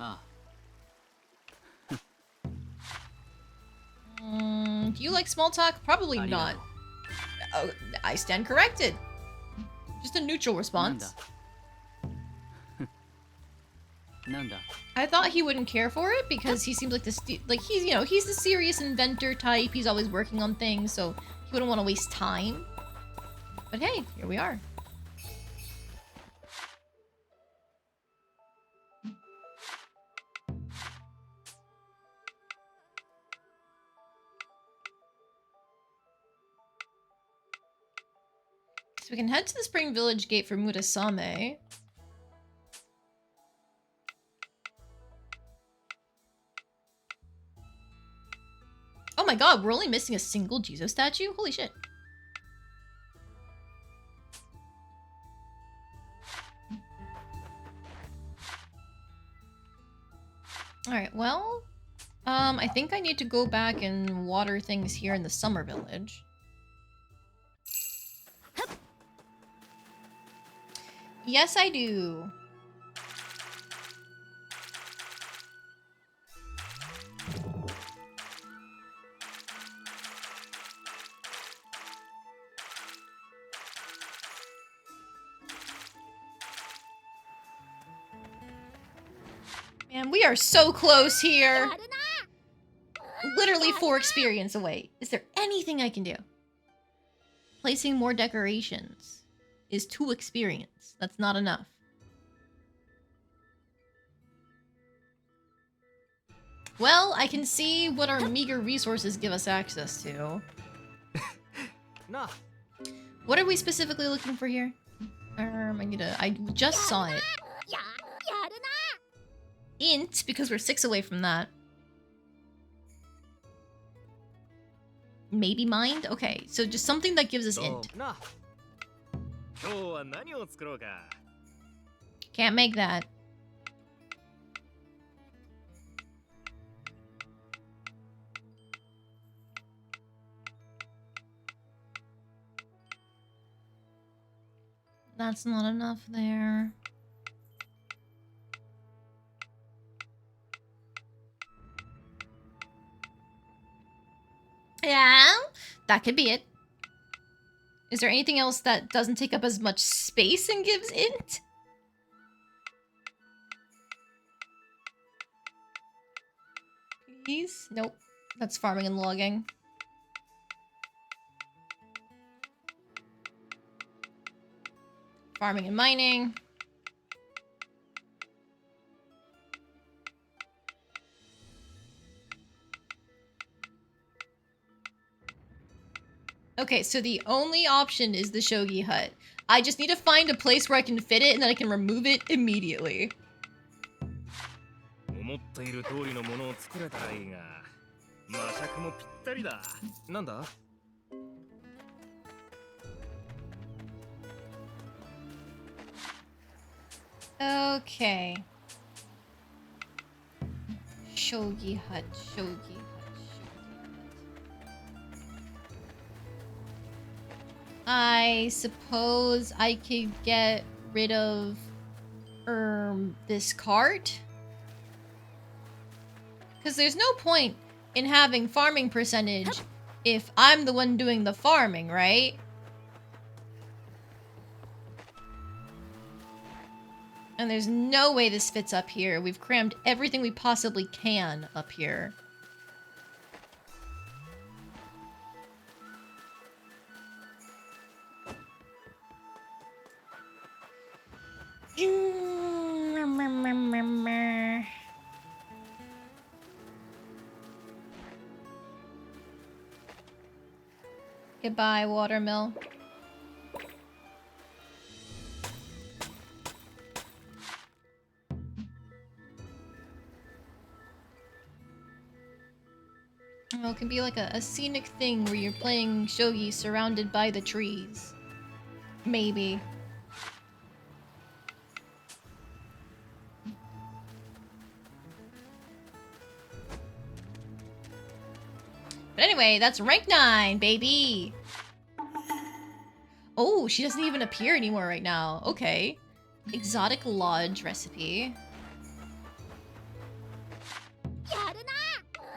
Do you like small talk? Probably not. Oh, I stand corrected. Just a neutral response. I thought he wouldn't care for it because he seems like this, he's, you know, he's the serious inventor type. He's always working on things, so he wouldn't want to waste time. But hey, here we are. So we can head to the Spring Village gate for Murasame. Oh my god, we're only missing a single Jizo statue? Holy shit. Alright, well... I think I need to go back and water things here in the Summer Village. Yes, I do. Man, we are so close here. Literally 4 experience away. Is there anything I can do? Placing more decorations is 2 experience. That's not enough. Well, I can see what our meager resources give us access to. Nah. What are we specifically looking for here? I just saw it. Int, because we're 6 away from that. Maybe mind? Okay, so just something that gives us int. Can't make that. That's not enough there. Yeah, that could be it. Is there anything else that doesn't take up as much space and gives int? Please? Nope. That's farming and logging. Farming and mining. Okay, so the only option is the shogi hut. I just need to find a place where I can fit it and then I can remove it immediately. 思っている通りのものを作れたらいいが、魔尺もぴったりだ。なんだ? Okay. Shogi hut, shogi hut, shogi hut. I suppose I could get rid of this cart? Because there's no point in having farming percentage if I'm the one doing the farming, right? And there's no way this fits up here. We've crammed everything we possibly can up here. Goodbye, watermill. Oh, it can be like a scenic thing where you're playing shogi surrounded by the trees. Maybe. But anyway, that's rank 9, baby! Oh, she doesn't even appear anymore right now. Okay. Exotic lodge recipe.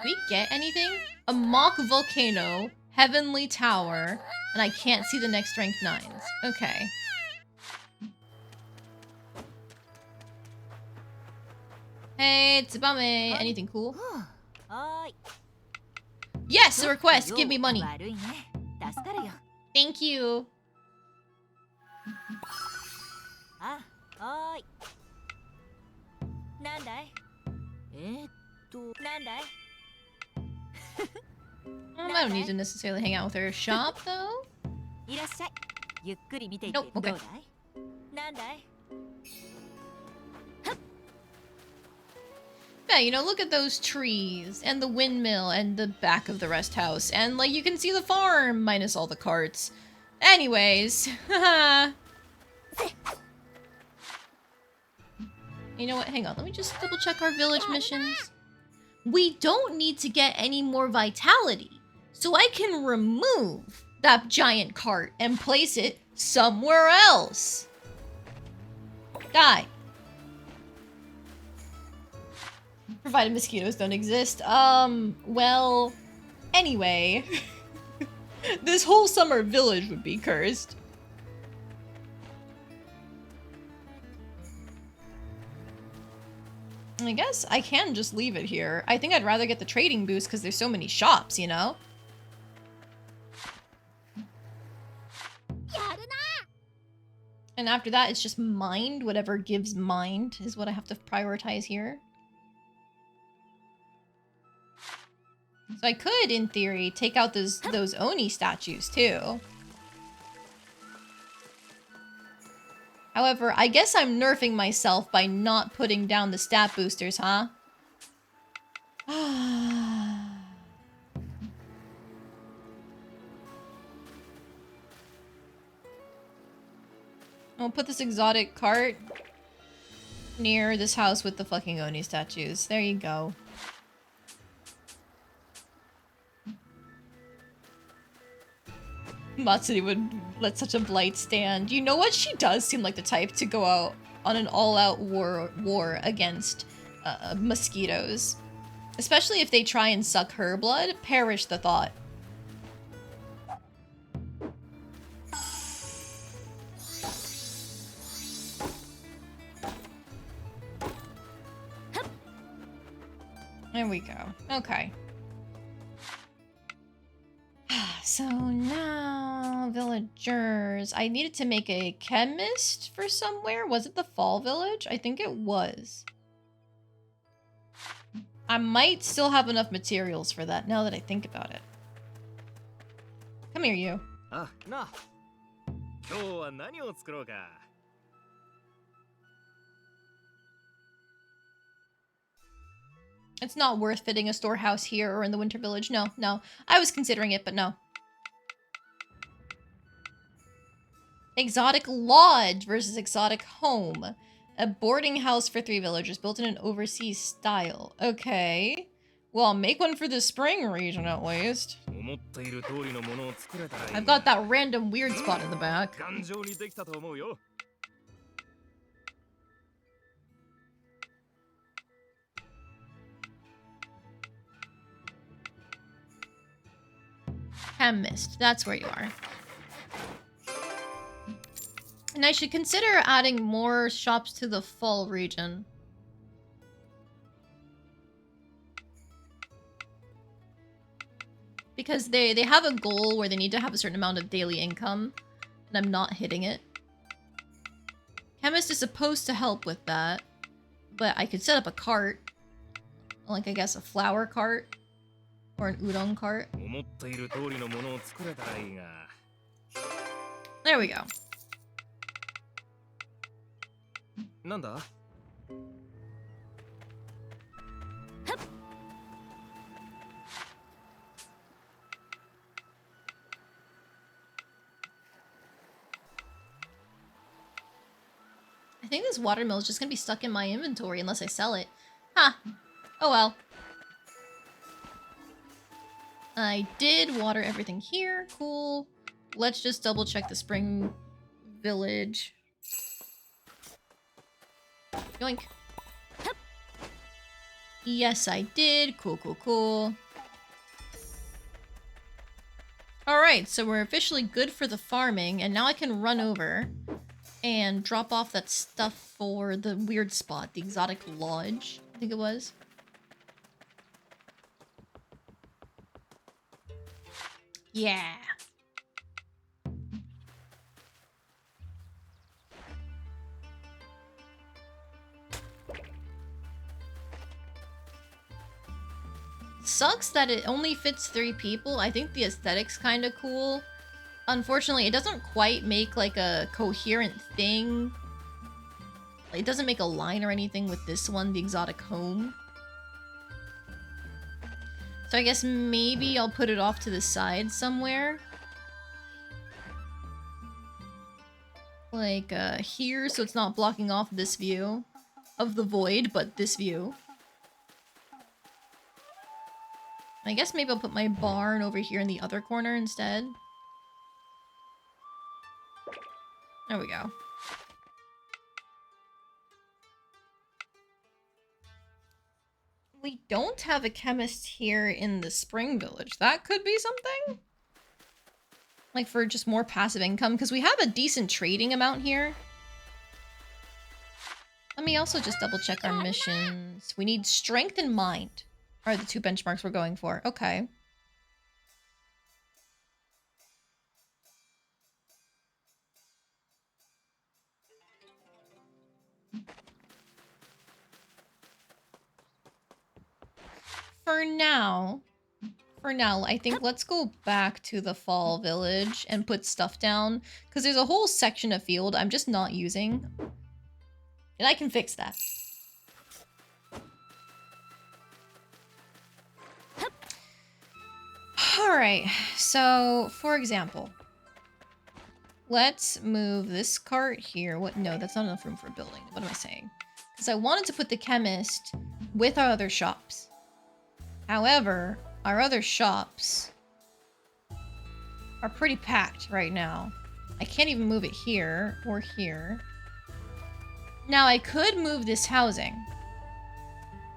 We get anything? A mock volcano, heavenly tower, and I can't see the next rank 9s. Okay. Hey, Tsubame, anything cool? Yes, a request! Give me money! Thank you! I don't need to necessarily hang out with her. Shop, though? Nope, okay. Yeah, you know, look at those trees, and the windmill, and the back of the rest house, and, like, you can see the farm, minus all the carts. Anyways, haha. You know what, hang on, let me just double check our village missions. We don't need to get any more vitality, so I can remove that giant cart and place it somewhere else. Die. Provided mosquitoes don't exist. Well, anyway. This whole summer village would be cursed. I guess I can just leave it here. I think I'd rather get the trading boost because there's so many shops, you know? And after that, it's just mind. Whatever gives mind is what I have to prioritize here. So I could, in theory, take out those Oni statues, too. However, I guess I'm nerfing myself by not putting down the stat boosters, huh? I'll put this exotic cart near this house with the fucking Oni statues. There you go. Matsuri would let such a blight stand. You know what? She does seem like the type to go out on an all-out war against mosquitoes. Especially if they try and suck her blood. Perish the thought. There we go. Okay. So now, villagers. I needed to make a chemist for somewhere. Was it the Fall Village? I think it was. I might still have enough materials for that now that I think about it. Come here, you. Ah, na. 今日は何を作ろうか。It's not worth fitting a storehouse here or in the Winter Village. No, no. I was considering it, but no. Exotic Lodge versus Exotic Home. A boarding house for 3 villagers built in an overseas style. Okay. Well, make one for the spring region at least. I've got that random weird spot in the back. Chemist, that's where you are. And I should consider adding more shops to the fall region. Because they have a goal where they need to have a certain amount of daily income, and I'm not hitting it. Chemist is supposed to help with that, but I could set up a cart. Like, I guess a flower cart. Or an udon cart. There we go. なんだ? I think this watermill is just gonna be stuck in my inventory unless I sell it. Huh. Oh well. I did water everything here. Cool. Let's just double check the spring village. Yoink. Yes, I did. Cool, cool, cool. Alright, so we're officially good for the farming, and now I can run over and drop off that stuff for the weird spot, the exotic lodge, I think it was. Yeah. Sucks that it only fits 3 people. I think the aesthetic's kind of cool. Unfortunately, it doesn't quite make like a coherent thing. It doesn't make a line or anything with this one, the exotic home. So I guess maybe I'll put it off to the side somewhere. Like here, so it's not blocking off this view of the void, but this view. I guess maybe I'll put my barn over here in the other corner instead. There we go. We don't have a chemist here in the spring village. That could be something? Like for just more passive income, because we have a decent trading amount here. Let me also just double check our missions. We need strength and mind are the 2 benchmarks we're going for. Okay. For now, I think let's go back to the fall village and put stuff down, because there's a whole section of field I'm just not using. And I can fix that. Alright, so, for example, let's move this cart here. What? No, that's not enough room for building. What am I saying? Because I wanted to put the chemist with our other shops. However, our other shops are pretty packed right now. I can't even move it here or here. Now, I could move this housing.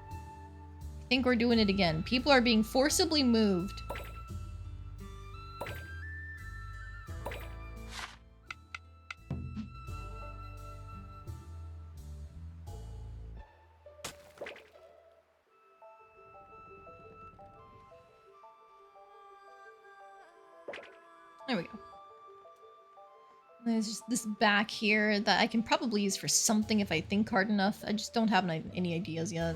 I think we're doing it again. People are being forcibly moved. There we go. There's just this back here that I can probably use for something if I think hard enough. I just don't have any ideas yet.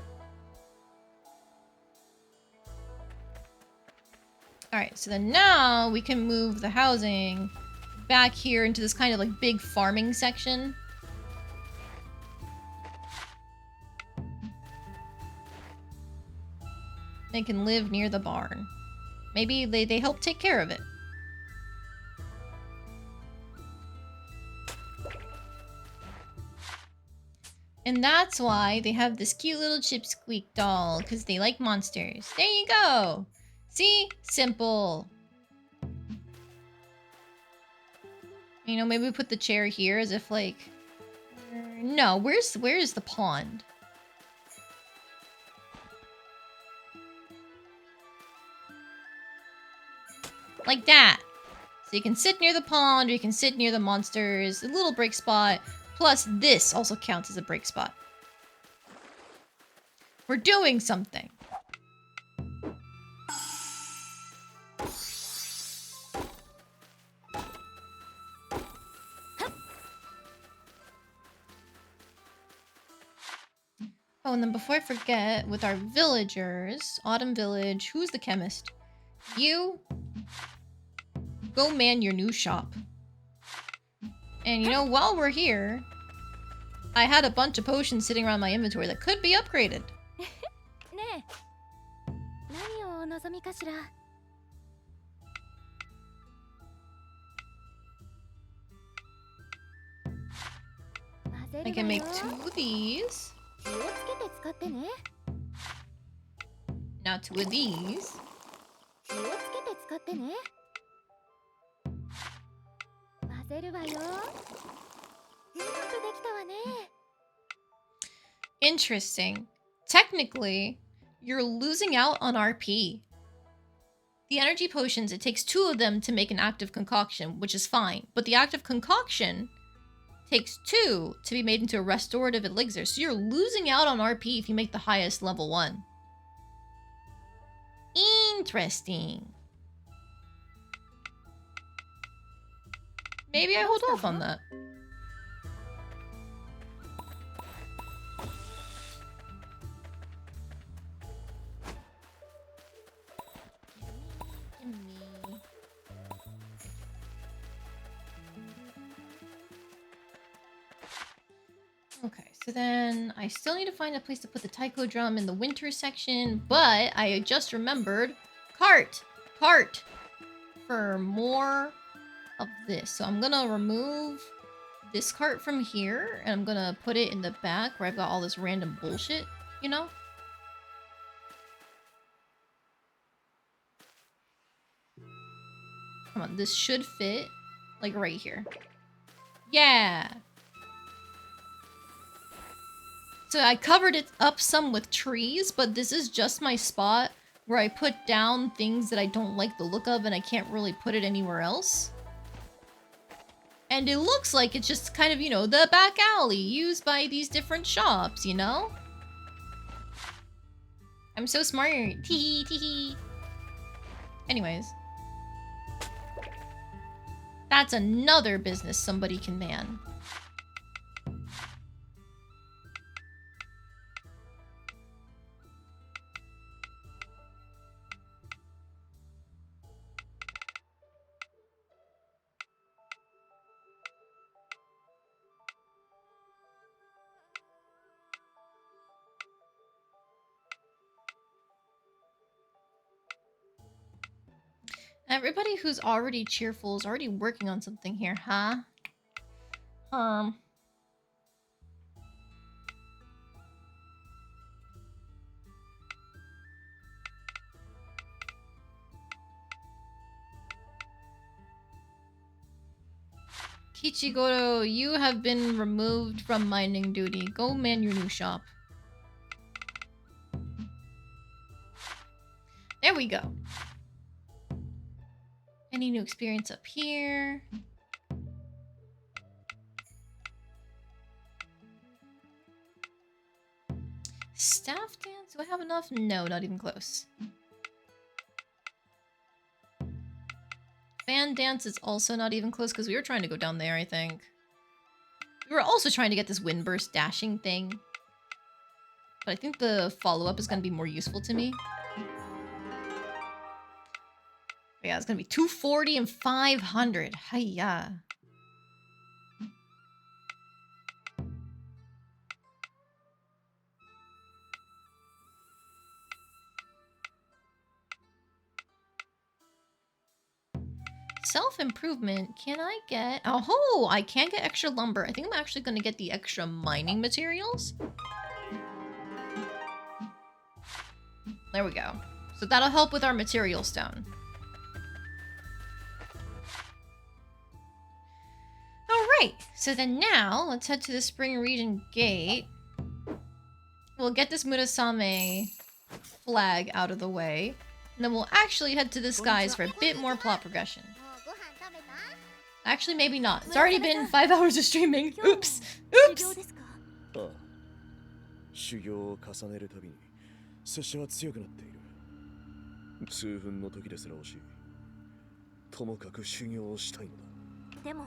Alright, so then now we can move the housing back here into this kind of like big farming section. They can live near the barn. Maybe they help take care of it. And that's why they have this cute little Chipsqueak doll, because they like monsters. There you go! See? Simple. You know, maybe we put the chair here as if like... No, where's the pond? Like that. So you can sit near the pond, or you can sit near the monsters. A little break spot. Plus, this also counts as a break spot. We're doing something. Oh, and then before I forget, with our villagers, Autumn Village, who's the chemist? You go man your new shop. And you know, while we're here, I had a bunch of potions sitting around my inventory that could be upgraded. I can make 2 of these. Now 2 of these. Interesting. Technically, you're losing out on RP. The energy potions, it takes 2 of them to make an active concoction, which is fine. But the active concoction takes 2 to be made into a restorative elixir. So you're losing out on RP if you make the highest level 1. Interesting. Maybe I hold off on that. Okay, so then I still need to find a place to put the taiko drum in the winter section, but I just remembered cart for more of this. So I'm gonna remove this cart from here and I'm gonna put it in the back where I've got all this random bullshit, you know? Come on, this should fit like right here. Yeah. So I covered it up some with trees, but this is just my spot where I put down things that I don't like the look of and I can't really put it anywhere else. And it looks like it's just kind of, you know, the back alley used by these different shops, you know? I'm so smart. Tee tee. Anyways. That's another business somebody can man. Everybody who's already cheerful is already working on something here, huh? Kichigoro, you have been removed from mining duty. Go man your new shop. There we go. Any new experience up here? Staff dance? Do I have enough? No, not even close. Fan dance is also not even close because we were trying to go down there, I think. We were also trying to get this windburst dashing thing. But I think the follow-up is going to be more useful to me. Yeah, it's going to be 240 and 500. Hiya. Self-improvement. Can I get... Oh, I can get extra lumber. I think I'm actually going to get the extra mining materials. There we go. So that'll help with our material stone. Alright, so then now, let's head to the Spring Region Gate. We'll get this Murasame flag out of the way. And then we'll actually head to the skies for a bit more plot progression. Actually, maybe not. It's already been 5 hours of streaming. Oops. Oops! ああ、修行を重ねるたびに拙者は強くなっている。数分の時ですら惜しい。ともかく修行をしたいのだ。でも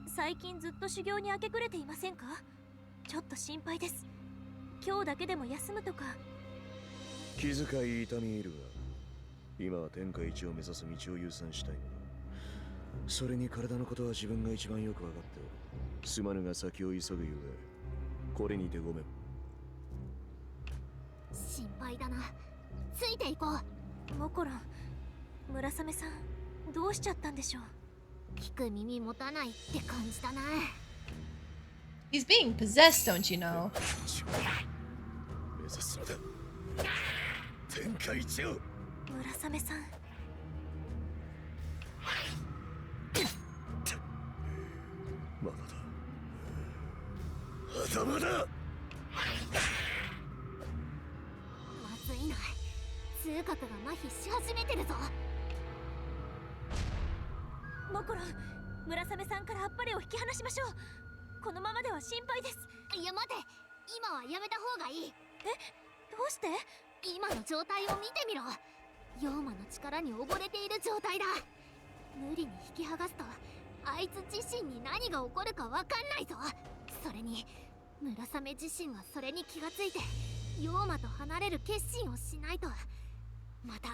最近ずっと修行に明け暮れていませんか？ちょっと心配です。今日だけでも休むとか。気遣い痛み入るが、今は天下一を目指す道を優先したいのだ。それに体のことは自分が一番よく分かっておる。すまぬが先を急ぐゆえ、これにてごめん。心配だな。ついていこう。モコロン、村雨さん、どうしちゃったんでしょう。聞く耳持たないって感じだな。He's being possessed, don't you know? 目指すのだ。天下一を。村雨さん。まだだ。頭だ。まずいな。痛覚が麻痺し始めてるぞ。モコロン、村雨さんからあっぱれを引き離しましょう。このままでは心配です。いや待て、今はやめた方がいい。え、どうして？今の状態を見てみろ。妖魔の力に溺れている状態だ。無理に引き剥がすとあいつ自身に何が起こるかわかんないぞ。それに村雨自身はそれに気がついて妖魔と離れる決心をしないとまた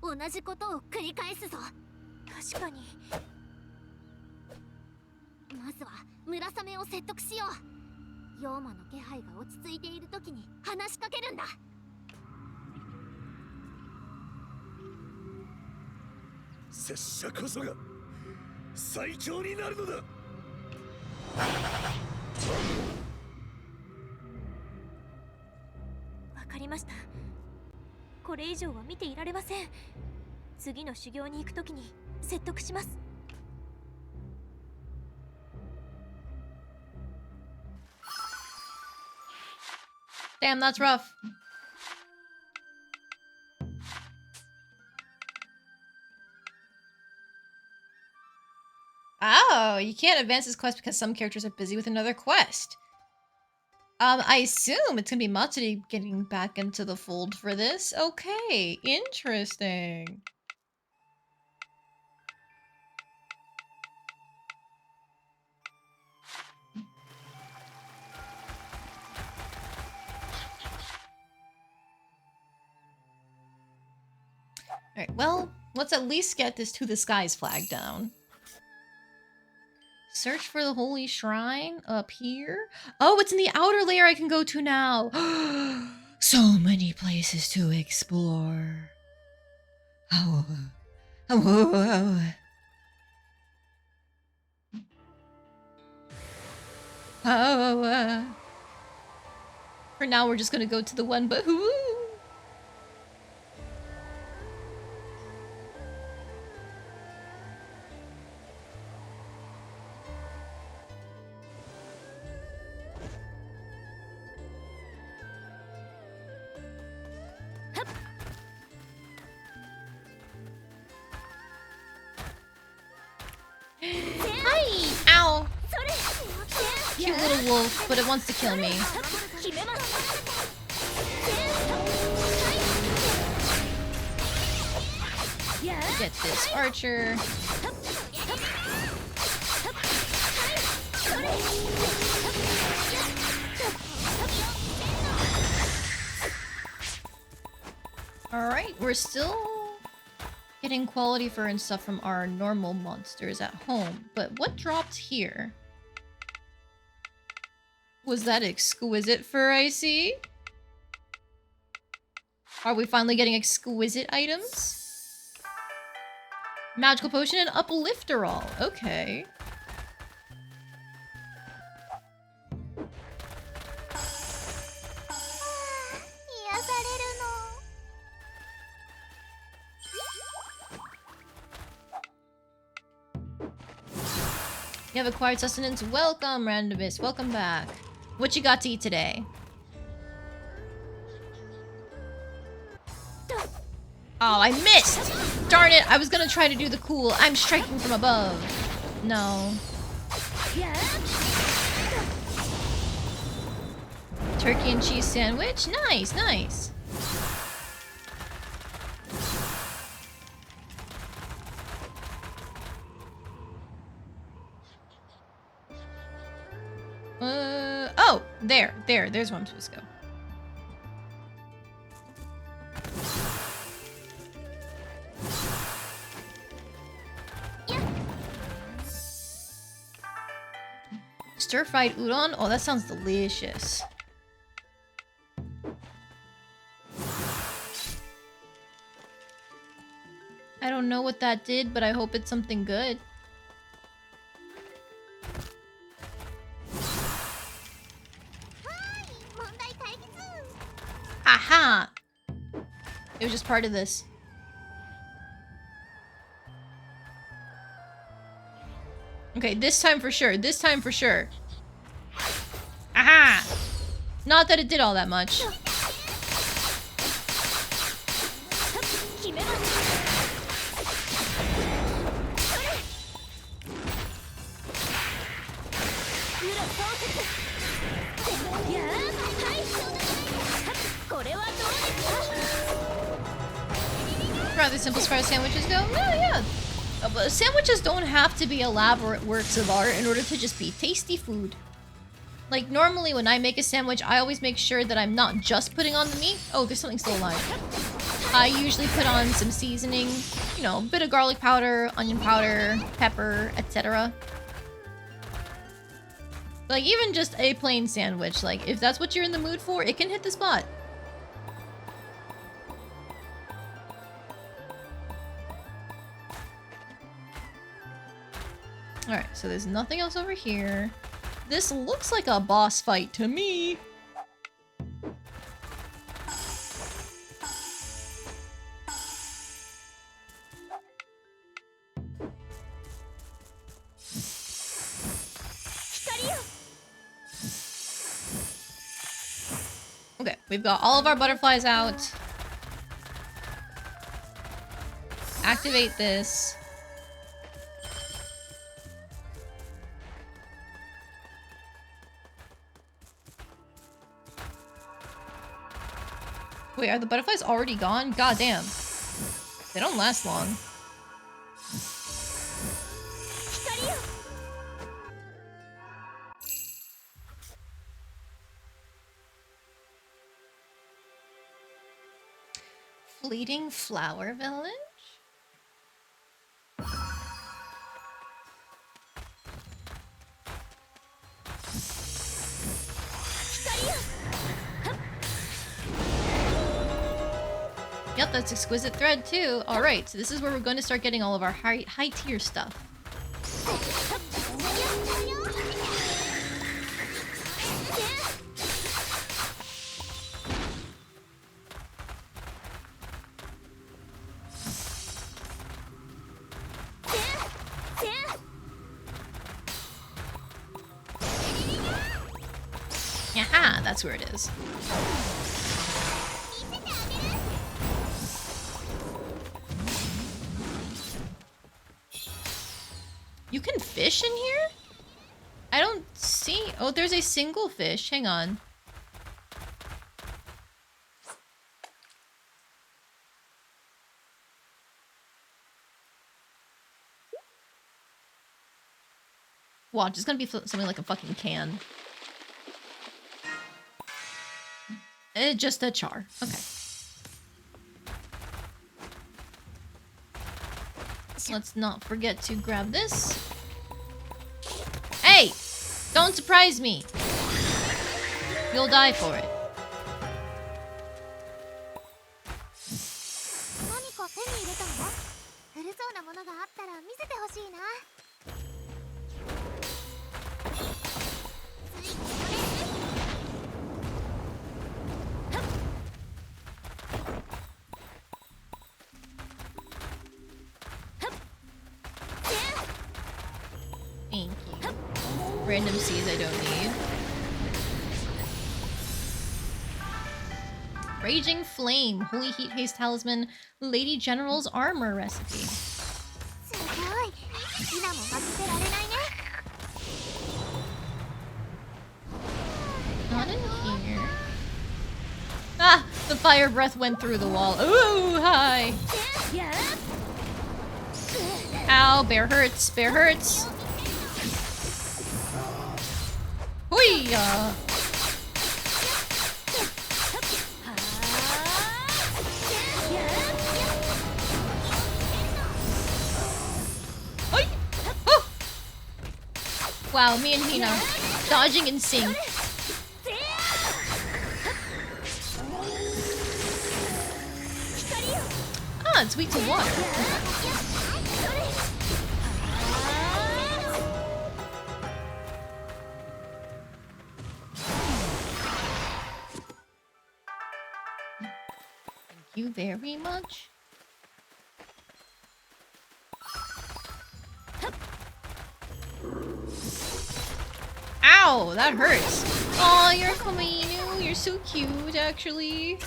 同じことを繰り返すぞ。確かに。まずは村雨を説得しよう。妖魔の気配が落ち着いている時に話しかけるんだ。拙者こそが最強になるのだ。わかりました。これ以上は見ていられません。次の修行に行くときに説得します。Damn, that's rough. Oh, you can't advance this quest because some characters are busy with another quest. I assume it's gonna be Matsuri getting back into the fold for this. Okay, interesting. Alright, well, let's at least get this To the Skies flag down. Search for the holy shrine up here. Oh, it's in the outer layer I can go to now. So many places to explore. Oh. For now, we're just gonna go to the one, but who? Hi! Ow! Cute little wolf, but it wants to kill me. Get this archer. Alright, we're still getting quality fur and stuff from our normal monsters at home. But what dropped here? Was that exquisite fur I see? Are we finally getting exquisite items? Magical potion and uplifter all. Okay. You have acquired sustenance. Welcome, Randomist. Welcome back. What you got to eat today? Oh, I missed! Darn it! I was gonna try to do the cool I'm striking from above. No. Turkey and cheese sandwich? Nice, nice. Oh! There's where I'm supposed to go. Stir-fried udon? Oh, that sounds delicious. I don't know what that did, but I hope it's something good. Aha! It was just part of this. Okay, this time for sure. This time for sure. Aha! Not that it did all that much. Rather simple as far as sandwiches go? Well, yeah. But sandwiches don't have to be elaborate works of art in order to just be tasty food. Like, normally when I make a sandwich, I always make sure that I'm not just putting on the meat. Oh, there's something still alive. I usually put on some seasoning, you know, a bit of garlic powder, onion powder, pepper, etc. Like, even just a plain sandwich, like, if that's what you're in the mood for, it can hit the spot. Alright, so there's nothing else over here. This looks like a boss fight to me. Okay, we've got all of our butterflies out. Activate this. Wait, are the butterflies already gone? God damn. They don't last long. Fleeting Flower Village? Yep, that's exquisite thread too. Alright, so this is where we're going to start getting all of our high tier stuff. Yaha, that's where it is. You can fish in here? I don't see... Oh, there's a single fish. Hang on. Watch, it's gonna be something like a fucking can. Just a char. Okay. Let's not forget to grab this. Hey! Don't surprise me! You'll die for it. 何か手に入れたの？古そうなものがあったら見せてほしいな。ついてこれる？ Thank you. Random C's I don't need. Raging Flame, Holy Heat Haste Talisman, Lady General's Armor Recipe. すごい。ヒナも負けてられないね。 Not in here. Ah! The fire breath went through the wall. Ooh, hi! Ow, bear hurts, bear hurts. Hoo-yah! Oi! Oh! Wow, me and Hina dodging in sync. Ah, it's weak to water. Thank you very much. Ow, that hurts. Aw, you're Kaminu. You're so cute, actually.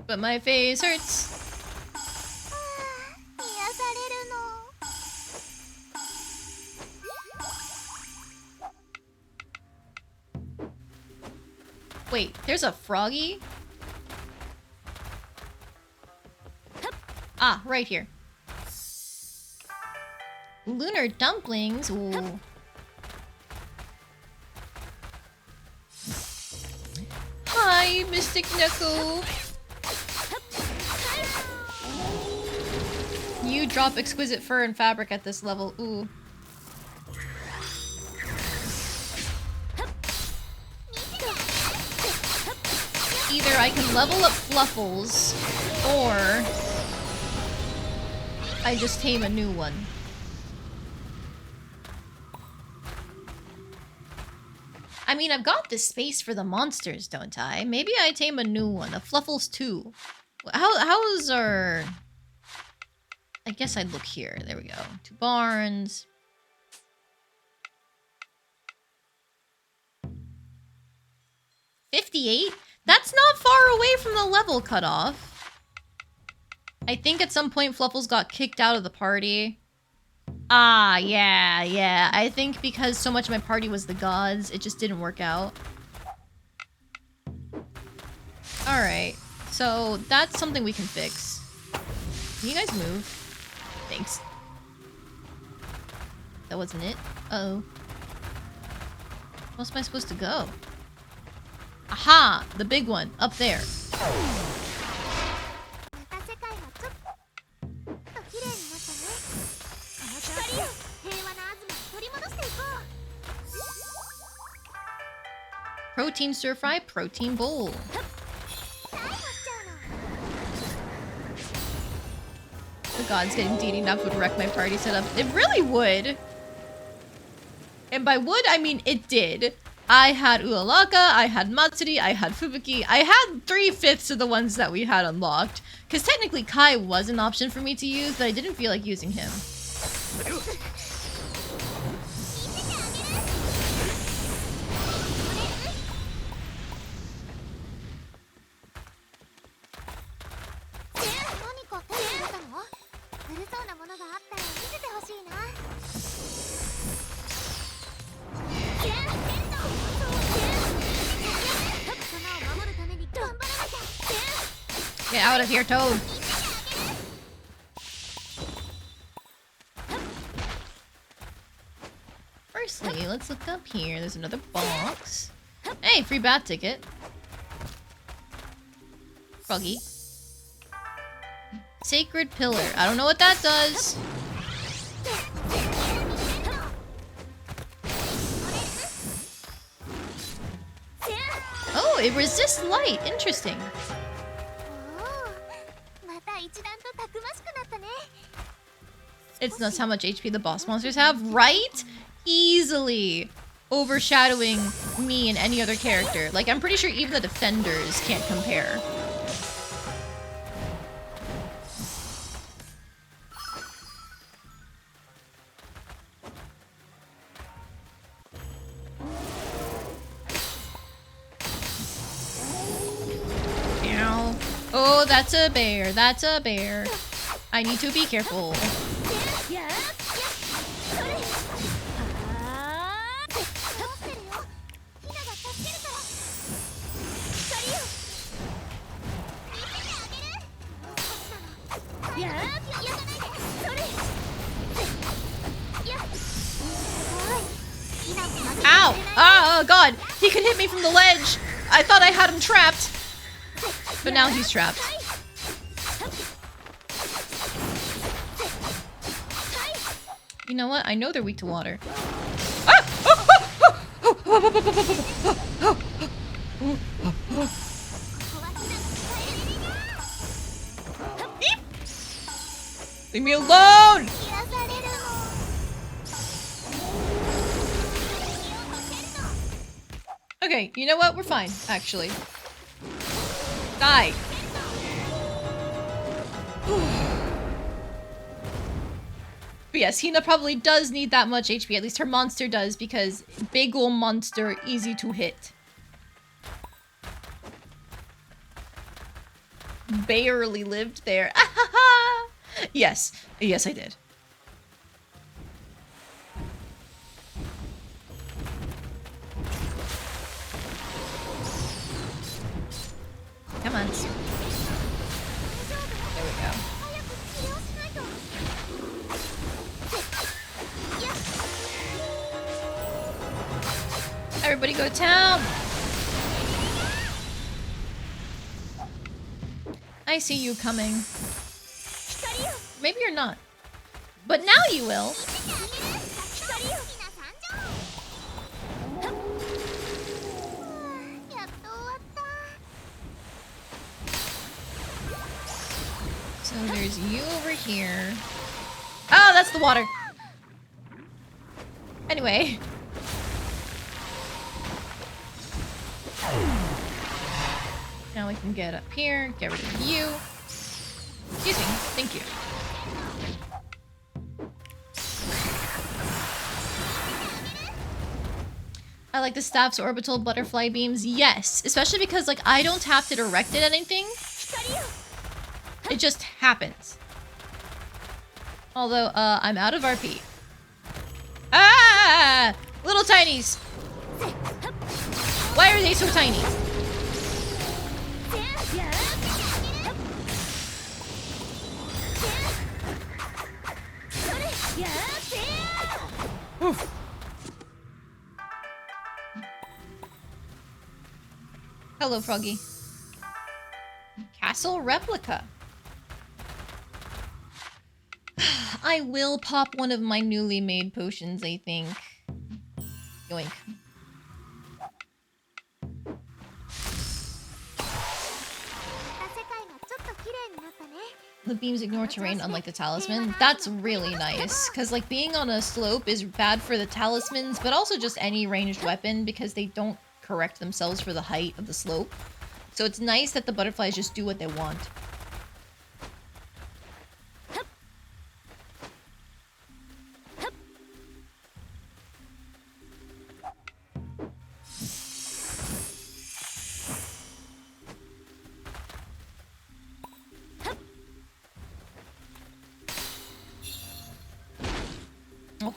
But my face hurts. 癒されるの。 Wait, there's a froggy? Ah, right here. Lunar dumplings. Ooh. Hi, Mystic Neko. You drop exquisite fur and fabric at this level. Ooh. Either I can level up Fluffles, or I just tame a new one. I mean, I've got the space for the monsters, don't I? Maybe I tame a new one, a Fluffles 2. How's our... I guess I'd look here. There we go. 2 barns. $58? That's not far away from the level cutoff. I think at some point Fluffles got kicked out of the party. Ah, yeah. I think because so much of my party was the gods, it just didn't work out. Alright, so that's something we can fix. Can you guys move? Thanks. That wasn't it? Uh-oh. Where else am I supposed to go? Aha! The big one, up there. Protein stir fry, protein bowl. The gods getting dating up would wreck my party setup. It really would. And by would, I mean it did. I had Ulalaka, I had Matsuri, I had Fubuki. I had 3/5 of the ones that we had unlocked. Because technically Kai was an option for me to use, but I didn't feel like using him. Get out of here, Toad! Firstly, let's look up here. There's another box. Hey, free bath ticket. Froggy. Sacred Pillar. I don't know what that does. Oh, it resists light. Interesting. It's nuts how much HP the boss monsters have, right? Easily overshadowing me and any other character. Like, I'm pretty sure even the defenders can't compare. Ow. Oh, that's a bear. That's a bear. I need to be careful. Ow! Oh god! He could hit me from the ledge! I thought I had him trapped! But now he's trapped. You know what? I know they're weak to water. Leave me alone! Okay, you know what? We're fine, actually. Die! But yes, Hina probably does need that much HP. At least her monster does, because big ol' monster, easy to hit. Barely lived there. Yes. Yes, I did. Come on. There we go. Everybody go to town! I see you coming. Maybe you're not. But now you will. So there's you over here. Oh, that's the water. Anyway. Now we can get up here, get rid of you. Excuse me, thank you. I like the staff's orbital butterfly beams. Yes, especially because like I don't have to direct it at anything. It just happens. Although, I'm out of RP. Ah! Little tinies! Why are they so tiny? Oof. Hello, Froggy. Castle replica. I will pop one of my newly made potions, I think. Yoink. The beams ignore terrain, unlike the talisman. That's really nice, because like being on a slope is bad for the talismans, but also just any ranged weapon, because they don't correct themselves for the height of the slope. So it's nice that the butterflies just do what they want.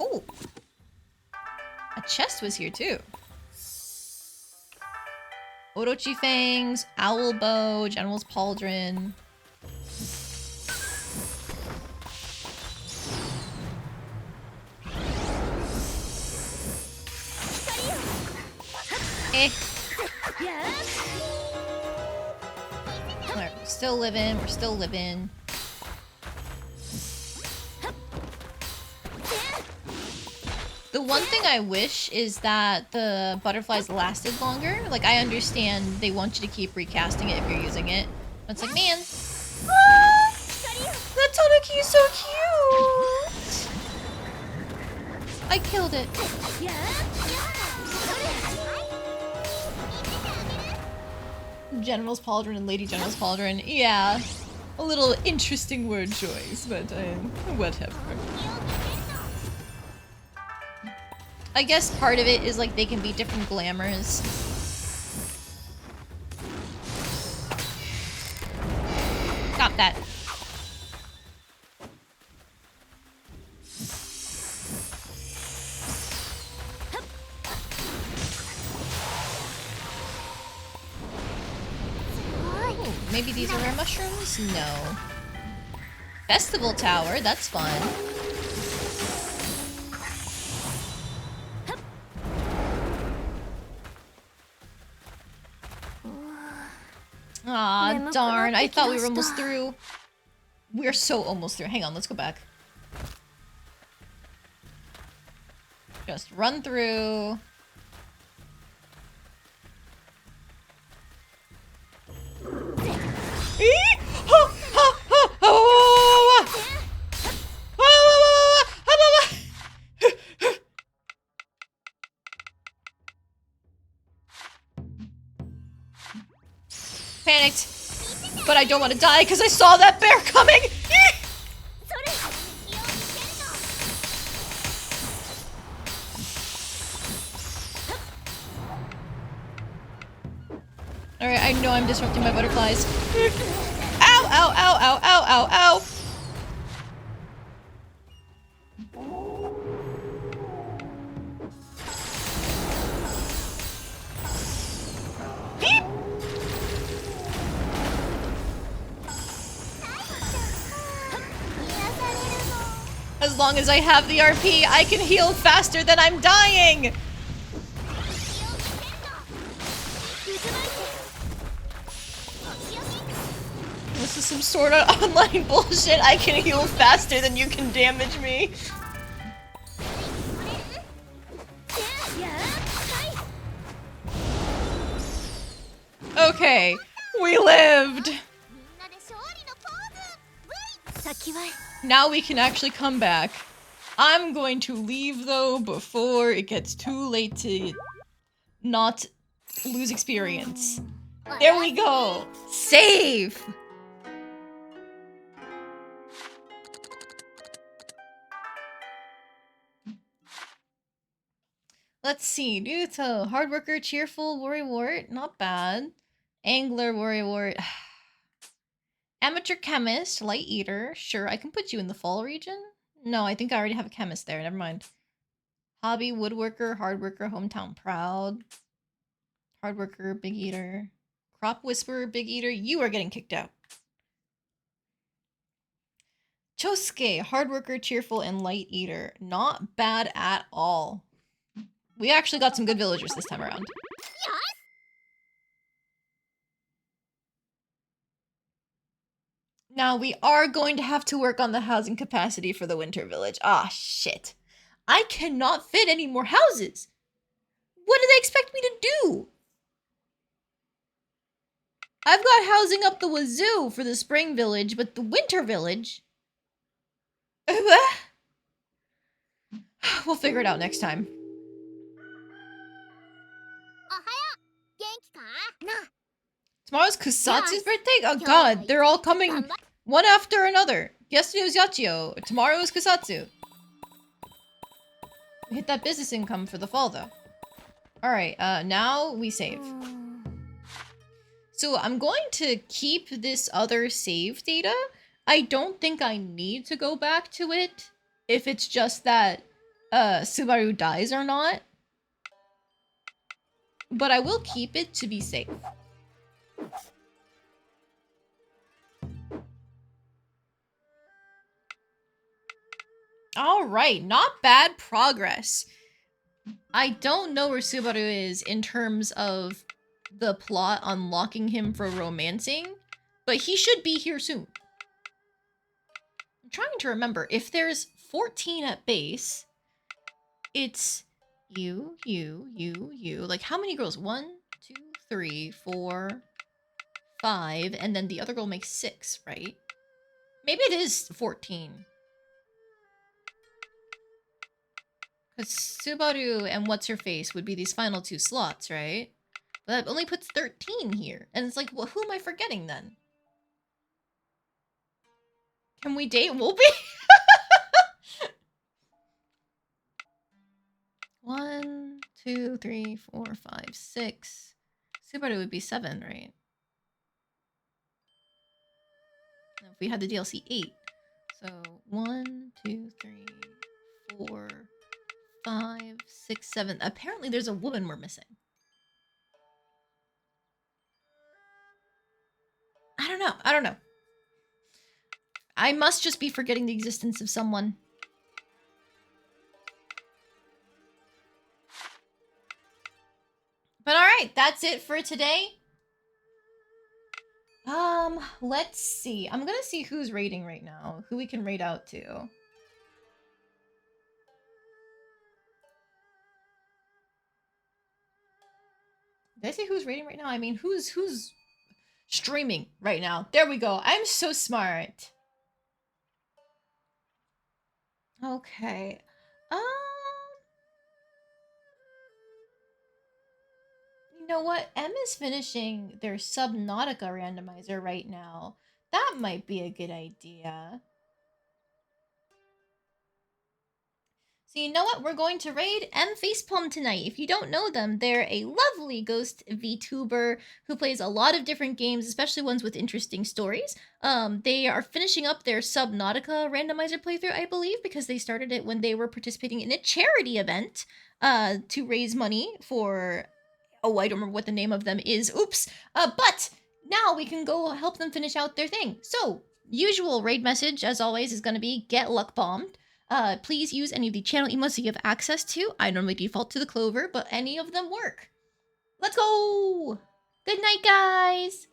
Oh, a chest was here too. Orochi Fangs, Owl Bow, General's Pauldron. Alright, Still living, we're still living. The one thing I wish is that the butterflies lasted longer. Like, I understand they want you to keep recasting it if you're using it. But it's like, man. Ah, that Tanuki is so cute! I killed it. General's Pauldron and Lady General's Pauldron. Yeah. A little interesting word choice, but whatever. I guess part of it is like they can be different glamours. Got that. Ooh, maybe these are rare mushrooms? No. Festival Tower, that's fun. Aw, darn. I thought we were almost through. We're so almost through. Hang on, let's go back. Just run through. Panicked. But I don't want to die because I saw that bear coming! Alright, I know I'm disrupting my butterflies. Ow, ow, ow, ow, ow, ow, ow! Beep! As long as I have the RP, I can heal faster than I'm dying! This is some sort of online bullshit. I can heal faster than you can damage me. Okay, we lived! Now we can actually come back. I'm going to leave though before it gets too late to not lose experience. There we go! Save! Let's see. Ryuto, hard worker, cheerful, worrywart, not bad. Angler, worrywart. Amateur chemist, light eater. Sure, I can put you in the fall region. No, I think I already have a chemist there. Never mind. Hobby, woodworker, hard worker, hometown proud. Hard worker, big eater. Crop whisperer, big eater. You are getting kicked out. Chosuke, hard worker, cheerful, and light eater. Not bad at all. We actually got some good villagers this time around. Now, we are going to have to work on the housing capacity for the winter village. Ah, shit. I cannot fit any more houses. What do they expect me to do? I've got housing up the wazoo for the spring village, but the winter village... We'll figure it out next time. Tomorrow's Kusatsu's birthday? Oh god, they're all coming one after another. Yesterday's Yachio. Tomorrow is Kusatsu. We hit that business income for the fall though. Alright, now we save. So I'm going to keep this other save data. I don't think I need to go back to it if it's just that Subaru dies or not. But I will keep it to be safe. Alright, not bad progress. I don't know where Subaru is in terms of the plot unlocking him for romancing, But he should be here soon. I'm trying to remember. If there's 14 at base, it's you. Like, how many girls? 1, 2, 3, 4, 5, and then the other girl makes 6, right? Maybe it is 14. Because Subaru and What's-Her-Face would be these final 2 slots, right? But that only puts 13 here. And it's like, well, who am I forgetting then? Can we date Wolby? 1, 2, 3, 4, 5, 6. Subaru would be 7, right? If we had the DLC, 8. So 1, 2, 3, 4, 5, 6, 7. Apparently there's a woman we're missing. I don't know. I must just be forgetting the existence of someone. But alright, that's it for today. Let's see. I'm gonna see who's raiding right now. Who we can raid out to. Did I say who's raiding right now? I mean, who's streaming right now? There we go. I'm so smart. Okay. You know what? M is finishing their Subnautica randomizer right now. That might be a good idea. So you know what? We're going to raid M Facepalm tonight. If you don't know them, they're a lovely ghost VTuber who plays a lot of different games, especially ones with interesting stories. They are finishing up their Subnautica randomizer playthrough, I believe, because they started it when they were participating in a charity event to raise money for... Oh, I don't remember what the name of them is. Oops. But now we can go help them finish out their thing. So, usual raid message, as always, is going to be get luck bombed. Please use any of the channel emotes you have access to. I normally default to the clover, but any of them work. Let's go! Good night, guys!